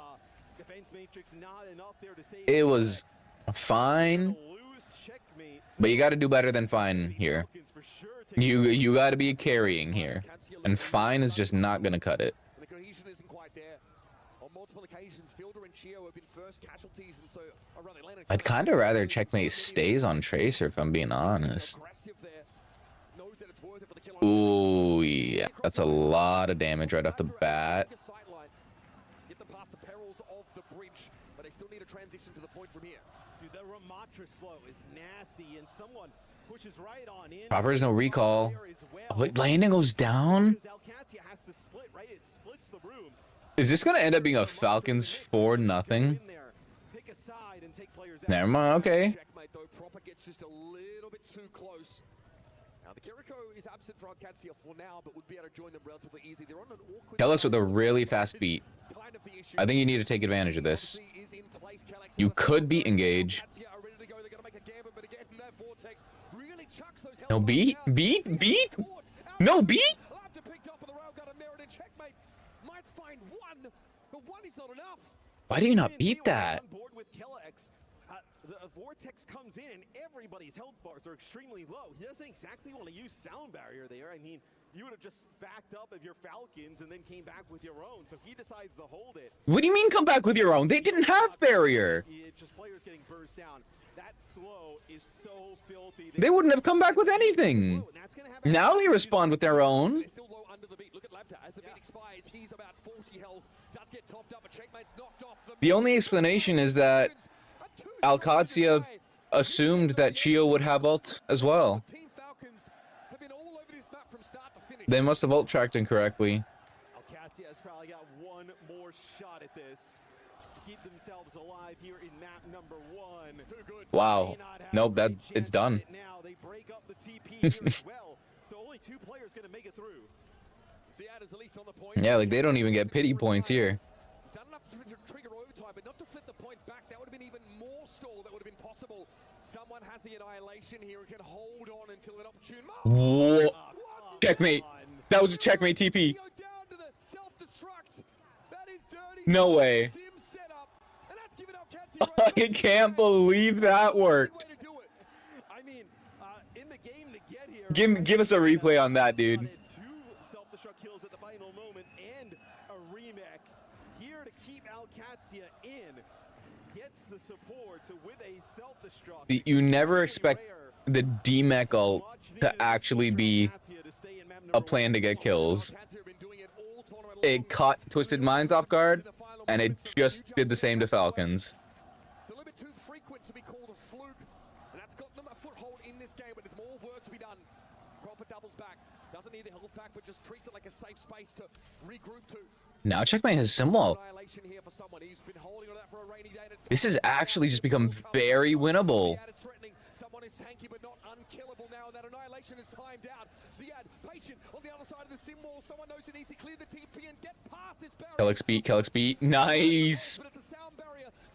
It was fine, but you got to do better than fine here. You got to be carrying here, and fine is just not gonna cut it. The cohesion isn't quite there. On multiple occasions, Fielder and Chio have been first casualties, and so I'd kind of rather checkmate stays on Tracer, if I'm being honest. Ooh, yeah, that's a lot of damage right off the bat. still need a transition to the point from here. Dude, the Ramatra slow is nasty, and someone pushes right on in. Proper is no recall. Oh, wait, landing goes down? Alcatia has to split, right? It splits the room. Is this gonna end up being a Falcons 4-0? Pick a side and take players out. Never mind, okay. Checkmate though, Proper gets just a little bit too close. Now the Kiriko is absent for Alcatia for now, but would be able to join them relatively easy. They're on an awkward Kellex with a really fast beat. I think you need to take advantage of this. You could be engaged. No, beat? Beat? Beat? No, beat? Why do you not beat that? The Vortex comes in and everybody's health bars are extremely low. He doesn't exactly want to use sound barrier there. I mean, you would have just backed up of your Falcons and then came back with your own. So he decides to hold it. What do you mean come back with your own? They didn't have barrier. It's just players getting burst down. That slow is so filthy. They wouldn't have come back with anything. Now they respond with their own. The only explanation is that Alcatia assumed that Chio would have ult as well. They must have ult tracked incorrectly. Alcatia has probably got one more shot at this. Keep themselves alive here in map number 1. Wow. Nope, it's done. Now they break up the TP here as well. So only 2 players going to make it through. Yeah, like they don't even get pity points here. He's done enough to trigger overtime, but not to flip the point back. That would have been even more stall. That would have been possible. Someone has the annihilation here and can hold on until an opportune moment. Whoa. Checkmate. That was a checkmate TP. No way. I can't believe that worked. I mean, in the game to get here. Give us a replay on that, dude. 2 self-destruct kills at the final moment and a remake here to keep Alcatia in. Gets the support with a self-destruct. You never expect the DMEC ult to actually be a plan to get kills. It caught Twisted Minds off guard, and it just did the same to Falcons. It's a little bit too frequent to be called a fluke, and that's got them a foothold in this game, but there's more work to be done. Proper doubles back. Doesn't need the health back, but just treats it like a safe space to regroup to. Now Checkmate has Simwall. This has actually just become very winnable. Someone is tanky but not unkillable now. That annihilation is timed out. Ziad, patient on the other side of the sim wall. Someone knows he needs to clear the TP and get past this barrier. Kellex beat. Nice.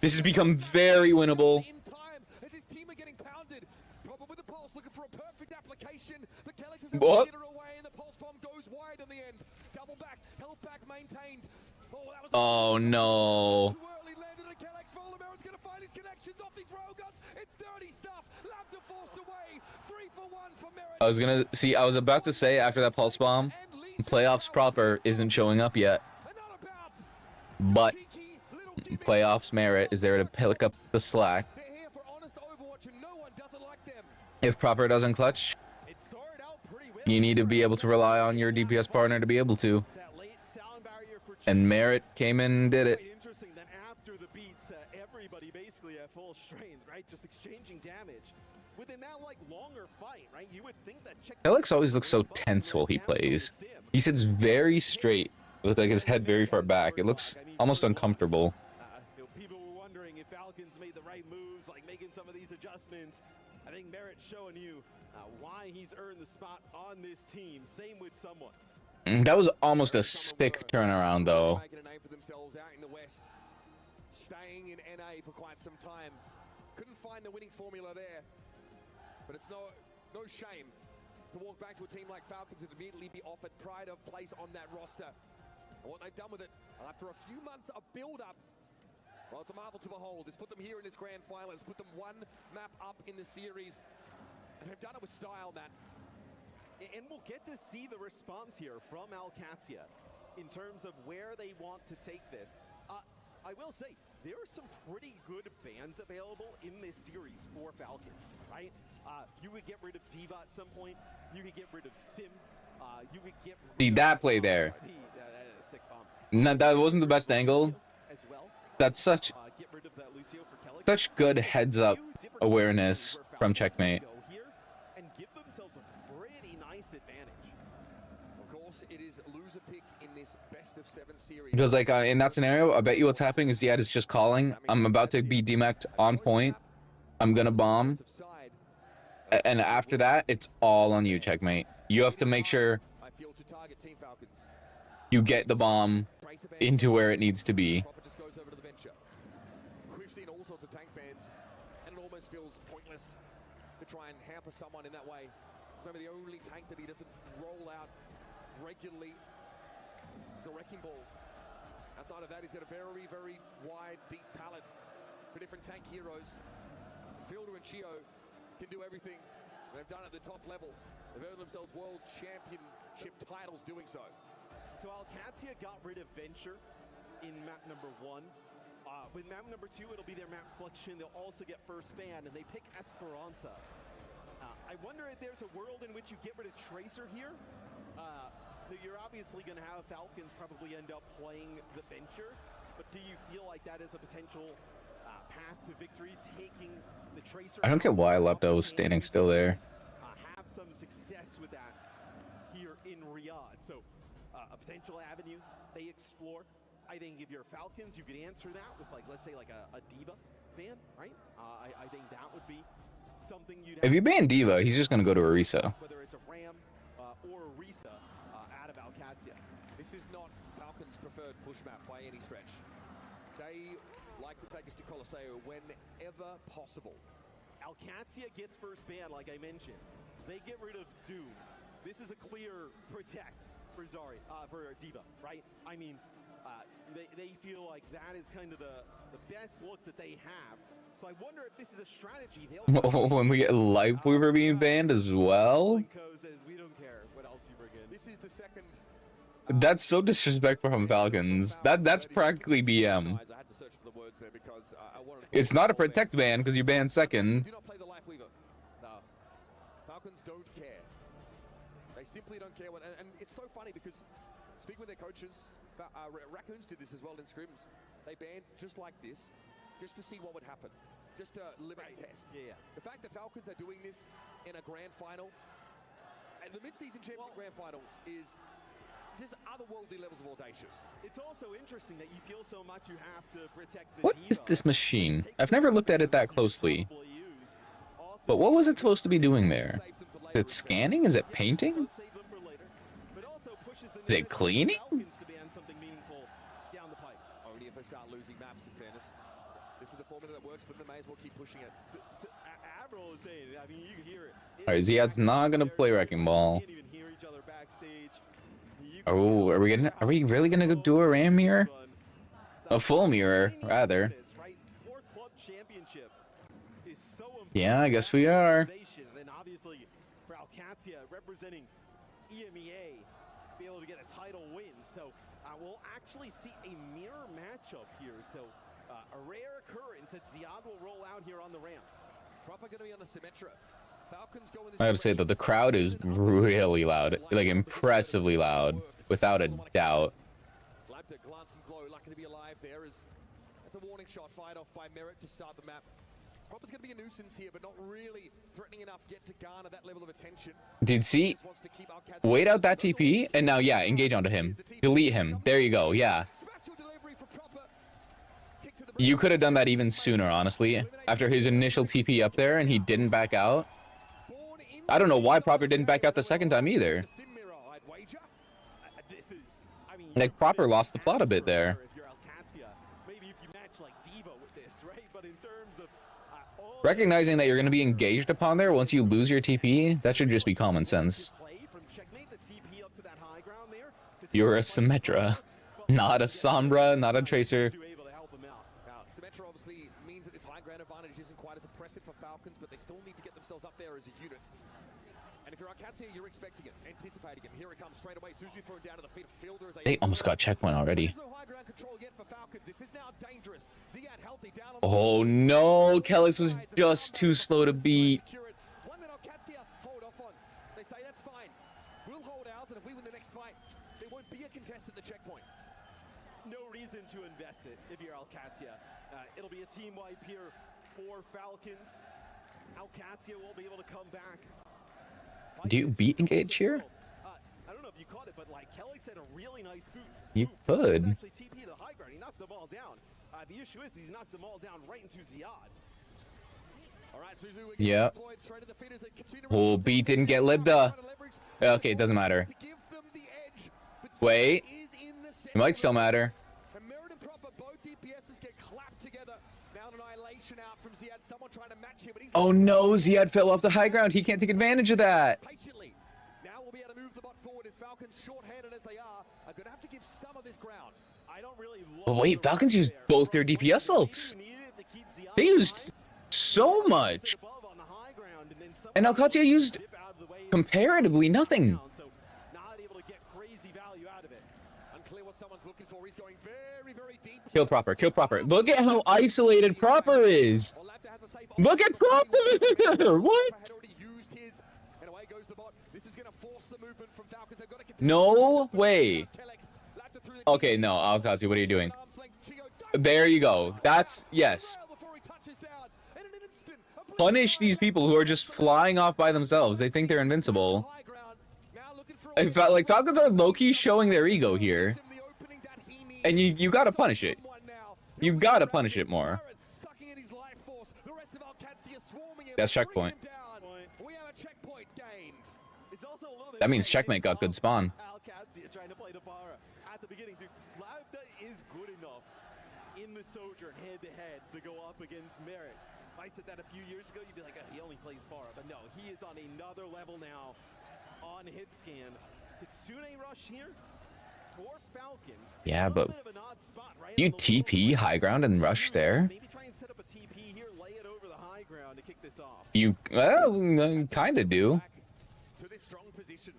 This has become very winnable. In time, as his team are getting pounded. Proper with the pulse, looking for a perfect application. But Kellex is able to get her away, and the pulse bomb goes wide in the end. Double back, health back maintained. Oh, that was Oh no. too early. Landed a Kellex. Voldemort's gonna find his connections off these railguns. It's dirty stuff. Lambda forced away. 3 for 1 for Merit. I was about to say after that pulse bomb, playoffs proper isn't showing up yet. But playoffs Merit is there to pick up the slack. If proper doesn't clutch, you need to be able to rely on your DPS partner to be able to. And Merit came in and did it. Interesting that after the beats, everybody basically at full strength, right? Just exchanging damage. Within that like longer fight, right? You would think that Alex always looks so tense while he plays. He sits very straight with like his head very far back. It looks almost uncomfortable. People were wondering if Falcons made the right moves, like making some of these adjustments. I think Merit's showing you why he's earned the spot on this team. Same with someone. That was almost a sick turnaround, though. Making a name for themselves out in the West. Staying in NA for quite some time. Couldn't find the winning formula there. But it's no shame to walk back to a team like Falcons and immediately be offered pride of place on that roster. And what they've done with it after a few months of build-up, well, it's a marvel to behold. It's put them here in this grand final. It's put them 1 map up in the series. And they've done it with style, Matt. And we'll get to see the response here from Alcatia in terms of where they want to take this. I will say, there are some pretty good bans available in this series for Falcons, right? You could get rid of Diva at some point. You could get rid of Sim. You could get rid See that play there. that is a sick bomb. No, that wasn't the best angle. As well. That's such good heads up awareness from Checkmate. And give themselves a pretty nice advantage. Of course, it is loser pick in this best of 7 series. Because like in that scenario, I bet you what's happening is Ziad is just calling. I'm about to be demeched on point. I'm gonna bomb. And after that, it's all on you, Checkmate. You have to make sure you get the bomb into where it needs to be. We've seen all sorts of tank bans, and it almost feels pointless to try and hamper someone in that way. It's maybe the only tank that he doesn't roll out regularly is a Wrecking Ball. Outside of that, he's got a very, very wide, deep palette for different tank heroes. Fielder and Chio can do everything. They've done it at the top level. They've earned themselves world championship titles doing so. So Alcatia got rid of Venture in map number 1. With map number 2, it'll be their map selection. They'll also get first ban, and they pick Esperanza. I wonder if there's a world in which you get rid of Tracer here. You're obviously going to have Falcons probably end up playing the Venture, but do you feel like that is a potential path to victory, taking the Tracer? I don't get why Lepto was standing still there. Have some success with that here in Riyadh. So a potential avenue they explore. I think if you're Falcons, you could answer that with, like, let's say, like a Diva ban, right? I think that would be something you'd have. If you ban Diva, he's just gonna go to Orisa. Whether it's a Ram or Orisa out of Alcatia. This is not Falcons' preferred push map by any stretch. They like to take us to Colosseo whenever possible. Alcatia gets first ban, like I mentioned. They get rid of Doom. This is a clear protect for Diva, right? I mean, they feel like that is kind of the best look that they have. So I wonder if this is a strategy. When we get Lifeweaver being banned as well? We don't care what else you bring in. This is the second. That's so disrespectful from Falcons. That's practically BM. I had to search for the words there because I wanted to. It's not a protect ban because you ban second. Do not play the Lifeweaver. No. Falcons don't care. They simply don't care. And it's so funny because speaking with their coaches, Raccoons did this as well in scrims. They banned just like this, just to see what would happen, just to limit test. Yeah. The fact that Falcons are doing this in a grand final, and the mid-season champion grand final is just otherworldly levels of audacious. It's also interesting that you feel so much you have to protect the What is this machine? I've never looked at it that closely. But what was it supposed to be doing there? Is it scanning? Is it painting? Is it cleaning? Only if they start losing maps, in fairness. This is the formula that works for them. They may as well keep pushing it. Admiral is saying it. I mean, you can hear it. Alright, Ziad's not gonna play Wrecking Ball. You can't even hear each other backstage. Oh, are we really gonna do a Ram mirror? A full mirror, rather. Yeah, I guess we are. And then obviously for Alcatia representing EMEA, be able to get a title win. So we'll actually see a mirror matchup here. So a rare occurrence that Ziad will roll out here on the ramp. Proper going to be on the Symmetra. Falcons go in this I gotta say that the crowd is really loud, like impressively loud, without a doubt. Lab to glance and glow, lucky to be alive there. That's a warning shot fired off by Merit to start the map. Proper's going to be a nuisance here, but not really threatening enough yet to garner that level of attention. Dude, see? Wait out that TP, and now, yeah, engage onto him. Delete him. There you go, yeah. You could have done that even sooner, honestly. After his initial TP up there, and he didn't back out. I don't know why Proper didn't back out the second time either. Like, Proper lost the plot a bit there. Recognizing that you're going to be engaged upon there once you lose your TP, that should just be common sense. You're a Symmetra, not a Sombra, not a Tracer. Symmetra obviously means that this high ground advantage isn't quite as oppressive for Falcons, but they still need to get themselves up there as a unit. And if you're Alcatia, you're expecting it, anticipating it. Here it comes straight away. Suzu thrown down to the feet of Fielder as They almost got checkpoint already. There's no high ground control yet for Falcons. This is now dangerous. Ziad healthy down on Oh no, Kellex was just too slow to beat. one that Alcatia hold off on. They say that's fine. We'll hold ours, and if we win the next fight, there won't be a contest at the checkpoint. No reason reason to invest it if you're Alcatia. It'll be a team wipe here for Falcons. Alcatia will be able to come back. Do you beat engage here? I don't know if you caught it, but like Kellex had a really nice boost. You could. Actually, TP the high ground. He knocked the ball down. The issue is he's knocked the ball down right into Ziad. All right, Suzu, Yeah. Oh, B didn't get libda. Okay, it doesn't matter. Wait. It might still matter. Oh no, Ziad fell off the high ground. He can't take advantage of that. Now we'll be able to move the bot forward as Falcons, short-handed as they are going to have to give some of this ground. I don't really Oh, wait, Falcons used both their DPS ults. They used so much. And Alcatia used comparatively nothing. Not able to get crazy value out of it. Unclear what someone's looking for. He's going very, very deep. Kill Proper, kill Proper. Look at how isolated Proper is. Look at Proper! What? No way. Okay, no, Alcatia, what are you doing? There you go. That's, yes. Punish these people who are just flying off by themselves. They think they're invincible. Like, Falcons are low-key showing their ego here. And you gotta punish it. You gotta punish it more. That's checkpoint. That means checkmate got good spawn. Alcatia trying to play the bar at the beginning. Dude, Lauda is good enough in the Sojourn head-to-head to go up against Merit. If I said that a few years ago, you'd be like, he only plays bar. But no, he is on another level now on hit scan. Kitsune rush here for Falcons. Yeah, but you TP high ground and rush there? Maybe try and set up a TP here, lay it over the high ground to kick this off. You, kind of do. To this strong position.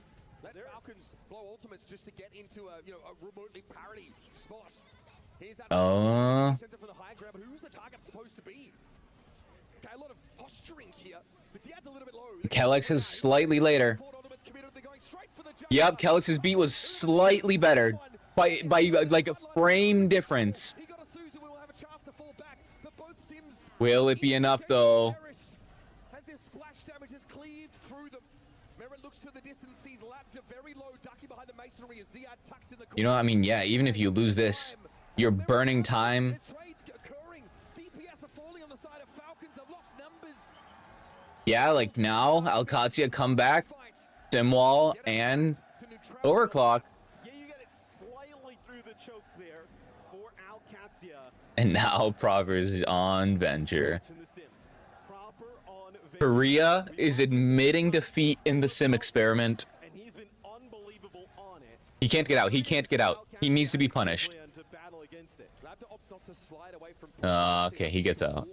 Let Falcons blow ultimates just to get into a remotely parity spot. Here's that center for the high ground, but who's the target supposed to be? Okay, a lot of posturing here, but Ziad's a little bit low. Kellex is slightly later. Yep, Kellex's beat was slightly better by like a frame difference. Will it be enough though? As this splash damage has cleaved through them. Merritt looks to the distance, sees Labda very low, ducking behind the masonry as Ziad tucks in the corner. You know, I mean, yeah, even if you lose this, you're burning time. DPS are falling on the side of Falcons. They've lost numbers. Yeah, like now, Alcatia come back, Simwall, and Overclock. Yeah, you got it slightly through the choke there for Alcatia. And now Prover's on Venture. Korea is admitting defeat in the sim experiment. He can't get out. He can't get out. He needs to be punished. Okay, he gets out.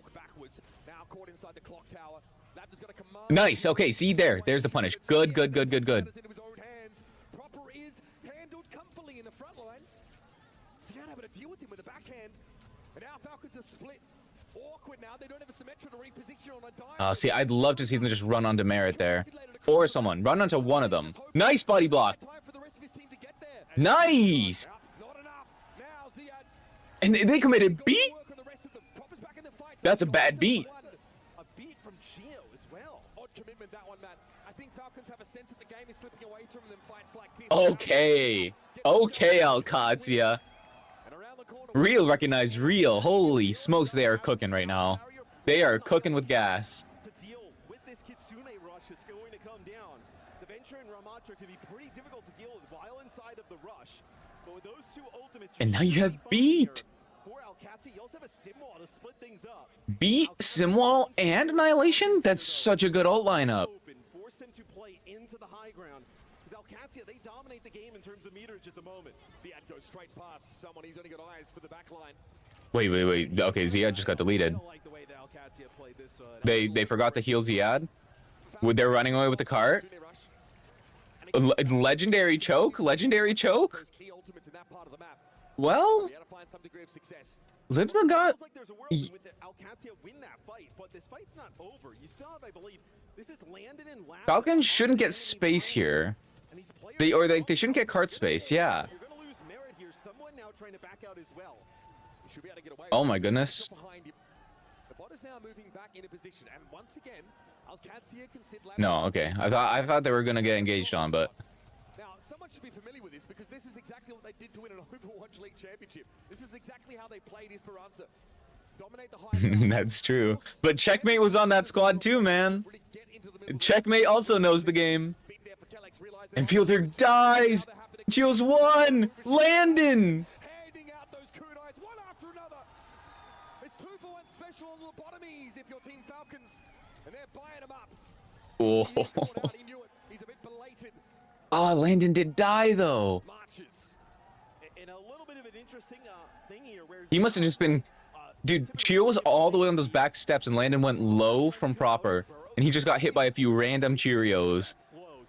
Nice. Okay, see there. There's the punish. Good, good, good, good, good. Proper is handled comfortably in the front line. Ziad able to deal with him with the backhand. And now Falcons are split. Awkward now. They don't have a Symmetra to reposition on a dive. See, I'd love to see them just run onto Merit there. Or someone. Run onto one of them. Nice body block. Nice! And they committed beat? That's a bad beat. A beat from Chio as well. Odd commitment, that one, Matt. I think Falcons have a sense that the game is slipping away from them fights like this. Okay. Okay, Alcatia. Real recognize real. Holy smokes, they are cooking right now. They are cooking with gas. To deal with this Kitsune rush that's going to come down. The Venture and Ramatra can be pretty difficult to deal with while inside of the rush. But with those two ultimates, And now you have beat. for Alcatia, you also have a Simwall to split things up. Beat, Simwall, and Annihilation? That's such a good ult lineup. Force him to play into the high ground. Because Alcatia, they dominate the game in terms of meterage at the moment. Ziad goes straight past someone. He's only got eyes for the back line. Wait. Okay, Ziad just got deleted. They forgot to heal Ziad? They're running away with the cart? Legendary choke? Legendary choke? Well, Libna got... Falcons shouldn't get space here. They shouldn't get cart space, yeah. someone now trying to back out as well. He should be able to get away. Oh my goodness. Behind him. The bot is now moving back into position, and once again, OWCS can sit. No, okay. I thought they were gonna get engaged on, but Now, someone should be familiar with this because this is exactly what they did to win an Overwatch League championship. This is exactly how they played Esperanza. Dominate the high. that's true. But Checkmate was on that squad too, man. Checkmate also knows the game. And Fielder dies. Chio's won. Landon. Handing out those kunais one after another. It's 2-for-1 special on lobotomies if you're Team Falcons, and they're buying them up. Oh. He knew it. He's a bit belated. Oh, Landon did die though. Marches. And a little bit of an interesting thing here where He must have just been, dude. Chio was all the way on those back steps, and Landon went low from proper, and he just got hit by a few random Cheerios.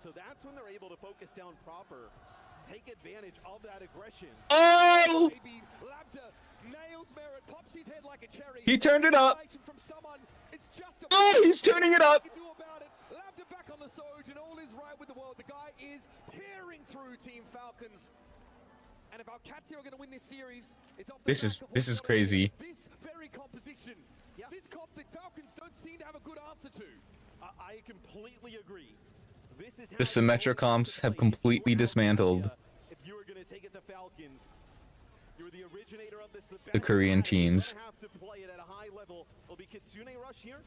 so that's when they're able to focus down proper, take advantage of that aggression. Oh! Nails Merit, pops his head like a cherry. He turned it up. From someone. It's just Oh, he's turning it up. Labda back on the Soj, and all is right with the world. The guy is tearing through Team Falcons. And if OWCS are going to win this series, it's off the This is crazy. this very composition. This comp that Falcons don't seem to have a good answer to. I completely agree. This is The Symmetra comps have completely dismantled if you were going to take it to Falcons. You're the originator of this. the Korean teams. Have to play it at a high level. It'll be Kitsune Rush here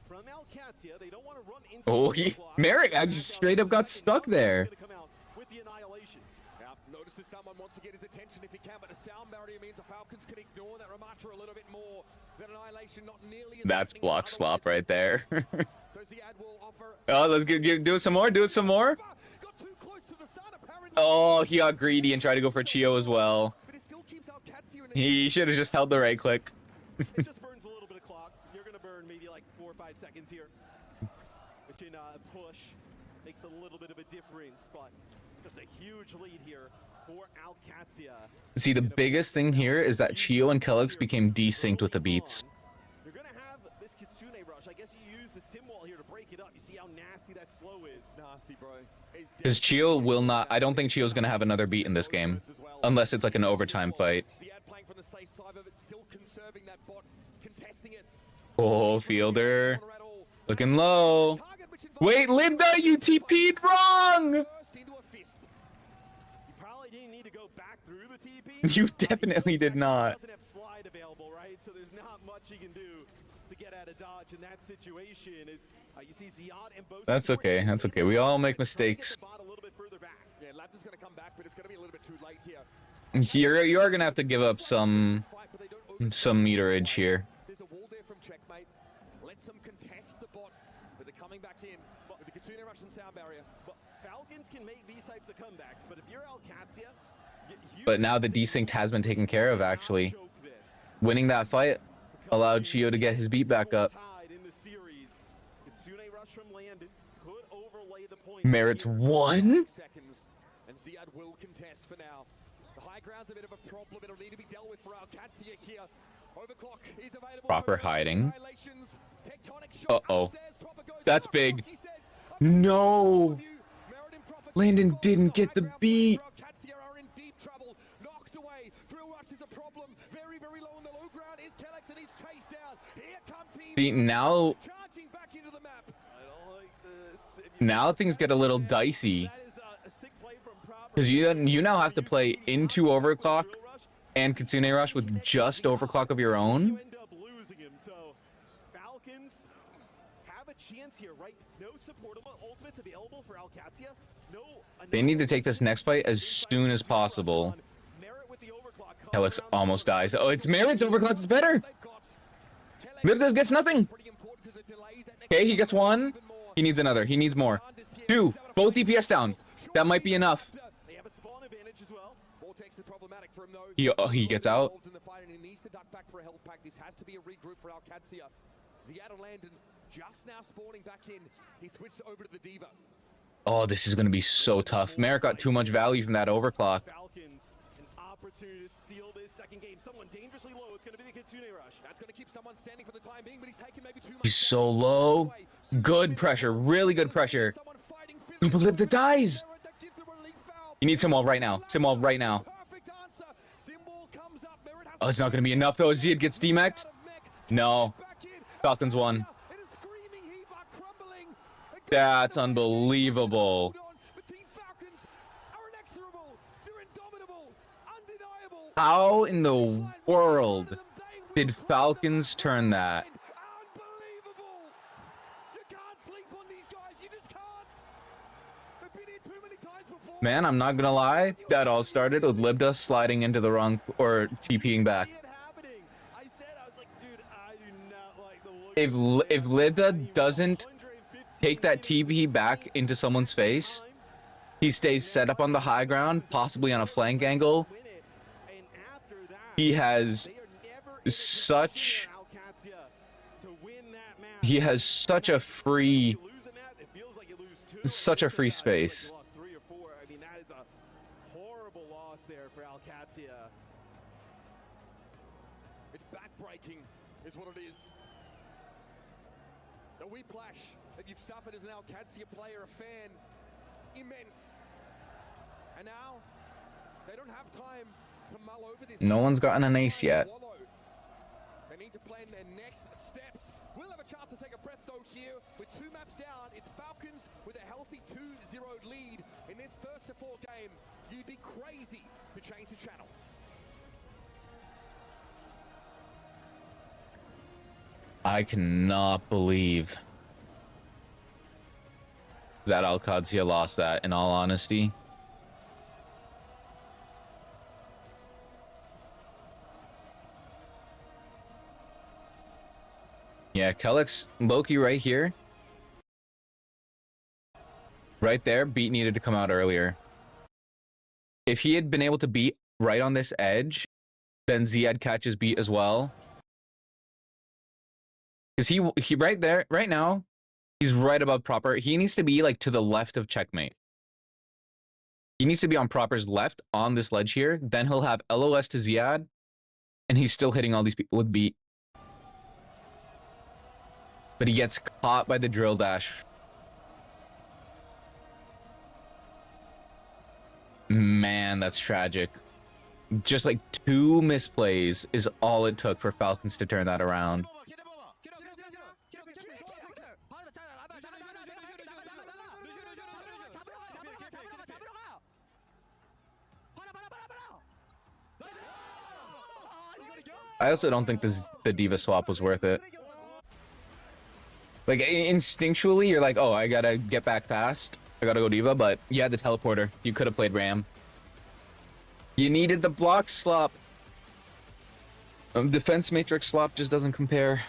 from OWCS. They don't want to run into Oh, Merrick actually straight up got stuck there. with the annihilation. Now, notices someone wants to get his attention if he can, but the sound barrier means the Falcons can ignore that Ramatra a little bit more. That annihilation not nearly as That's block slop right there. So Ziad will offer. Oh, let's do it some more. Do it some more. Got too close to the sun, apparently. Oh, he got greedy and tried to go for Chio as well. But it still keeps OWCS in He should have just held the right click. It just burns a little bit of clock. You're going to burn maybe like 4 or 5 seconds here. Which in push makes a little bit of a difference, but just a huge lead here for OWCS. See, the biggest thing here is that Chio and Kellex became desynced with the beats. You're going to have this Kitsune Rush. I guess you use the sim wall here to break it up. You see how nasty that slow is. Nasty, bro. Because Chio will not, I don't think Chio's going to have another beat in this game. Unless it's like an overtime fight. Ziad playing from the safe side of it, still conserving that bot, contesting it. Oh, Fielder. Looking low. Wait, Linda, you TP'd wrong! Probably didn't need to go back through the TP. You definitely did not. Doesn't have slide available, right? So there's not much he can do to get out of dodge in that situation. Is you see Ziad and both. That's okay. That's okay. We all make mistakes. Yeah, Labda's going to come back, but it's going to be a little bit too late here. You are gonna have to give up some meterage here. There's a wall there from Checkmate. Lets them contest the bot, but they're coming back in with the Kitsune Rush and sound barrier. But Falcons can make these types of comebacks, but if you're OWCS, But now the desynced has been taken care of, actually. Winning that fight allowed Chio to get his beat back up. in the series. Kitsune Rush from Landon could overlay the point. Merritt's one? Seconds, and Ziad will contest for now. The high ground's a bit of a problem. It'll need to be dealt with for OWCS here. Overclock is available. Proper hiding. Uh-oh. That's big. No! Landon didn't get the beat. are in deep trouble. Knocked away. Drill Rush is a problem. Very, very low on the low ground is Kellex, and he's chased down. Here come Team See, now, charging back into the map. I don't like this. now things get a little dicey. Because you now have to play into Overclock and Kitsune Rush with just Overclock of your own. End up losing him. So Falcons have a chance here, right? No support ultimates available for OWCS. No. They need to take this next fight as soon as possible. Kellex almost dies. Oh, it's Merritt's Overclock is better. Libdas gets nothing. Okay, he gets one. He needs another. He needs more. Two. Both DPS down. That might be enough. They have a spawn advantage as well. Vortex is problematic for him though. He gets out. In the fight, and he needs to duck back for a health pack. This has to be a regroup for OWCS. Ziad and Landon just now spawning back in. He switched over to the Diva. Oh, this is going to be so tough. Merritt got too much value from that Overclock. Falcons, an opportunity to steal this second game. Someone dangerously low. It's going to be the Kitsune Rush. That's going to keep someone standing for the time being, but he's taken maybe too much. He's so low. Good pressure. Really good pressure. But Libda dies. You need Simwall right now. Simwall right now. Oh, it's not going to be enough, though. Ziad gets demeched. No. Falcons won. That's unbelievable. How in the world did Falcons turn that? Man, I'm not gonna lie. That all started with Libda sliding into the wrong or TPing back. If Libda doesn't take that TP back into someone's face, he stays set up on the high ground, possibly on a flank angle. He has such a free space. I mean, that is a horrible loss there for Alcatia. It's backbreaking, is what it is. The whiplash that you've suffered as an Alcatia player, a fan, immense. And now, they don't have time to mull over this. No one's gotten an ace yet. They need to plan their next steps. We'll have a chance to take a breath, though, here. With 2 maps down, it's Falcons with a healthy 2-0 lead in this first to 4 game. You'd be crazy to change the channel. I cannot believe that Alcatia lost that, in all honesty. Yeah, Kellex, Loki right here. Right there, beat needed to come out earlier. If he had been able to beat right on this edge, then Ziad catches beat as well. Because he right there, right now, he's right above Proper. He needs to be like to the left of Checkmate. He needs to be on Proper's left on this ledge here. Then he'll have LOS to Ziad, and he's still hitting all these people with beat. But he gets caught by the drill dash. Man, that's tragic. Just like 2 misplays is all it took for Falcons to turn that around. I also don't think the Diva swap was worth it. Like, instinctually, you're like, oh, I gotta get back fast. I gotta go Diva, but you had the teleporter. You could have played Ram. You needed the block slop. Defense Matrix slop just doesn't compare.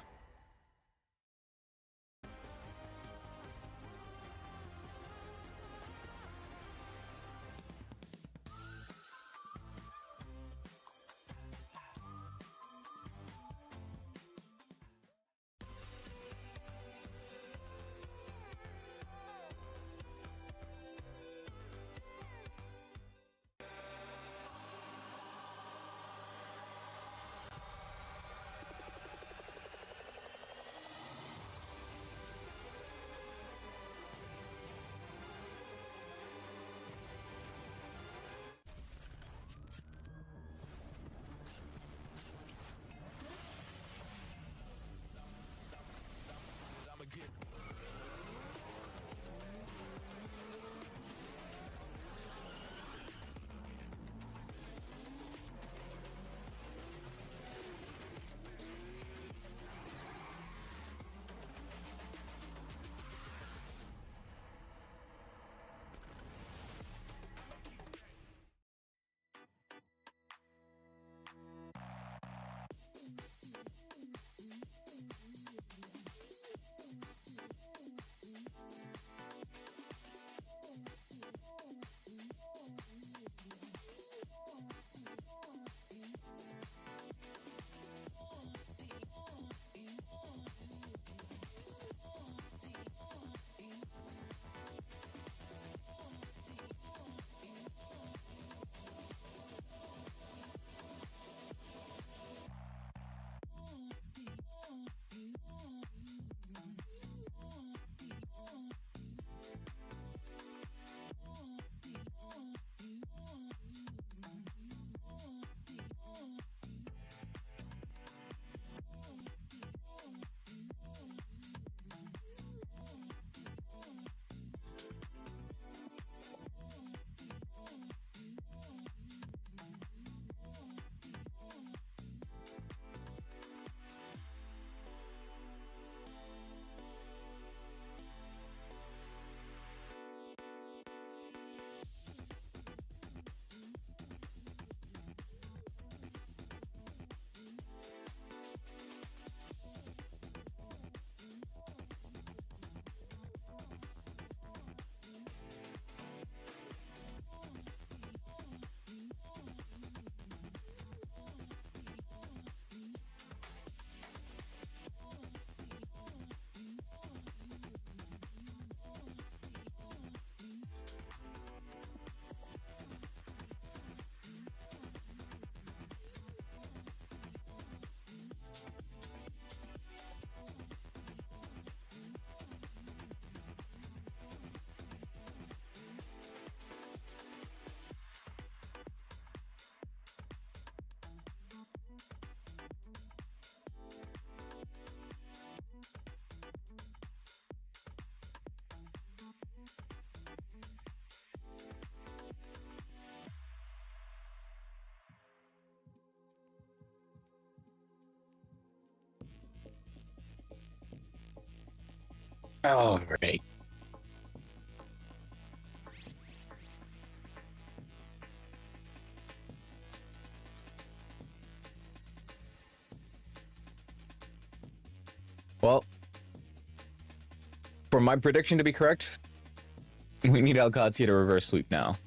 All right. Well, for my prediction to be correct, we need Alcatia to reverse sweep now.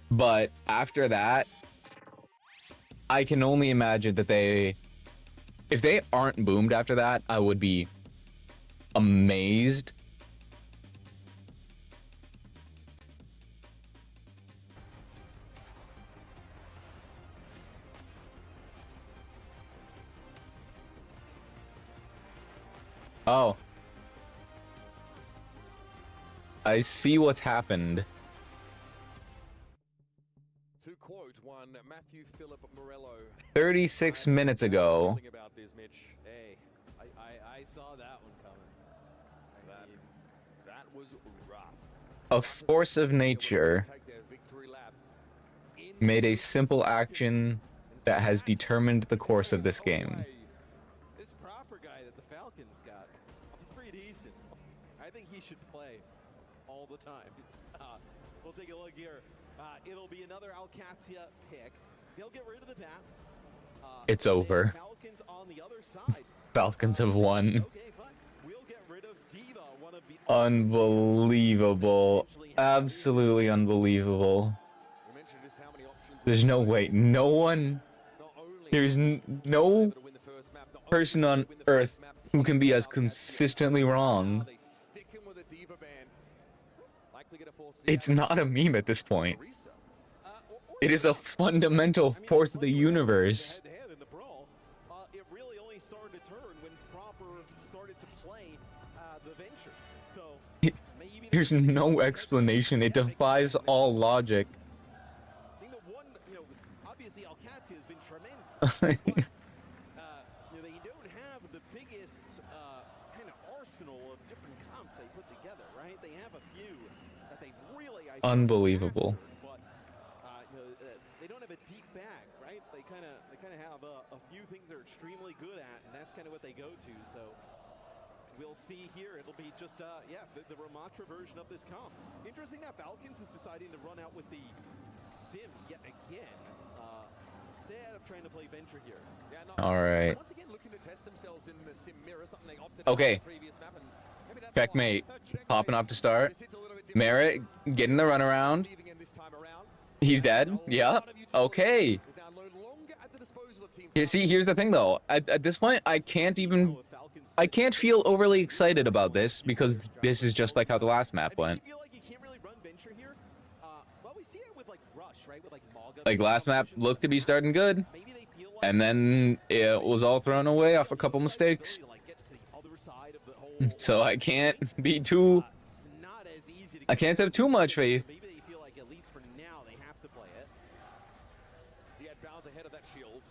But after that, I can only imagine that if they aren't boomed after that, I would be amazed. Oh. I see what's happened. To quote one Matthew Philip Morello, 36 minutes ago. about this, Mitch. Hey, I saw that one coming. That was rough. A force of nature made a simple action that has determined the course of this game. This proper guy that the Falcons got, he's pretty decent. I think he should play all the time. We'll take a look here. It'll be another Alcatia pick. They'll get rid of the bat. It's over. Falcons on the other side. Falcons have won. Okay, fine. We'll get rid of Diva, one of the Unbelievable. Absolutely unbelievable. There's no way. No one. There's no person on earth who can be as consistently wrong. It's not a meme at this point. It is a fundamental force of the universe. It really only started to turn when Proper started to play the Venture. So There's no explanation. It defies all logic. I think the one, obviously Alcatia has been tremendous. But, they don't have the biggest kind of arsenal of different comps they put together, right? They have a few that they've really, I think, Unbelievable. mastered, but they don't have a deep bag, right? They kind of have a few things they're extremely good at, and that's kind of what they go to. So we'll see here. It'll be just the Ramatra version of this comp. Interesting that Falcons is deciding to run out with the Sim yet again, instead of trying to play Venture here. All right. Once again, looking to test themselves in the Sim mirror, something they opted Okay. for the previous map, and maybe that's Checkmate. Popping off to start. Merritt getting the runaround. He's dead. Yeah. Okay. Yeah, see, here's the thing though. At this point, I can't feel overly excited about this because this is just like how the last map went. Like last map looked to be starting good, and then it was all thrown away off a couple mistakes. So I can't be too. I can't have too much faith.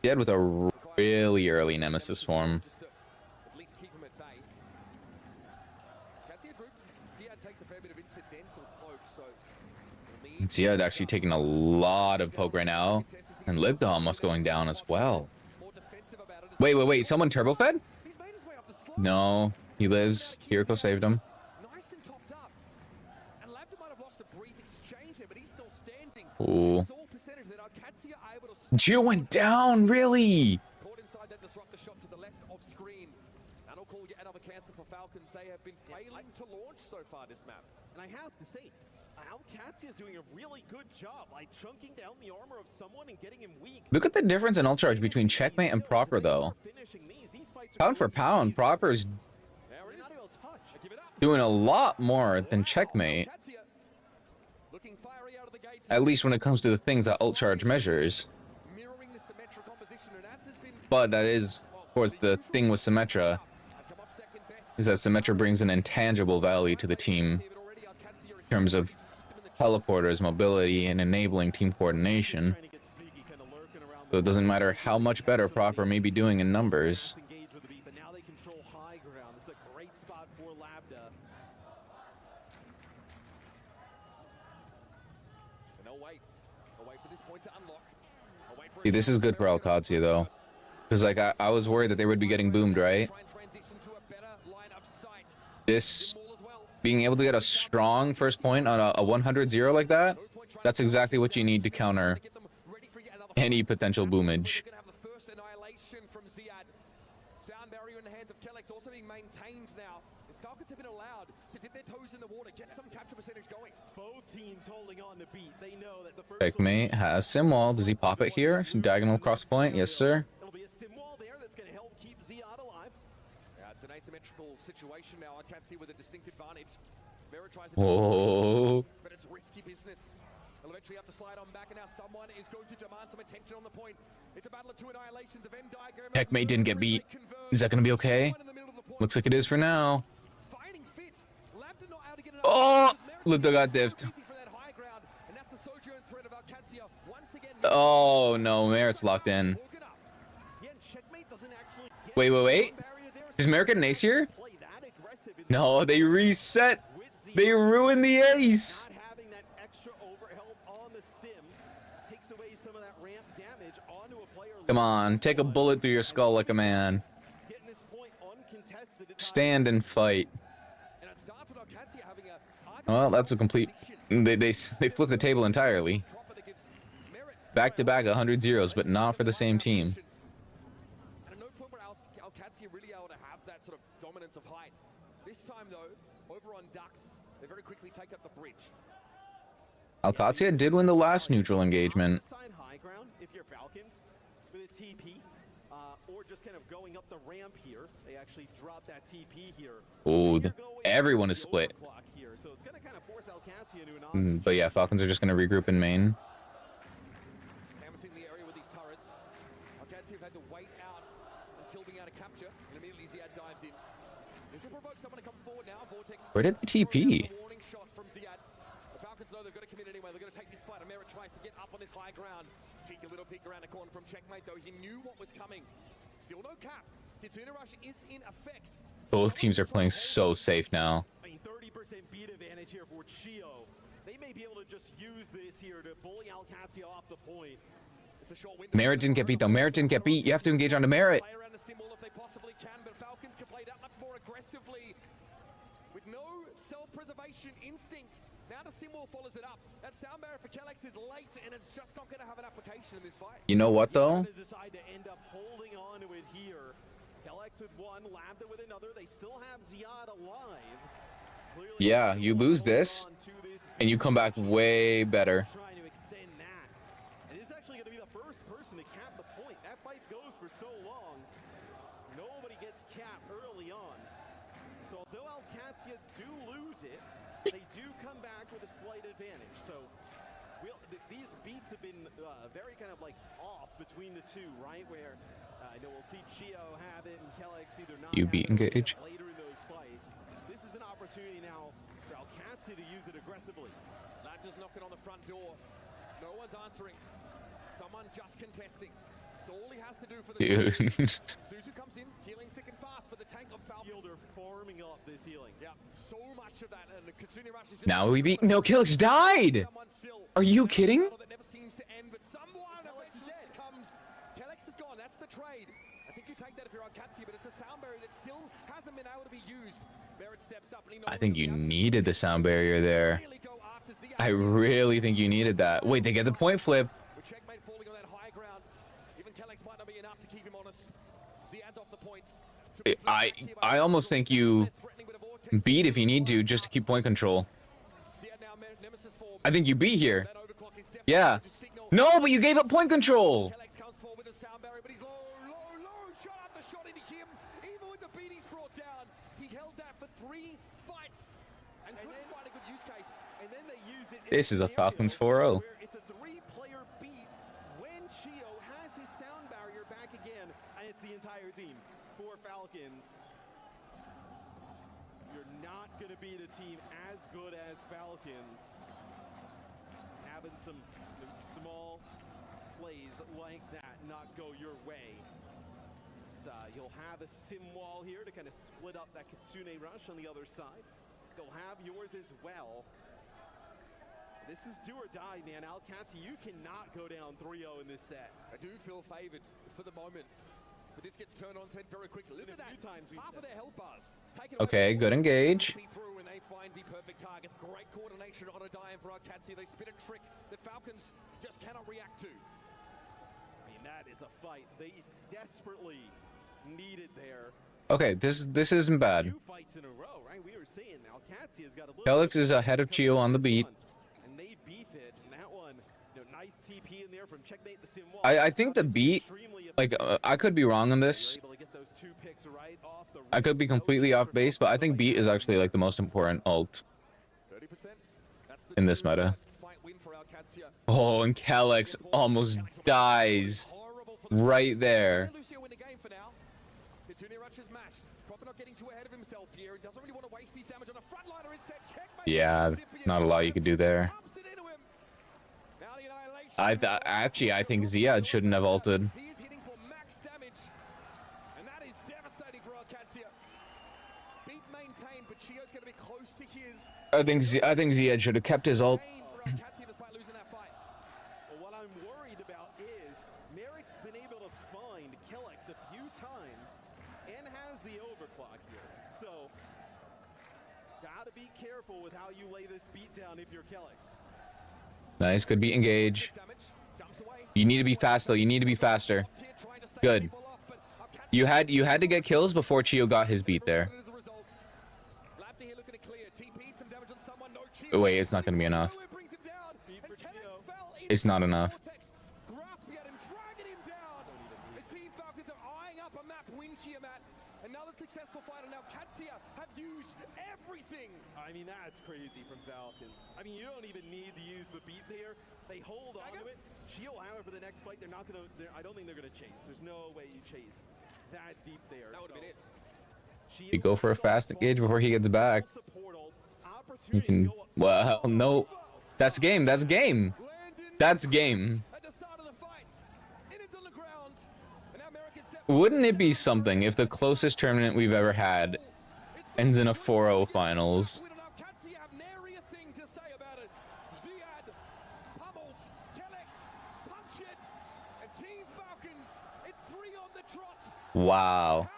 Dead with a really early Nemesis form. At least keep him at bay. Katia group, Ziad takes a fair bit of incidental poke, so Ziad actually taking a lot of poke right now, and Libda almost going down as well. Wait! Someone turbo fed? No, he lives. Kiriko saved him. nice and topped up. And Labda might have lost a brief exchange there, but he's still standing. Ooh. It's all percentage that Katia are able to Gio went down, really? caught inside that disruptor shot to the left of screen. And I'll call yet another cancer for Falcons. They have been failing to launch so far this map. And I have to say, Alcatia is doing a really good job, like chunking down the armor of someone and getting him weak. Look at the difference in ult charge between Checkmate and Proper, though. Pound for pound, Proper's doing a lot more than Checkmate. At least when it comes to the things that ult charge measures. But that is, of course, the thing with Symmetra, is that Symmetra brings an intangible value to the team in terms of teleporters, mobility, and enabling team coordination. So it doesn't matter how much better Proper may be doing in numbers. But now they control high ground. This is a great spot for Labda. And they'll wait. They'll wait for this point to unlock. They'll wait for See, this is good for Alcatia, though. Because, like, I was worried that they would be getting boomed, right? This being able to get a strong first point on a 100-0 like that, that's exactly what you need to counter any potential boomage. Sound barrier in the hands of Kellex also being maintained now. As Falcons have been allowed to dip their toes in the water, get some capture percentage going. Both teams holding on to beat. They know that the first Checkmate has Simwall. Does he pop it here? Diagonal across the point? Yes, sir. It'll be a sim wall there that's going to help keep Ziad alive. It's an asymmetrical situation now. I can't see with a distinct advantage. Vera tries to Whoa. but it's risky business. They'll eventually have to slide on back, and now someone is going to demand some attention on the point. It's a battle of two annihilations of Endigo. Checkmate didn't get beat. Is that going to be okay? Looks like it is for now. Oh! Lipto got diffed. Oh, no. Merritt's locked in. Wait. Is Merritt get an ace here? No, they reset. They ruined the ace. Come on, take a bullet through your skull like a man. Stand and fight. Well, that's a complete... They flipped the table entirely. Back-to-back 100 zeros, but not for the same team. And at no point were OWCS really able to have that sort of dominance of height. This time, though, over on Ducks, they very quickly take up the bridge. Alcatia did win the last neutral engagement. High ground if you're Falcons with a TP, or just kind of going up the ramp here. They actually drop that TP here. Oh, everyone is split. Here, so it's going to kind of force Alcatia into an But yeah, Falcons are just going to regroup in main. Canvassing the area with these turrets. Alcatia have had to wait out until being able to capture, and immediately Ziad dives in. This will provoke someone to come forward now. Vortex. Where did the TP? Warning shot from Ziad. The Falcons know they've got to commit anyway. They're going to take this fight. Amerit tries to get up on this high ground. Cheeky little peek around the corner from Checkmate, though. He knew what was coming. Still no cap. Kitsune Rush is in effect. Both teams are playing so safe now. I mean, 30% beat advantage here for Chio. They may be able to just use this here to bully Alcatia off the point. It's a short window. Merritt didn't get beat, though. Merritt didn't get beat. You have to engage on the Merritt. Play around the symbol if they possibly can, but Falcons can play that much more aggressively. With no self-preservation instinct. Now the Simwall follows it up. That sound barrier for Kellex is late, and it's just not going to have an application in this fight. You know what, though? Decide to end up holding on to it here. Kellex with one, Lambda with another. They still have Ziad alive. Clearly, Yeah, you lose this, and you come back way better. trying to extend that. And this is actually going to be the first person to cap the point. That fight goes for so long. Nobody gets capped early on. So although Alcatia do lose it, they do come back with a slight advantage. So these beats have been very kind of like off between the two, right? Where I know we'll see Chio have it and Kellex either not You have beat it or engage. later in those fights. This is an opportunity now for Alcatia to use it aggressively. Lambda's knocking on the front door. No one's answering. Someone just contesting. It's all he has to do for the Dude. Suzu comes in, healing thick and fast for the tank of Falcon. Fielder farming up this healing. Yeah, so much of that, and the Kitsune Rush is just Now we beat... No, Kellex died! Are you kidding? that never seems to end, but someone eventually comes. Kellex is gone. That's the trade. I think you take that if you're on Katsi, but it's a sound barrier that still hasn't been able to be used. Merritt steps up and he knows I think you needed the sound barrier there. I really think you needed that. Wait, they get the point flip. with Checkmate falling on that high ground. Even Kellex might not be enough to keep him honest. Ziad's off the point. I almost think you beat if you need to, just to keep point control. I think you beat here. Yeah. No, but you gave up point control. Kellex comes forward with a sound barrier, but he's low. Shot after shot into him. Even with the beat he's brought down, he held that for 3 fights and couldn't find a good use case. And then they use it. This is a Falcons 4-0. It's a 3-player beat when Chio has his sound barrier back again, and it's the entire team for Falcons. You're not going to beat a team as good as Falcons. Having some small plays like that not go your way. You'll have a sim wall here to kind of split up that Kitsune Rush on the other side. They'll have yours as well. This is do or die, man. Alcatia, you cannot go down 3-0 in this set. I do feel favored for the moment. But this gets turned on set very quickly. Look at that. Half of their health bars. Okay, good engage. Through and they find the perfect targets. Great coordination on a dime for Arcadia. They spit a trick that Falcons just cannot react to. I mean, that is a fight they desperately needed there. Okay, this isn't bad. 2 fights in a row, right? We were saying Alcatia's got a little Kelix is ahead of Chio on the beat. and they beef it, and that one, nice TP in there from Checkmate the Sim. I think the beat, like, I could be wrong on this. I could be completely off base, but I think beat is actually like the most important ult in this meta. Oh, and Kelix almost dies right there. Yeah, not a lot you could do there. I think Ziad shouldn't have ulted. I think Ziad should have kept his ult. Well, what I'm worried about is Merrick's been able to find Kelix a few times and has the overclock here. So, gotta be careful with how you lay this beat down if you're Kelix. Nice, good beat engage. You need to be fast though. You need to be faster. Good. You had to get kills before Chio got his beat there. Oh, wait, it's not going to be enough. It's not enough. Another successful fight, and now Katsia have used everything. I mean, that's crazy from Falcons. I mean, you don't even need to use the beat there. They hold on to it. Shield, however, the next fight, they're not going to, I don't think they're going to chase. There's no way you chase that deep there. That would have been it. You go for a fast engage before he gets back. You can, well, no. That's game. That's game. That's game. Wouldn't it be something if the closest tournament we've ever had ends in a 4-0 finals? Wow.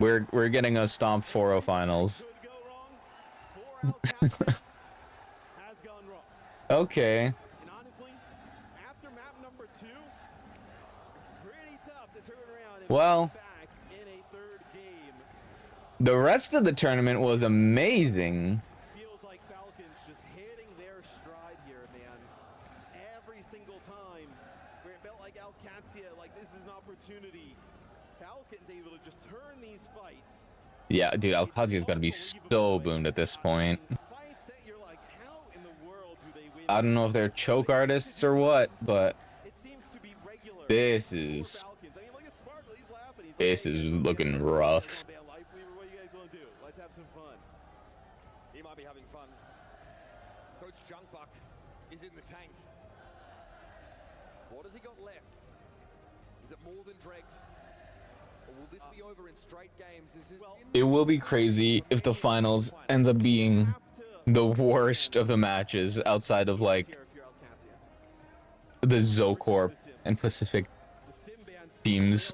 We're getting a stomp 4-0 finals. Okay. And honestly, after map number 2, it's pretty tough to turn around and Well, back in a third game. the rest of the tournament was amazing. Feels like Falcons just hitting their stride here, man. Every single time where it felt like Alcatia, like this is an opportunity. Falcons able to just turn these fights. Yeah, dude, Alcazia's got to be so boomed at this point. I don't know if they're choke artists or what, but this is looking rough. Let's have some fun. He might be having fun. Coach Junkbuck is in the tank. What has he got left? Is it more than dregs? Or will this be over in straight games? It will be crazy if the finals ends up being the worst of the matches outside of like the Zocorp and Pacific teams.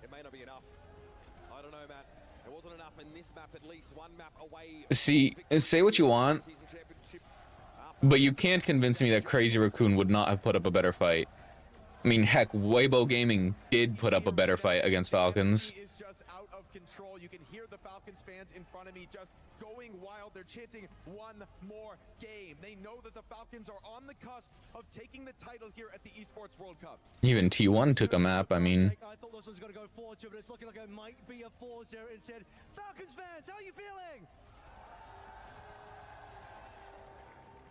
It may not be enough. I don't know, Matt. It wasn't enough in this map, at least one map away. See, say what you want, but you can't convince me that Crazy Raccoon would not have put up a better fight. I mean, heck, Weibo Gaming did put up a better fight against Falcons. Is just out of control. You can hear the Falcons fans in front of me just going wild. They're chanting one more game. They know that the Falcons are on the cusp of taking the title here at the Esports World Cup. Even T1 took a map, I mean. I thought this was going to go 4-2, but it's looking like it might be a 4-0 instead. Falcons fans, how are you feeling?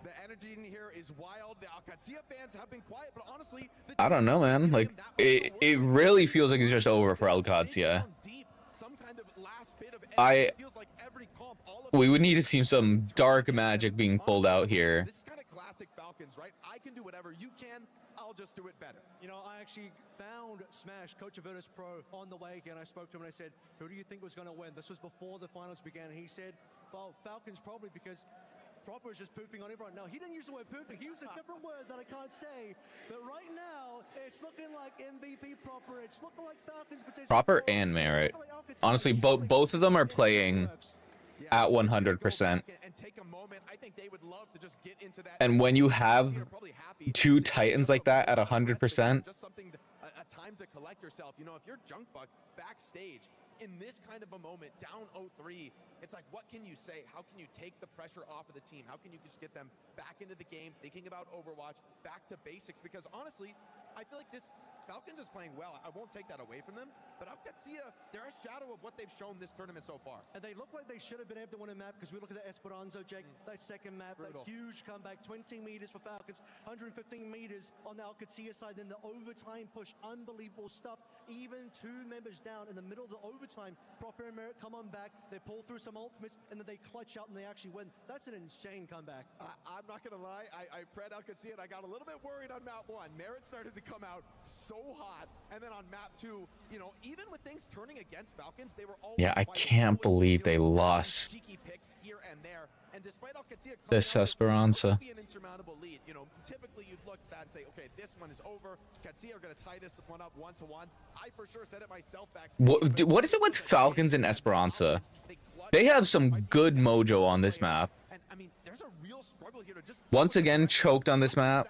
The energy in here is wild. The Alcatia fans have been quiet, but honestly, I don't know, man. Like, it really feels like it's just over for Alcatia. We would need to see some dark magic being pulled out here. This is kind of classic Falcons, right? I can do whatever you can. I'll just do it better. You know, I actually found Smash, Coach of Virtus Pro, on the way, and I spoke to him and I said, who do you think was going to win? This was before the finals began, and he said, well, Falcons probably because Proper is just pooping on everyone. Now, he didn't use the word pooping. He used a different word that I can't say. But right now, it's looking like MVP Proper. It's looking like Falcons potentially. Proper and Merit. Honestly, both of them are playing at 100%. And when you have two Titans like that at 100%, just something, a time to collect yourself. You know, if you're Junkbuck backstage in this kind of a moment, down 0-3, it's like, what can you say? How can you take the pressure off of the team? How can you just get them back into the game, thinking about Overwatch, back to basics? Because honestly, I feel like this Falcons is playing well. I won't take that away from them, but OWCS, they're a shadow of what they've shown this tournament so far. And they look like they should have been able to win a map, because we look at the Esperanza, Jake, that second map, Brutal. that huge comeback, 20 meters for Falcons, 115 meters on the OWCS side, then the overtime push, unbelievable stuff. Even 2 members down in the middle of the overtime, Proper and Merit come on back, they pull through some ultimates, and then they clutch out and they actually win. That's an insane comeback. I'm not gonna lie, I read OWCS and I got a little bit worried on map 1. Merit started to come out so hot, and then on map 2, you know, even with things turning against Falcons, they were always yeah, I can't believe they lost cheeky picks here and there. And despite OWCS this Esperanza. be an insurmountable lead, you know, typically you'd look at that and say, okay, this one is over. OWCS are going to tie this one up 1-1. I for sure said it myself backstage. What is it with Falcons and Esperanza? They have some good mojo on this map. And I mean, there's a real struggle here to just Once again, choked on this map.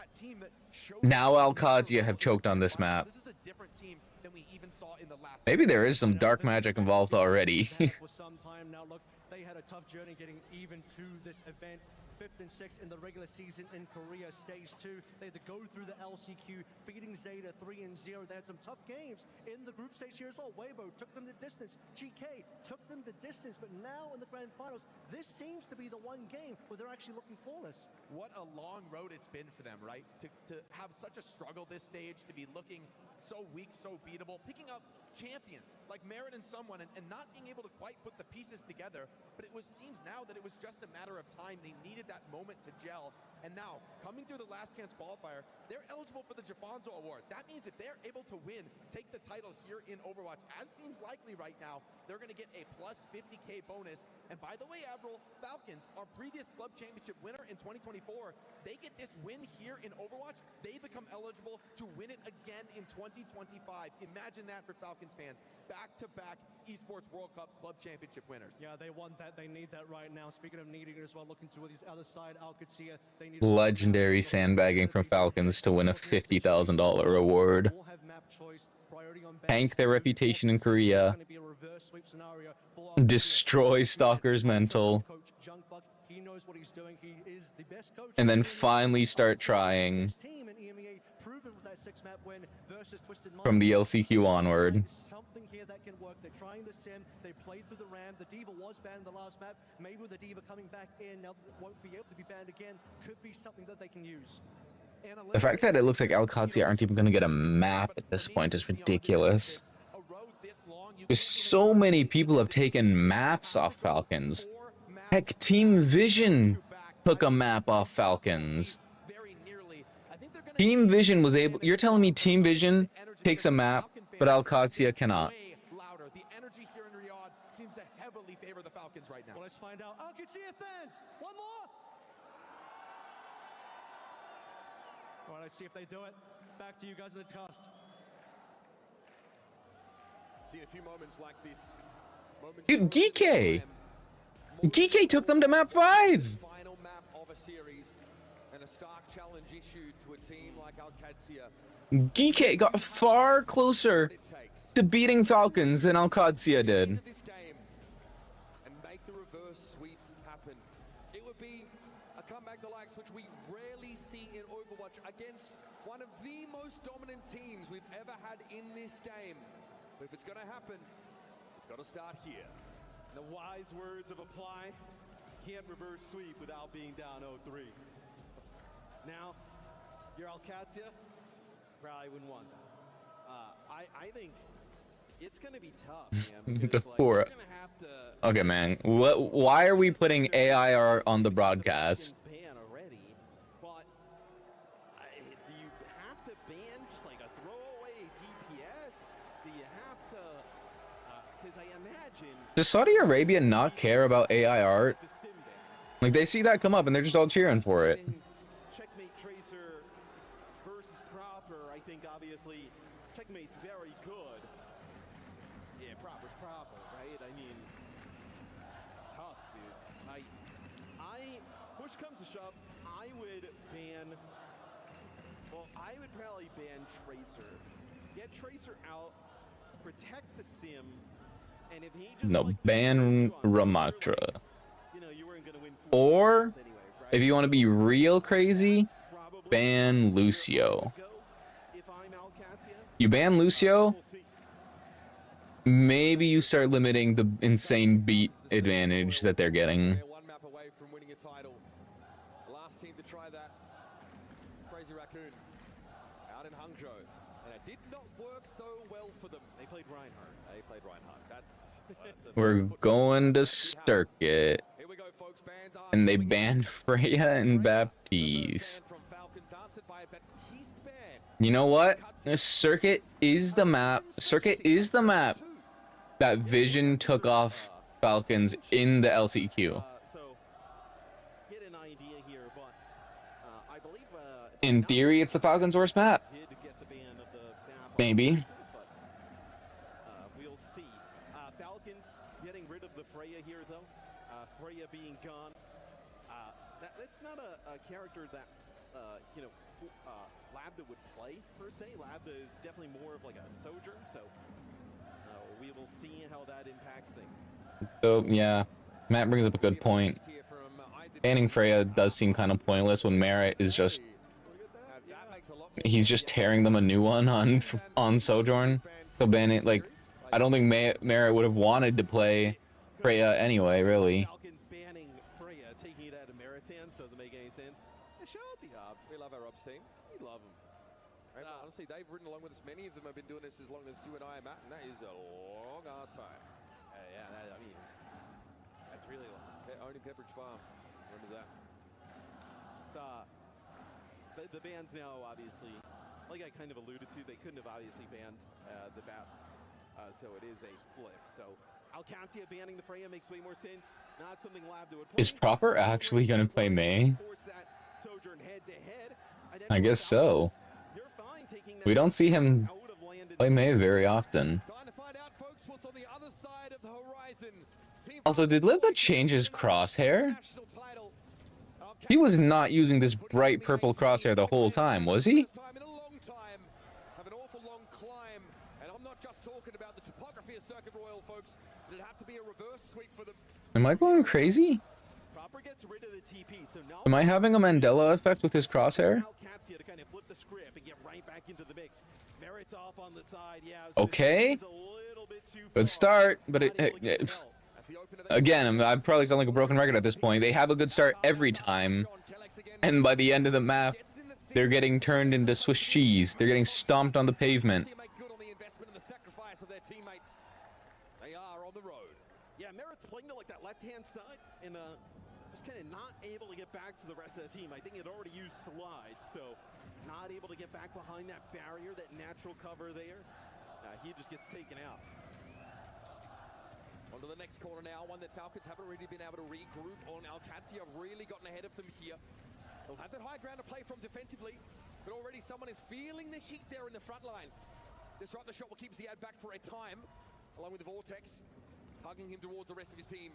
Now OWCS have choked on this map. This is a different team than we even saw in the last. Maybe there is some dark magic involved already. For some time now, look, they had a tough journey getting even to this event. 5th and 6th in the regular season in Korea, stage 2. They had to go through the LCQ, beating Zeta 3-0. They had some tough games in the group stage here as well. Weibo took them the distance. GK took them the distance. But now in the grand finals, this seems to be the one game where they're actually looking flawless. What a long road it's been for them, right? To have such a struggle this stage, to be looking so weak, so beatable, picking up champions like Merit and someone, and not being able to quite put the pieces together. But it seems now that it was just a matter of time. They needed that moment to gel. And now, coming through the last chance qualifier, they're eligible for the Jafonzo Award. That means if they're able to win, take the title here in Overwatch, as seems likely right now, they're going to get a plus 50K bonus. And by the way, Avril, Falcons, our previous club championship winner in 2024, they get this win here in Overwatch, they become eligible to win it again in 2025. Imagine that for Falcons fans. Back-to-back Esports World Cup club championship winners. Yeah, they want that. They need that right now. Speaking of needing it as well, looking to the other side, OWCS, they need Legendary sandbagging from Falcons to win a $50,000 reward. Tank their reputation in Korea. Destroy Stalker's mental. And then finally start trying from the LCQ onward. Something here that can work. They're trying the sim. They played through the Ram. The Diva was banned in the last map. Maybe with the Diva coming back in, now won't be able to be banned again. Could be something that they can use. The fact that it looks like OWCS aren't even going to get a map at this point is ridiculous. There's so many people have taken maps off Falcons. Heck, Team Vision took a map off Falcons. Team Vision was able... You're telling me Team Vision takes a map, but OWCS cannot? The energy here in Riyadh seems to heavily favor the Falcons right now. Well, let's find out. OWCS fans, one more. All right, let's see if they do it. Back to you guys in the cast. See a few moments like this. Dude, GK! GK took them to map 5! Final map of a series and a stark challenge issued to a team like OWCS. GK got far closer to beating Falcons than OWCS did. This game and make the reverse sweep happen. It would be a comeback the likes which we rarely see in Overwatch against one of the most dominant teams we've ever had in this game. But if it's going to happen, it's got to start here. The wise words of Apply, can't reverse sweep without being down 0-3. Now, you're OWCS, probably wouldn't want that. I think it's going to be tough, man. Because, like, Before. you're gonna have to Okay, man. Why are we putting AIR on the broadcast? ban already, but do you have to ban just like a throwaway DPS? Do you have to, because I imagine... Does Saudi Arabia not care about AIR? Like, they see that come up and they're just all cheering for it. Checkmate Tracer versus Proper. I think obviously Checkmate's very good. Yeah, Proper's Proper, right? I mean, it's tough, dude. Push comes to shove, I would ban. Well, I would probably ban Tracer. Get Tracer out, protect the sim, and if he just No, ban Ramatra. Or, if you want to be real crazy, ban Lucio. You ban Lucio, maybe you start limiting the insane beat advantage that they're getting. One map away from winning a title. Last team to try that. Crazy Raccoon out in Hangzhou, and it did not work so well for them. They played Reinhardt. They played Reinhardt. That's We're going to Circuit. And they banned Freya and Baptiste. You know what? Circuit is the map. Circuit is the map that Vision took off Falcons in the LCQ. In theory, it's the Falcons' worst map. Maybe. We'll see. Falcons getting rid of the Freya here, though. Freya being gone. That's not a character that, you know, Labda would play, per se. Labda is definitely more of like a Sojourn, so we will see how that impacts things. So, yeah, Matt brings up a good point. Banning Freya does seem kind of pointless when Merit is just... He's just tearing them a new one on Sojourn. So banning, like, I don't think Merit would have wanted to play Freya anyway, really. Falcons banning Freya, taking it out of Merit's hands doesn't make any sense. Shout out the Ops. We love our Ops team. We love them. Right, honestly, they've ridden along with us. Many of them have been doing this as long as you and I are Matt, and that is a long ass time. Yeah, I mean, that's really long. Owning Pepperidge Farm. Remember that? The bans now, obviously, like I kind of alluded to, they couldn't have obviously banned the BAP, so it is a flip. So Alcancia banning the Freya makes way more sense. Not something Labda would play. Is Proper actually going to play Mei? I guess so. We don't see him play Mei very often. Also, did Libba change his crosshair? He was not using this bright purple crosshair the whole time, was he? Have an awful long climb, and I'm not just talking about the topography of Circuit Royal, folks. It'd have to be a reverse sweep for them. Am I going crazy? Proper gets rid of the TP, so now Am I having a Mandela effect with his crosshair? Alcancia to kind of flip the script and get right back into the mix. Merit's off on the side, yeah. Okay. Good start, but again, I probably sound like a broken record at this point. They have a good start every time, and by the end of the map, they're getting turned into Swiss cheese. They're getting stomped on the pavement. They are on the road. Yeah, Merit's playing to like that left-hand side and just kind of not able to get back to the rest of the team. I think it already used slide, so not able to get back behind that barrier, that natural cover there. He just gets taken out. On to the next corner now, one that Falcons haven't really been able to regroup on. Alcancia have really gotten ahead of them here. They'll have that high ground to play from defensively, but already someone is feeling the heat there in the front line. This right, the shot will keep Ziad back for a time, along with the Vortex, hugging him towards the rest of his team.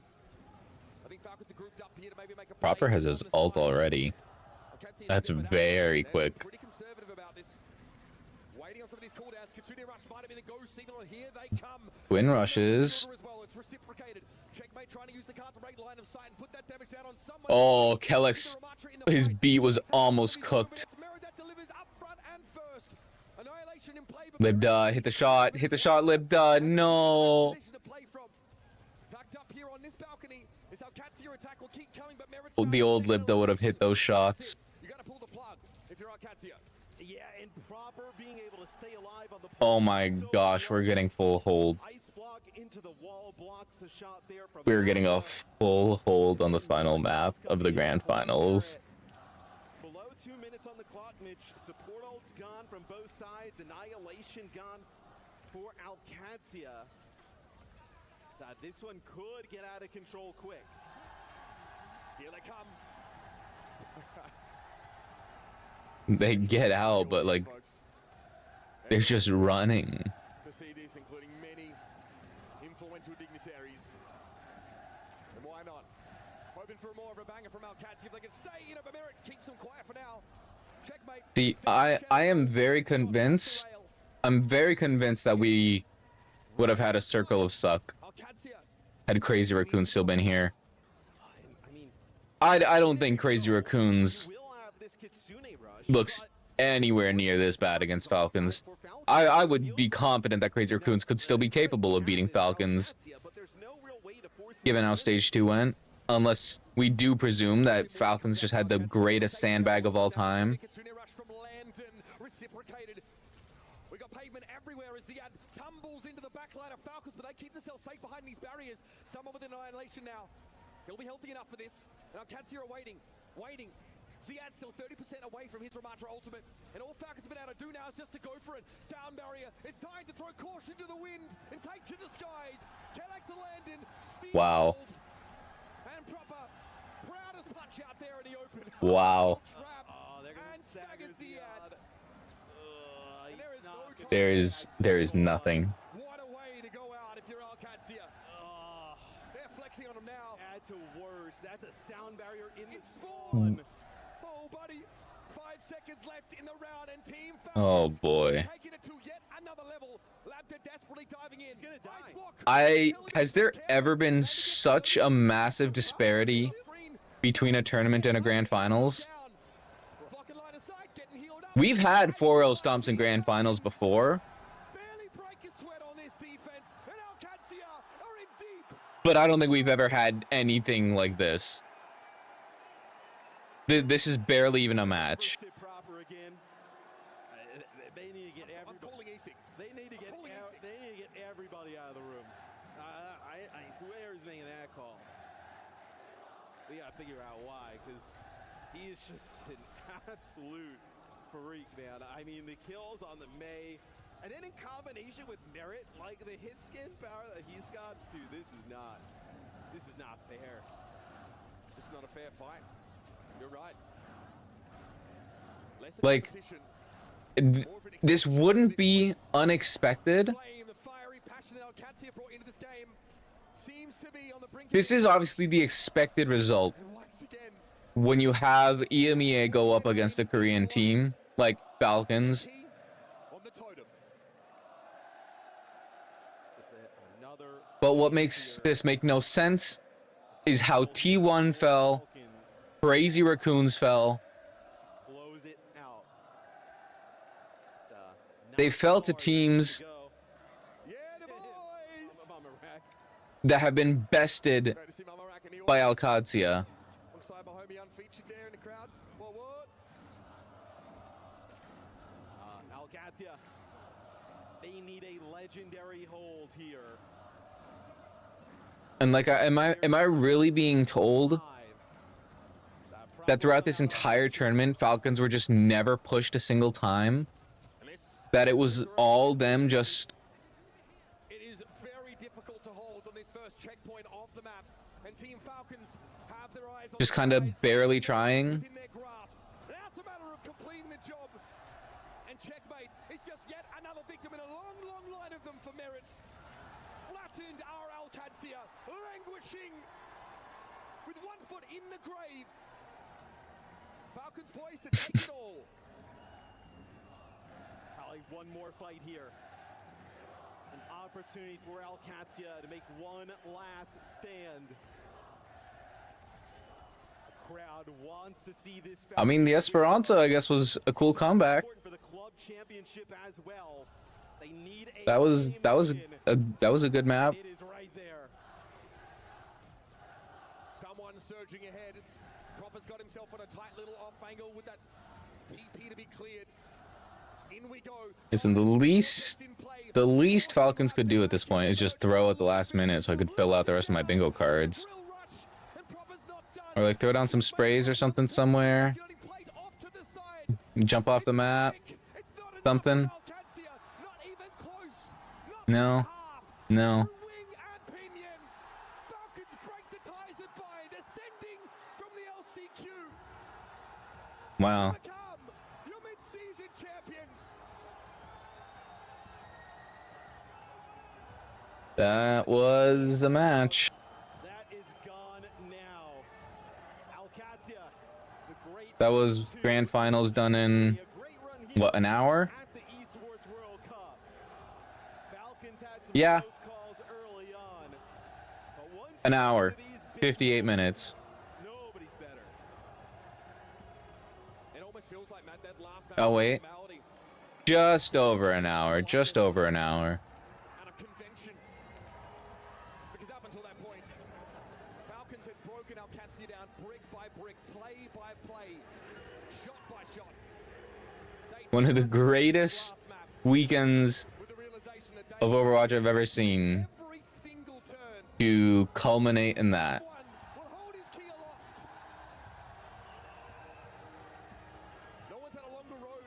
I think Falcons are grouped up here to maybe make a play. Proper has his ult already. That's very quick. Pretty conservative about this. Waiting on some of these cooldowns. Kitsune Rush might have been the go signal, and here they come. Twin rushes. It's reciprocated. Checkmate trying to use the card to break line of sight and put that damage down on someone. Oh, Kellex, his beat was almost cooked. Libda, hit the shot, Libda, no. The old Libda would have hit those shots. Yeah, and Proper being able to stay alive on the Oh my gosh, we're getting full hold. ice block into the wall blocks a shot there from We're getting a full hold on the final map of the grand finals. Below 2 minutes on the clock, Mitch. Support ult's gone from both sides. Annihilation gone for Alcancia. This one could get out of control quick. Here they come. They get out, but like they're just running. To see this, including many influential dignitaries. And why not? Hoping for more of a banger from Alcatsi if they can stay in, but Merit keeps them quiet for now. Checkmate. See, I am very convinced. I'm very convinced that we would have had a circle of suck had Crazy Raccoon still been here. I don't think Crazy Raccoons looks anywhere near this bad against Falcons. I would be confident that Crazy Raccoons could still be capable of beating Falcons, given how Stage 2 went. Unless we do presume that Falcons just had the greatest sandbag of all time. We got pavement everywhere as Ziad tumbles into the back line of Falcons, but they keep themselves safe behind these barriers. Someone with Annihilation now. He'll be healthy enough for this. And Alcatsi are waiting. Ziad's still 30% away from his Ramatra ultimate. And all Falcons have been able to do now is just to go for it. Sound barrier. It's time to throw caution to the wind and take to the skies. Kellex and Landon. Wow. And proper. Proudest punch out there in the open. Wow. And staggers Ziad. There is nothing. What a way to go out if you're Alcatsia. They're flexing on him now. That's a worse. That's a sound barrier in the spawn. Oh, buddy. 5 seconds left in the round, and Team Oh boy. taking it to yet another level. Labda desperately diving in. He's gonna die. Has there ever been such a massive disparity between a tournament and a grand finals? We've had 4-0 stomps in grand finals before, but I don't think we've ever had anything like this. This is barely even a match. They need to get They need to get everybody out of the room. Whoever's making that call, we gotta figure out why, because he is just an absolute freak, man. I mean, the kills on the May, and then in combination with Merit, like the hit skin power that he's got, dude, this is not fair. This is not a fair fight. You're right. Like, this wouldn't be unexpected. This is obviously the expected result when you have EMEA go up against a Korean team like Falcons. But what makes this make no sense is how T1 fell, Crazy Raccoons fell. They fell to teams that have been bested by Alcatsia. Alcatsia, they need a legendary hold here. And like, am I really being told that throughout this entire tournament, Falcons were just never pushed a single time? That it was all them just... It is very difficult to hold on this first checkpoint of the map, and Team Falcons have their eyes on just kind of barely trying. within their grasp. Now it's a matter of completing the job, and checkmate is just yet another victim in a long, long line of them for merits. Flattened our Alcatsia, languishing with 1 foot in the grave. Falcons poised to take it all. Probably one more fight here. An opportunity for Alcatsia to make one last stand. The crowd wants to see this. I mean, the Esperanza, I guess, was a cool comeback. For the club championship as well. They need a That was a good map. It is right there. Someone surging ahead. Propper's got himself on a tight little off angle with that TP to be cleared. In we go. Listen, the least Falcons could do at this point is just throw at the last minute so I could fill out the rest of my bingo cards. Or like throw down some sprays or something somewhere. Jump off the map. Something. No. No. break the ties that bind, ascending from the LCQ. Wow. Become your mid-season champions. That was a match. That is gone now. Alcatia, the great That was grand finals done in, what, an hour? at the Esports World Cup. Falcons had some Yeah. close calls early on, but once An it gets hour. to these big 58 minutes. nobody's better. It almost feels like Matt, that last match Oh, wait. formality Just over an hour. Just over an hour. and a convention. Because up until that point, Falcons had broken Alcatia down brick by brick, play by play, shot by shot. One of the greatest weekends of Overwatch I've ever seen to culminate in that. No one's had a longer road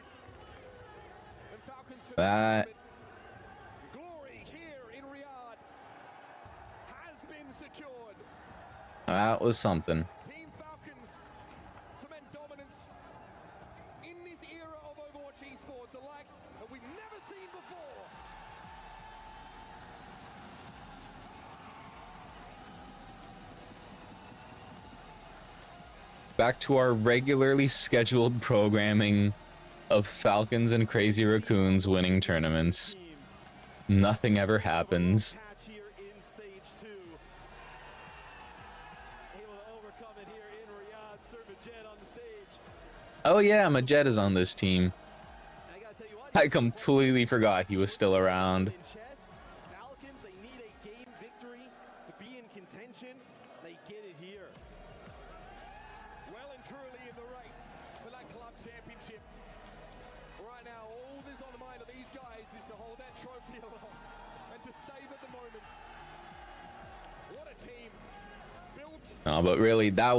than Falcons to That glory here in Riyadh has been secured. that was something. Team Falcons cement dominance in this era of Overwatch esports, the likes that we've never seen before. Back to our regularly scheduled programming of Falcons and Crazy Raccoons winning tournaments. Nothing ever happens. Catch here in stage 2. Able to overcome it here in Riyadh. Servajet on the stage. Oh yeah, Majed is on this team. I completely forgot he was still around. In chess, Falcons, they need a game victory to be in contention. They get it here. Well and truly in the race for that club championship. Right now, all that's on the mind of these guys is to hold that trophy aloft and to savor the moments. What a team. Built No, but really, that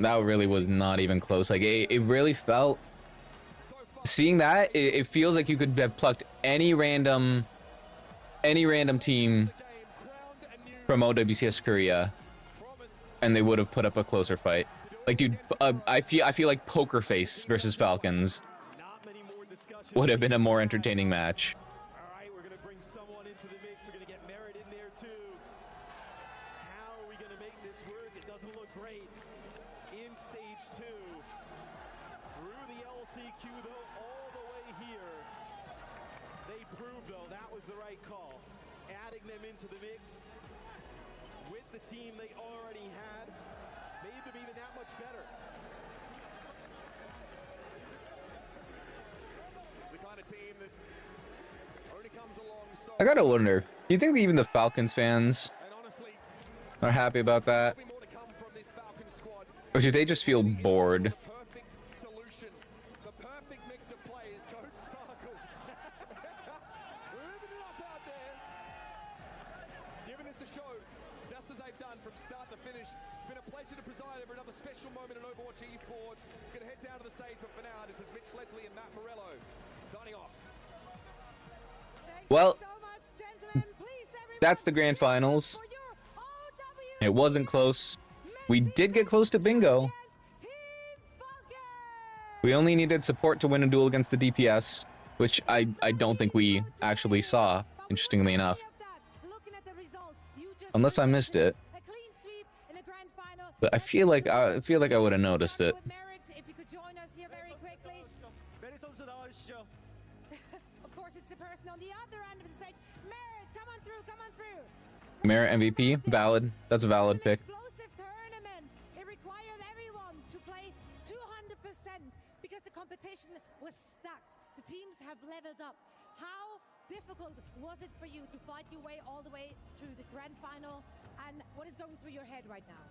really was not even close. Like it really felt. Seeing that, it feels like you could have plucked any random team from OWCS Korea, and they would have put up a closer fight. Like, dude, I feel like Poker Face versus Falcons would have been a more entertaining match. All right, we're going to bring someone into the mix. We're going to get Merit in there too. How are we going to make this work? It doesn't look great. In stage 2. Through the LCQ though, all the way here. They proved though that was the right call. Adding them into the mix with the team they already had made them even that much better. the kind of team that only comes along so I gotta wonder, do you think that even the Falcons fans are happy about that? Or do they just feel bored? perfect solution. The perfect mix of players. Coach Sparkle. Moving it up out there. Giving us a show just as they've done from start to finish. It's been a pleasure to preside over another special moment in Overwatch esports. Gonna head down to the stage, but for now, this is Mitch Leslie and Matt Morello signing off. Well, that's the grand finals. It wasn't close. We did get close to bingo. We only needed support to win a duel against the DPS, which I don't think we actually saw, interestingly enough. Unless I missed it. But I feel like I would have noticed it. If you could join us here very quickly. Of course, it's the person on the other end of the stage. Merit, come on through, come on through. Merit MVP, valid. That's a valid pick. Explosive tournament. It required everyone to play 200% because the competition was stacked. The teams have leveled up. How difficult was it for you to fight your way all the way to the grand final? And what is going through your head right now?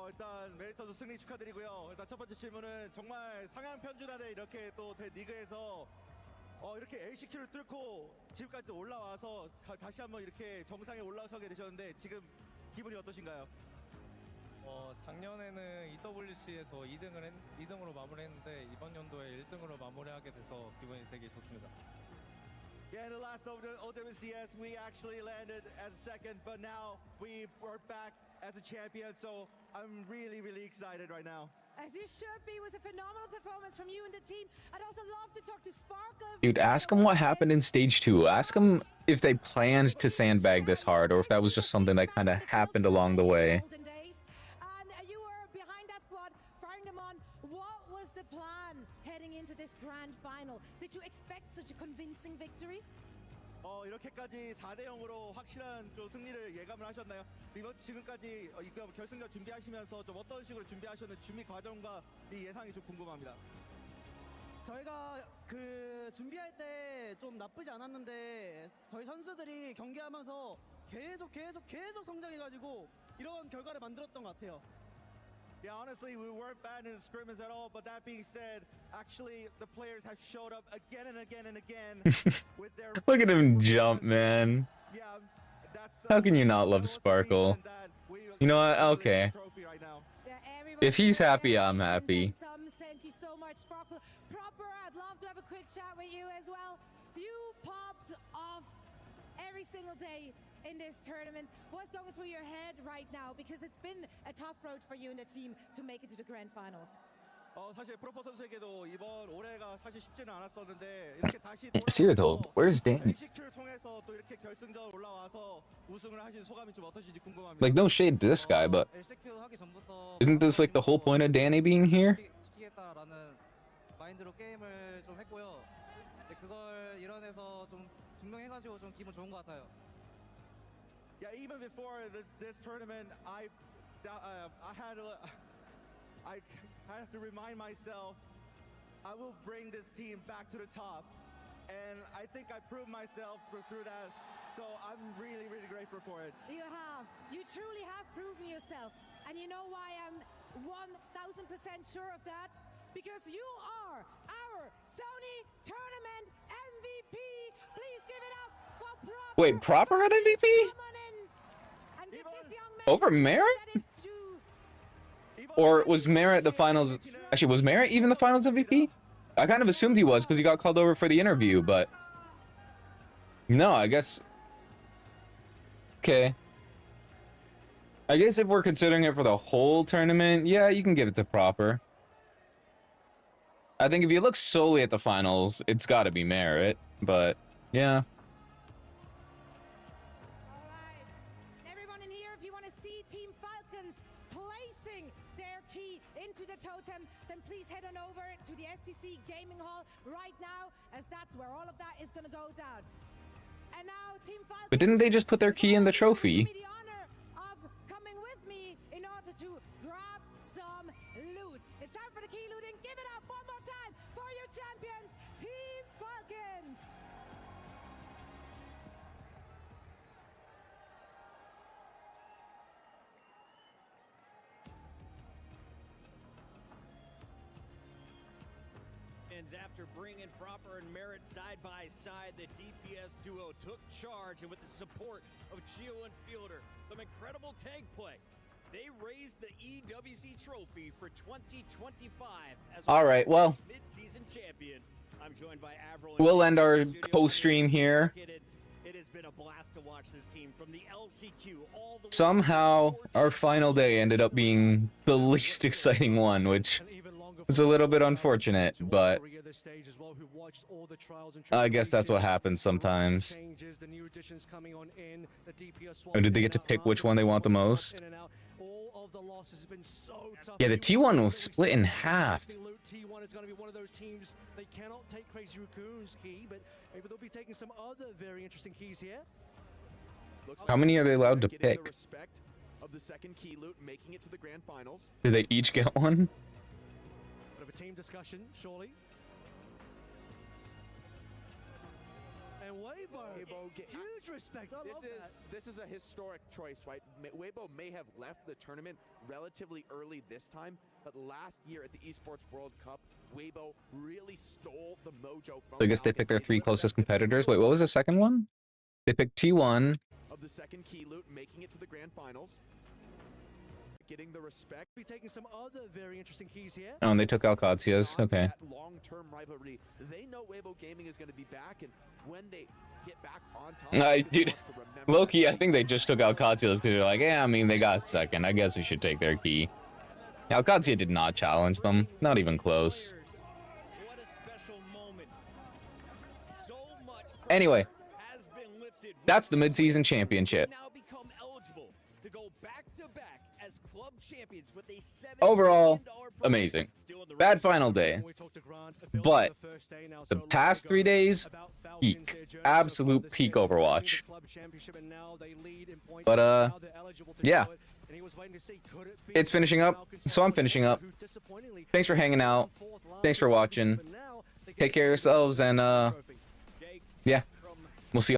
일단 메릿 선수 승리 축하드리고요. 일단 첫 번째 질문은 정말 상향 편준안에 이렇게 또 된 리그에서 이렇게 LCQ를 뚫고 지금까지 올라와서 다시 한번 이렇게 정상에 올라서게 되셨는데 지금 기분이 어떠신가요? 작년에는 EWC에서 2등으로 마무리했는데 이번 연도에 1등으로 마무리하게 돼서 기분이 되게 좋습니다. Yeah, in the last OWCS, we actually landed as second, but now we are back as a champion. So I'm really, really excited right now. As you should be. Was a phenomenal performance from you and the team. I'd also love to talk to Sparkle. Dude, ask him what happened in stage 2. Ask him if they planned to sandbag this hard or if that was just something that kind of happened along the way. And you were behind that squad, firing them on. What was the plan heading into this grand final? Did you expect such a convincing victory? 이렇게까지 4대 0으로 확실한 좀 승리를 예감을 하셨나요? 이번 지금까지 이거 결승전 준비하시면서 좀 어떤 식으로 준비하셨는지 준비 과정과 이 예상이 좀 궁금합니다. 저희가 그 준비할 때 좀 나쁘지 않았는데 저희 선수들이 경기하면서 계속 성장해가지고 이런 결과를 만들었던 것 같아요. Yeah, honestly, we weren't bad in the scrimmage at all. But that being said, actually, the players have showed up again and again and again with their. Look at him jump, man. Yeah, that's. How can you not love Sparkle? You know what? Okay. If he's happy, I'm happy. Thank you so much, Sparkle. Proper, I'd love to have a quick chat with you as well. You popped off every single day in this tournament. What's going through your head right now? Because it's been a tough road for you and the team to make it to the grand finals. 사실 프로퍼 선수에게도 이번 올해가 사실 쉽지는 않았었는데 이렇게 다시 Cyril, where's Danny? LCQ를 통해서 또 이렇게 결승전 올라와서 우승을 하신 소감이 좀 어떠신지 궁금합니다. Like, no shade to this guy, but isn't this like the whole point of Danny being here? 시키겠다라는 마인드로 게임을 좀 했고요. 근데 그걸 이뤄내서 좀 증명해가지고 좀 기분 좋은 것 같아요. Yeah, even before this tournament, I have to remind myself I will bring this team back to the top, and I think I proved myself through that. So I'm really, really grateful for it. You have. You truly have proven yourself, and you know why I'm 1,000% sure of that? Because you are our Sony Tournament MVP. Please give it up for Proper. Wait, Proper at MVP? Over Merritt? Or was Merritt the finals? Actually, was Merritt even the finals MVP? I kind of assumed he was because he got called over for the interview, but no, I guess. Okay. I guess if we're considering it for the whole tournament, yeah, you can give it to Proper. I think if you look solely at the finals, it's got to be Merritt, but yeah. Totem, then please head on over to the STC Gaming Hall right now, as that's where all of that is going to go down. And now Team Falcons, But didn't they just put their key in the trophy? the honor of coming with me in order to grab some loot. It's time for the key looting. Give it up one more time for your champions, Team Falcons. After bringing Proper and Merritt side by side, the DPS duo took charge, and with the support of Gio and Fielder, some incredible tag play, they raised the EWC trophy for 2025 as All right, well, mid-season champions. I'm joined by Avril. We'll end our co-stream here. It has been a blast to watch this team from the LCQ all the way. Somehow, our final day ended up being the least exciting one, which is a little bit unfortunate, but I guess that's what happens sometimes. Or did they get to pick which one they want the most? Yeah, the T1 was split in half. T1 is going to be one of those teams. They cannot take Crazy Raccoon's key, but maybe they'll be taking some other very interesting keys here. How many are they allowed to pick? Of the second key loot, making it to the grand finals. Do they each get one? Bit of a team discussion, surely. And Weibo, huge respect. I love that. This is a historic choice, right? Weibo may have left the tournament relatively early this time, but last year at the Esports World Cup, Weibo really stole the mojo from So I guess they picked their 3 closest competitors. Wait, what was the second one? They picked T1. Of the second key loot, making it to the grand finals. Getting the respect. Be taking some other very interesting keys here. Oh, and they took OWCS. Okay. Long-term rivalry. They know Weibo Gaming is going to be back, and when they Dude, Loki, I think they just took Alcatia's because they're like, yeah, I mean, they got second. I guess we should take their key. Alcatia did not challenge them. Not even close. Anyway, that's the midseason championship. Overall, amazing. Bad final day. But the past 3 days, peak. Absolute peak Overwatch. But, yeah. It's finishing up, so I'm finishing up. Thanks for hanging out. Thanks for watching. Take care of yourselves, and, yeah.